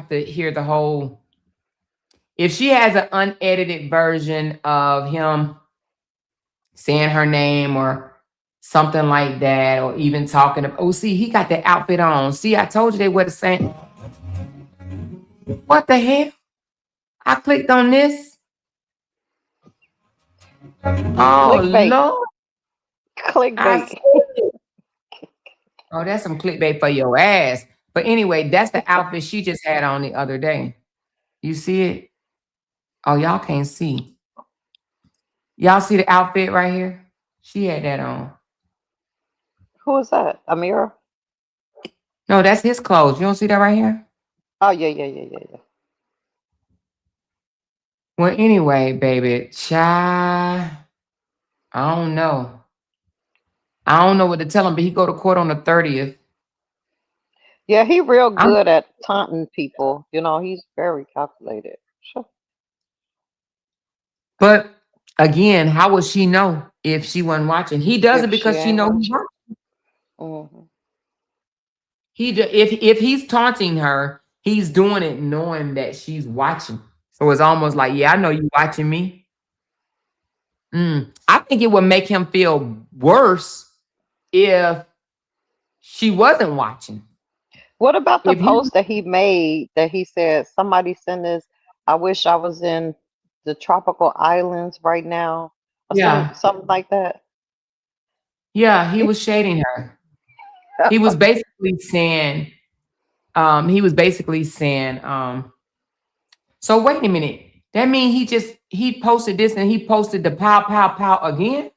to hear the whole. If she has an unedited version of him saying her name or something like that, or even talking about, oh, see, he got that outfit on. See, I told you they were the same. What the hell? I clicked on this. Oh, Clickbait. Lord. Clickbait. Oh, that's some clickbait for your ass. But anyway, that's the outfit she just had on the other day. You see it? Oh, y'all can't see. Y'all see the outfit right here? She had that on. Who is that? Amira? No, that's his clothes. You don't see that right here? Oh yeah. Well, anyway, baby, child, I don't know. I don't know what to tell him, but he go to court on the 30th. Yeah, he real good at taunting people. You know, he's very calculated. Sure. But again, how would she know if she wasn't watching? He does it If she because she ain't knows he's watching. watching. If he's taunting her, he's doing it knowing that she's watching. So it's almost like, yeah, I know you watching me. I think it would make him feel worse if she wasn't watching. What about the If he, post that he made that he said, somebody send this, I wish I was in the tropical islands right now, or yeah, something like that? he was shading her. He was basically saying, so wait a minute. That means he posted this and he posted the pow, pow, pow again?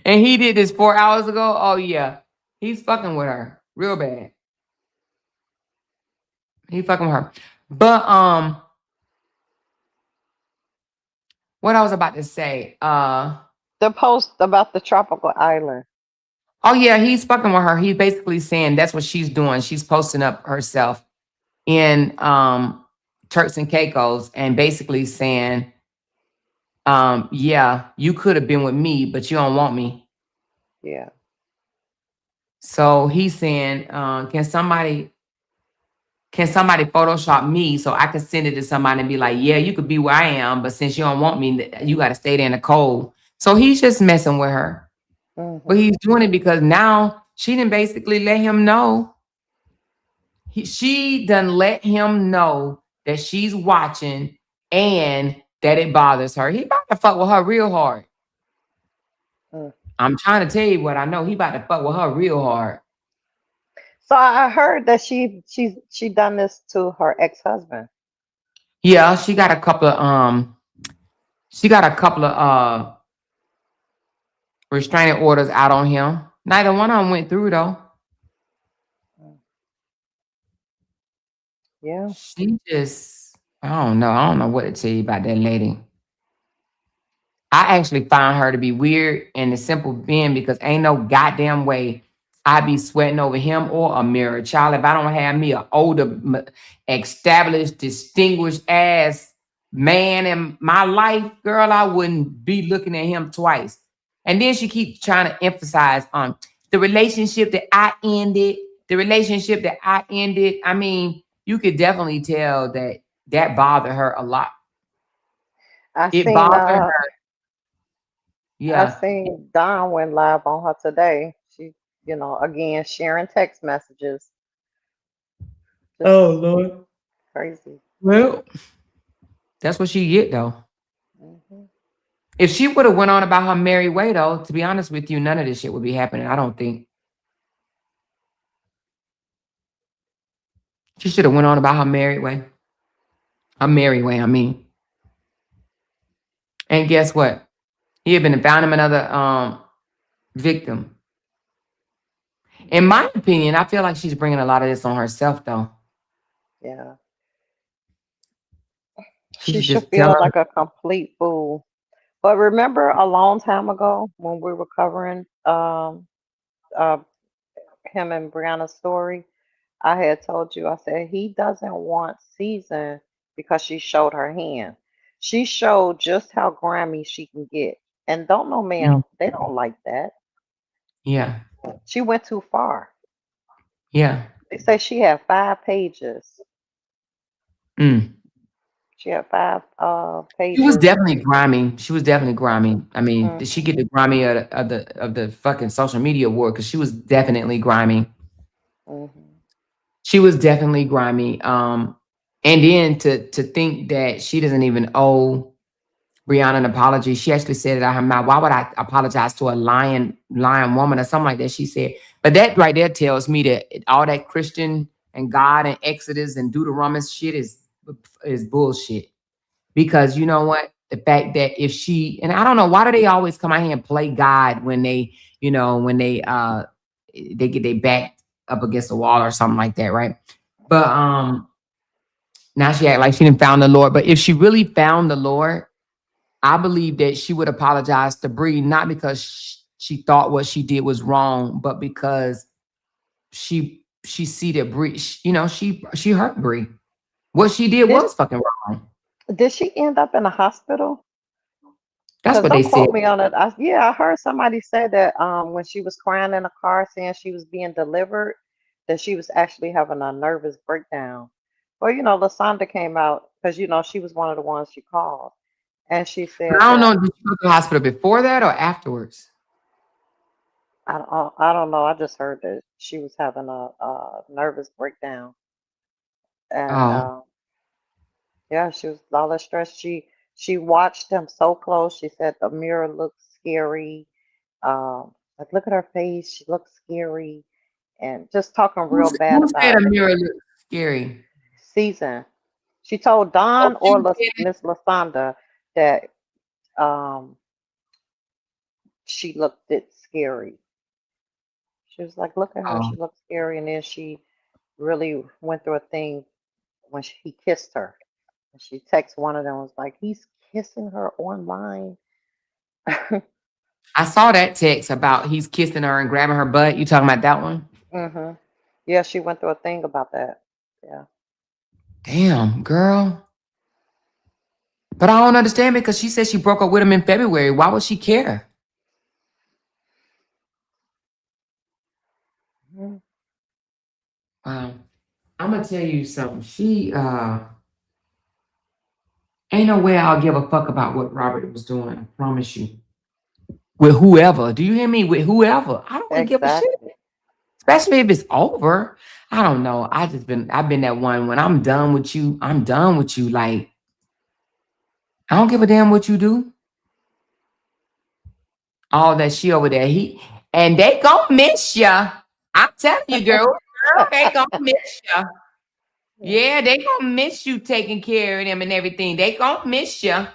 And he did this 4 hours ago? Oh, yeah. He's fucking with her real bad. He fucking with her. But, what I was about to say, The post about the tropical island. oh, yeah, he's fucking with her. He's basically saying that's what she's doing. She's posting up herself in Turks and Caicos and basically saying, yeah, you could have been with me, but you don't want me. Yeah. So he's saying, can can somebody Photoshop me so I can send it to somebody and be like, yeah, you could be where I am, but since you don't want me, you got to stay there in the cold. So he's just messing with her. But he's doing it because now she didn't basically let him know. She done let him know that she's watching and that it bothers her. He about to fuck with her real hard. I'm trying to tell you what I know. He about to fuck with her real hard. So I heard that she done this to her ex-husband. Yeah, she got a couple of restraining orders out on him. Neither one of them went through though. Yeah. She just, I don't know what to tell you about that lady. I actually find her to be weird and the simple being because ain't no goddamn way I be sweating over him or a mirror. Child, if I don't have me an older, established, distinguished ass man in my life, girl, I wouldn't be looking at him twice. And then she keeps trying to emphasize on the relationship that I ended, I mean, you could definitely tell that bothered her a lot. It bothered her. I Yeah. seen Don went live on her today. She, again sharing text messages. Just Oh, Lord. crazy. Well, that's what she get though. hmm If she would have went on about her merry way though, to be honest with you, none of this shit would be happening. I don't think. She should have went on about her merry way. Her merry way, I mean. And guess what? He had been found him another victim. In my opinion, I feel like she's bringing a lot of this on herself though. Yeah. She She should should just tell feel her. like a complete fool. But remember a long time ago when we were covering uh him and Brianna's story, I had told you, I said he doesn't want season because she showed her hand. She showed just how grimy she can get. And don't know, Mm, ma'am, they don't like that. yeah. She went too far. Yeah. They say she had 5 pages. Mm. She had five She was pages. definitely grimy. She was definitely grimy. I mean, did she hmm get the grimy of the fucking social media war? Because she was definitely grimy. hmm She was definitely grimy. And then to think that she doesn't even owe Brianna an apology. She actually said it out her mouth. Why would I apologize to a lying woman or something like that? She said, but that right there tells me that all that Christian and God and Exodus and Deuteronomy shit is bullshit. Because you know what? The fact that if she, and I don't know, why do they always come out here and play God when they, they get their back up against the wall or something like that, right? But now she act like she didn't found the Lord. But if she really found the Lord, I believe that she would apologize to Bree, not because she thought what she did was wrong, but because she see that Bree, she hurt Bree. What she did Did was fucking wrong. did she end up in a hospital? That's Because what they don't said. quote me on it. Yeah, I heard somebody say that when she was crying in the car saying she was being delivered, that she was actually having a nervous breakdown. Well, Lasanda came out because she was one of the ones she called, and she But said I don't that know, did she go to the hospital before that or afterwards? I don't know. I just heard that she was having a nervous breakdown, and Oh, yeah, she was all that stress. She watched them so close. She said the mirror looked scary. Like look at her face. She looks scary, and just talking real bad who said about a mirror looked scary? season. She told Oh, Don she or said it. Miss Lasanda that um she looked it scary. She was like, look at her. Oh, She looks scary, and then she really went through a thing when he kissed her. And she texted one of them was like, he's kissing her online. I saw that text about he's kissing her and grabbing her butt. You talking about that one? hmm Yeah, she went through a thing about that. Yeah. Damn, girl. But I don't understand because she said she broke up with him in February. Why would she care? Mhm. Wow. I'm gonna tell you something. She ain't no way I'll give a fuck about what Robert was doing. I promise you. With whoever, do you hear me? With whoever, I don't really give a shit. Exactly. Especially if it's over. I don't know. I've been that one. When I'm done with you, I'm done with you. Like, I don't give a damn what you do. All that shit over there. And they gonna miss ya. I'm telling you, girl, they gonna miss ya. Yeah, they gonna miss you taking care of them and everything. They gonna miss you.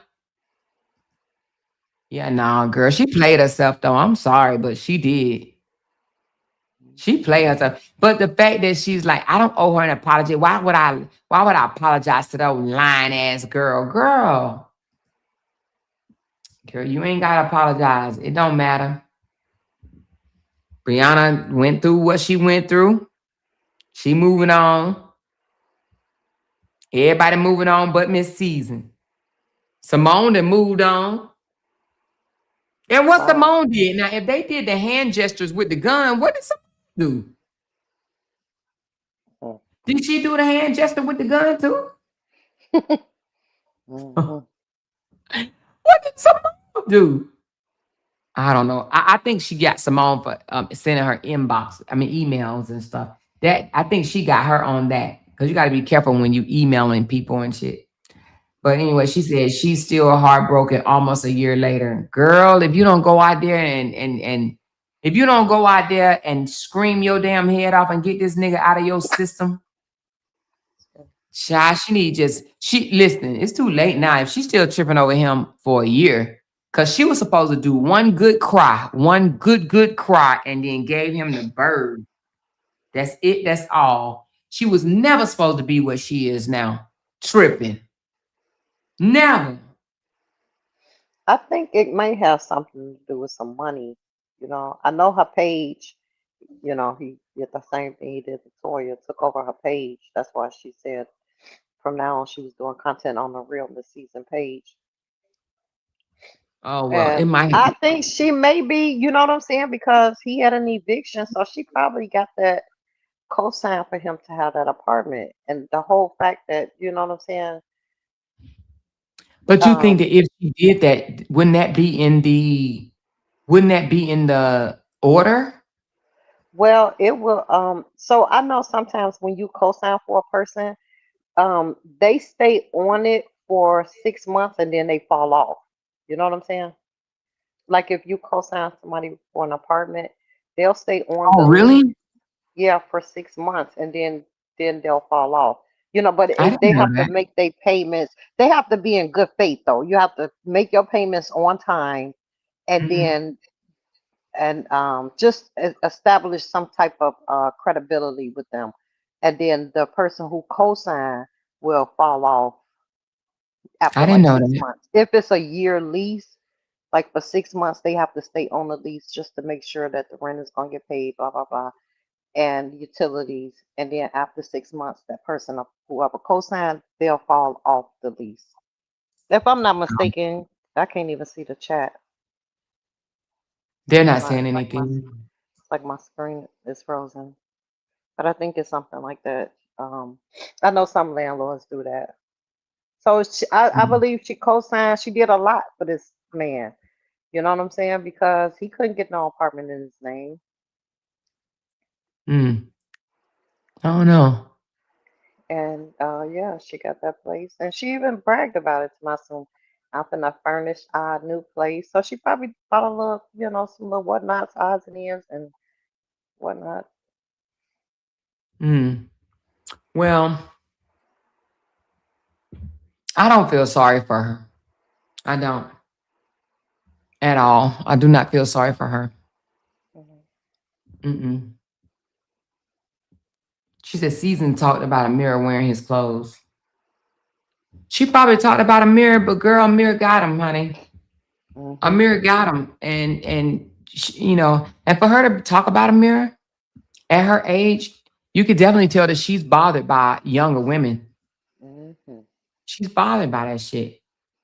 Yeah, no, girl. She played herself though. I'm sorry, but she did. She played herself. But the fact that she's like, I don't owe her an apology. Why would I apologize to that lying ass girl? Girl, you ain't gotta apologize. It don't matter. Brianna went through what she went through. She moving on. Everybody moving on but Miss Season. Simone that moved on. And what Wow. Simone did, now if they did the hand gestures with the gun, what did Simone do? Mm. Did she do the hand gesture with the gun too? Mhm. What did Simone do? I don't know. I think she got Simone for sending her emails and stuff. That I think she got her on that because you got to be careful when you emailing people and shit. But anyway, she said she's still heartbroken almost a year later. Girl, if you don't go out there and if you don't go out there and scream your damn head off and get this nigga out of your system, child, listen, it's too late now. If she's still tripping over him for a year, because she was supposed to do one good cry, good cry, and then gave him the bird. That's it, that's all. She was never supposed to be what she is now. Tripping. Never. I think it may have something to do with some money. I know her page, he did the same thing he did to Toya, took over her page. That's why she said from now on she was doing content on the Real This Season page. Oh well, it And might. I think she may be, you know what I'm saying, because he had an eviction, so she probably got that co-sign for him to have that apartment. And the whole fact that, you know what I'm saying, But you think um, that if she did that, wouldn't that be in the order? well, it will, so I know sometimes when you co-sign for a person, they stay on it for 6 months and then they fall off. You know what I'm saying? Like if you co-sign somebody for an apartment, they'll stay on Oh, the lease, really? yeah, for 6 months, and then they'll fall off. But I if didn't they know have to that. make their payments, they have to be in good faith though. You have to make your payments on time, and Mhm. then and just establish some type of credibility with them, and then the person who co-signed will fall off I after didn't like know six that. months. If it's a year lease, like for 6 months, they have to stay on the lease just to make sure that the rent is gonna get paid, blah blah blah, and utilities. And then after 6 months, that person, whoever co-signed, they'll fall off the lease. If I'm not mistaken, I can't even see the chat. They're not My saying like my anything. like my screen is frozen. But I think it's something like that. I know some landlords do that. So I Mm. believe she co-signed. She did a lot for this man. You know what I'm saying? Because he couldn't get no apartment in his name. Mm. I don't know. And yeah, she got that place. And she even bragged about it to my son. I'm finna furnish our new place. So she probably bought a little, some little whatnots, odds and ends and whatnot. Mm. Well, I don't feel sorry for her. I don't at all. I do not feel sorry for her. Mhm. Mm-mm. She said Season talked about Amir wearing his clothes. She probably talked about Amir, but girl, Amir got him, honey. Mhm. Amir got him, and and for her to talk about Amir at her age, you could definitely tell that she's bothered by younger women. Mhm. She's bothered by that shit.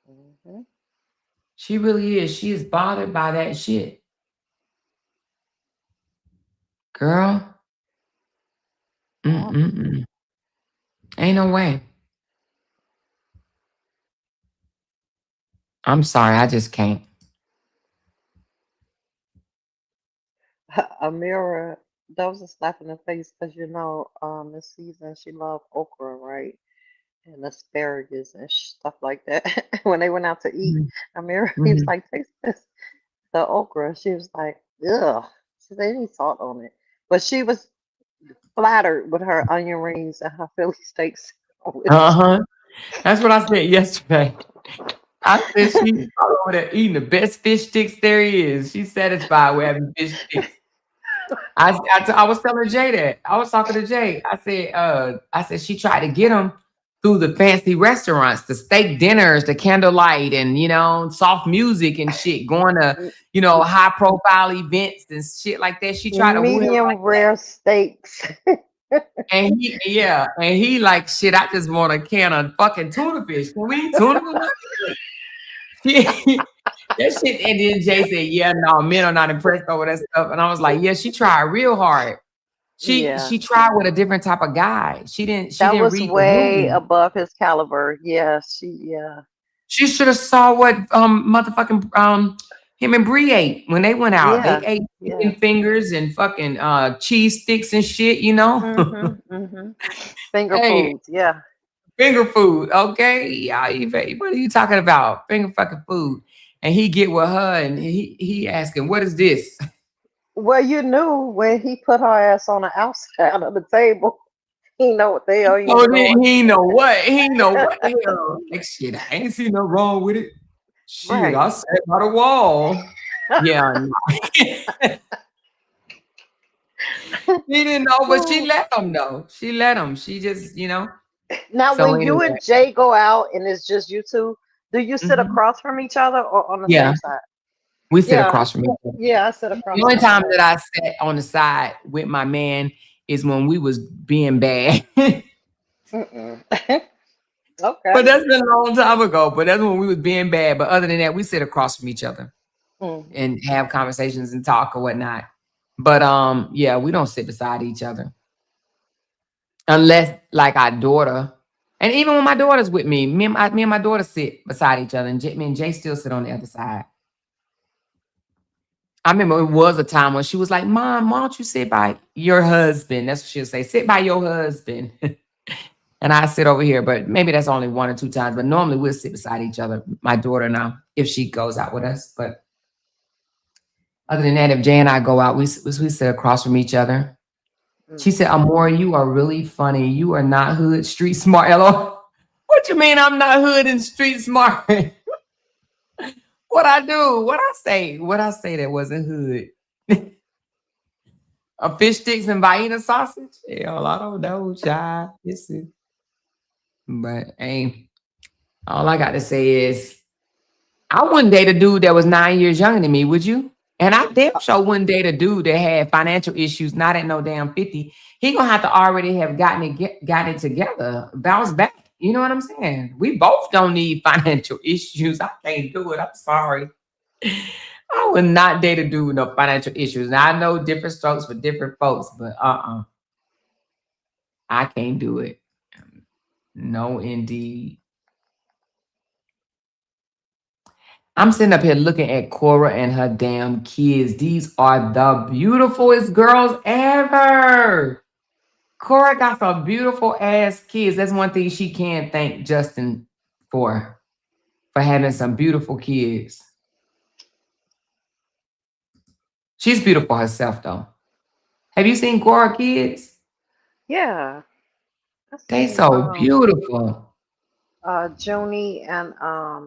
Mhm. She really is. She is bothered by that shit, girl. Yeah. Mm-mm-mm. Ain't no way. I'm sorry, I just can't. Amira, that was a slap in the face because this season she loved okra, right? And asparagus and stuff like that. When they went out to eat, Mhm. Amira, he was Mhm. like, taste this, the okra. She was like, ugh. She said, any salt on it. But she was flattered with her onion rings and her Philly steaks sandwich. Uh-huh. That's what I said yesterday. I said she's over there eating the best fish sticks there is. She's satisfied with having fish sticks. I was telling Jay that. I was talking to Jay. I said she tried to get him through the fancy restaurants, the steak dinners, the candlelight, and soft music and shit, going to, M- high profile events and shit like that. She tried to woo him Medium like that. rare steaks. And he like shit, I just want a can of fucking tuna fish. Can we eat tuna tonight? That shit, and then Jay said, "Yeah, no, men are not impressed over that stuff." And I was like, "Yeah, she tried real hard. She Yeah, she tried with a different type of guy. She that didn't was read the way room. above his caliber. Yeah. She should have saw what motherfucking him and Bree ate when they went out. They Yeah, ate yeah. chicken fingers and fucking cheese sticks and shit. You know, Mm-hmm. Finger hey, foods. Yeah. finger food. Okay, yeah, what are you talking about? Finger fucking food. And he get with her and he asking, "What is this?" Well, you knew when he put her ass on the outside of the table. He know what the hell he was Oh, then doing. he ain't know what the hell. Like shit, I ain't see no wrong with it. Shit, Right. I sat by the wall. Yeah, no. He didn't know, but she let him though. She let him. She just. Now, So when you anyway, and Jay go out and it's just you two, do you sit mhm. across from each other or on the Yeah, same side? we sit Yeah, across from each other. yeah, I sit The across only from my time that husband. I sat on the side with my man is when we was being bad. But Mm-mm. Okay. that's been a long time ago. But that's when we was being bad. But other than that, we sit across from each other Hmm. and have conversations and talk or whatnot. But yeah, we don't sit beside each other unless like our daughter. And even when my daughter's with me, me and my daughter sit beside each other, and me and Jay still sit on the other side. I remember it was a time when she was like, "Mom, why don't you sit by your husband?" That's what she'll say. Sit by your husband. And I sit over here, but maybe that's only one or two times. But normally we'll sit beside each other, my daughter now, if she goes out with us. But other than that, if Jay and I go out, we sit across from each other. She said, "Amora, you are really funny. You are not hood street smart." Hello. What you mean I'm not hood and street smart? What I do? What I say? What I say that wasn't hood? A fish sticks and Vienna sausage? Hell, I don't know, child. Listen. But hey, all I got to say is I wouldn't date a dude that was 9 years younger than me, would you? And I damn sure wouldn't date a dude that had financial issues, not at no damn 50. He gonna have to already have gotten it together, bounce back. You know what I'm saying? We both don't need financial issues. I can't do it. I'm sorry. I would not date a dude with no financial issues. Now I know different strokes for different folks, but I can't do it. No, indeed. I'm sitting up here looking at Cora and her damn kids. These are the beautifulest girls ever. Cora got some beautiful ass kids. That's one thing she can thank Justin for having some beautiful kids. She's beautiful herself, though. Have you seen Cora kids? Yeah, I They seen so beautiful. Junie and I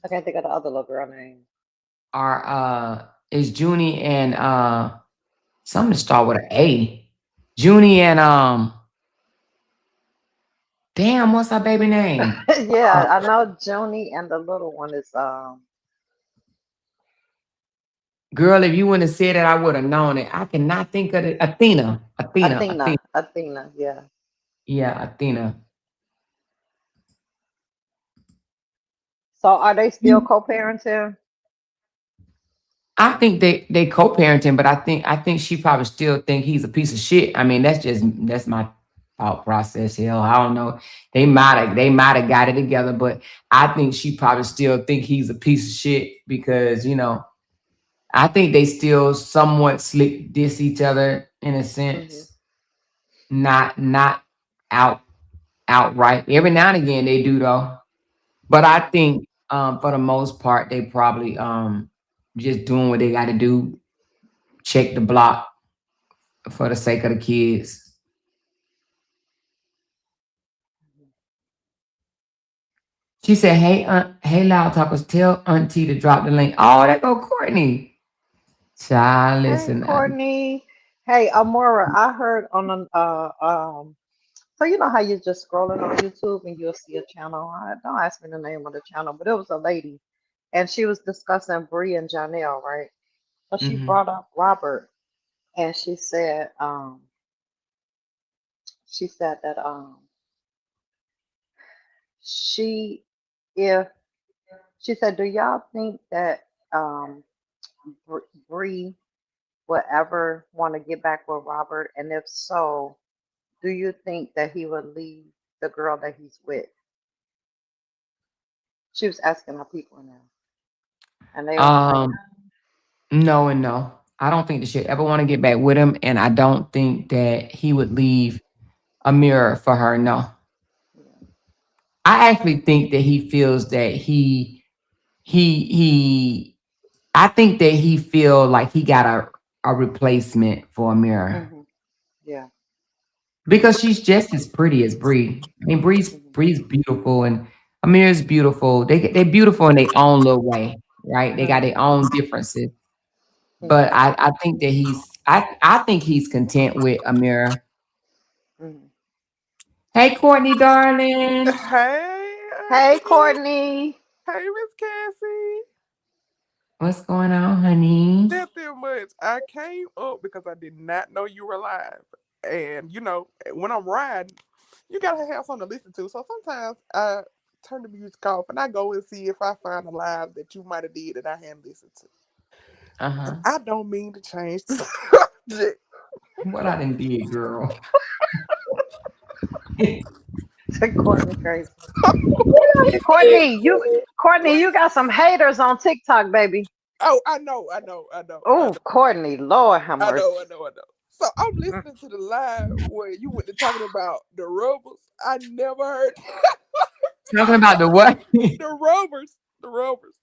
can't think of the other little girl name. Are is Junie and something to start with an A. Junie and damn, what's her baby name? Yeah, I know Junie and the little one is Girl, if you wouldn't have said it, I would have known it. I cannot think of it. Athena. Athena. Athena, yeah. Yeah, Athena. So are they still co-parenting? I think they co-parenting, but I think she probably still think he's a piece of shit. I mean, that's my thought process. Hell, I don't know. They might have got it together, but I think she probably still think he's a piece of shit because I think they still somewhat slick diss each other in a Hmm. sense, not out outright. Every now and again they do though, but I Hmm. think for the most part they probably just doing what they got to do, check the block for the sake of the kids. She said, "Hey, hey, loud talkers, tell Auntie to drop the link." Oh, there go Courtney. Child, Hey, listen. Courtney. Hey, Amora, I heard on an so you know how you're just scrolling on YouTube and you'll see a channel. Don't ask me the name of the channel, but it was a lady and she was discussing Bree and Janelle, right? So she Hmm. brought up Robert and she said that she if she said, do y'all think that Bree would ever want to get back with Robert? And if so, do you think that he would leave the girl that he's with? She was asking our people now, and they was like, Um, no and no. I don't think that she'd ever want to get back with him, and I don't think that he would leave a mirror for her. No, yeah. I actually think that he feels that he. I think that he feel like he got a replacement for a mirror Hmm. Yeah. because she's just as pretty as Bree. I mean, Hmm. Bree's beautiful and Amir's beautiful. They're beautiful in their own little way, right? They got Hmm. their own differences. But Hmm. I think that I think he's content with Amira. Hmm. Hey, Courtney, darling. Hey, Hey, Auntie. Courtney. Hey, Miss Cassie. What's going on, honey? Nothing much. I came up because I did not know you were live. And, when I'm riding, you got to have something to listen to. So sometimes I turn the music off and I go and see if I find a live that you might have did that I hadn't listened to. Uh-huh. I don't mean to change the subject. What I done did, girl. Courtney crazy. What I done did, Courtney, you got some haters on TikTok, baby. Oh, I know. Oh, Courtney, Lord have I mercy. know, I know, I know. So I'm Mm. listening to the live where you went to talking about the rubbers. I never heard talking about the what? the rubbers, the rubbers,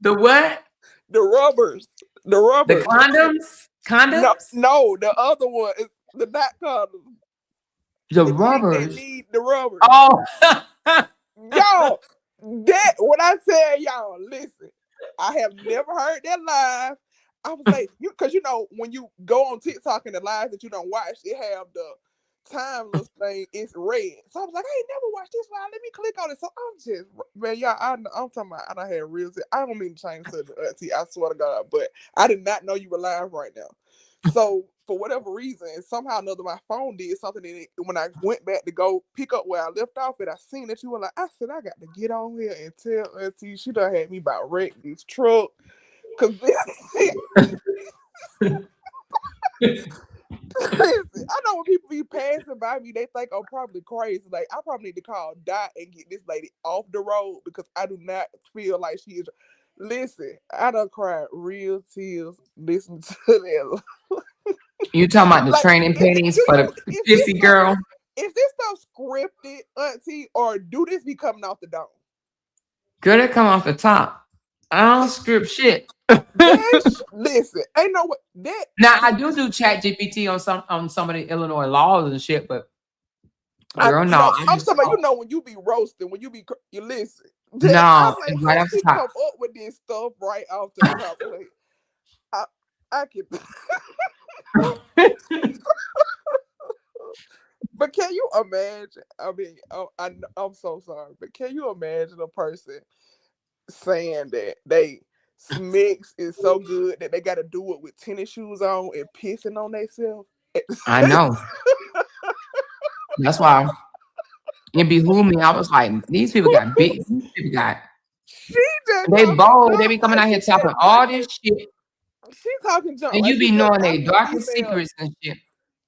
The what? the rubbers, the The rubbers. condoms? No, Condoms? no, the other one is the not condoms. The The chick that rubbers. need the rubbers. Oh. Y'all, that what I said, y'all, listen. I have never heard that live. I was like, because when you go on TikTok and the live that you don't watch, it have the timeless thing. It's red. So I was like, I ain't never watched this live. Let me click on it. So I'm just, man, y'all, I'm talking about. I had real. I don't mean to change the subject, Auntie. I swear to God, but I did not know you were live right now. So for whatever reason, somehow or another, my phone did something. And when I went back to go pick up where I left off, and I seen that you were like, I said, I got to get on here and tell Auntie she done had me about wreck this truck. Cause listen, I know when people be passing by me, they think I'm probably crazy. Like I probably need to call Dot and get this lady off the road because I do not feel like she is. Listen, I done cried real tears listening to that. You talking about the Like, training pennies for the is this pissy stuff girl? scripted, Auntie, or do this be coming off the dome? Girl, that come off the top. I don't script shit. Listen, ain't no way that. Now I do chat GPT on some of the Illinois laws and shit, but I girl, no, no, I I'm just talking about when you be roasting, when you listen. That I'm no, like, it's how right off the she come top. up with this stuff right off the top? Like, I can. But can you imagine? I mean, I'm so sorry, but can you imagine a person saying that they mix is so good that they got to do it with tennis shoes on and pissing on themselves? I know. That's why it behooved me. I was like, these people got big. These people got She just they talking bold. They junk be coming like out she here talking just all watched this it. shit, She talking junk and like you she be just knowing watched their the darkest female. secrets and shit.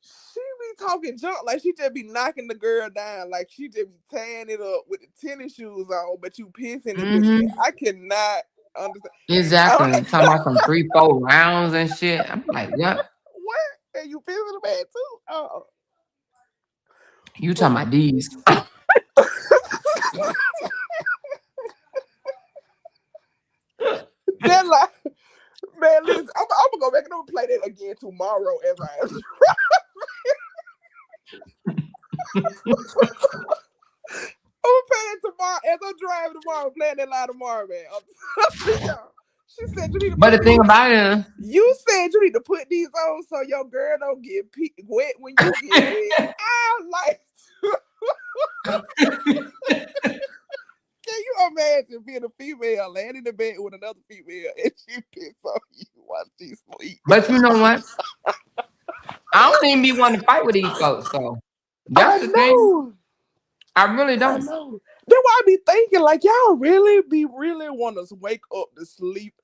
She be talking junk, like she just be knocking the girl down, like she just be tearing it up with the tennis shoes on, but you pissing in bed. I cannot understand. Exactly. Talking about some 3, 4 rounds and shit. I'm like, what? What? And you pissing in the bed too? Oh. You talking about these? That like, man, listen, I'm gonna go back and I'm gonna play that again tomorrow as I am. I'm gonna play it tomorrow as I'm driving tomorrow. I'm playing that line tomorrow, man. She said you need to. But the thing about it is, you said you need to put these on so your girl don't get wet when you get wet. I'm like, can you imagine being a female laying in the bed with another female and she picks on you while she sleeps? but you know what? I don't even be wanting to fight with these folks. So that's the thing. I really I don't. know. That's why I be thinking, like, y'all really want us wake up to sleep.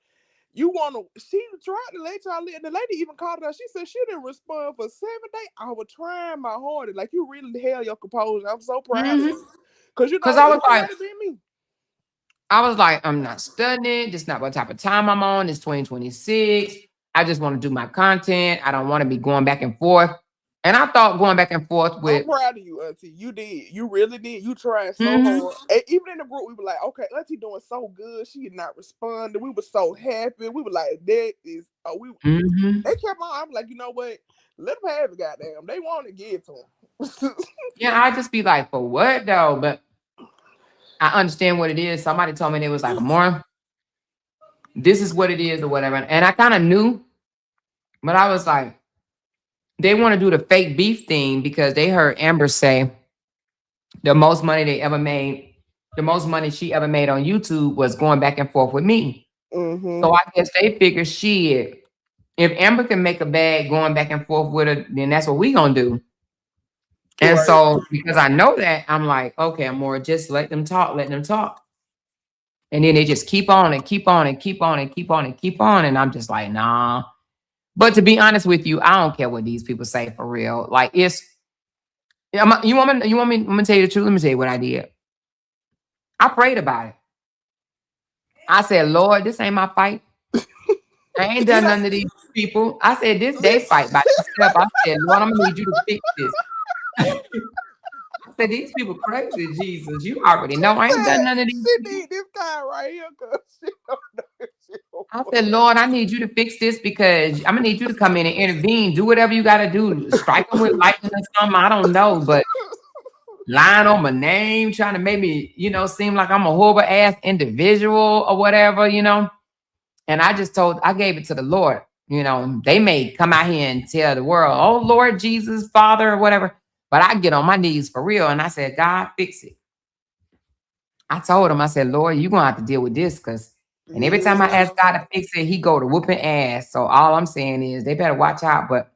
You want to, she tried to let y'all live. The lady even called her. She said she didn't respond for 7 days. I was trying my hardest. Like, you really held your composure. I'm so proud of you. Because, you know, I was like, me. I'm not studying. This is not what type of time I'm on. It's 2026. I just want to do my content. I don't want to be going back and forth. And I thought going back and forth with. I'm proud of you, Auntie. You did. You really did. You tried so hard. And even in the group, we were like, okay, Auntie doing so good. She did not respond. We were so happy. We were like, that is, they kept on. I'm like, you know what? Let them have it, goddamn. They want to give it to them. Yeah, I just be like, for what though? But I understand what it is. Somebody told me it was like, more, this is what it is or whatever. And I kind of knew, but I was like, they want to do the fake beef thing because they heard Amber say the most money they ever made, the most money she ever made on YouTube was going back and forth with me. So I guess they figure, shit, if Amber can make a bag going back and forth with her, then that's what we gonna do. And so because I know that, I'm like, okay, I'm more just let them talk. And then they just keep on and keep on and keep on and keep on and keep on. And I'm just like, nah. But to be honest with you, I don't care what these people say for real. Like you want me, I'm gonna tell you the truth. Let me tell you what I did. I prayed about it. I said, Lord, this ain't my fight. I ain't done none of these people. I said, this they fight by themselves. I said, Lord, I'm gonna need you to fix this. I said, these people crazy, Jesus. You already know I ain't done none of these. She need this guy right here because she don't know if she I said, Lord, I need you to fix this because I'm gonna need you to come in and intervene. Do whatever you gotta do. Strike them with lightning or something. I don't know, but lying on my name, trying to make me, seem like I'm a horrible ass individual or whatever, And I gave it to the Lord. They may come out here and tell the world, oh, Lord Jesus, Father, or whatever. But I get on my knees for real. And I said, God, fix it. I told him, I said, Lord, you're going to have to deal with this. And every time I ask God to fix it, he go to whooping ass. So all I'm saying is they better watch out. But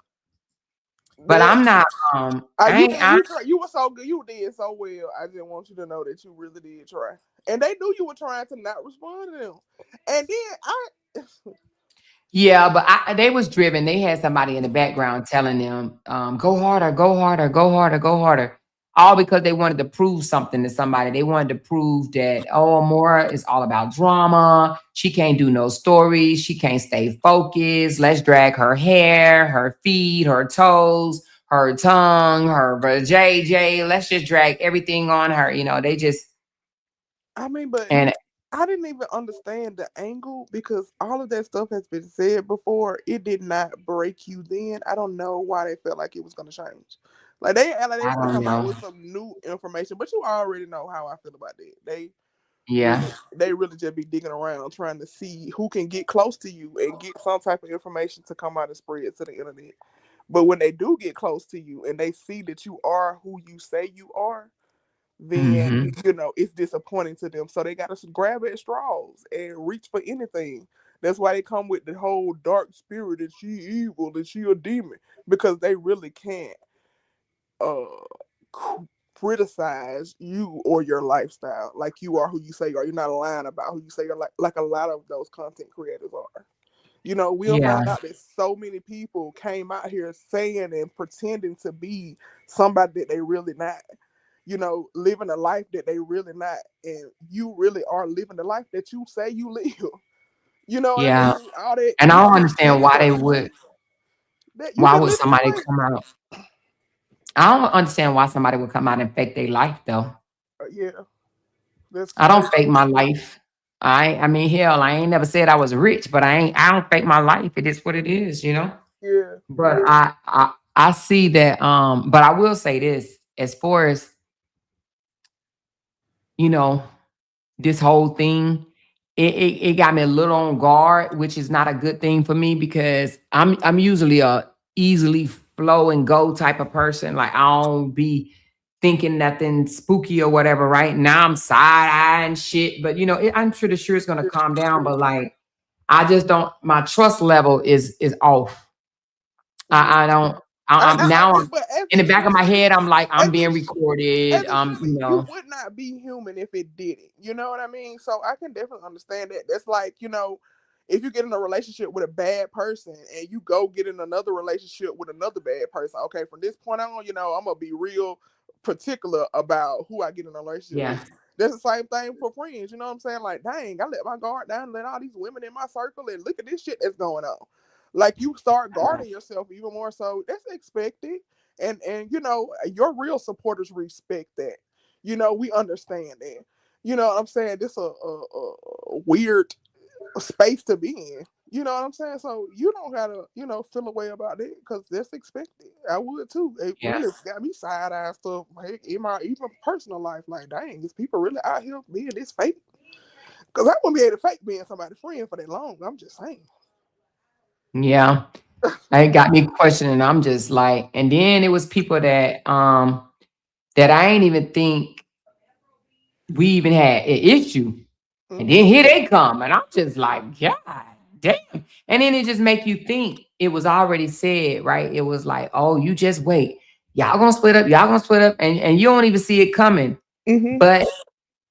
I'm not. You were so good. You did so well. I just want you to know that you really did try. And they knew you were trying to not respond to them. And then yeah, but they was driven. They had somebody in the background telling them, go harder, go harder, go harder, go harder. All because they wanted to prove something to somebody. They wanted to prove that, Amora is all about drama. She can't do no stories. She can't stay focused. Let's drag her hair, her feet, her toes, her tongue, her JJ. Let's just drag everything on her. They just. But I didn't even understand the angle because all of that stuff has been said before. It did not break you then. I don't know why they felt like it was going to change. Like they come out with some new information, but you already know how I feel about that. They really just be digging around trying to see who can get close to you and get some type of information to come out and spread to the internet. But when they do get close to you and they see that you are who you say you are, then it's disappointing to them. So they got to grab at straws and reach for anything. That's why they come with the whole dark spirit that she evil, that she a demon, because they really can't criticize you or your lifestyle. Like you are who you say you are. You're not lying about who you say you're, like a lot of those content creators are. You know, we'll Yeah. find out that so many people came out here saying and pretending to be somebody that they really not. You know, living a life that they really not, and you really are living the life that you say you live. You know what I Yeah. mean? All that And I don't empty understand why they external would. stuff that you've Why been would living that somebody life. come out? I don't understand why somebody would come out and fake their life though. Yeah, that's I don't crazy. fake my life. I mean, hell, I ain't never said I was rich, but I don't fake my life. It is what it is, you know? Yeah, But I see that but I will say this as far as, you know, this whole thing, it got me a little on guard, which is not a good thing for me because I'm usually a easily flow and go type of person. Like I don't be thinking nothing spooky or whatever. Right now I'm side eyeing shit, but you know I'm pretty sure it's gonna calm down. But like I just don't. My trust level is off. yeah. I don't. I'm now. I'm But as in the it back of should, my head. I'm like I'm as being it recorded. as it should be. You You know. would not be human if it didn't. You know what I mean? So I can definitely understand that. That's like, you know, if you get in a relationship with a bad person and you go get in another relationship with another bad person, okay, from this point on, you know, I'm gonna be real particular about who I get in a relationship with. Yeah. That's the same thing for friends. You know what I'm saying? Like, dang, I let my guard down and let all these women in my circle and look at this shit that's going on. Like you start guarding yourself even more so. That's expected. And you know, your real supporters respect that. You know, we understand that. You know what I'm saying? This a weird space to be in. You know what I'm saying? So you don't gotta, you know, feel a way about it because that's expected. I would too. It Yeah. really got me side eye stuff like, in my even personal life. Like, dang, is people really out here being this fake? Because I wouldn't be able to fake being somebody's friend for that long. I'm just saying. Yeah. It got me questioning. I'm just like, and then it was people that I ain't even think we even had an issue. And then Mm-hmm. here they come. And I'm just like, God damn. And then it just make you think it was already said, right? It was like, oh, you just wait. Y'all gonna split up, y'all gonna split up, and you don't even see it coming. Mm-hmm. But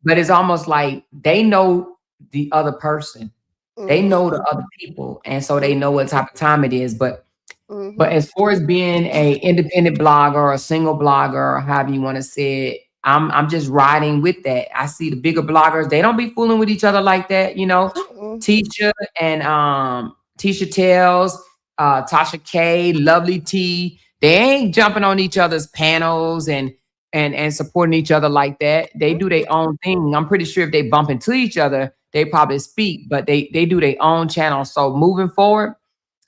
it's almost like they know the other person. They Mm-hmm. know the other people. And so they know what type of time it is. But Mm-hmm. as far as being a independent blogger or a single blogger or however you want to say it, I'm just riding with that. I see the bigger bloggers, they don't be fooling with each other like that, you know. Mm-hmm. Tisha and Tisha Tells, Tasha K, Lovely T, they ain't jumping on each other's panels and supporting each other like that. They do their own thing. I'm pretty sure if they bump into each other, they probably speak, but they do their own channel. So moving forward,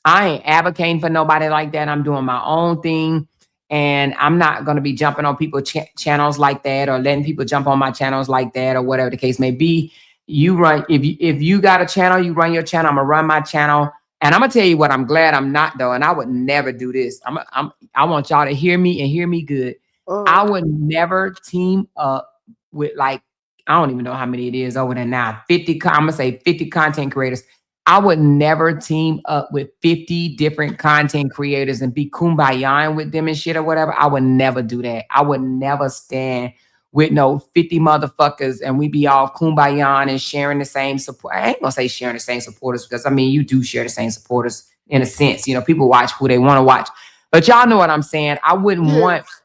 I ain't advocating for nobody like that. I'm doing my own thing. And I'm not going to be jumping on people's channels like that or letting people jump on my channels like that or whatever the case may be. You run, if you got a channel, you run your channel. I'm going to run my channel. And I'm going to tell you what I'm glad I'm not, though. And I would never do this. I want y'all to hear me and hear me good. Uh-huh. I would never team up with like, I don't even know how many it is over there now. 50, I'm going to say 50 content creators. I would never team up with 50 different content creators and be kumbaya with them and shit or whatever. I would never do that. I would never stand with no 50 motherfuckers and we be all kumbaya and sharing the same support. I ain't gonna say sharing the same supporters because I mean, you do share the same supporters in a sense. You know, people watch who they want to watch. But y'all know what I'm saying. I wouldn't want Yes.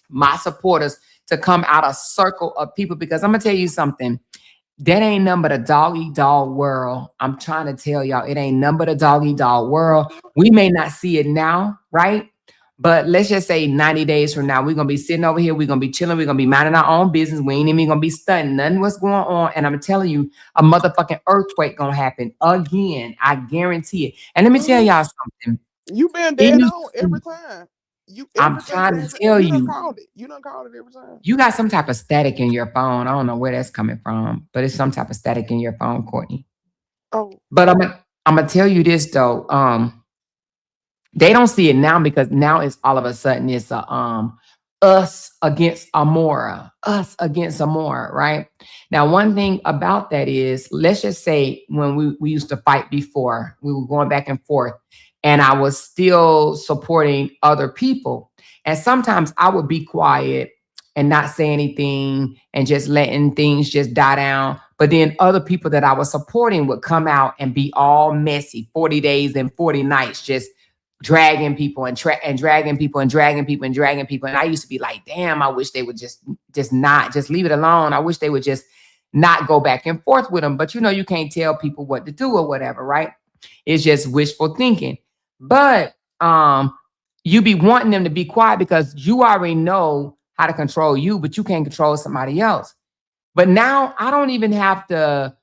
my supporters to come out a circle of people because I'm gonna tell you something. That ain't nothing but a dog eat dog world. I'm trying to tell y'all, it ain't nothing but a dog eat dog world. We may not see it now, right? But let's just say 90 days from now, we're gonna be sitting over here, we're gonna be chilling, we're gonna be minding our own business. We ain't even gonna be studying nothing what's going on. And I'm telling you, a motherfucking earthquake gonna happen again. I guarantee it. And let me tell y'all something. You been It dead used on to- every time. You I'm everything trying to tell you done you, called it. You done called it every time. you got some type of static in your phone. I don't know where that's coming from, but it's some type of static in your phone, Courtney. Oh, But I'm gonna tell you this though. They don't see it now because now it's all of a sudden it's a us against Amora, us against Amora, right? Now, one thing about that is, let's just say when we used to fight before, we were going back and forth, and I was still supporting other people. And sometimes I would be quiet and not say anything and just letting things just die down. But then other people that I was supporting would come out and be all messy, 40 days and 40 nights, just dragging people and dragging people and dragging people and dragging people. And I used to be like, damn, I wish they would just not just leave it alone. I wish they would just not go back and forth with them. But you can't tell people what to do or whatever, right? It's just wishful thinking. But you be wanting them to be quiet because you already know how to control you, but you can't control somebody else. But now I don't even have to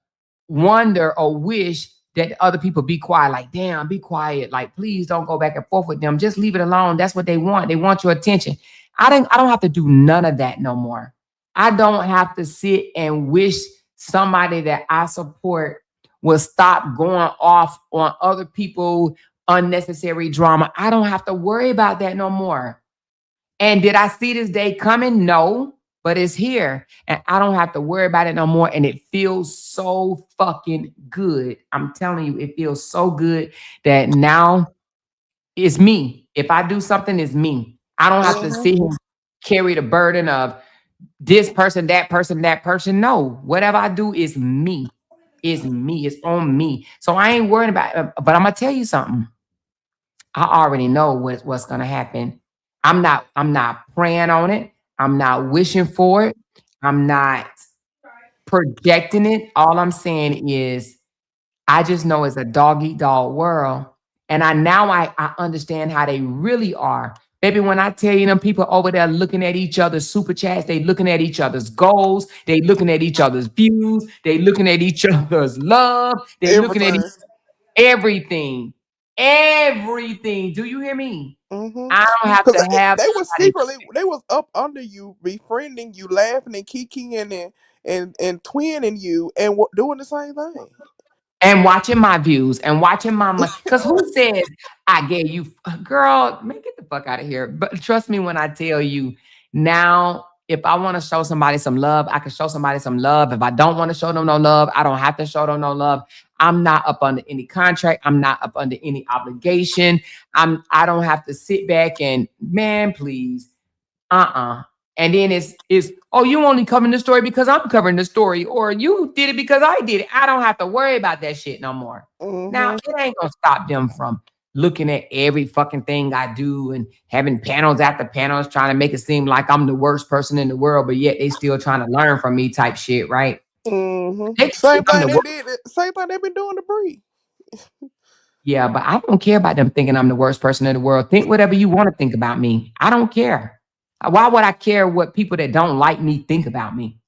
wonder or wish that other people be quiet. Like, damn, be quiet. Like, please don't go back and forth with them. Just leave it alone. That's what they want. They want your attention. I don't have to do none of that no more. I don't have to sit and wish somebody that I support will stop going off on other people, unnecessary drama. I don't have to worry about that no more. And did I see this day coming? No, but it's here. And I don't have to worry about it no more. And it feels so fucking good. I'm telling you, it feels so good that now it's me. If I do something, it's me. I don't have to sit here and carry the burden of this person, that person, that person. No, whatever I do is me. It's me. It's on me. So I ain't worried about it. But I'm going to tell you something. I already know what's going to happen. I'm not praying on it. I'm not wishing for it. I'm not projecting it. All I'm saying is I just know it's a dog eat dog world. And I understand how they really are. Baby, when I tell you them people over there looking at each other's super chats, they looking at each other's goals, they looking at each other's views, they looking at each other's love, they looking at Everything. everything. Everything. Do you hear me? I don't have Because to have they was somebody secretly, they was up under you, befriending you, laughing and kikiing and twinning you, and doing the same thing. and watching my views and watching my money. Because who says I gave you, girl, man, get the fuck out of here. But trust me when I tell you now, if I want to show somebody some love, I can show somebody some love. If I don't want to show them no love, I don't have to show them no love. I'm not up under any contract. I'm not up under any obligation. I don't have to sit back and, man, please. And then it's oh, you only covering the story because I'm covering the story, or you did it because I did it. I don't have to worry about that shit no more. Now it ain't gonna stop them from looking at every fucking thing I do and having panels after panels trying to make it seem like I'm the worst person in the world, but yet they still trying to learn from me type shit, right? They can Same think I'm thing the they worst. did. Same thing they've been doing to Bree. Yeah, but I don't care about them thinking I'm the worst person in the world. Think whatever you want to think about me. I don't care. Why would I care what people that don't like me think about me?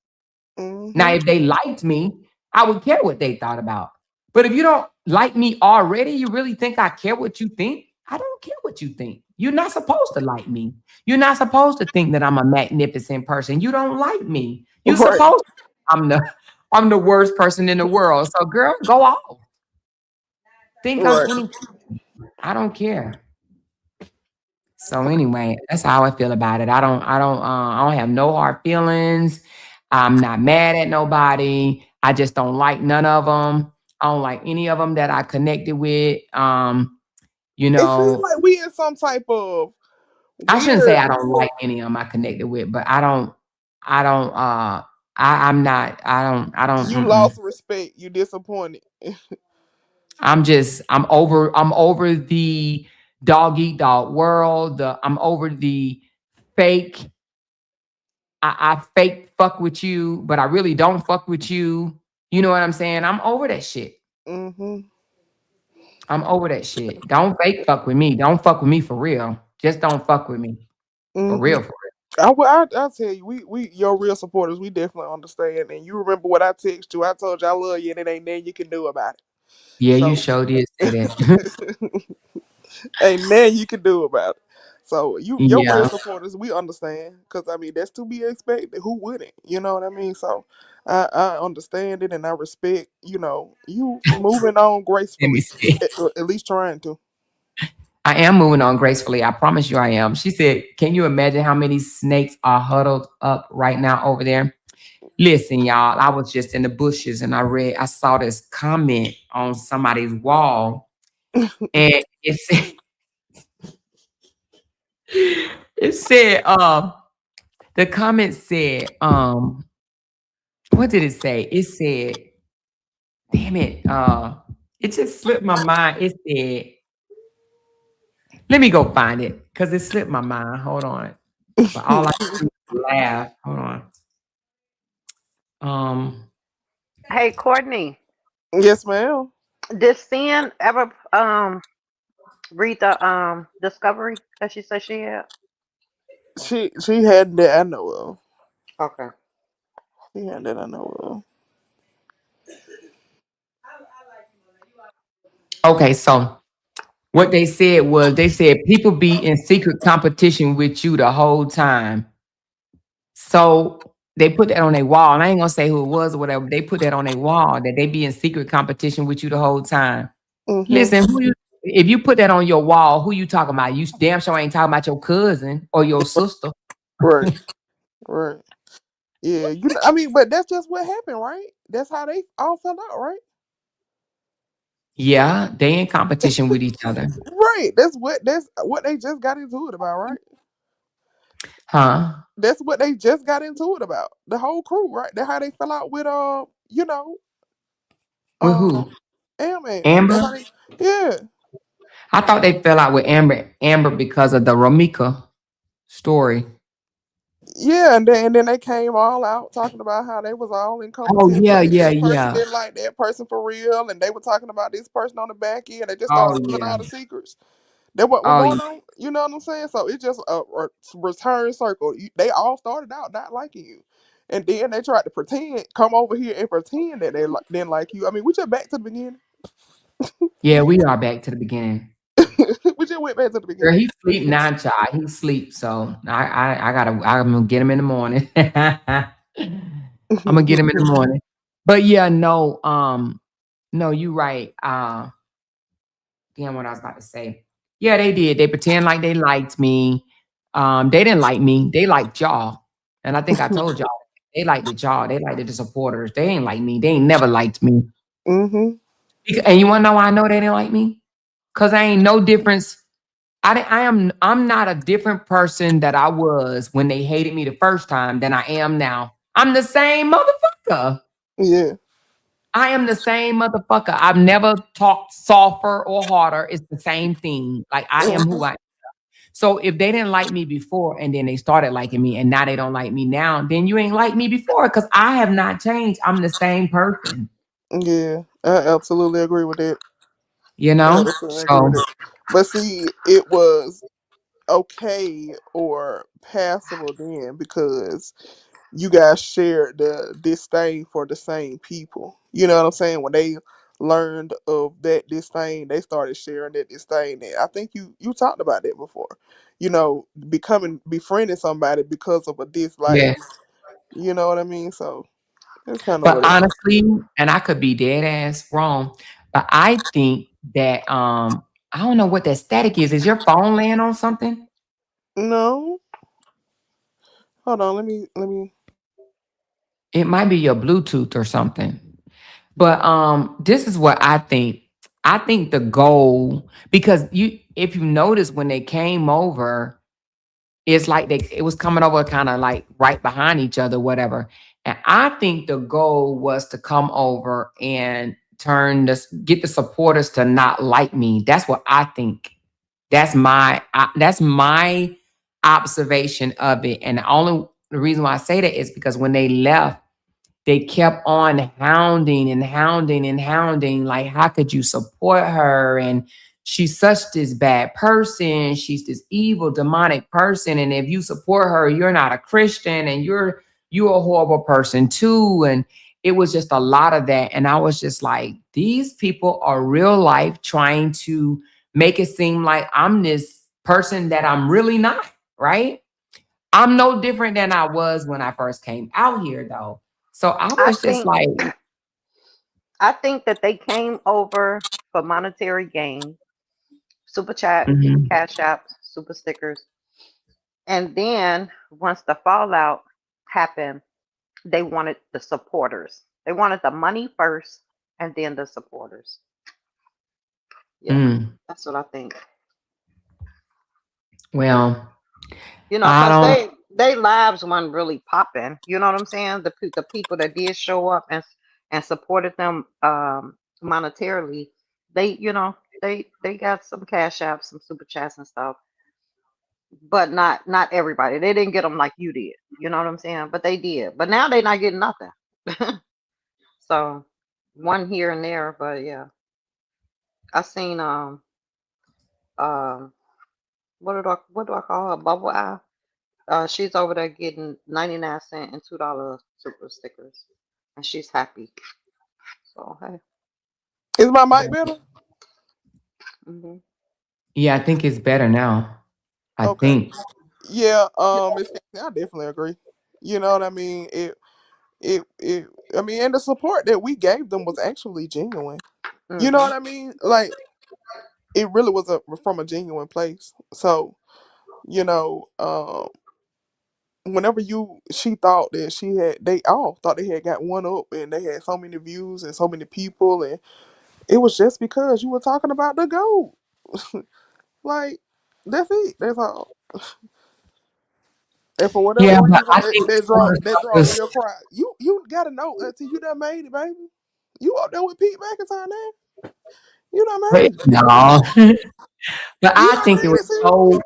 Now, if they liked me, I would care what they thought about. But if you don't like me already, you really think I care what you think? I don't care what you think. You're not supposed to like me. You're not supposed to think that I'm a magnificent person. You don't like me. You're Right. supposed to I'm the worst person in the world. So girl, go off. Think I'm Right. anything. I don't care. So anyway, that's how I feel about it. I don't have no hard feelings. I'm not mad at nobody. I just don't like none of them. I don't like any of them that I connected with. You It seems know, like we in some type of I shouldn't say weird. I don't like any of them I connected with, but I'm not, You lost respect. You disappointed. I'm over the dog eat dog world. I'm over the fake. I fake fuck with you, but I really don't fuck with you. You know what I'm saying? I'm over that shit. Mm-hmm. I'm over that shit. Don't fake fuck with me. Don't fuck with me for real. Just don't fuck with me. For Mm-hmm. real, for real. I tell you, we your real supporters. We definitely understand. And you remember what I text you? I told you I love you, and it ain't nothing you can do about it. Yeah, you So sure did say that. ain't nothing you can do about it. So your real Yeah. supporters, we understand, because I mean that's to be expected. Who wouldn't? You know what I mean? So I understand it, and I respect. You moving on Let me gracefully, see. at least trying to. I am moving on gracefully. I promise you I am. She said, can you imagine how many snakes are huddled up right now over there? Listen, y'all, I was just in the bushes and I saw this comment on somebody's wall, and it said, the comment said, What did it say? It said, damn it. It just slipped my mind. It said, let me go find it because it slipped my mind. Hold on. But all I can do is laugh. Hold on. Um, Hey, Courtney, Yes, ma'am. did Sin ever read the discovery that she said she had? She had that I know of. Okay. She had that I know okay, so what they said was they said people be in secret competition with you the whole time. So they put that on their wall. And I ain't gonna say who it was or whatever. They put that on their wall that they be in secret competition with you the whole time. of. Listen, if you put that on your wall, who you talking about? You damn sure ain't talking about your cousin or your sister. Right, right. Yeah, I mean, but that's just what happened, right? That's how they all fell out, right? Yeah, they in competition with each other. Right. That's what they just got into it about, right? Huh? That's what they just got into it about. The whole crew, right? That's how they fell out with you know, With um who? Ant-Man. That's how Amber? they yeah. I thought they fell out with Amber because of the Ramika story. Yeah, and then they came all out talking about how they was all in Oh competition yeah, and yeah, this person yeah. didn't like that person for real, and they were talking about this person on the back end. They just Oh started spilling yeah. all the secrets. That what was Oh going yeah. on. You know what I'm saying? So it's just a return circle. They all started out not liking you, and then they tried to come over here and pretend that they didn't like you. I mean, we just back to the beginning. Yeah, we are back to the beginning. We just went back to the Girl, beginning. he sleep now, child. He sleep. So I'm gonna get him in the morning. I'm gonna get him in the morning. But yeah, no, no, you right. Damn what I was about to say. Yeah, they did. They pretend like they liked me. They didn't like me. They liked y'all. And I think I told y'all they liked the y'all. They liked the supporters. They ain't like me. They ain't never liked me. Hmm. And you wanna know why I know they didn't like me? Cause I ain't no difference. I'm not a different person that I was when they hated me the first time than I am now. I'm the same motherfucker. Yeah. I am the same motherfucker. I've never talked softer or harder. It's the same thing. Like I am who Hmm. I am. So if they didn't like me before and then they started liking me and now they don't like me now, then you ain't like me before because I have not changed. I'm the same person, Yeah. I absolutely agree with that. you I know? absolutely agree with So that. But see, it was okay or passable then because you guys shared the disdain for the same people. You know what I'm saying? When they learned of that disdain, they started sharing that disdain. And I think you talked about that before. You know, befriending somebody because of a dislike. yes. You know what I mean? So that's kind of But what it is. honestly, and I could be dead ass wrong, but I think that I don't know what that static is. Is your phone laying on something? No, hold on. Let me. It might be your Bluetooth or something. But this is what I think. I think the goal, because you if you notice when they came over, it's like it was coming over kind of like right behind each other, whatever. And I think the goal was to come over and get the supporters to not like me. That's what I think. That's my observation of it. And the reason why I say that is because when they left, they kept on hounding and hounding and hounding. Like, how could you support her? And she's such this bad person. She's this evil, demonic person. And if you support her, you're not a Christian and you're a horrible person too. And it was just a lot of that. And I was just like, these people are real life trying to make it seem like I'm this person that I'm really not, right? I'm no different than I was when I first came out here, though. So I I was just think like, I think that they came over for monetary gain, super chat, mhm, cash apps, super stickers, and then once the fallout happened, they wanted the supporters. They wanted the money first, and then the supporters. Yeah, mm, that's what I think. well, You know, I cause don't. they lives weren't really popping. You know what I'm saying? The people that did show up and supported them monetarily, they got some cash apps, some super chats and stuff, but not everybody. They didn't get them like you did. You know what I'm saying? But they did. But now they not getting nothing. So one here and there, but yeah, I seen um what do I call her? Bubble Eye. She's over there getting 99 cent and $2 super stickers, and she's happy. So hey, Is my mic better? hmm Yeah, I think it's better now. I Okay. think. Yeah, Miss Casey, I definitely agree. You know what I mean? It I mean, and the support that we gave them was actually genuine. You know hmm what I mean? Like it really was from a genuine place. So, you know, whenever she thought that they all thought they had got one up and they had so many views and so many people, and it was just because you were talking about the goat. Like that's it. That's all. And for whatever Yeah, but reason I that think that some draw of the that stuff draw was. your crowd. You gotta know until you done made it, baby. You up there with Pete McIntyre now. You done But made it. no, but You I done think it made was it, see? so.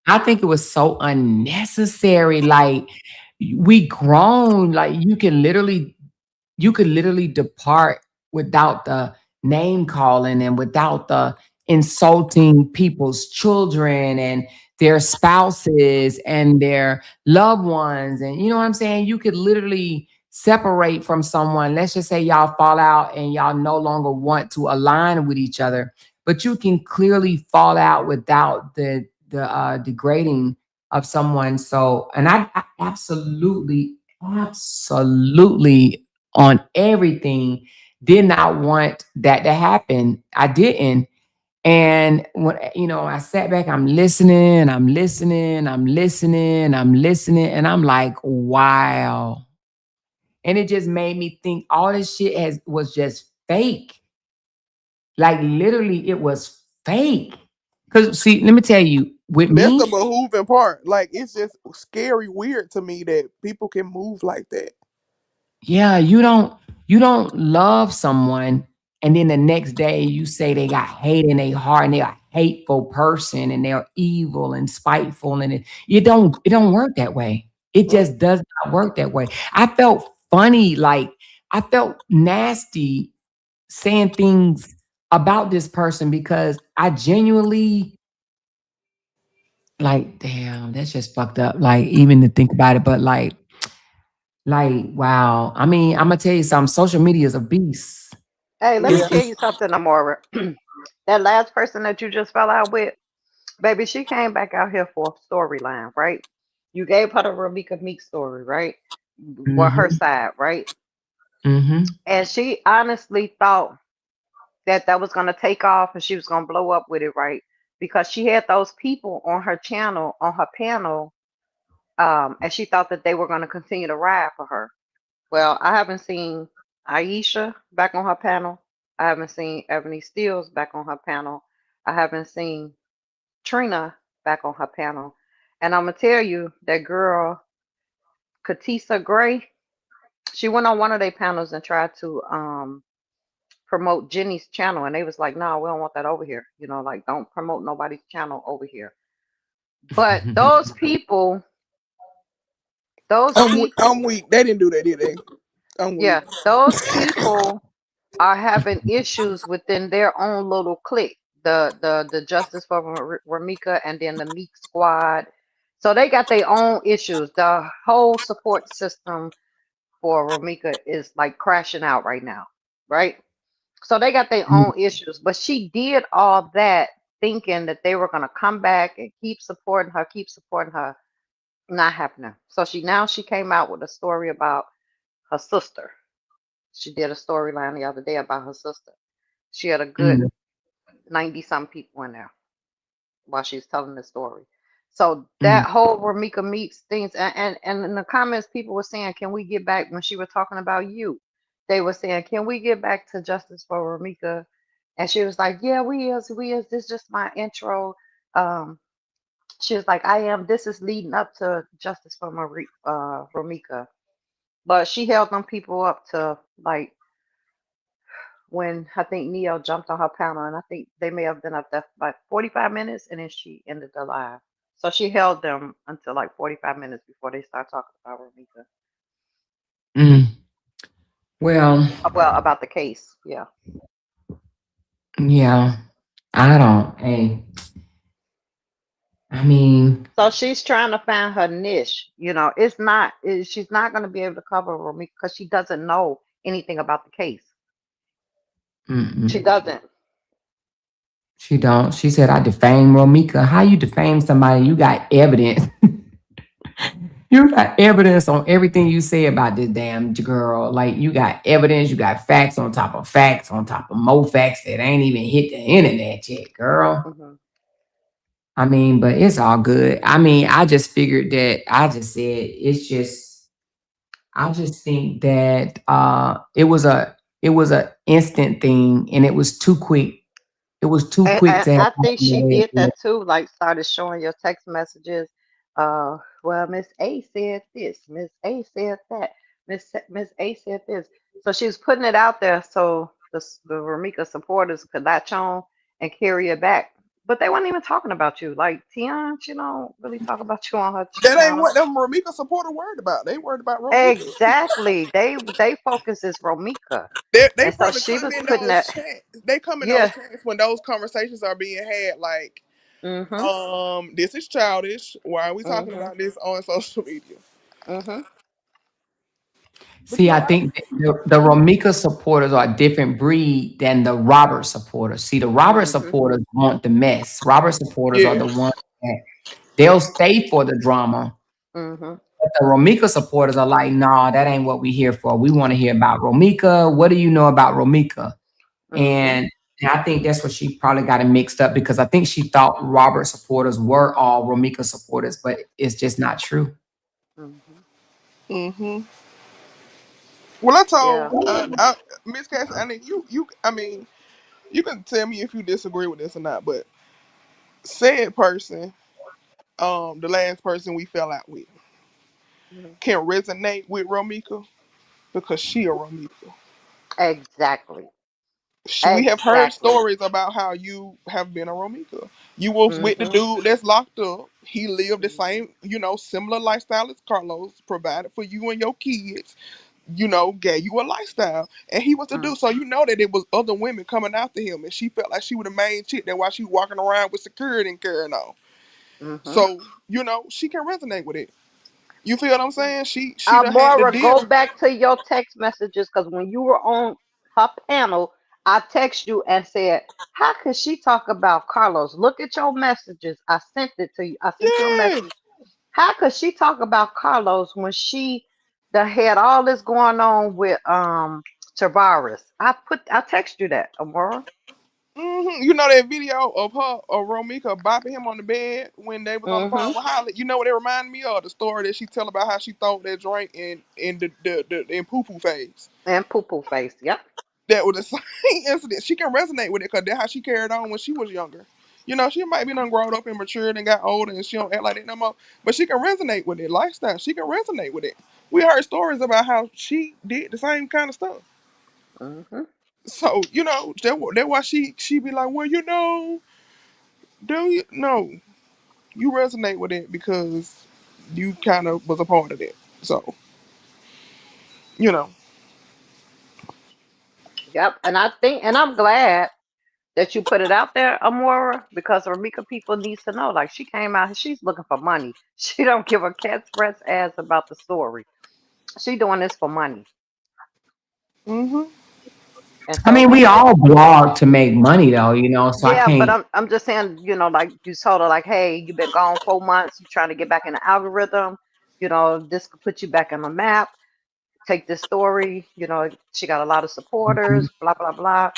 I think it was so unnecessary. Like we grown. Like you could literally depart without the name calling and without the insulting people's children and their spouses and their loved ones. And you know what I'm saying? You could literally separate from someone. Let's just say y'all fall out and y'all no longer want to align with each other, but you can clearly fall out without the degrading of someone. So, and I absolutely on everything. Did not want that to happen. I didn't. And when I sat back, I'm listening, and I'm like, wow. And it just made me think all this shit was just fake. Like literally, it was fake. Cause see, let me tell you, with That's the me, behooving part. Like it's just scary weird to me that people can move like that. yeah, you don't love someone and then the next day you say they got hate in their heart and they're a hateful person and they're evil and spiteful and it don't work that way. It Mm. just does not work that way. I felt funny, like I felt nasty saying things about this person because I genuinely like, damn, that's just fucked up. Like even to think about it, but like, wow. I mean, I'm gonna tell you something. Social media is a beast. Hey, let me It's Yeah. tell it's you something, Amora. That last person that you just fell out with, baby, she came back out here for a storyline, right? You gave her the Ramika Meek story, right? Well, her mhm, side, right? mhm, And she honestly thought that was gonna take off and she was gonna blow up with it, right? Because she had those people on her channel, on her panel, and she thought that they were gonna continue to ride for her. Well, I haven't seen Aisha back on her panel. I haven't seen Ebony Steels back on her panel. I haven't seen Trina back on her panel. And I'm gonna tell you that girl, Katisa Gray, she went on one of their panels and tried to promote Jenny's channel, and they was like, "No, we don't want that over here. Like don't promote nobody's channel over here." But those I'm people, weak. They didn't do that, did they? I'm weak. yeah, those people are having issues within their own little clique. The Justice for Ramika and then the Meek Squad. So they got their own issues. The whole support system for Ramika is like crashing out right now, right? So they got their own issues. But she did all that thinking that they were gonna come back and keep supporting her. Not happening. So she came out with a story about her sister. She did a storyline the other day about her sister. She had a good mm, 90 some people in there while she's telling the story. So mm. that whole Ramika Meeks things, and in the comments, people were saying, "Can we get back?" When she was talking about you, they were saying, "Can we get back to justice for Ramika?" And she was like, "Yeah, we is. This is just my intro. Um, She was like, I am. This is leading up to justice for Romika. But she held them people up to like when I think Neo jumped on her panel, and I think they may have been up there for like 45 minutes, and then she ended the live. So she held them until like 45 minutes before they start talking about Romika. Mm. Well, Well, about the case, yeah. yeah. I don't. Hey, I mean, So she's trying to find her niche. It's not. She's not going to be able to cover Romika because she doesn't know anything about the case. She mm-mm. doesn't. She don't. She said, I defame Romika. How you defame somebody? You got evidence. You got evidence on everything you say about this damn girl. Like, you got evidence, you got facts on top of facts on top of more facts that ain't even hit the internet yet, girl. Hmm. I mean, but it's all good. I mean, I just figured that I just said it's just I just think that it was a instant thing and it was too quick. It was too quick And to have I think she did happened. that too. Like started showing your text messages. Well, Miss A said this. Miss A said that. Miss A said this. So she was putting it out there so the Ramika supporters could latch on and carry it back. But they weren't even talking about you. Like Tion, she don't really talk about you on her That ain't channel. what them Romika supporter worried about. They worried about Romika. Exactly. They focus is Romika. They And so probably she come was in putting those that. chats. They come in those Yeah. chats when those conversations are being had. Like, Mhm. this is childish. Why are we talking Mhm. about this on social media? Mhm. But See, no, I think that the Romika supporters are a different breed than the Robert supporters. See, the Robert Mhm. supporters want the mess. Robert supporters are yeah. the ones that they'll stay for the drama. Mhm. But the Romika supporters are like, nah, that ain't what we here for. We want to hear about Romika. What do you know about Romika? Mhm. And I think that's what she probably got it mixed up because I think she thought Robert supporters were all Romika supporters, but it's just not true. Mhm. Mm-hmm. Well, I Yeah. told Miss Cassie, I mean, I mean, you can tell me if you disagree with this or not, but said person, the last person we fell out with, Mhm. can resonate with Romika because she a Romika. Exactly. We have heard Exactly. stories about how you have been a Romika. You was with the Mhm. dude that's locked up. He lived the Mhm. same, similar lifestyle as Carlos, provided for you and your kids, gave you a lifestyle. And he was the dude. Mhm. So you know that it was other women coming after him. And she felt like she was the main chick. That's why she walking around with security and carrying on. Mhm. So, she can resonate with it. You feel what I'm saying? She done had to Mara, go deal. back to your text messages because when you were on her panel, I text you and said, "How could she talk about Carlos? Look at your messages. I sent it to you. I sent you a Yeah. message. How could she talk about Carlos when she done had all this going on with Tavares? I text you that, Amora. You know that video of her of Romika bopping him on the bed when they was on the phone Mhm. with Holly? You know what it reminded me of? The story that she tell about how she thought that drink in the in poo poo phase. And poo poo face. Yep. That was the same incident. She can resonate with it because that's how she carried on when she was younger. She might be done grown up and matured and got older and she don't act like that no more. But she can resonate with it. Lifestyle. She can resonate with it. We heard stories about how she did the same kind of stuff. Mhm. So, that's why she be like, well, do you no. You resonate with it because you kind of was a part of it. So, you know. Yep. And I think, and I'm glad that you put it out there, Amora, because Ramika people needs to know. Like she came out, she's looking for money. She don't give a cat's breast ass about the story. She doing this for money. Hmm. And I so mean, we people, all blog to make money though, so I yeah, but can't. I'm just saying, like you told her, like, hey, you've been gone 4 months, you're trying to get back in the algorithm, this could put you back on the map. Take this story, she got a lot of supporters, blah blah blah.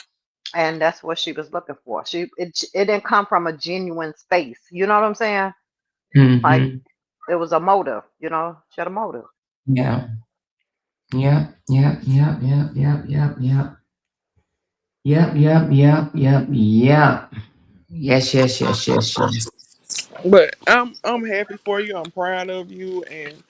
And that's what she was looking for. It didn't come from a genuine space. You know what I'm saying? Like Hmm. it was a motive. She had a motive. Yeah. Yep. Yep. Yep. Yep. Yep. Yep. Yep. Yep. Yep. Yep. Yep. Yep. Yes. Yes. Yes. Yes. Yes. But I'm happy for you. I'm proud of you, and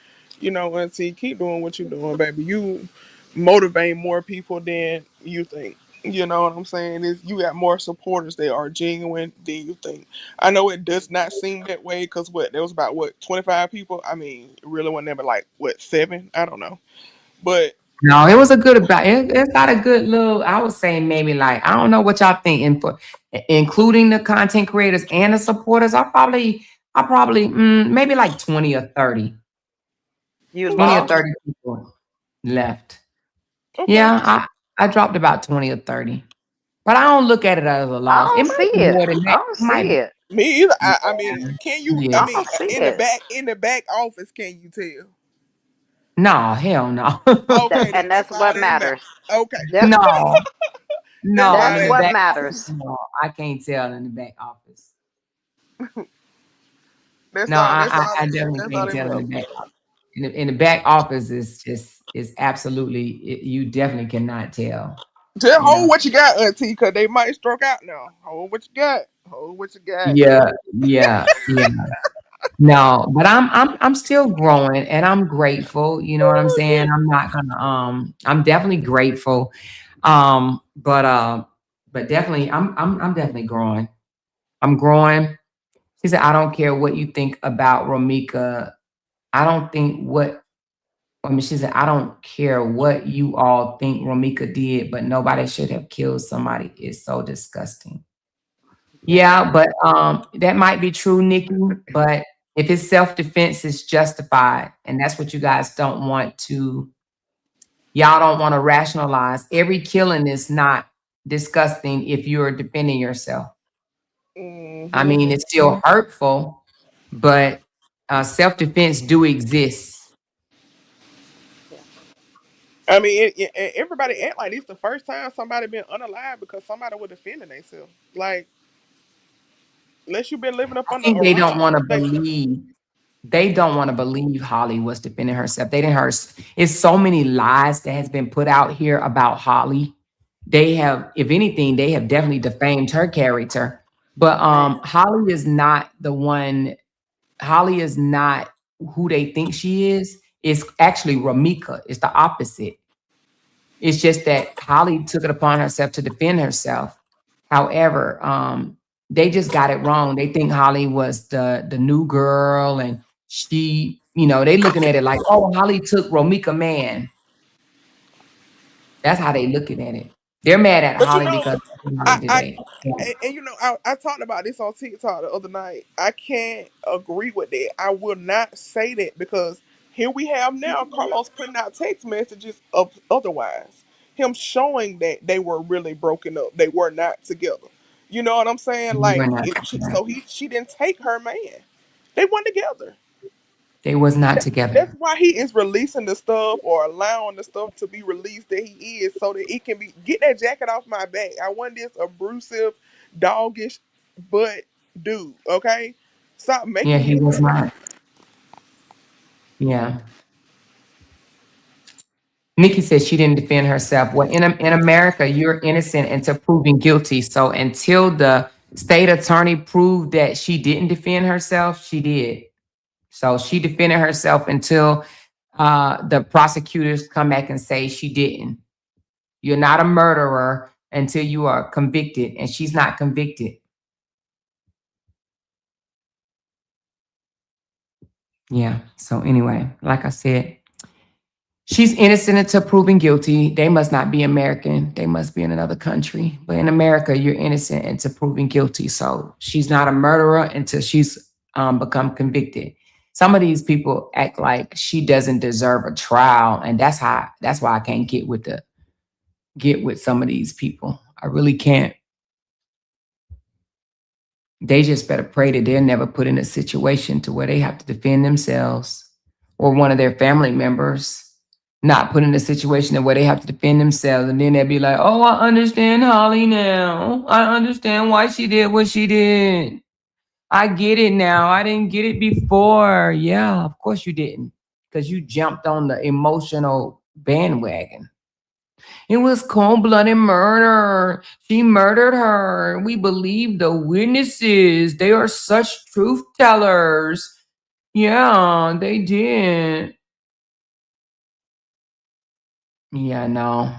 Auntie, keep doing what you're doing, baby. You motivate more people than you think. You know what I'm saying? Is you got more supporters that are genuine than you think. I know it does not seem that way because there was about 25 people. I mean, it really wasn't there, but like seven? I don't know, but No, it was a good about it got a good little, I would say maybe like, I don't know what y'all think, including the content creators and the supporters, I probably maybe like 20 or 30. You 20 or okay, lost? 30 people left. okay. Yeah, I dropped about 20 or 30. But I don't look at it as a I loss. It don't might see be it. more than I that. don't It might see it. Me either. yeah, I mean, can you? it I I is. mean, don't see in the it. back office, can you tell? No, hell no. Okay, then And that's that's all what that matters. matters. Okay, That No, that's no, all in that's the that what back matters. office, matters. no, I can't tell in the back office. That's No, all. That's I, all I that matters. definitely That's all can't that tell in the matters. back office. In the back office is absolutely, you definitely cannot tell, Just you hold know. what you got, Auntie, because they might stroke out now. Hold what you got. Hold what you got. Yeah, yeah, yeah. No, but I'm still growing and I'm grateful. You know what I'm saying? I'm not gonna I'm definitely grateful. But definitely I'm definitely growing. I'm growing. She said, I don't care what you think about Romika. I don't think what I mean, she said, I don't care what you all think Romika did, but nobody should have killed somebody. It's so disgusting. Yeah. Yeah, but that might be true, Nikki. But if it's self-defense, it's justified, and that's what you guys don't want to. Y'all don't want to rationalize. Every killing is not disgusting if you're defending yourself. I Hmm. mean, it's still hurtful, but self-defense do exist. Yeah. I mean, everybody act like this the first time somebody been unalive because somebody was defending themselves. Like, unless you've been living up I under think a they don't rock, want to like, believe. They don't want to believe Holly was defending herself. They didn't hear. It's so many lies that has been put out here about Holly. They have, if anything, they have definitely defamed her character. But Man. Holly is not the one. Holly is not who they think she is. It's actually Ramika. It's the opposite. It's just that Holly took it upon herself to defend herself. However, they just got it wrong. They think Holly was the new girl, and she, they looking at it like, oh, Holly took Romika man. That's how they looking at it. They're mad at but Holly because that's what Holly did. I They, yeah, and I talked about this on TikTok the other night. I can't agree with that. I will not say that because here we have now Carlos putting out text messages of otherwise. Him showing that they were really broken up. They were not together. You know what I'm saying? they were Like, not together. so she didn't take her man. They weren't together. They was not together. That's why he is releasing the stuff or allowing the stuff to be released that he is, so that it can be get that jacket off my back. I want this abrasive, doggish, but dude, okay, stop Yeah, making he me was mad. not. Yeah. Nikki said she didn't defend herself. Well, in America, you're innocent until proven guilty. So until the state attorney proved that she didn't defend herself, she did. So she defended herself until the prosecutors come back and say she didn't. You're not a murderer until you are convicted, and she's not convicted. Yeah. So anyway, like I said, she's innocent until proven guilty. They must not be American. They must be in another country. But in America, you're innocent until proven guilty. So she's not a murderer until she's become convicted. Some of these people act like she doesn't deserve a trial, and that's why I can't get with some of these people. I really can't. They just better pray that they're never put in a situation to where they have to defend themselves or one of their family members not put in a situation where they have to defend themselves. And then they'll be like, oh, I understand Holly now. I understand why she did what she did. I get it now. I didn't get it before. Yeah, of course you didn't. Because you jumped on the emotional bandwagon. It was cold-blooded murder. She murdered her. We believe the witnesses. They are such truth tellers. Yeah, they did. Yeah, no.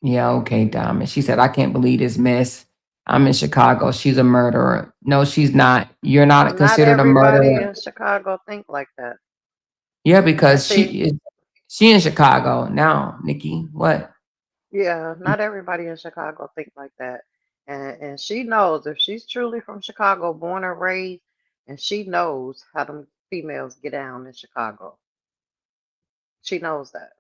Yeah, okay, Diamond. She said, I can't believe this mess. I'm in Chicago. She's a murderer. No, she's not. You're not Not considered a everybody murderer. in Chicago think like that. Yeah, And because see, she in Chicago now, Nikki. What? yeah, not everybody in Chicago think like that. And she knows if she's truly from Chicago, born and raised, and she knows how them females get down in Chicago. She knows that.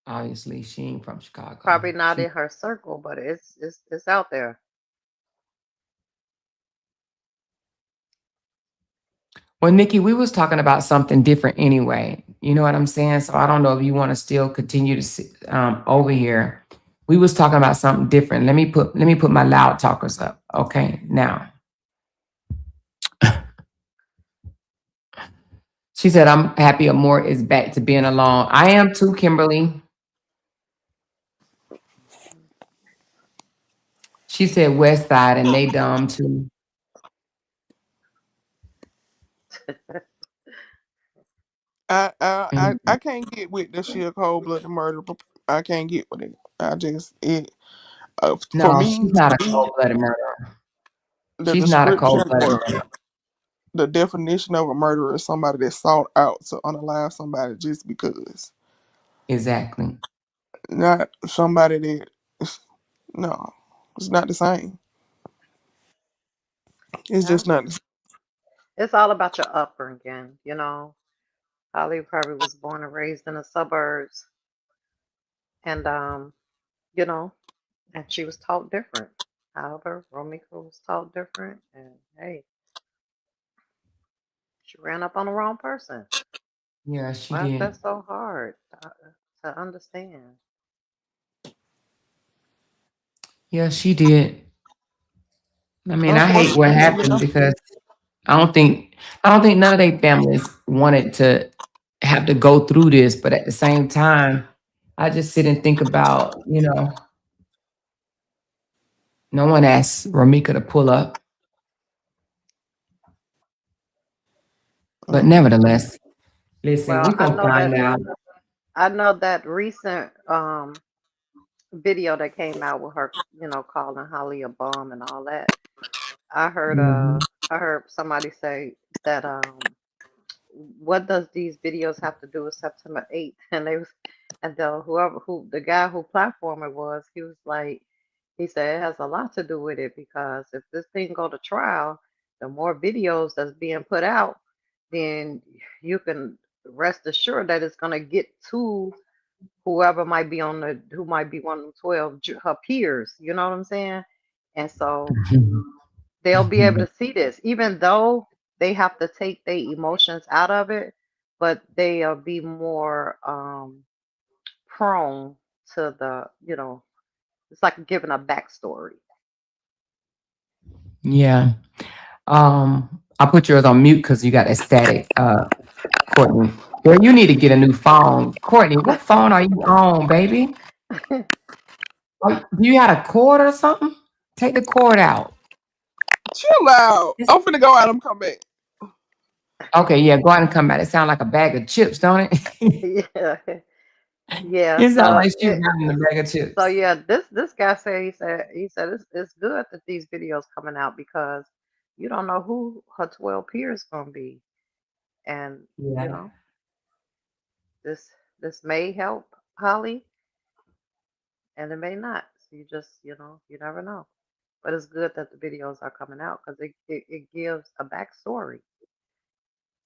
Obviously, she ain't from Chicago. Probably not She in her circle, but it's out there. Well, Nikki, we was talking about something different anyway. You know what I'm saying? So I don't know if you want to still continue to sit over here. We was talking about something different. Let me put my loud talkers up. Okay, now she said, "I'm happy Amore is back to being alone." I am too, Kimberly. She said West Side, and they dumb too. I can't get with the sheer cold blooded murder. I can't get with it. I just it for No, me she's to not a me cold-blooded murderer. the She's not a description cold-blooded or murderer. the definition of a murderer is somebody that sought out to unalive somebody just because, Exactly. not somebody that no, it's not the same. It's Yeah, just not. The it's all about your upbringing. Holly probably was born and raised in the suburbs, and you know, and she was taught different. However, Romika was taught different, and hey, she ran up on the wrong person. Yeah, she Why is did. that so hard to understand? Yeah, she did. I mean, I hate what Unfortunately, happened yeah. because I don't think I don't think none of their families wanted to have to go through this, but at the same time, I just sit and think about, no one asked Ramika to pull up, but Mhm. nevertheless, listen, Well, we gonna find out. I know that recent video that came out with her, calling Holly a bum and all that. I heard Mhm. I heard somebody say that what does these videos have to do with September 8th? And they was and the guy who platform it was, he was like, he said it has a lot to do with it because if this thing go to trial, the more videos that's being put out, then you can rest assured that it's gonna get to whoever might be who might be one of the 12 her peers, you know what I'm saying? And so they'll be able to see this, even though they have to take their emotions out of it, but they'll be more prone to it's like giving a backstory. Yeah. I'll put yours on mute because you got a static, Courtney. Girl, you need to get a new phone. Courtney, what phone are you on, baby? Do you had a cord or something? Take the cord out. Chill out. I'm finna go out and come back. Okay, yeah, go out and come back. It sounds like a bag of chips, don't it? Yeah, yeah. It sounds like she having a bag of So chips. yeah, this guy said he said it's good that these videos coming out because you don't know who her 12 peers gonna be, and you Yeah. know this this may help Holly and it may not. So you just you never know. But it's good that the videos are coming out because it gives a backstory.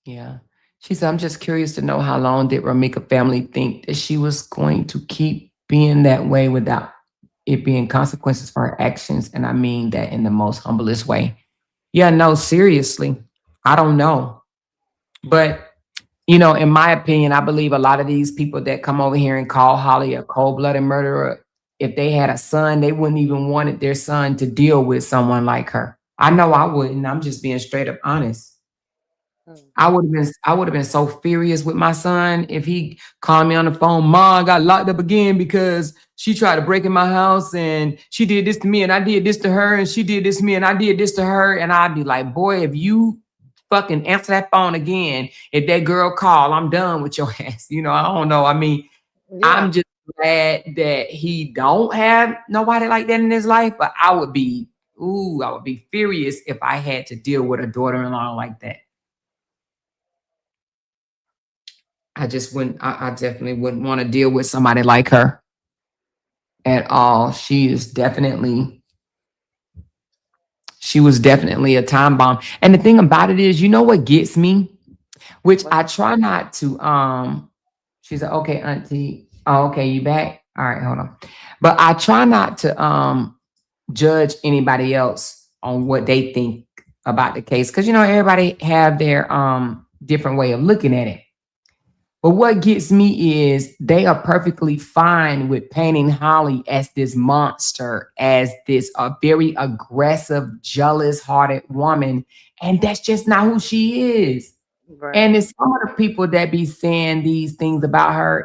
Yeah. She said, I'm just curious to know how long did Ramika family think that she was going to keep being that way without it being consequences for her actions. And I mean that in the most humblest way. Yeah, no, seriously. I don't know. But in my opinion, I believe a lot of these people that come over here and call Holly a cold-blooded murderer, if they had a son, they wouldn't even wanted their son to deal with someone like her. I know I wouldn't. I'm just being straight up honest. Mm. I would have been so furious with my son if he called me on the phone. Mom, I got locked up again because she tried to break in my house and she did this to me and I did this to her and she did this to me and I did this to her. And I'd be like, boy, if you fucking answer that phone again, if that girl call, I'm done with your ass. I don't know. I mean, Yeah. I'm just glad that he don't have nobody like that in his life, but I would be furious if I had to deal with a daughter-in-law like that. I just wouldn't, I definitely wouldn't want to deal with somebody like her at all. She was definitely a time bomb. And the thing about it is, you know what gets me? Which I try not to, she's like, okay, auntie. Oh, okay, you back? All right, hold on. But I try not to judge anybody else on what they think about the case. Cause everybody have their different way of looking at it. But what gets me is they are perfectly fine with painting Holly as this monster, as this very aggressive, jealous-hearted woman, and that's just not who she is. Right. And it's some of the people that be saying these things about her,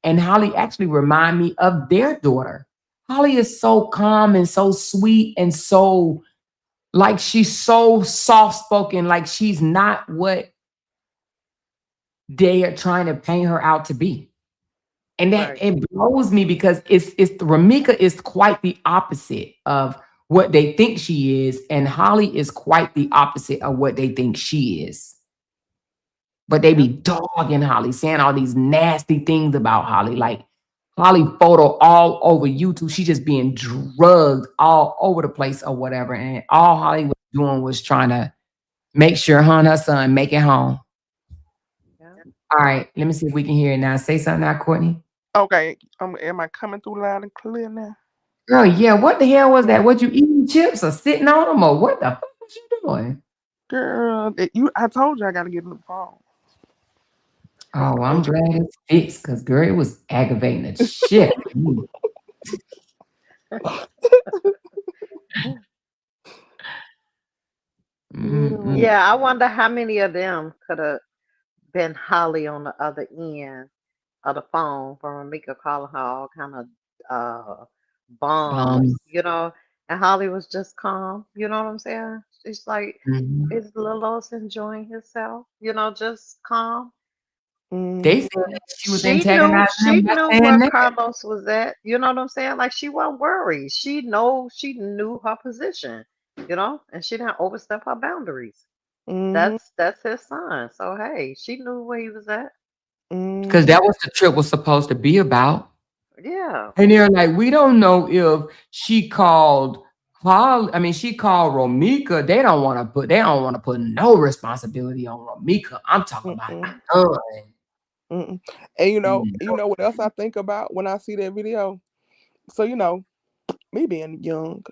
and Holly actually remind me of their daughter. Holly is so calm and so sweet and so like she's so soft-spoken, like she's not what they are trying to paint her out to be. And that Right. it blows me because it's Ramika is quite the opposite of what they think she is, and Holly is quite the opposite of what they think she is. But they be Yep. dogging Holly, saying all these nasty things about Holly, like Holly photo all over YouTube. She just being drugged all over the place or whatever. And all Holly was doing was trying to make sure her and her son make it home. Yep. All right, let me see if we can hear it now. Say something now, Courtney. Okay, am I coming through loud and clear now? Girl, yeah, what the hell was that? What you eating chips or sitting on them or what the fuck was you doing? Girl, I told you I gotta get a new phone. Oh, I'm glad it's fixed because girl, it was aggravating the shit. Mm-mm. Yeah, I wonder how many of them could have been Holly on the other end of the phone from Mika calling her all kind of bombs, and Holly was just calm, you know what I'm saying? She's like, Mhm. is Lilos enjoying himself? Just calm. They Mm-hmm. said that she was She knew antagonizing she them by knew saying where that. Carlos was at, you know what I'm saying? Like she wasn't worried. She knew her position, and she didn't overstep her boundaries. Mm-hmm. That's his son. So hey, she knew where he was at. Because Mm-hmm. that was the trip was supposed to be about. Yeah. And they're like, we don't know if she called she called Romika. They don't want to put no responsibility on Romika. I'm talking about Mm-mm. her. Mm-mm. And Mm. what else I think about when I see that video? So me being young,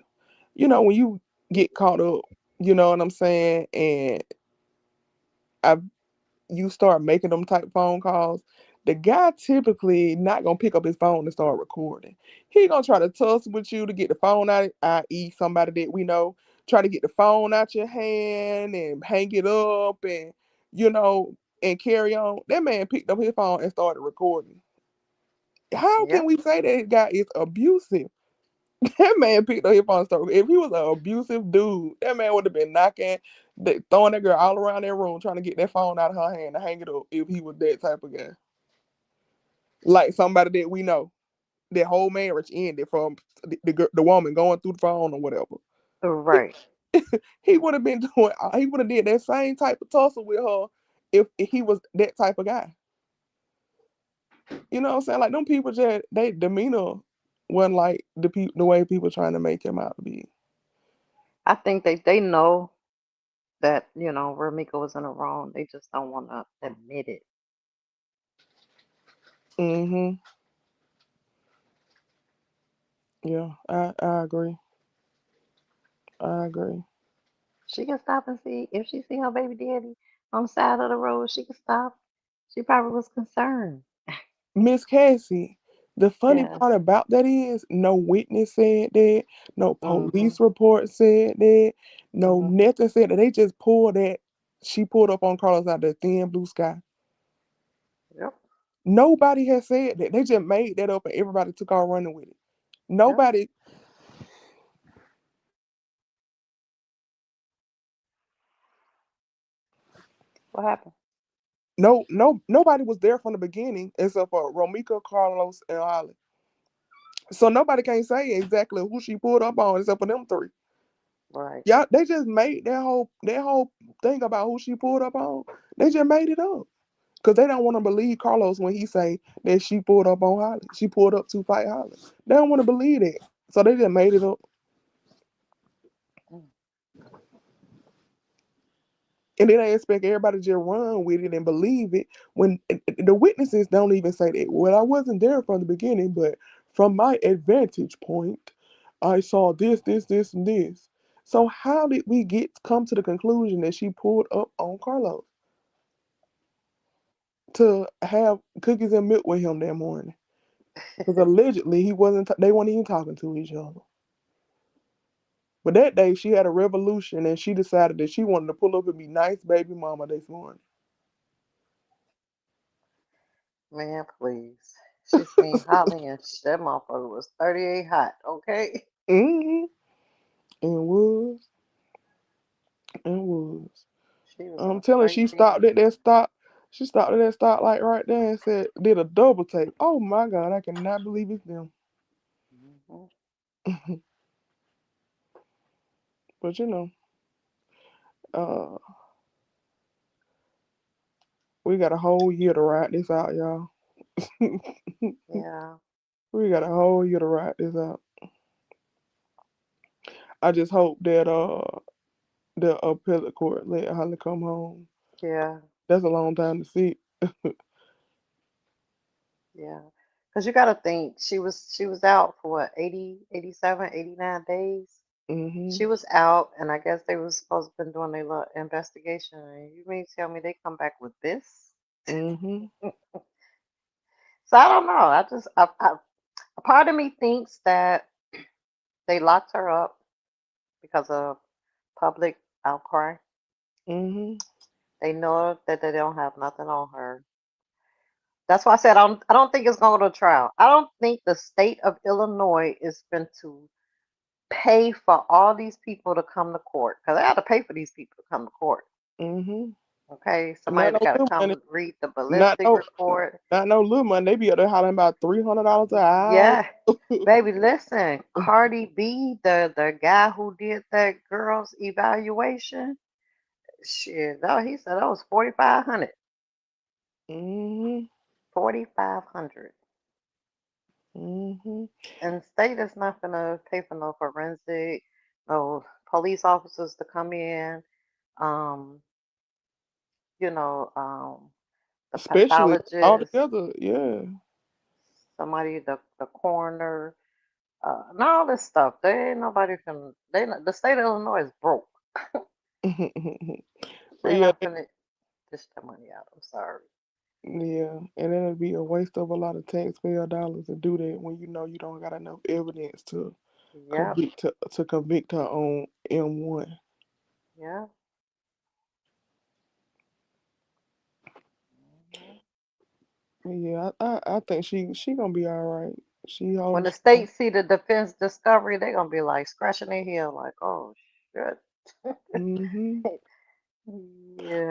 when you get caught up, you know what I'm saying, and I you start making them type phone calls, the guy typically not gonna pick up his phone and start recording. He gonna try to tussle with you to get the phone out, i.e. somebody that we know, try to get the phone out your hand and hang it up and you know and carry on. That man picked up his phone and started recording. How can Yep. we say that guy is abusive? That man picked up his phone and started. If he was an abusive dude, that man would have been throwing that girl all around that room, trying to get that phone out of her hand and hang it up. If he was that type of guy, like somebody that we know, their whole marriage ended from the woman going through the phone or whatever. Right. He would have been doing. He would have did that same type of tussle with her if he was that type of guy. You know what I'm saying? Like them people, just they demeanor wasn't like the way people trying to make him out to be. I think they know that, Ramika was in the wrong. They just don't want to admit it. Mm-hmm. Yeah, I agree. I agree. She can stop and see if she see her baby daddy on the side of the road, she can stop. She probably was concerned. Miss Cassie, the funny Yes. part about that is no witness said that, no Mhm. police report said that, no Mhm. nothing said that. They just pulled that. She pulled up on Carlos out of the thin blue sky. Yep. Nobody has said that. They just made that up and everybody took off running with it. Nobody. What happened? Nobody was there from the beginning except for Romika, Carlos, and Holly. So nobody can say exactly who she pulled up on except for them three. Right. Yeah, they just made that whole thing about who she pulled up on. They just made it up because they don't want to believe Carlos when he say that she pulled up on Holly. She pulled up to fight Holly. They don't want to believe that, so they just made it up. Mm. And then they expect everybody to just run with it and believe it when the witnesses don't even say that. Well, I wasn't there from the beginning, but from my advantage point, I saw this, this, this, and this. So how did we come to the conclusion that she pulled up on Carlos to have cookies and milk with him that morning? Because allegedly he wasn't. They weren't even talking to each other. But that day she had a revolution and she decided that she wanted to pull up and be nice baby mama this morning. Man, please. She seen Holly and that motherfucker was 38 hot, okay? Mm-hmm. And was and was. She was I'm on telling you, straight she TV. stopped at that stop. She stopped at that stop like right there and said, did a double take. Oh my God, I cannot believe it's them. Hmm. But uh, we got a whole year to ride this out, y'all. Yeah, We got a whole year to ride this out. I just hope that the appellate court let Holly come home. yeah, That's a long time to sit. yeah. Because you got to think, she was out for what, 80, 87, 89 days? Mhm. She was out, and I guess they was supposed to been doing their little investigation. And you mean tell me they come back with this? Mhm. So I don't know. A part of me thinks that they locked her up because of public outcry. Mhm. They know that they don't have nothing on her. That's why I said I don't think it's going to go to trial. I don't think the state of Illinois is going to pay for all these people to come to court because they have to pay for these people to come to court. Mhm. Okay, Not somebody no got to little money. come read the Not ballistic no. report. Not no little money. They be up there hollering about $300 an hour. Yeah, baby, listen, Cardi B, the guy who did that girl's evaluation, shit, no, he said that was 4,500. Mhm. 4,500. Mhm. And state is not gonna pay for no forensic, no police officers to come in, um, you know, the Especially all pathologist, together. Yeah. somebody, the coroner, and all this stuff. They ain't nobody can. The state of Illinois is broke. But They're yeah, not gonna dish the money out. I'm sorry. yeah, and then it'd be a waste of a lot of taxpayer dollars to do that when you know you don't got enough evidence to Yep. convict her on M1. Yep. Mhm. Yeah, I think she gonna be all right. She When holding the strong. state see the defense discovery, they're gonna be like scratching their heel, like, "Oh shit." Hmm.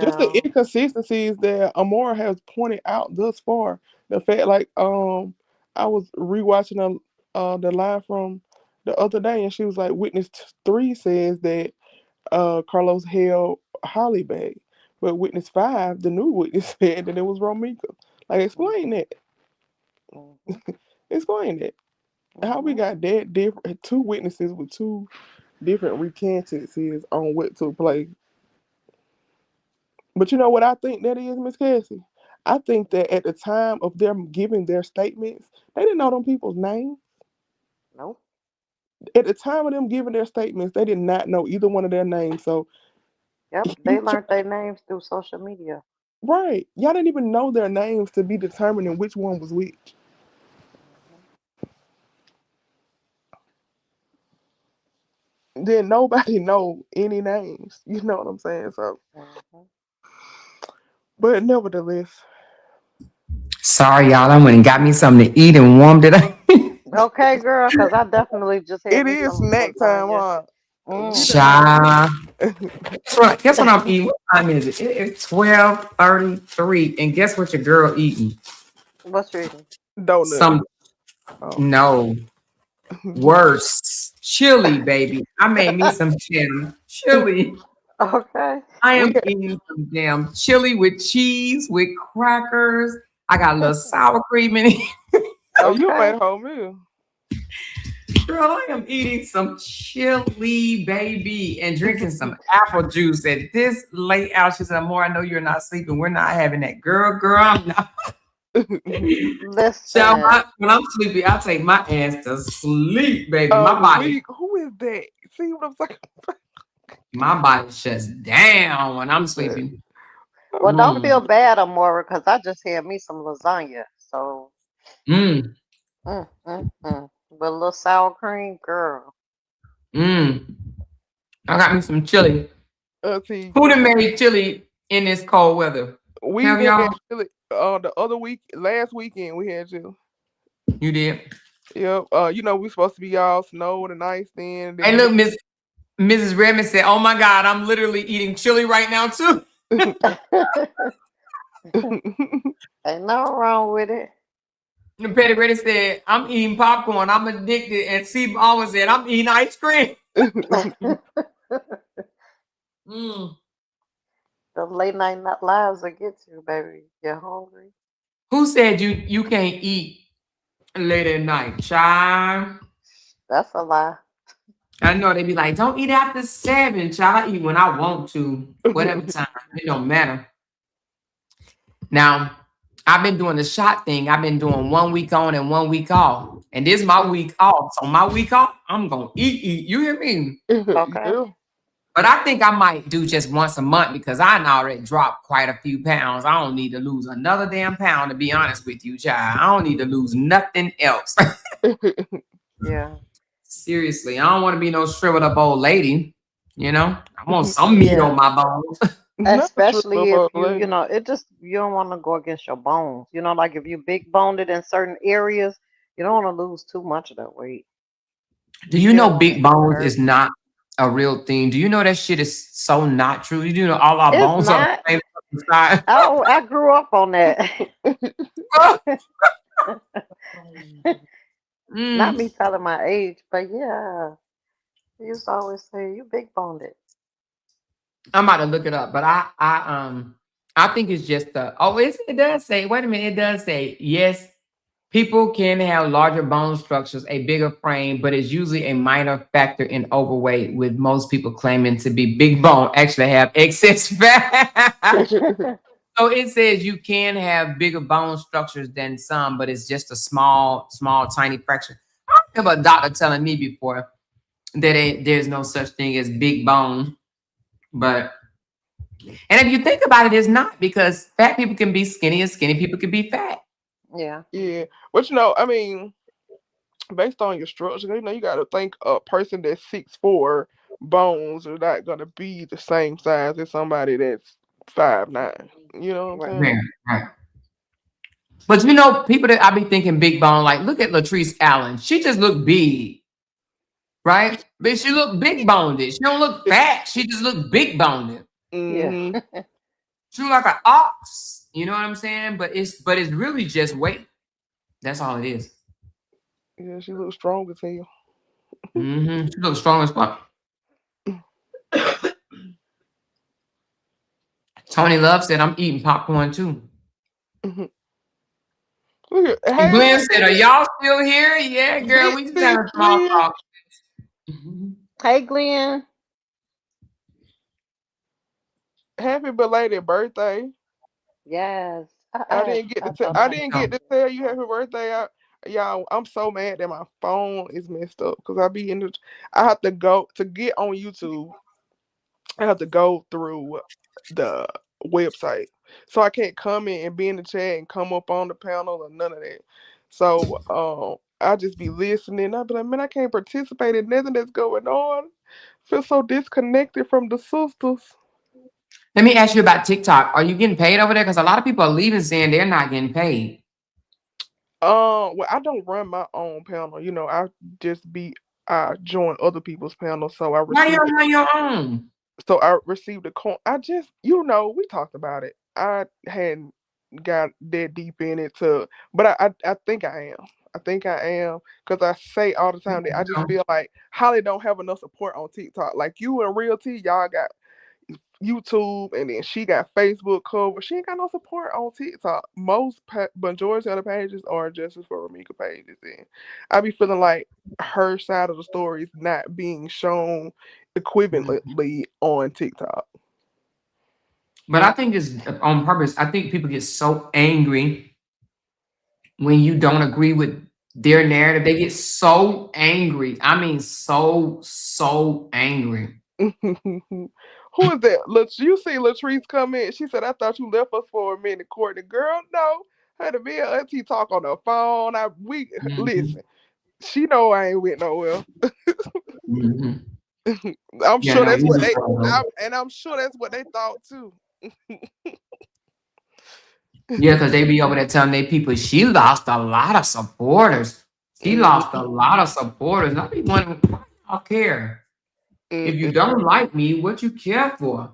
Just the Yeah. inconsistencies that Amora has pointed out thus far. The fact, like, I was rewatching the live from the other day, and she was like, witness 3 says that Carlos held Holly back, but witness 5, the new witness, said that it was Romika. Like, explain Mhm. that. Mhm. Explain that. How we Mhm. got that different? Two witnesses with two different recantances on what took place. But you know what I think that is, Miss Cassie? I think that at the time of them giving their statements, they didn't know them people's names. Nope. At the time of them giving their statements, they did not know either one of their names. So Yep. They you learned their names through social media. right, y'all didn't even know their names to be determining which one was which. Mhm. Then nobody know any names. You know what I'm saying? So Mhm. But nevertheless, Sorry, y'all. I went and got me something to eat and warmed it up. Okay, girl, because I definitely just had it me is some snack time, lasagna. huh? We done Mm-hmm. Child. had Guess what I'm eating? What time is it? It's 12:33. And guess what your girl eating? What's your eating? donut. Some Oh. no worse. Chili, baby. I made me some chili. Chili. Okay. I we am had, eating some damn chili with cheese, with crackers. I got a little sour cream in it. oh, you made Okay. a whole meal. Girl, I am eating some chili, baby, and drinking some apple juice at this late hour. She said, "More, I know you're not sleeping. We're not having that." Girl, I'm not. So Listen. when I'm sleepy, I take my ass to sleep, baby. Week. Who is that? See what I'm saying? My body shuts down when I'm Uh, sleeping. Well, don't Mm, feel bad, Amora, because I just had me some lasagna. So, mm, with a little sour cream, girl. mm. I got me some chili. see, Who done made chili in this cold weather? we Have did y'all? chili the other week, last weekend we had chili. You did. Yep. You know we supposed to be all snowed and ice then. Hey, look, Mrs. Redmond said, "Oh my God, I'm literally eating chili right now too." Ain't nothing wrong with it. And Petty Reddy said, "I'm eating popcorn. I'm addicted." And Steve always said, "I'm eating ice cream." Mm. The late night lives will get you, baby. You're hungry. Who said you can't eat late at night, child? That's a lie. I know they be like, "Don't eat after 7, child. I eat when I want to, whatever time. It don't matter." Now, I've been doing the shot thing. I've been doing 1 week on and 1 week off. And this is my week off. So my week off, I'm gonna eat. You hear me? Okay. Yeah. But I think I might do just once a month because I done already dropped quite a few pounds. I don't need to lose another damn pound, to be honest with you, child. I don't need to lose nothing else. Yeah. Seriously, I don't want to be no shriveled up old lady. You know, I want some meat Yeah. on my bones. Not a trip Especially if up you, lady. it just, you don't want to go against your bones. Like if you big boned it in certain areas, you don't want to lose too much of that weight. Do you You know don't want it big to bones hurt. is not a real thing? Do you know that shit is so not true? You do know all our It's bones are the not. same fucking size. I grew up on that. Not Mm, me telling my age, but yeah. They used to always say, you big boned it. I'm about to look it up, but I think it's just the it does say, wait a minute, it does say yes, people can have larger bone structures, a bigger frame, but it's usually a minor factor in overweight, with most people claiming to be big bone actually have excess fat. So it says you can have bigger bone structures than some, but it's just a small, tiny fraction. I remember a doctor telling me before that there's no such thing as big bone, but and if you think about it, it's not, because fat people can be skinny and skinny people can be fat. Yeah. Yeah. But I mean, based on your structure, you got to think a person that's 6'4" bones are not gonna be the same size as somebody that's 5'9". You know what I'm Right. saying? Man, right. But people that I be thinking big bone, like look at Latrice Allen. She just looked big, right? But she looked big boned. She don't look fat. She just looked big boned. Yeah. Hmm. She look like an ox. You know what I'm saying? But it's really just weight. That's all it is. Yeah, she looks strong as hell. She looks strong as fuck. Tony Love said, "I'm eating popcorn too." Mhm. Look at, And Glenn hey, said, "Are y'all still here?" Yeah, girl, big we just sis having small Glenn. talk. Mhm. Hey, Glenn. Happy belated birthday. Yes. I didn't get I to tell thought I about didn't you get to yesterday. tell you happy birthday. Y'all, I'm so mad that my phone is messed up because I have to go to get on YouTube. I have to go through the website, so I can't come in and be in the chat and come up on the panel or none of that. So I just be listening. I be like, man, I can't participate in nothing that's going on. Feel so disconnected from the sisters. Let me ask you about TikTok. Are you getting paid over there? Because a lot of people are leaving saying they're not getting paid. Well, I don't run my own panel. You know, I join other people's panels, so I Why you received don't run your own? a coin. I just, we talked about it. I hadn't got that deep in it but I think I am. I think I am because I say all the time that I just feel like Holly don't have enough support on TikTok. Like you and Real T, y'all got YouTube, and then she got Facebook cover. She ain't got no support on TikTok. Majority of the pages are Justice for Ramika pages, and I be feeling like her side of the story is not being shown equivalently on TikTok. But I think it's on purpose. I think people get so angry when you don't agree with their narrative. They get so angry. I mean, so angry. Who is that? You see Latrice come in. She said, "I thought you left us for a minute, Courtney." Girl, no. Her to me and Auntie talk on the phone. Listen. She know I ain't went nowhere. Mhm. I'm Yeah, sure no, that's you what just don't know. I'm sure that's what they thought too. Yeah, because they be over there telling their people she lost a lot of supporters. She lost a lot of supporters. And I be wondering, why y'all care? If you don't like me, what you care for?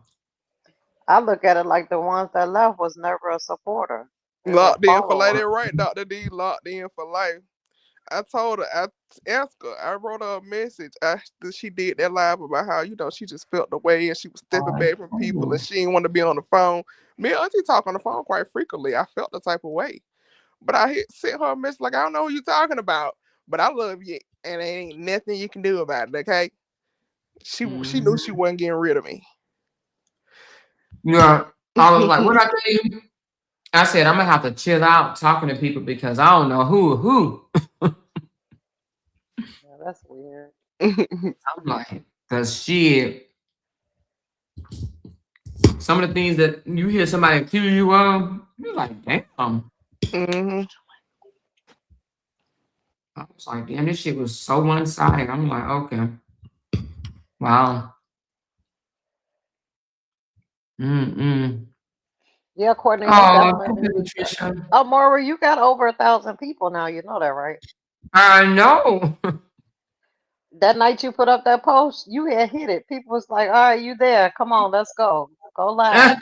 I look at it like the ones that left was never a supporter. They were Locked in for life. They followers. right, Dr. D. Locked in for life. I told her, I asked her, I wrote her a message after she did that live about how, she just felt the way and she was stepping back from people and she didn't want to be on the phone. Me and Auntie talk on the phone quite frequently. I felt the type of way. But I sent her a message like, I don't know who you're talking about, but I love you and there ain't nothing you can do about it, okay? She knew she wasn't getting rid of me. Yeah, I was like, what I tell you? I said, I'm going to have to chill out talking to people because I don't know who. Yeah, that's weird. I'm like, because some of the things that you hear somebody accuse you of, you're like, damn. Mm-hmm. I was like, damn, this shit was so one-sided. I'm like, okay. Wow. Yeah, Courtney, they Oh, thank definitely. you, Patricia. Oh, Maura, you got over 1,000 people now. You know that, right? I know. That night you put up that post, you had hit it. People was like, "All right, you there? Come on, let's go. Go live."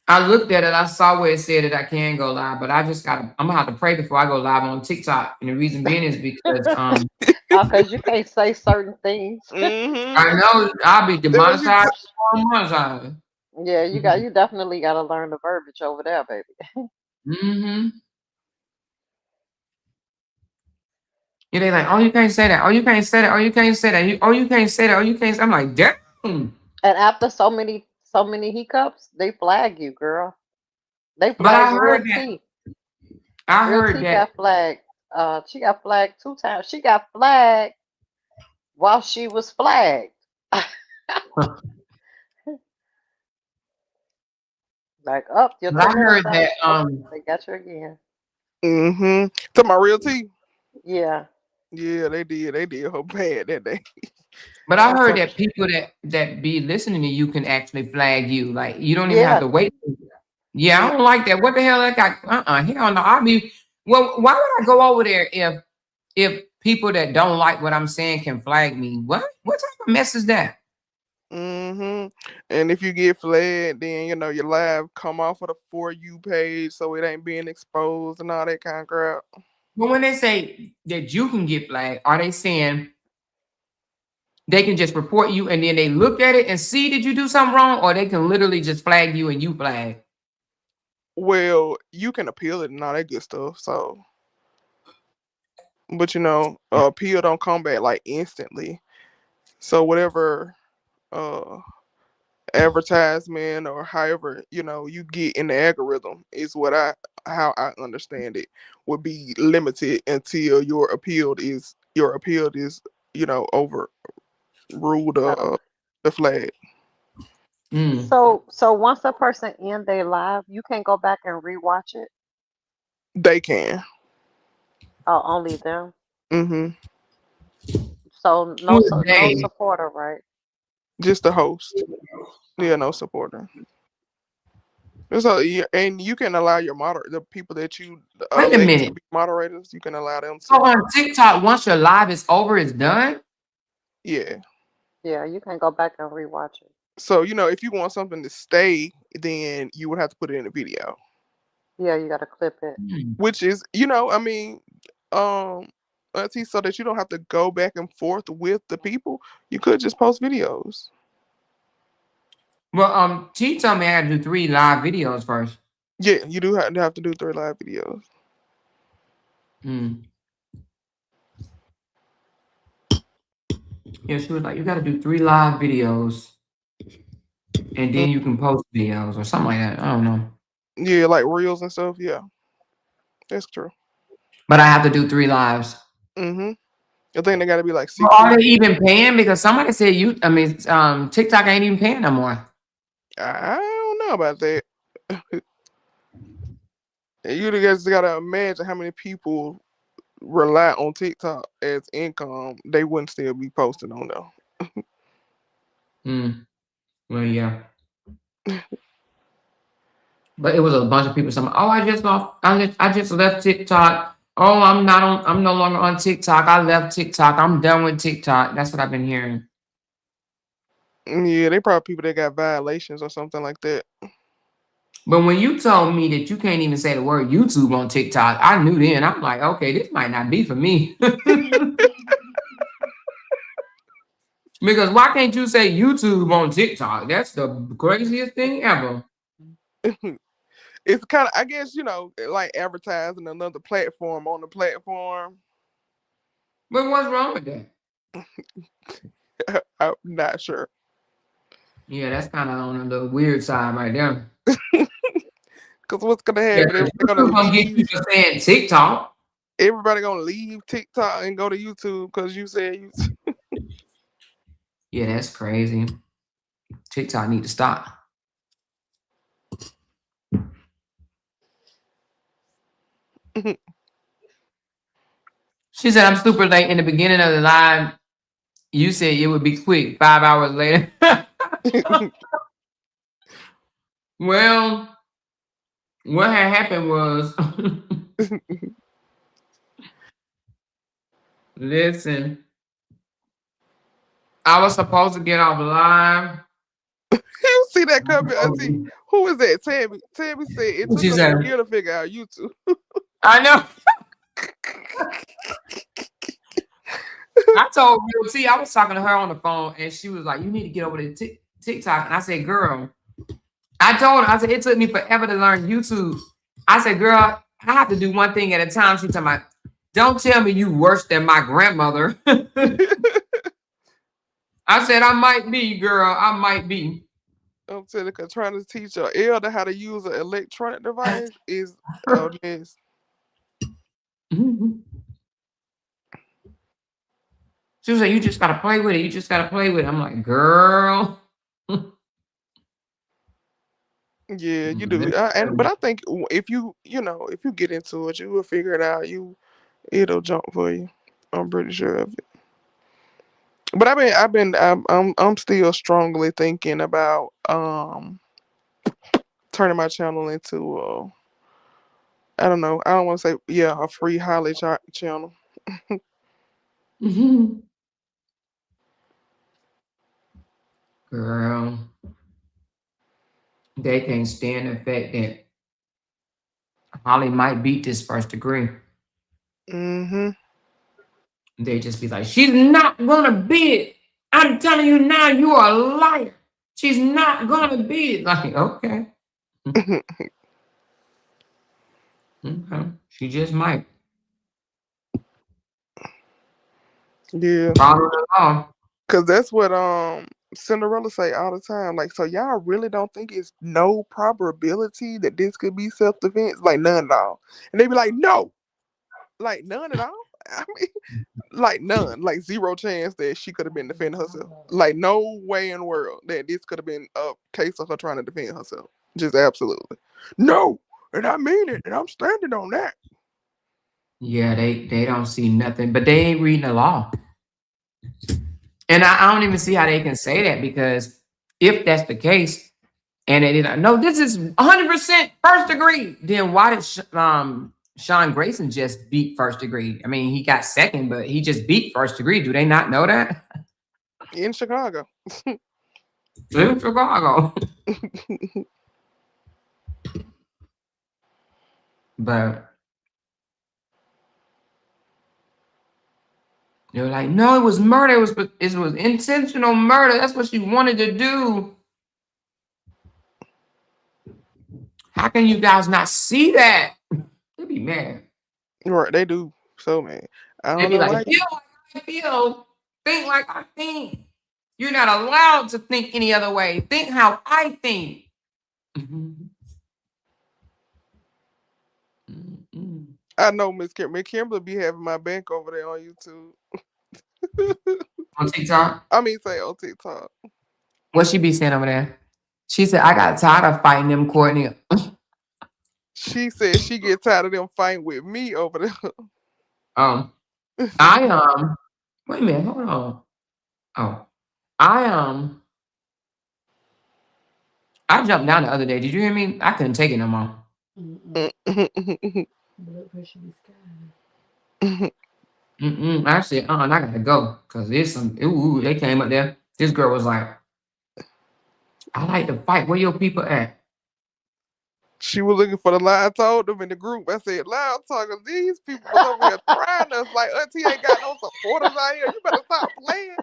I looked at it. I saw where it said that I can go live, but I'm gonna have to pray before I go live on TikTok. And the reason being is because Because you can't say certain things. Mm-hmm. I know I'll be That what you demonetized for monetized. Yeah, you definitely got to learn the verbiage over there, baby. Mm-hmm. Yeah, they like, oh, you can't say that. Oh, you can't say that. Oh, you can't say that. Oh, you can't say that. Oh, you can't. I'm like, damn. And after so many hiccups, they flag you, girl. They But flag Real T. I Real heard T that. got flagged. She got flagged 2 times. She got flagged while she was flagged. Like, up, your But I token is heard up. that. Oh, they got you again. Mm-hmm. To my Real T. Yeah. Yeah, they did. They did her bad that day. But I I heard told that people that be listening to you can actually flag you. Like you don't even have Yeah. to wait. Yeah, I don't like that. What the hell? That got hell no. I mean, well, why would I go over there if people that don't like what I'm saying can flag me? What type of mess is that? Mm-hmm. And if you get flagged, then your live come off of the For You page, so it ain't being exposed and all that kind of crap. But when they say that you can get flagged, are they saying they can just report you and then they look at it and see did you do something wrong, or they can literally just flag you and you flag? Well, you can appeal it and all that good stuff. So, but appeal don't come back like instantly. So whatever advertisement or however you get in the algorithm is how I understand it would be limited until your appeal is overruled Oh. the flag. Mm. So once a person end their live, you can go back and rewatch it. They can. Oh, only them. Mm-hmm. So Who no, is no they? supporter, right? Just the host. Yeah, no supporter. So and you can allow your the people that you Wait a elect to minute. be moderators. You can allow them So to. on TikTok, once your live is over, it's done? Yeah. Yeah, you can go back and rewatch it. So if you want something to stay, then you would have to put it in a video. Yeah, you got to clip it. Which is, I mean, Auntie, so that you don't have to go back and forth with the people, you could just post videos. Well, she told me I had to do 3 live videos first. Yeah, you do have to do 3 live videos. Yeah, she was like, you got to do 3 live videos, and then you can post videos or something like that. I don't know. Yeah, like reels and stuff. Yeah, that's true. But I have to do 3 lives. I think they got to be like Well, 60. are they even paying? Because somebody said TikTok ain't even paying no more. I don't know about that. You guys got to imagine how many people rely on TikTok as income. They wouldn't still be posting on there. Well, yeah. But it was a bunch of people saying, "Oh, I just left TikTok. Oh, I'm no longer on TikTok. I left TikTok. I'm done with TikTok." That's what I've been hearing. Yeah, they probably people that got violations or something like that. But when you told me that you can't even say the word YouTube on TikTok, I knew then. I'm like, okay, this might not be for me. Because why can't you say YouTube on TikTok? That's the craziest thing ever. It's kind of, I guess, like advertising another platform on the platform. But what's wrong with that? I'm not sure. Yeah, that's kind of on the weird side right there. Because what's going to happen? Yeah, Everybody going to gonna get leave. you to saying TikTok. Everybody going to leave TikTok and go to YouTube because you said YouTube. Yeah, that's crazy. TikTok need to stop. She said, I'm super late in the beginning of the live. You said it would be quick 5 hours later. Well, what had happened was, listen, I was supposed to get off live. You see that comment? I see. Who is that? Tammy. Tammy said it took us a year to figure out YouTube. I know. I told Real T, I was talking to her on the phone, and she was like, you need to get over to TikTok. And I said, girl, I told her, I said, it took me forever to learn YouTube. I said, girl, I have to do one thing at a time. She talking about, don't tell me you worse than my grandmother. I said, I might be, girl. I might be. I'm telling you, because trying to teach an elder how to use an electronic device is a mess. She was like, you just got to play with it. You just got to play with it. I'm like, girl. Yeah, you do. But I think if you get into it, you will figure it out. It'll jump for you. I'm pretty sure of it. But I'm still strongly thinking about turning my channel into I don't know. I don't want to say a free highlight channel. Girl, they can't stand the fact that Holly might beat this first degree. They just be like, she's not gonna beat it. I'm telling you now, you are a liar. She's not gonna beat it. Like, okay. Okay. She just might. Yeah. Because that's what Cinderella say all the time. Like, so y'all really don't think it's no probability that this could be self-defense? Like, none at all. And they be like, no. Like, none at all? I mean, like, none. Like, 0 chance that she could have been defending herself. Like, no way in the world that this could have been a case of her trying to defend herself. Just absolutely. No. And I mean it. And I'm standing on that. Yeah, they don't see nothing. But they ain't reading the law. And I don't even see how they can say that, because if that's the case, and they didn't know this is 100% first degree, then why did Sean Grayson just beat first degree? I mean, he got second, but he just beat first degree. Do they not know that? In Chicago. Live in Chicago. But they were like, no, it was murder. It was intentional murder. That's what she wanted to do. How can you guys not see that? They'd be mad. Right, they do. So man, I They'd don't be know like, why. feel like I feel, think like I think. You're not allowed to think any other way. Think how I think. I know Miss Kimberly be having my bank over there on YouTube. On TikTok? I mean, say on TikTok. What she be saying over there? She said, I got tired of fighting them, Courtney. She said she get tired of them fighting with me over there. Wait a minute, hold on. I I jumped down the other day. Did you hear me? I couldn't take it no more. I said, I gotta go. Cause there's some they came up there. This girl was like, I like to fight. Where your people at? She was looking for the lie. I told them in the group. I said, LOUDTalkerz, these people was over here trying us like Auntie ain't got no supporters out here. You better stop playing.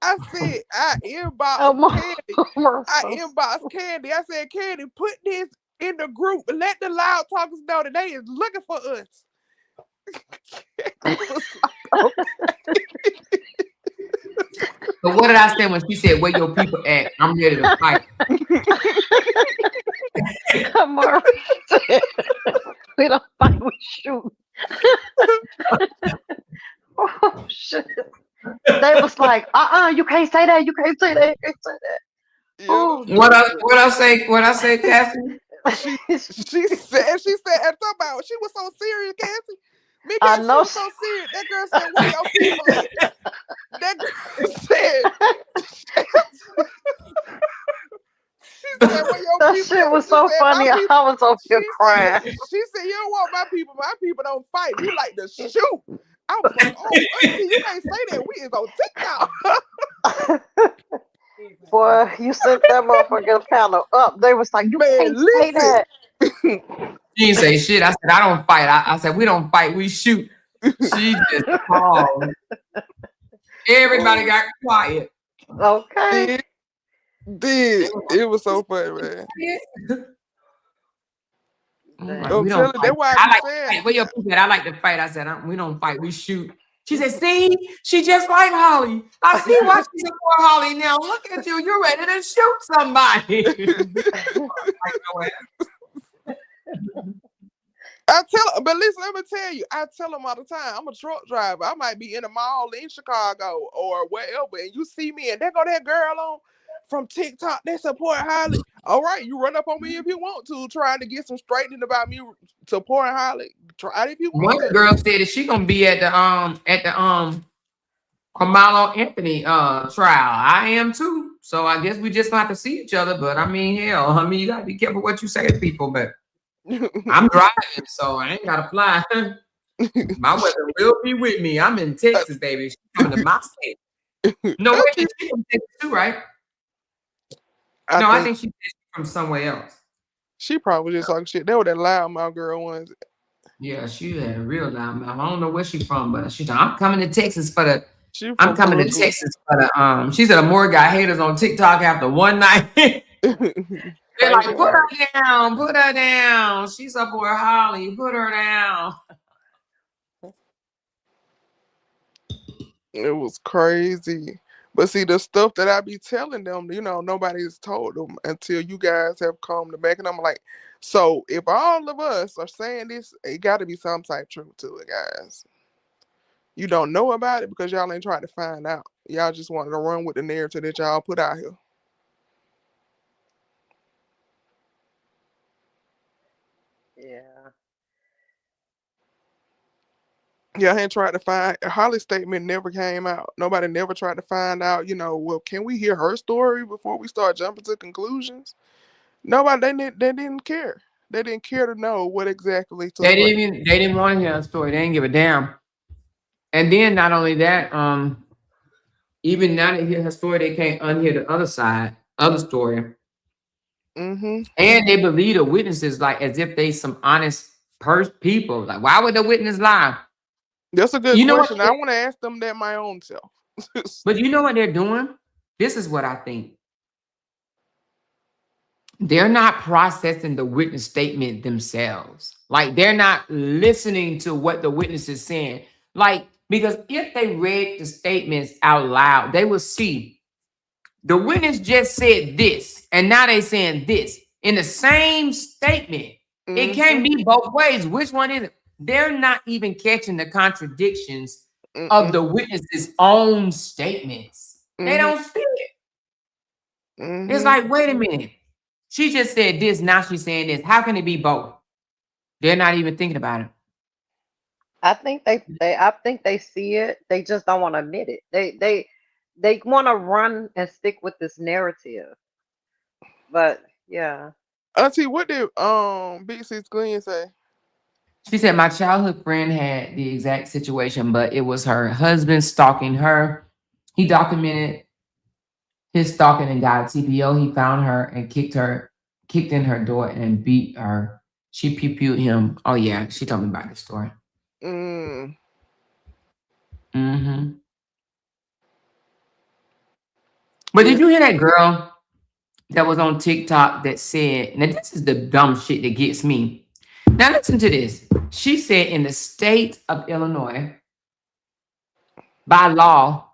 I said, I inboxed Candy. I said, Candy, put this in the group and let the LOUDTalkerz know that they is looking for us. But what did I say when she said, where your people at? I'm ready to fight. We don't fight, we shoot. Oh shit. They was like, you can't say that, you can't say that, you can't say that. Yeah. Oh, What I say, Cassie? She said at about she was so serious, Cassie. Me, I Cassie, she know was so serious. That girl said, where your people at? That girl said, she said, where your that people shit at? was She so said, funny. my people, I was over here crying. she said, you don't want my people. My people don't fight. We like to shoot. I was like, oh, Auntie, you can't say that. We is on TikTok. Boy, you sent that motherfucking panel up. They was like, you can't say that. She didn't say shit. I said, I don't fight. I said, we don't fight, we shoot. She just called. Everybody got quiet. Okay. It was so funny, man. We don't fight. That's why I I be like saying. to fight. Where your people at? I like to fight. I said, we don't fight, we shoot. She said, see, she just like Holly. I see why she's support Holly now. Look at you. You're ready to shoot somebody. But listen, let me tell you, I tell them all the time, I'm a truck driver. I might be in a mall in Chicago or wherever, and you see me, and there go that girl on from TikTok that support Holly. All right, you run up on me if you want to, trying to get some straightening about me supporting Holly. Try it if you want to. One girl said that she gonna be at the Kamala Anthony trial. I am too. So I guess we just gonna have to see each other. But I mean, hell, I mean, you gotta be careful what you say to people. But I'm driving, so I ain't gotta fly. My weapon will be with me. I'm in Texas, baby. She's coming to my state. No, wait, she's from Texas too, right? I think she's from somewhere else. She probably just talking shit. That was that loudmouth girl ones. Yeah, she had a real loud mouth. I don't know where she's from, but she's like, I'm coming to Texas for the. I'm coming to Texas for the. She said, more got haters on TikTok after one night. They're like, put her down, put her down. She's up for Holly, put her down. It was crazy. But see, the stuff that I be telling them, nobody's told them until you guys have come to back. And I'm like, so if all of us are saying this, it got to be some type of truth to it, guys. You don't know about it because y'all ain't trying to find out. Y'all just wanted to run with the narrative that y'all put out here. Yeah. Yeah, I had tried to find Holly's statement never came out. Nobody never tried to find out, well, can we hear her story before we start jumping to conclusions? Nobody they didn't care. They didn't care to know what exactly took place. They didn't want to hear her story. They didn't give a damn. And then not only that, even now they hear her story, they can't unhear the other side, other story. Mm-hmm. And they believe the witnesses like as if they some honest people. Like, why would the witness lie? That's a good You know what? question. I want to ask them that my own self. But you know what they're doing? This is what I think. They're not processing the witness statement themselves. Like, they're not listening to what the witness is saying. Like, because if they read the statements out loud, they will see the witness just said this, and now they saying this in the same statement. It can't be both ways. Which one is it? They're not even catching the contradictions of the witness's own statements. They don't see it. It's like, wait a minute. She just said this, now she's saying this. How can it be both? They're not even thinking about it. I think they see it. They just don't want to admit it. They want to run and stick with this narrative. But yeah. Auntie, what did Big Sis Glenn say? She said, my childhood friend had the exact situation, but it was her husband stalking her. He documented his stalking and got a TPO. He found her and kicked in her door and beat her. She pew-pewed him. Oh, yeah. She told me about this story. Mm. Mm-hmm. But did you hear that girl that was on TikTok that said, now this is the dumb shit that gets me. Now listen to this. She said in the state of Illinois, by law,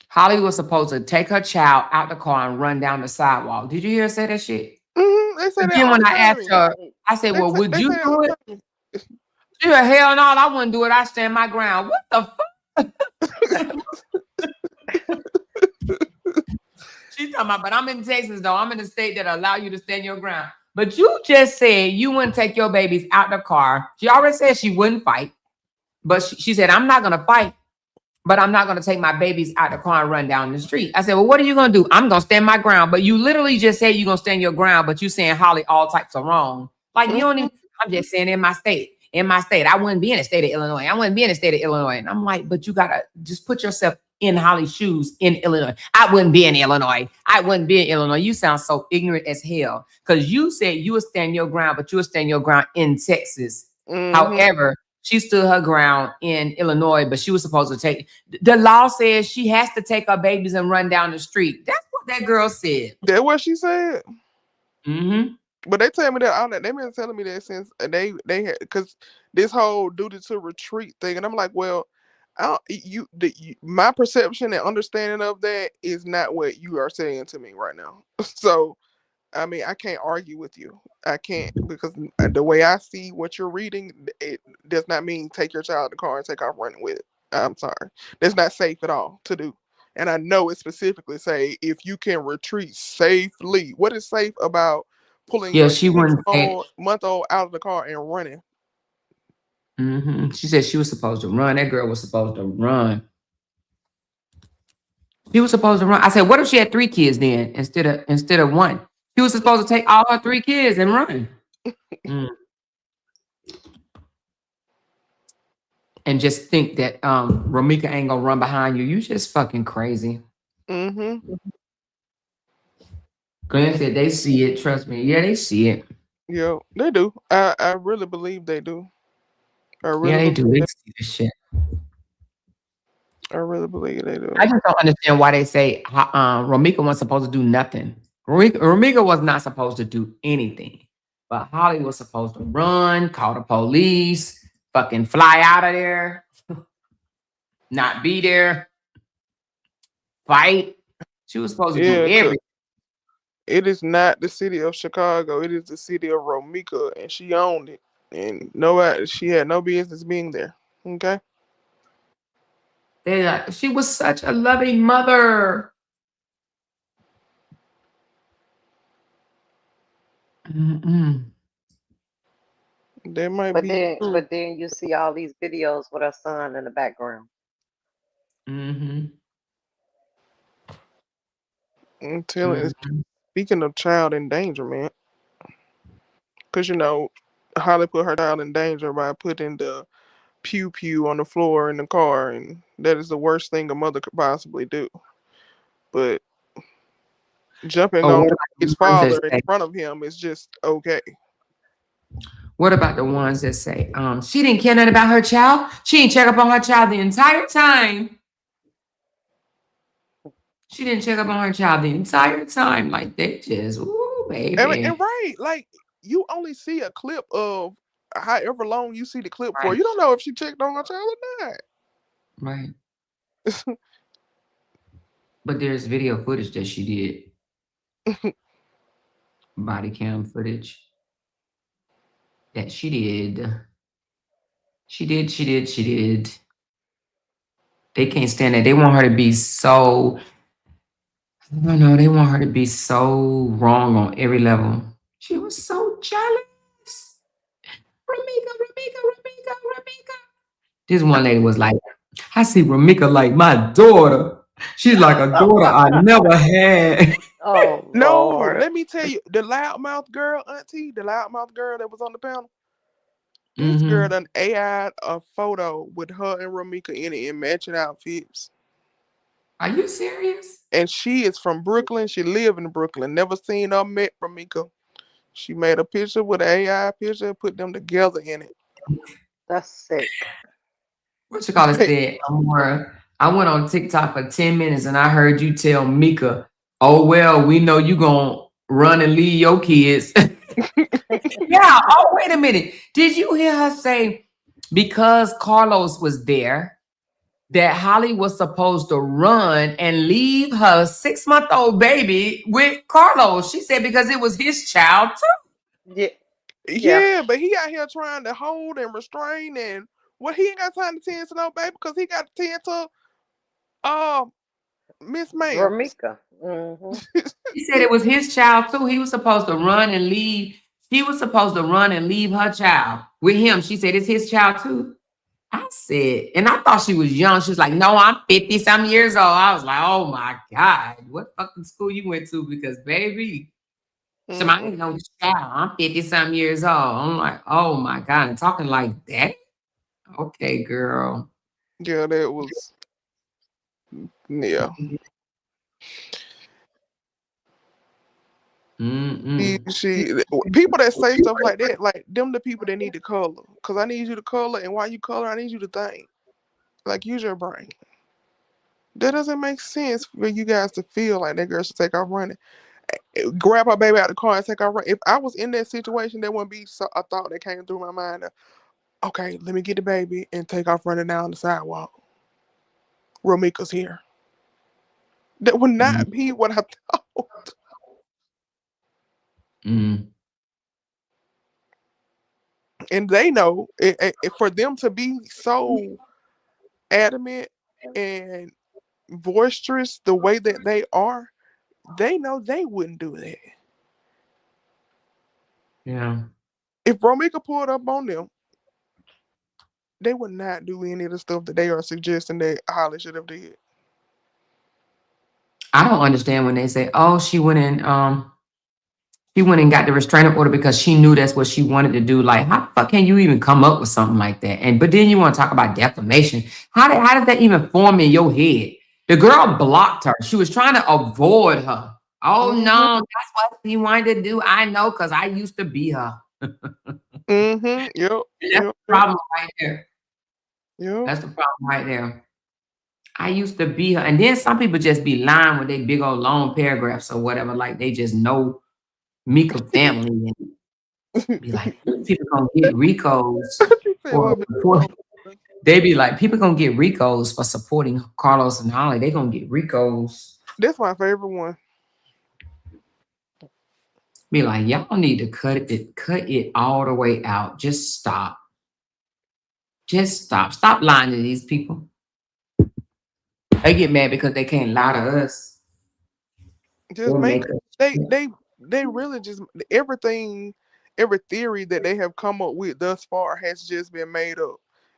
Holly was supposed to take her child out the car and run down the sidewalk. Did you hear her say that shit? Mm-hmm. They say And that then all when the I time. asked her, I said, well, would They you say that all do the it? time. She said, hell no, I wouldn't do it. I stand my ground. What the fuck? She's talking about, but I'm in Texas, though. I'm in a state that allow you to stand your ground. But you just said you wouldn't take your babies out the car. She already said she wouldn't fight. But she said, I'm not going to fight, but I'm not going to take my babies out the car and run down the street. I said, well, what are you going to do? I'm going to stand my ground. But you literally just said you're going to stand your ground, but you saying, Holly, all types are wrong. Like, you don't even, I'm just saying in my state. In my state, I wouldn't be in the state of Illinois. I wouldn't be in the state of Illinois. And I'm like, but you got to just put yourself in Holly's shoes in Illinois. I wouldn't be in Illinois. I wouldn't be in Illinois. You sound so ignorant as hell. Because you said you would stand your ground, but you would stand your ground in Texas. However, she stood her ground in Illinois, but she was supposed to take, the law says she has to take her babies and run down the street. That's what that girl said. That's what she said. Mm-hmm. But they tell me that all that. They've been telling me that since they had, because this whole duty to retreat thing, and I'm like, well, my perception and understanding of that is not what you are saying to me right now. So, I mean, I can't argue with you. I can't, because the way I see what you're reading, it does not mean take your child in the car and take off running with it. I'm sorry, that's not safe at all to do. And I know it specifically say if you can retreat safely. What is safe about pulling Yeah, your she wouldn't say. 6-month-old out of the car and running? Mm-hmm. She said she was supposed to run. That girl was supposed to run. She was supposed to run. I said, what if she had 3 kids then instead of 1? She was supposed to take all her 3 kids and run. And just think that Romika ain't gonna run behind you. You just fucking crazy. Mm-hmm. Glenn said they see it. Trust me. Yeah, they see it. Yeah, they do. I really believe they do. Yeah, they do. They see this shit. I really believe they do. I just don't understand why they say Romika wasn't supposed to do nothing. Romika was not supposed to do anything. But Holly was supposed to run, call the police, fucking fly out of there, not be there, fight. She was supposed to do everything. It is not the city of Chicago. It is the city of Romika, and she owned it. And she had no business being there. Okay. She was such a loving mother. Mm-mm. That might But be then, true. but then you see all these videos with her son in the background. Mm-hmm. I'm telling you, Mm-hmm. speaking of child endangerment, because Holly put her child in danger by putting the pew pew on the floor in the car, and that is the worst thing a mother could possibly do. But jumping Oh, on what about his the ones that father in say? front of him is just okay. What about the ones that say, she didn't care nothing about her child. She didn't check up on her child the entire time. She didn't check up on her child the entire time. Like they just, ooh, And baby. right, like you only see a clip of however long you see the clip for. Right. You don't know if she checked on her child or not. Right. But there's video footage that she did, body cam footage that she did. She did. They can't stand that. They want her to be so, I don't know, they want her to be so wrong on every level. She was so jealous. Ramika. This one lady was like, I see Ramika like my daughter. She's like a daughter I never had. Oh No, Lord. let me tell you, the loudmouth girl, auntie, the loudmouth girl that was on the panel. This girl Mm-hmm. done AI'd a photo with her and Ramika in it in matching outfits. Are you serious? And she is from Brooklyn. She live in Brooklyn. Never seen or met Ramika. She made a picture with an AI picture and put them together in it. That's sick. What you call it said, Amora, I went on TikTok for 10 minutes and I heard you tell Mika, oh well, we know you gonna run and leave your kids. Yeah, oh wait a minute. Did you hear her say because Carlos was there, that Holly was supposed to run and leave her 6-month-old baby with Carlos? She said because it was his child too. Yeah, yeah. Yeah, but he out here trying to hold and restrain and he ain't got time to tend to no baby because he got to tend to Miss Ma'ams. Ramika. Hmm. She said it was his child too. He was supposed to run and leave. She was supposed to run and leave her child with him. She said it's his child too. I said, and I thought she was young. She was like, no, I'm 50 some years old. I was like, oh my God, what fucking school you went to? Because baby, somebody Mm-mm. no child. I'm 50 some years old. I'm like, oh my God, and talking like that. Okay, girl. Yeah, that was yeah. Mm-mm. She people that say stuff like that, like them the people that need to color. Cause I need you to color, and while you color, I need you to think. Like use your brain. That doesn't make sense for you guys to feel like that girl should take off running. Grab her baby out of the car and take off running. If I was in that situation, that wouldn't be a thought that came through my mind. Okay, let me get the baby and take off running down the sidewalk. Romika's here. That would not be what I thought. Mm. And they know for them to be so adamant and boisterous the way that they are, they know they wouldn't do that. Yeah. If Romika pulled up on them, they would not do any of the stuff that they are suggesting that Holly should have did. I don't understand when they say, oh, she went and got the restraining order because she knew that's what she wanted to do. Like, how the fuck can you even come up with something like that? And but then you want to talk about defamation. How did that even form in your head? The girl blocked her. She was trying to avoid her. Oh Mm-hmm. no, that's what she wanted to do. I know because I used to be her. Mm-hmm. Yep. That's the Yep. Yep. problem right there. Yep. That's the problem right there. I used to be her. And then some people just be lying with their big old long paragraphs or whatever. Like they just know Mika family and be like, people gonna get Ricos She said, for "Well, baby, support. They be like, people gonna get Ricos for supporting Carlos and Holly. They gonna get Ricos. that's my favorite one." Be like, y'all need to cut it all the way out. Just stop. Just stop. Stop lying to these people. They get mad because they can't lie to us Just or make make us. they really just everything every theory that they have come up with thus far has just been made up.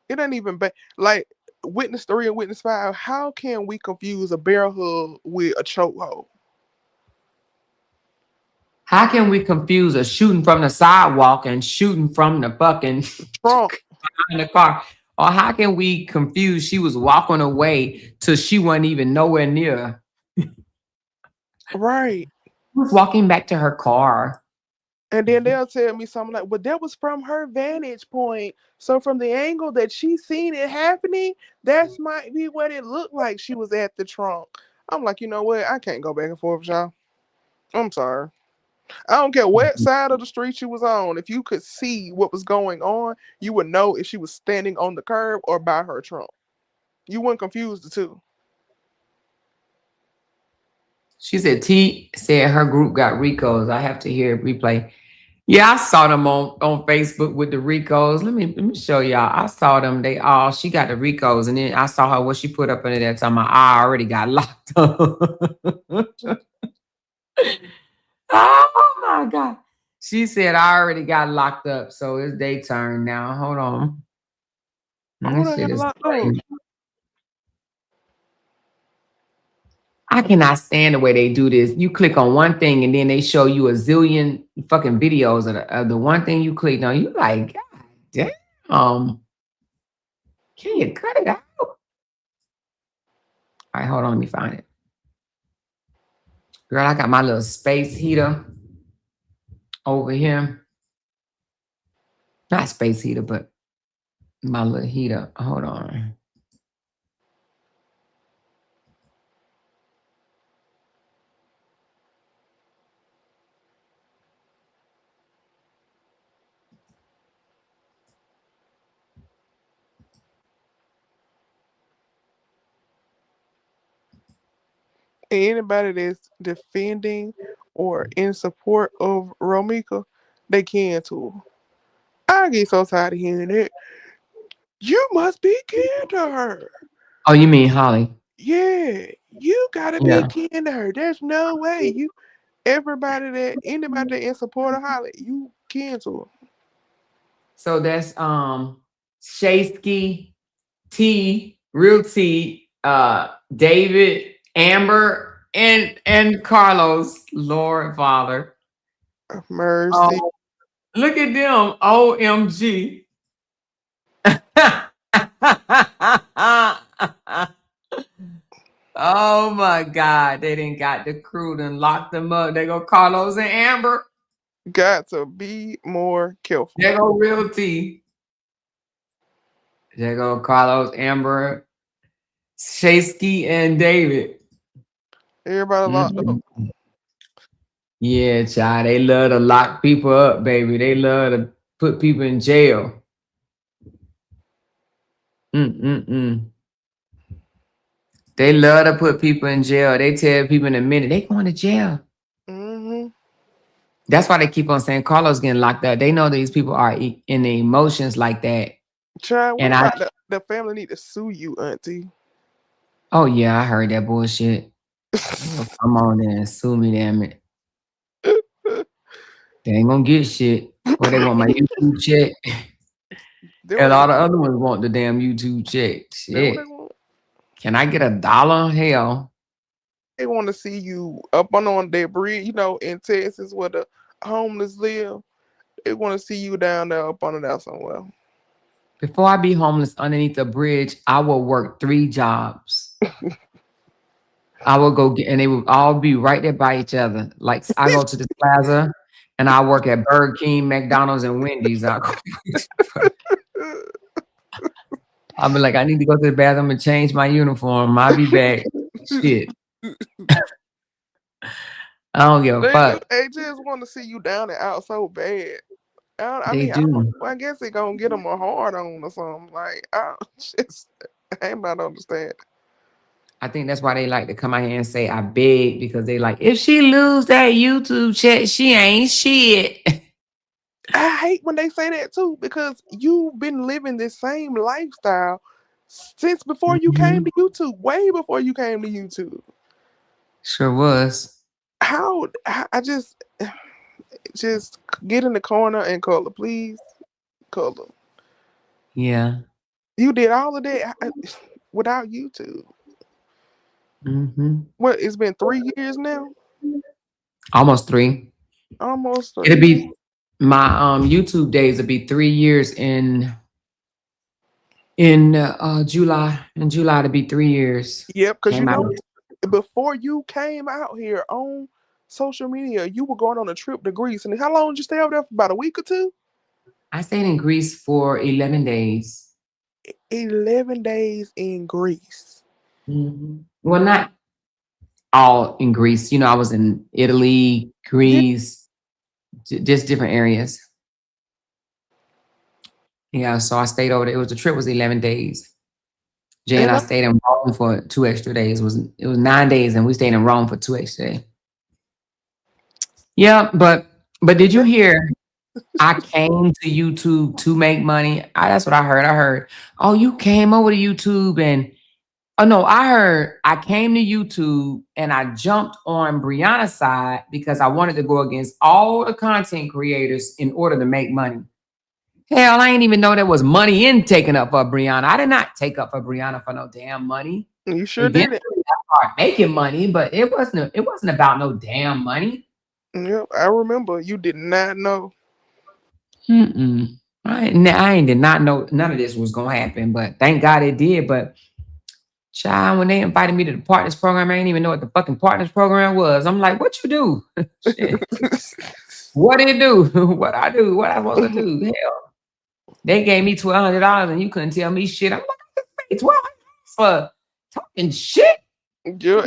It ain't even like Witness 3 and Witness 5. How can we confuse a bear hug with a chokehold? How can we confuse a shooting from the sidewalk and shooting from the fucking Trump, in the car? Or how can we confuse she was walking away till she wasn't even nowhere near? right? She was walking back to her car. And then they'll tell me something like, well, that was from her vantage point. So from the angle that she seen it happening, that's might be what it looked like she was at the trunk. I'm like, you know what? I can't go back and forth with y'all. I'm sorry. I don't care what side of the street she was on. If you could see what was going on, you would know if she was standing on the curb or by her trunk. You wouldn't confuse the two. She said T said her group got Ricos. I have to hear it replay. Yeah, I saw them on Facebook with the Ricos. Let me show y'all. I saw them. She got the Ricos, and then I saw her what she put up under that time. I already got locked up. Oh my God. She said I already got locked up. So it's their turn now. Hold on. Who This done shit got is locked up? crazy. I cannot stand the way they do this. You click on one thing and then they show you a zillion fucking videos of the one thing you clicked on. You like, God damn. Can you cut it out? All right, hold on. Let me find it. Girl, I got my little space heater over here. Not space heater, but my little heater. Hold on. Anybody that's defending or in support of Romika, they can too. I get so tired of hearing it. You must be kin to her. Oh, you mean Holly? Yeah, you gotta be Yeah. kin to her. There's no way you anybody that in support of Holly, you kin to her. So that's Shaysky, T, Real T, David, Amber, and Carlos, Lord Father. Mercy. Oh, look at them. OMG. Oh my God. They didn't got the crew and locked them up. They go Carlos and Amber. Got to be more careful. They go Real T. They go Carlos, Amber, Shaysky, and David. Everybody locked up. Mm-mm. Yeah, child. They love to lock people up, baby. They love to put people in jail. Mm-mm-mm. They love to put people in jail. They tell people in a minute, they going to jail. Mm-hmm. That's why they keep on saying Carlos getting locked up. They know these people are in the emotions like that. Child, what And about the family need to sue you, auntie? oh yeah, I heard that bullshit. Well, come on then, sue me, damn it. They ain't gonna get shit. Or they want my YouTube check. They what And they all want. the other ones want the damn YouTube check. They what they Shit. want. Can I get $1? Hell. They want to see you up on their bridge, in Texas where the homeless live. They want to see you down there up under there somewhere. Before I be homeless underneath a bridge, I will work 3 jobs. I will go get, and they will all be right there by each other. Like I go to the plaza and I work at Burger King, McDonald's, and Wendy's. I'll be like, I need to go to the bathroom and change my uniform. I'll be back. Shit. I don't give a They do. fuck. They just want to see you down and out so bad. I They mean, do. I guess they gonna get them a hard on or something. Like, I'm not understand. I think that's why they like to come out here and say I beg, because they like, if she lose that YouTube check, she ain't shit. I hate when they say that too because you've been living this same lifestyle since before you came Mhm. to YouTube, way before you came to YouTube. Sure was. How I just Just get in the corner and color, please. Color. Yeah. You did all of that without YouTube. What? It's been 3 years now. Almost 3. Almost It'll 3. be my YouTube days will be 3 years in July. In July to be 3 years. Yep, because you Came out. know, before you came out here on social media, you were going on a trip to Greece. And how long did you stay over there? For about a week or two? I stayed in Greece for 11 days. 11 days in Greece. Well, not all in Greece. You know, I was in Italy, Yeah. Greece, just different areas. Yeah, so I stayed over there. The trip was 11 days. Jay and And I I, stayed in Rome for 2 extra days. It was 9 days, and we stayed in Rome for 2 extra days. Yeah, but did you hear? I came to YouTube to make money. That's what I heard. I heard, oh, you came over to YouTube and oh no, I heard I came to YouTube and I jumped on Brianna's side because I wanted to go against all the content creators in order to make money. Hell, I didn't even know there was money in taking up for Brianna. I did not take up for Brianna for no damn money. you sure Eventually, did it. I started making money, but it wasn't about no damn money. Yep, I remember. You did not know. I did not know none of this was gonna happen, but thank God it did. But child, when they invited me to the partners program, I didn't even know what the fucking partners program was. I'm like, what you do? Shit. What did it do? What I do? What I supposed to do? Hell, they gave me $1,200 and you couldn't tell me shit. I'm like, it's $1,200 for talking shit. Yeah,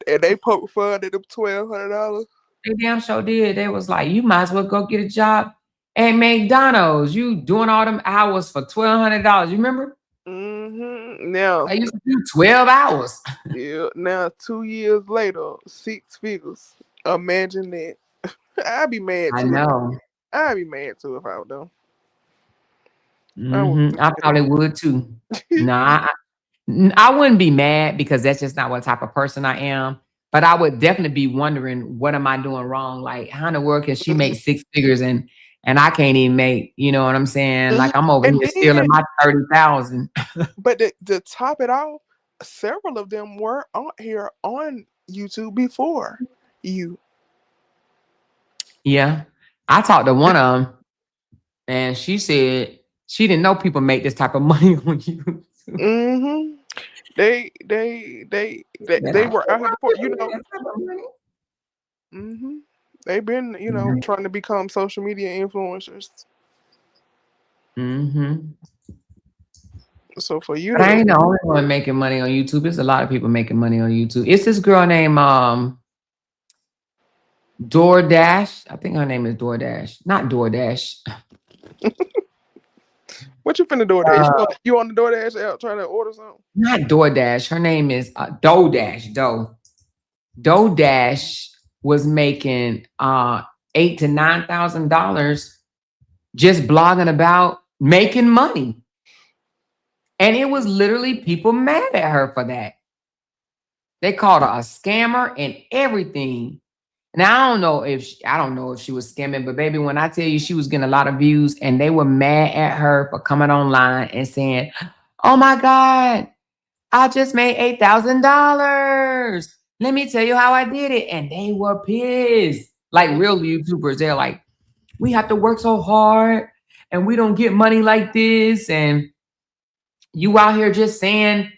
and they poked fun at them $1,200. They damn sure did. They was like, you might as well go get a job at McDonald's. You doing all them hours for $1,200. You remember? Now, I used to do 12 hours. yeah. Now 2 years later, 6 figures. Imagine that. I'd be mad I too. know. I'd be mad too if I was them. I would. I probably would too. Nah, I wouldn't be mad because that's just not what type of person I am. But I would definitely be wondering, what am I doing wrong? Like, how in the world can she make 6 figures and I can't even make, you know what I'm saying? Like, I'm over And here stealing then, my 30,000. but to top it off, several of them were on here on YouTube before you. Yeah, I talked to one of them, and she said she didn't know people make this type of money on YouTube. Mm-hmm. They were out here before, you know. Mm-hmm. They've been, you know, trying to become social media influencers. So for you But I to, ain't the only one making money on YouTube. There's a lot of people making money on YouTube. It's this girl named DoorDash. I think her name is DoorDash, not DoorDash. what you finna DoorDash? You on the DoorDash app trying to order something? Not DoorDash. Her name is DoDash. DoDash was making $8,000 to $9,000 just blogging about making money. And it was literally people mad at her for that. They called her a scammer and everything. Now I don't know if she was scamming, but baby, when I tell you she was getting a lot of views and they were mad at her for coming online and saying, "Oh my God, I just made $8,000. Let me tell you how I did it." And they were pissed. Like real YouTubers, they're like, "We have to work so hard and we don't get money like this. And you out here just saying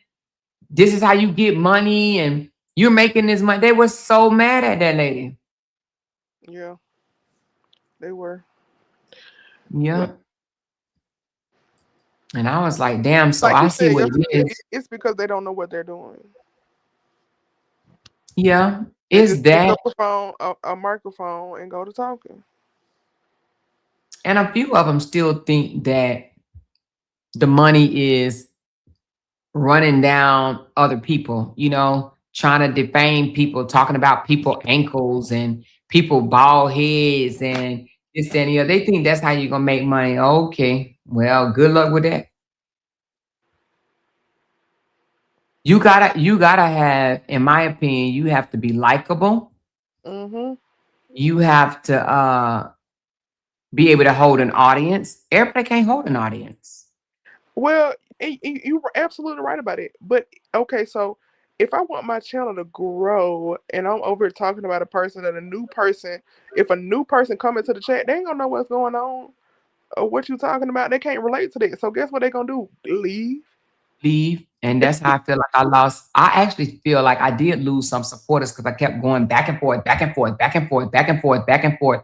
this is how you get money and you're making this money." They were so mad at that lady. Yeah, they were. Yeah. And I was like, damn, so Like I you see said what it yesterday, is. it's because they don't know what they're doing. Yeah. They Is just pick that, up a phone, a microphone, and go to talking. and a few of them still think that the money is running down other people, you know, trying to defame people, talking about people ankles and people bald heads and this and the other. They think that's how you're gonna make money. Okay, well, good luck with that. You gotta have, in my opinion, you have to be likable. Mm-hmm. you have to be able to hold an audience. Everybody can't hold an audience. Well, you were absolutely right about it. But okay, so if I want my channel to grow and I'm over here talking about a person and a new person, if a new person come into the chat, they ain't gonna know what's going on or what you talking about. They can't relate to that. So guess what they gonna do? Leave. Leave. And that's how I feel like I lost. I actually feel like I did lose some supporters because I kept going back and forth, back and forth, back and forth, back and forth, back and forth.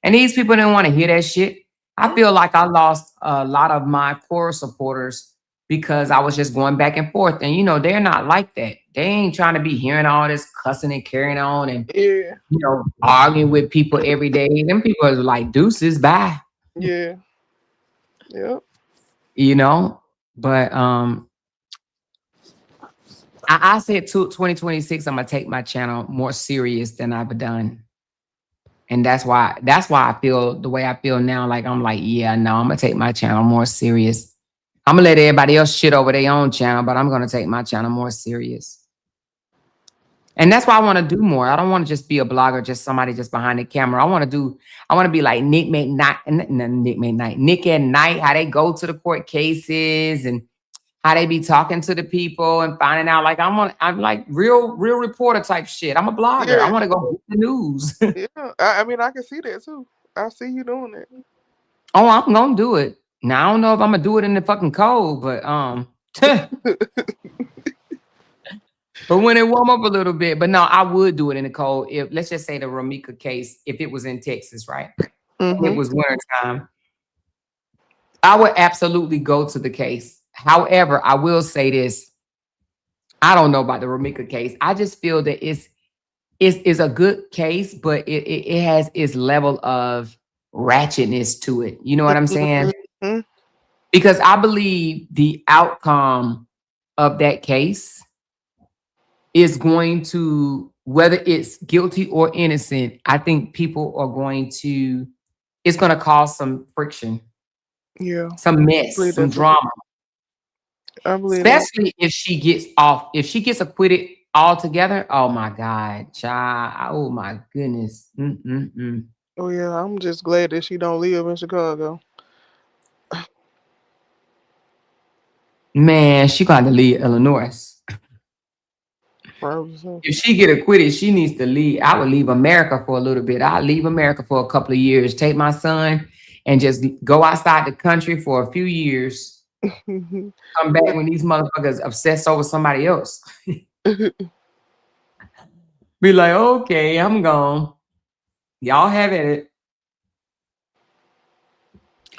And these people didn't want to hear that shit. I feel like I lost a lot of my core supporters because I was just going back and forth. And you know, they're not like that. They ain't trying to be hearing all this cussing and carrying on and Yeah, you know, arguing with people every day. Them people are like deuces, bye. yeah, yep. You know, but I said 2026, I'm gonna take my channel more serious than I've done. And that's why I feel the way I feel now. Like I'm like, yeah, no, I'm gonna take my channel more serious. I'm gonna let everybody else shit over their own channel, but I'm gonna take my channel more serious. And that's why I want to do more. I don't want to just be a blogger, just somebody just behind the camera. I want to be like Nick at Night, how they go to the court cases and how they be talking to the people and finding out. Like I'm like real reporter type shit. I'm a blogger. I Yeah, want to go get the news. yeah. I mean, I can see that too. I see you doing it. Oh, I'm gonna do it. Now I don't know if I'm gonna do it in the fucking cold, but but when it warm up a little bit. But no, I would do it in the cold. If let's just say the Ramika case, if it was in Texas, right? And it was winter time, I would absolutely go to the case. However, I will say this. I don't know about the Ramika case. I just feel that it's a good case, but it has its level of ratchetness to it. You know what I'm saying? Mm-hmm. Because I believe the outcome of that case is going to, whether it's guilty or innocent, I think people are going to, it's going to cause some friction, Yeah, some I mess, believe some that too. drama, I believe that. especially if she gets off, if she gets acquitted altogether. Oh my God, child. Oh my goodness. Mm-mm-mm. Oh yeah, I'm just glad that she don't live in Chicago. Man, she got to leave Illinois. Probably so. If she get acquitted, she needs to leave. I would leave America for a little bit. I'll leave America for a couple of years, take my son and just go outside the country for a few years. Come back when these motherfuckers obsessed over somebody else. Be like, okay, I'm gone. Y'all have it.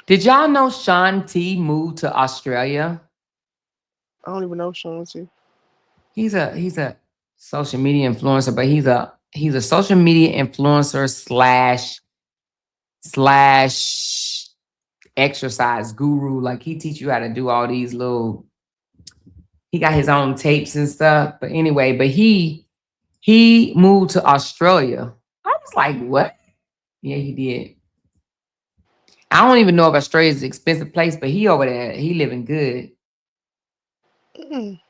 Did y'all know Sean T moved to Australia? I don't even know Sean T. He's a social media influencer, but he's a social media influencer slash exercise guru. Like he teach you how to do all these little, he got his own tapes and stuff. But anyway, but he moved to Australia. I was like, what? Yeah, he did. I don't even know if Australia is an expensive place, but he over there, he living good. Mm.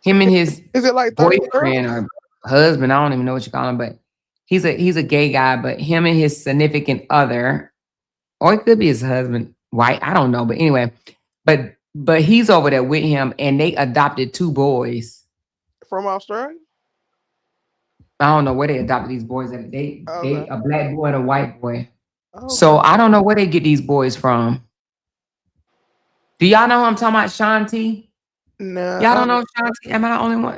Him and his Is it like 30 boyfriend girls? or husband, I don't even know what you call him, but he's a gay guy, but him and his significant other, or it could be his husband, white, I don't know. But anyway, but he's over there with him and they adopted 2 boys. From Australia? I don't know where they adopted these boys. They Okay. a black boy and a white boy. Okay. So I don't know where they get these boys from. Do y'all know who I'm talking about? Sean T? Nah. Y'all don't know Sean T? Am I the only one?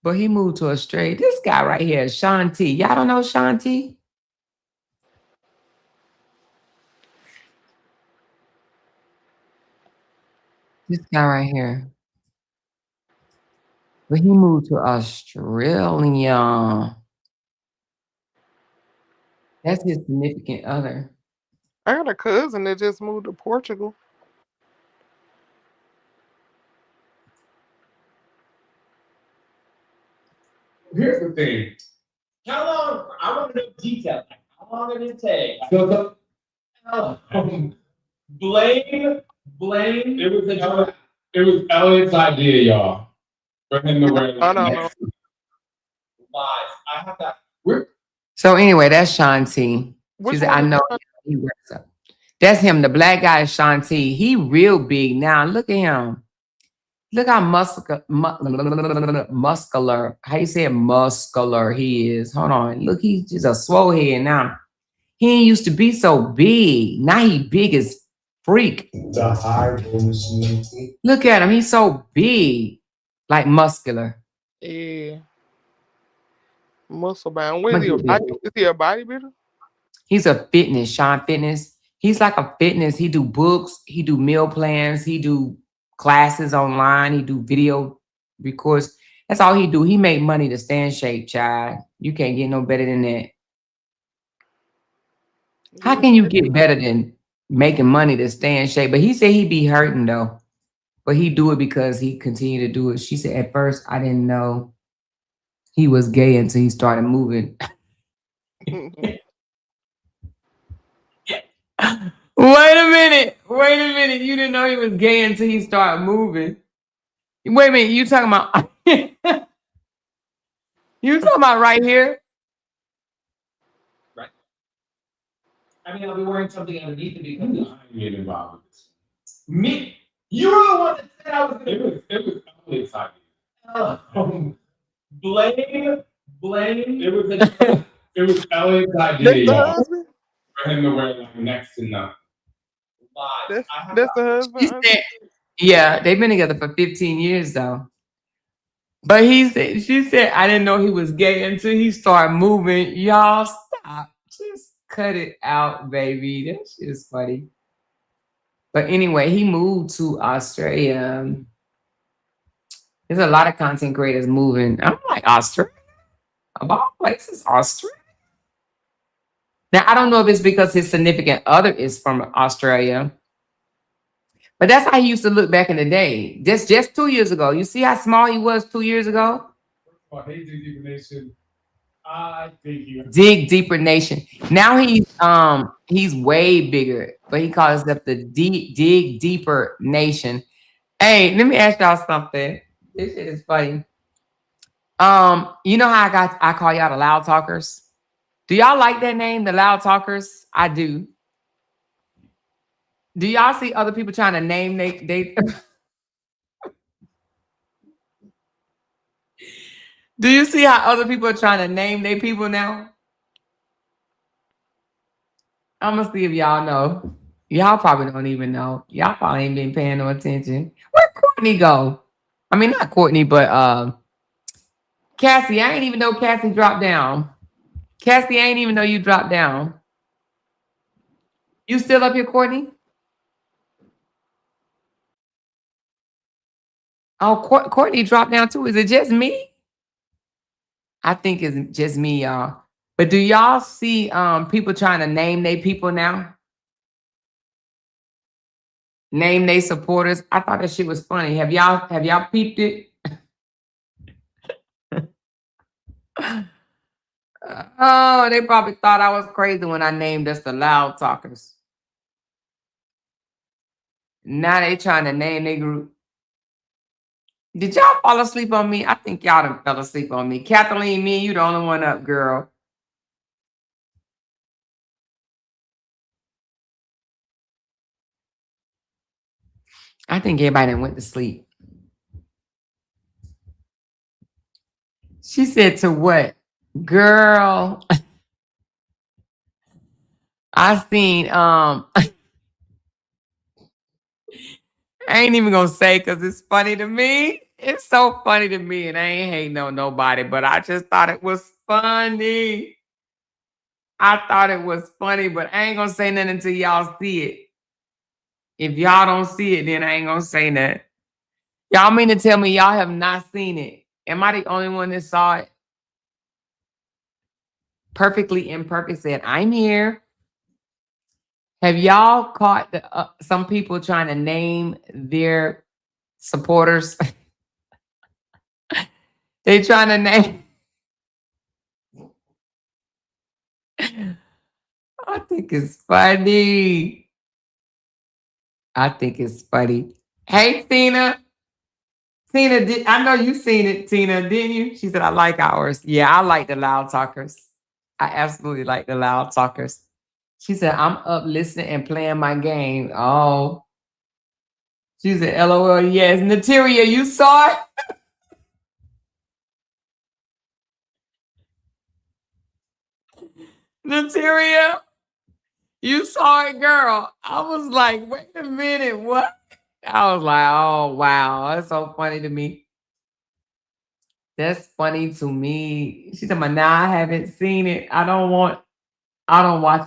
But he moved to Australia. This guy right here, Sean T. Y'all don't know Sean T? This guy right here. But he moved to Australia. That's his significant other. I got a cousin that just moved to Portugal. Here's the thing. How long? I want to know details. Like, how long did it take? So blame. It was Elliot's idea, y'all. For him to wear I don't know. lies. I have that. We're So anyway, that's Sean T. Which She said, one I is know that? he works up. That's him. The black guy is Sean T. He real big now. Look at him. Look how muscular. How you say it? Muscular he is. Hold on. Look, he's just a swole head now. He ain't used to be so big. Now he big as freak. The high machine. Look at him. He's so big. Like muscular. Yeah. Muscle bound. What I'm is he? gonna get this. Is he a bodybuilder? He's a fitness, Sean Fitness. He's like a fitness. He do books. He do meal plans. He do classes online. He do video records. That's all he do. He make money to stay in shape, child. You can't get no better than that. How can you get better than making money to stay in shape? But he said he be hurting though. But he do it because he continue to do it. She said, at first, I didn't know he was gay until he started moving. Wait a minute. Wait a minute. You didn't know he was gay until he started moving. Wait a minute. You talking about you talking about right here? Right. I mean, I'll be wearing something underneath it because I'm getting involved with this. Me? You were the one that said I was. It was totally exciting. Blame. It was Elliot's idea. That's the husband? For him to wear like next to nothing. That's the husband? Yeah, they've been together for 15 years though. But she said, I didn't know he was gay until he started moving. Y'all stop. Just cut it out, baby. That shit is funny. But anyway, he moved to Australia. There's a lot of content creators moving. I'm like, Australia? Of all places, Australia? Now, I don't know if it's because his significant other is from Australia. But that's how he used to look back in the day. Just 2 years ago. You see how small he was 2 years ago? Hey, Dig Deeper Nation. I think you. Dig Deeper Nation. Now he's way bigger, but he calls himself the Dig Deeper Nation. Hey, let me ask y'all something. This shit is funny. You know how I call y'all the LOUDTalkerz? Do y'all like that name, the LOUDTalkerz? I do. Do y'all see other people trying to name they Do you see how other people are trying to name their people now? I'm gonna see if y'all know. Y'all probably don't even know. Y'all probably ain't been paying no attention. Where Courtney go? I mean, not Courtney, but Cassie. I ain't even know Cassie dropped down. Cassie, I ain't even know you dropped down. You still up here, Courtney? Oh, Courtney dropped down too. Is it just me? I think it's just me, y'all. But do y'all see people trying to name their people now? Name their supporters. I thought that shit was funny. Have y'all peeped it? Oh, they probably thought I was crazy when I named us the LOUDTalkerz. Now they trying to name their group. Did y'all fall asleep on me? I think y'all done fell asleep on me. Kathleen, me, you the only one up, girl. I think everybody done went to sleep. She said to what? Girl. I seen I ain't even gonna say because it's funny to me. It's so funny to me, and I ain't hating on nobody, but I just thought it was funny. I thought it was funny, but I ain't gonna say nothing until y'all see it. If y'all don't see it, then I ain't gonna say nothing. Y'all mean to tell me y'all have not seen it? Am I the only one that saw it? Perfectly Imperfect said, I'm here. Have y'all caught some people trying to name their supporters? They trying to name. I think it's funny. I think it's funny. Hey, Tina. Tina, I know you seen it, Tina, didn't you? She said, I like ours. Yeah, I like the LOUDTalkerz. I absolutely like the loud talkers. She said, I'm up listening and playing my game. Oh. She said, LOL, yes. Nataria, you saw it? Nataria, you saw it, girl. I was like, wait a minute, what? I was like, oh, wow. That's so funny to me. That's funny to me. She said, now I haven't seen it. I don't watch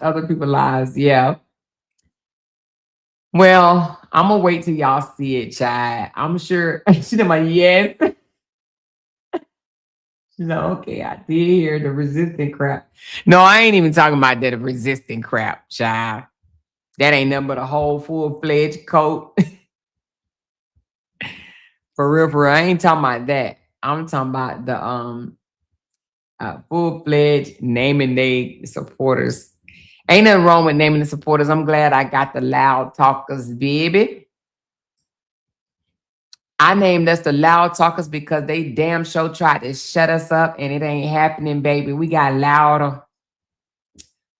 other people's lives. Yeah. Well, I'm gonna wait till y'all see it, child. I'm sure. She said, yes. She's like, okay, I did hear the resistant crap. No, I ain't even talking about that resistant crap, child. That ain't nothing but a whole full-fledged coat. For real, for real. I ain't talking about that. I'm talking about the full-fledged naming they supporters. Ain't nothing wrong with naming the supporters. I'm glad I got the loud talkers, baby. I named us the loud talkers because they damn sure tried to shut us up and it ain't happening, baby. We got louder.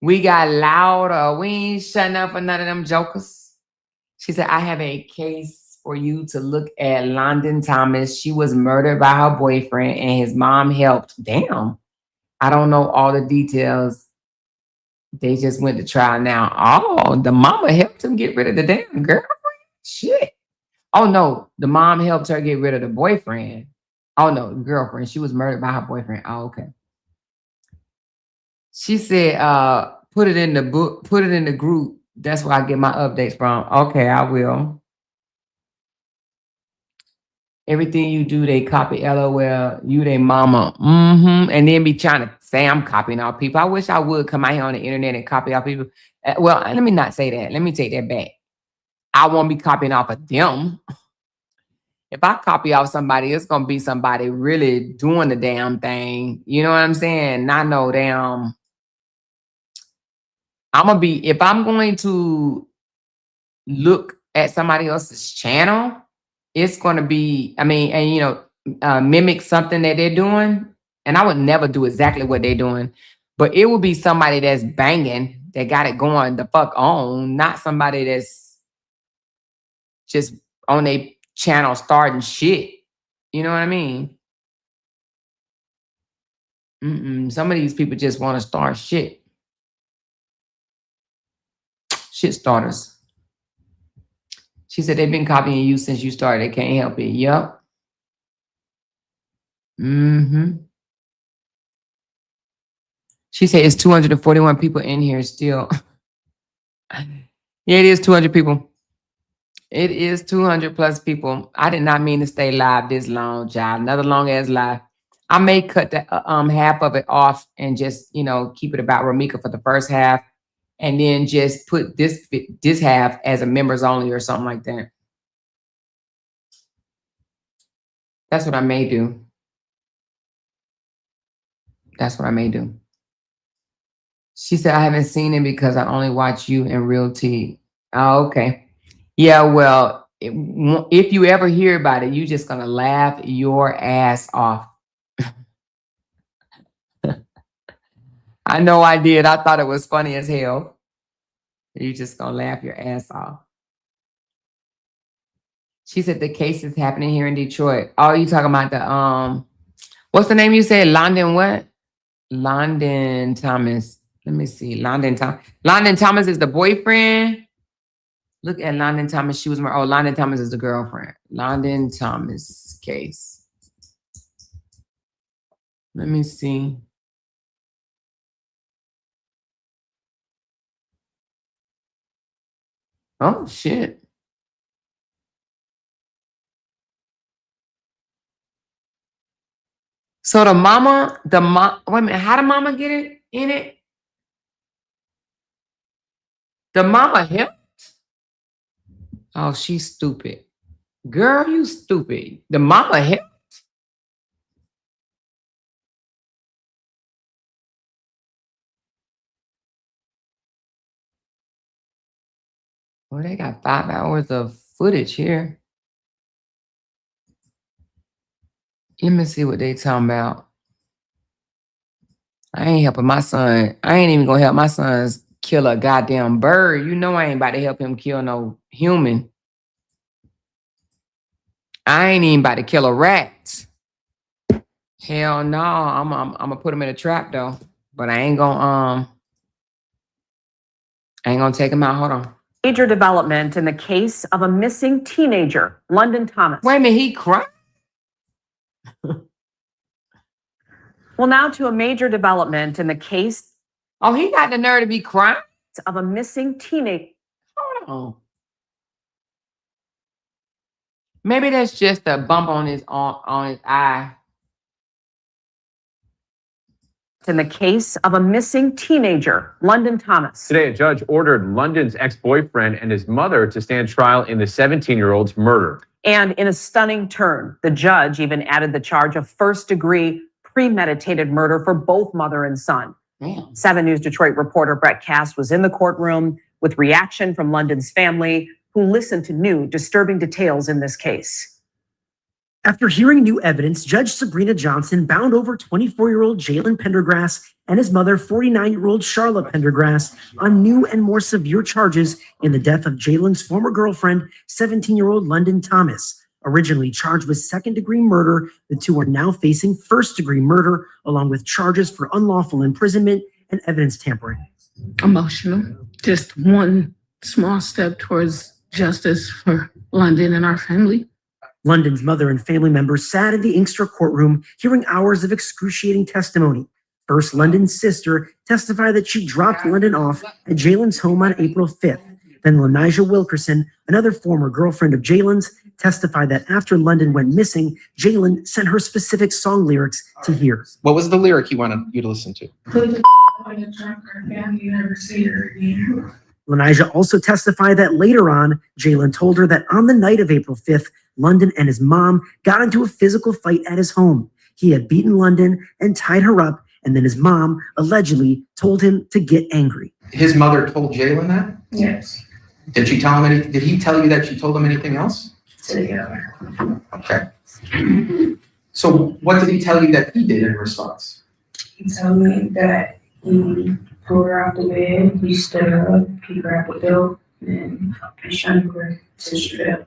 We got louder. We ain't shutting up for none of them jokers. She said, I have a case for you to look at London Thomas. She was murdered by her boyfriend and his mom helped. Damn. I don't know all the details. They just went to trial now. Oh, the mama helped him get rid of the damn girlfriend? Shit. Oh, no. The mom helped her get rid of the boyfriend. Oh, no. The girlfriend. She was murdered by her boyfriend. Oh, okay. She said, put it in the book, put it in the group. That's where I get my updates from. Okay, I will. Everything you do, they copy. LOL. You, they mama. And then be trying to say I'm copying all people. I wish I would come out here on the internet and copy all people. Well, let me not say that. Let me take that back. I won't be copying off of them. If I copy off somebody, it's going to be somebody really doing the damn thing. You know what I'm saying? Not no damn. If I'm going to look at somebody else's channel, it's going to be, mimic something that they're doing. And I would never do exactly what they're doing, but it would be somebody that's banging, that got it going the fuck on, not somebody that's just on a channel starting shit. You know what I mean? Some of these people just want to start shit. Shit starters. She said they've been copying you since you started. They can't help it. Yup. She said it's 241 people in here still. Yeah, it is 200 people. It is 200 plus people. I did not mean to stay live this long, child. Another long ass live. I may cut the half of it off and just, keep it about Ramika for the first half, and then just put this half as a members only or something like that. That's what I may do. That's what I may do. She said, I haven't seen it because I only watch you and Real T. Oh, okay. Yeah, well, if you ever hear about it, you're just going to laugh your ass off. I know I did. I thought it was funny as hell. You're just going to laugh your ass off. She said the case is happening here in Detroit. Oh, you talking about the, what's the name you said? London what? London Thomas. Let me see. London Thomas is the boyfriend. Look at London Thomas. She was London Thomas is the girlfriend. London Thomas case. Let me see. Oh shit. So wait a minute, how the mama get it in it? The mama helped? Oh, she's stupid. Girl, you stupid. The mama helped? Well, they got 5 hours of footage here. Let me see what they talking about. I ain't helping my son. I ain't even gonna help my sons kill a goddamn bird. You know I ain't about to help him kill no human. I ain't even about to kill a rat. Hell no. I'm gonna put him in a trap though. But I ain't gonna take him out. Hold on. Major development in the case of a missing teenager, London Thomas. Wait a minute, he cried? Well, now to a major development in the case. Oh, he got the nerve to be crying? Of a missing teenager. Hold on. Maybe that's just a bump on his eye. In the case of a missing teenager, London Thomas. Today, a judge ordered London's ex-boyfriend and his mother to stand trial in the 17-year-old's murder. And in a stunning turn, the judge even added the charge of first-degree premeditated murder for both mother and son. Damn. 7 News Detroit reporter Brett Cass was in the courtroom with reaction from London's family, who listened to new disturbing details in this case. After hearing new evidence, Judge Sabrina Johnson bound over 24-year-old Jalen Pendergrass and his mother, 49-year-old Charlotte Pendergrass, on new and more severe charges in the death of Jalen's former girlfriend, 17-year-old London Thomas. Originally charged with second-degree murder, the two are now facing first-degree murder, along with charges for unlawful imprisonment and evidence tampering. Emotional. Just one small step towards justice for London and our family. London's mother and family members sat in the Inkster courtroom, hearing hours of excruciating testimony. First, London's sister testified that she dropped London off at Jalen's home on April 5th. Then Lanijah Wilkerson, another former girlfriend of Jalen's, testified that after London went missing, Jalen sent her specific song lyrics to hear. What was the lyric he wanted you to listen to? Lanijah also testified that later on, Jalen told her that on the night of April 5th, London and his mom got into a physical fight at his home. He had beaten London and tied her up, and then his mom allegedly told him to get angry. His mother told Jalen that? Yes. Did she tell him anything? Did he tell you that she told him anything else? Together. Okay. So what did he tell you that he did in response? He told me that he pulled her out the bed, he stood her up, he grabbed the belt, and he shunned her till she fell.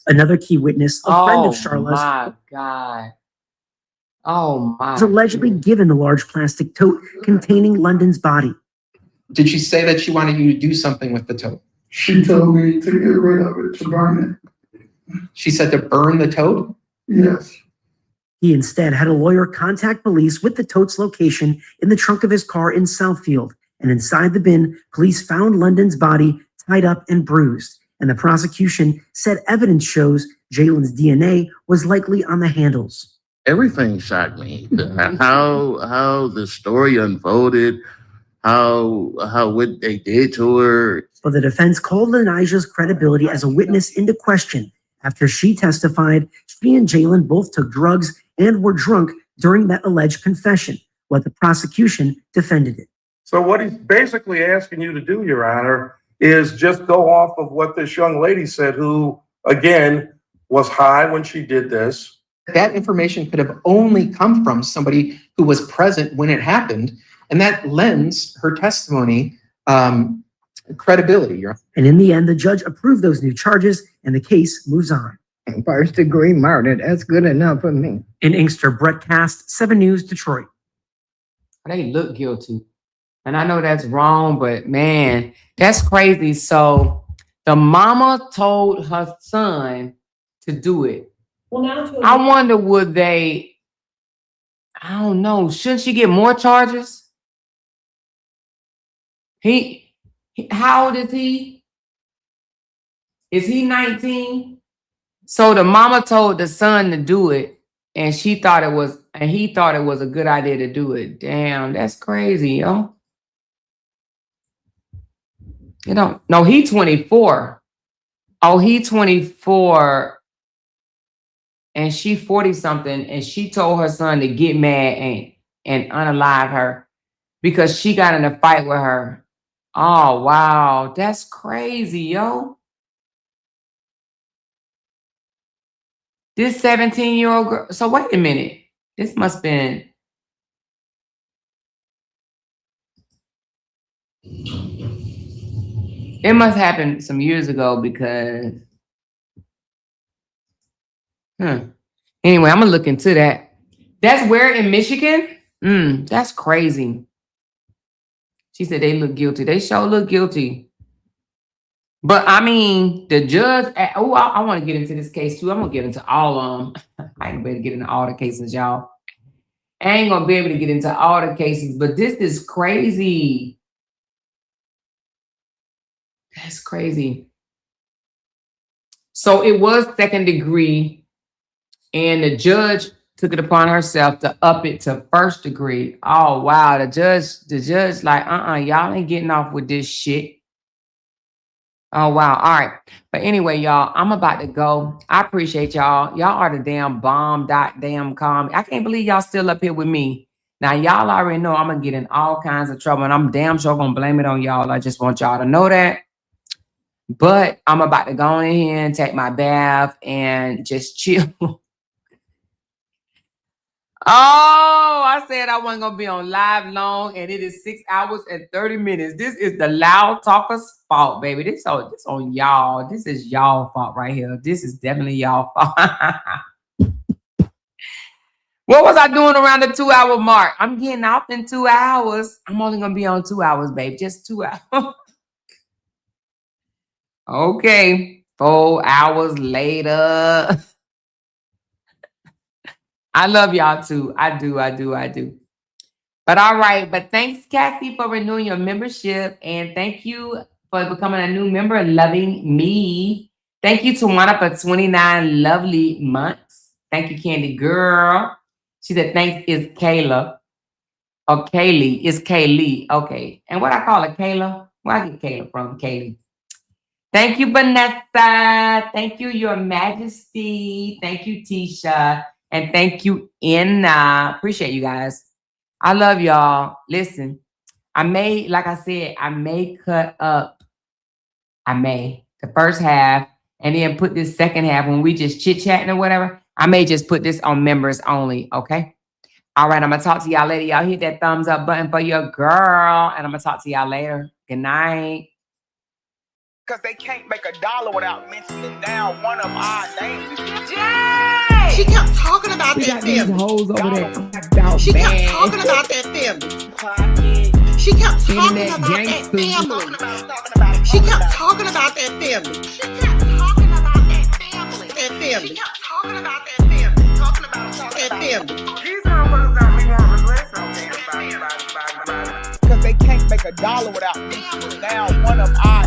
Another key witness, a friend of Charlotte's, my God. Oh my. was allegedly given the large plastic tote containing London's body. Did she say that she wanted you to do something with the tote? She told me to get rid of it, to burn it. She said to burn the tote? Yes. He instead had a lawyer contact police with the tote's location in the trunk of his car in Southfield. And inside the bin, police found London's body tied up and bruised. And the prosecution said evidence shows Jalen's DNA was likely on the handles. Everything shocked me. How the story unfolded, how what they did to her. But the defense called Lanijah's credibility as a witness into question after she testified she and Jalen both took drugs and were drunk during that alleged confession, but the prosecution defended it. So what he's basically asking you to do, Your Honor, is just go off of what this young lady said, who, again, was high when she did this. That information could have only come from somebody who was present when it happened, and that lends her testimony credibility. And in the end, the judge approved those new charges, and the case moves on. First-degree murder, that's good enough for me. In Inkster, Brett Cast, 7 News, Detroit. They look guilty. And I know that's wrong, but man, that's crazy. So the mama told her son to do it. Well, now I wonder, would they, I don't know, shouldn't she get more charges? How old is he? Is he 19? So the mama told the son to do it, and he thought it was a good idea to do it. Damn, that's crazy, yo. You don't, no, he 24. Oh, he 24. And she 40 something, and she told her son to get mad and unalive her because she got in a fight with her. Oh, wow. That's crazy, yo. This 17-year-old girl. So wait a minute. This must have been It must happen some years ago because, Anyway, I'm gonna look into that. That's where in Michigan? That's crazy. She said they look guilty. They sure look guilty. But I mean, the judge, I want to get into this case too. I'm gonna get into all of them. I ain't gonna get into all the cases, y'all. I ain't gonna be able to get into all the cases, but this is crazy. That's crazy. So it was second degree, and the judge took it upon herself to up it to first degree. Oh wow, the judge like, y'all ain't getting off with this shit. Oh wow. All right. But anyway, y'all, I'm about to go. I appreciate y'all. Y'all are the damn bomb. Damn calm. I can't believe y'all still up here with me. Now y'all already know I'm gonna get in all kinds of trouble, and I'm damn sure gonna blame it on y'all. I just want y'all to know that. But I'm about to go in here and take my bath and just chill. Oh, I said I wasn't gonna be on live long, and it is 6 hours and 30 minutes. This is the Loud Talkers' fault, baby. This on y'all. This is y'all fault right here. This is definitely y'all fault. What was I doing around the 2 hour mark? I'm getting off in 2 hours. I'm only gonna be on 2 hours, babe. Just 2 hours. Okay, 4 hours later. I love y'all too. I do. But all right. But thanks, Cassie, for renewing your membership. And thank you for becoming a new member, loving me. Thank you, Tawana, for 29 lovely months. Thank you, Candy Girl. She said, thanks, is Kayla. Or Kaylee. It's Kaylee. Okay. And what I call her, Kayla? Where I get Kayla from? Kaylee. Thank you, Vanessa. Thank you, Your Majesty. Thank you, Tisha. And thank you, Inna. Appreciate you guys. I love y'all. Listen, like I said, I may cut up. The first half and then put this second half when we just chit-chatting or whatever. I may just put this on members only, okay? All right, I'm going to talk to y'all later. Y'all hit that thumbs up button for your girl. And I'm going to talk to y'all later. Good night. Because they can't make $1 without mentioning down one of our names. Jay! She kept talking about that family. Hoes over there. She kept talking about that family. She kept talking about that family. She kept talking about that family. She kept talking about that family. That family. She kept talking about that family. Talking about that family. These motherfuckers don't be wanting to listen. Because they can't make $1 without mentioning down one of our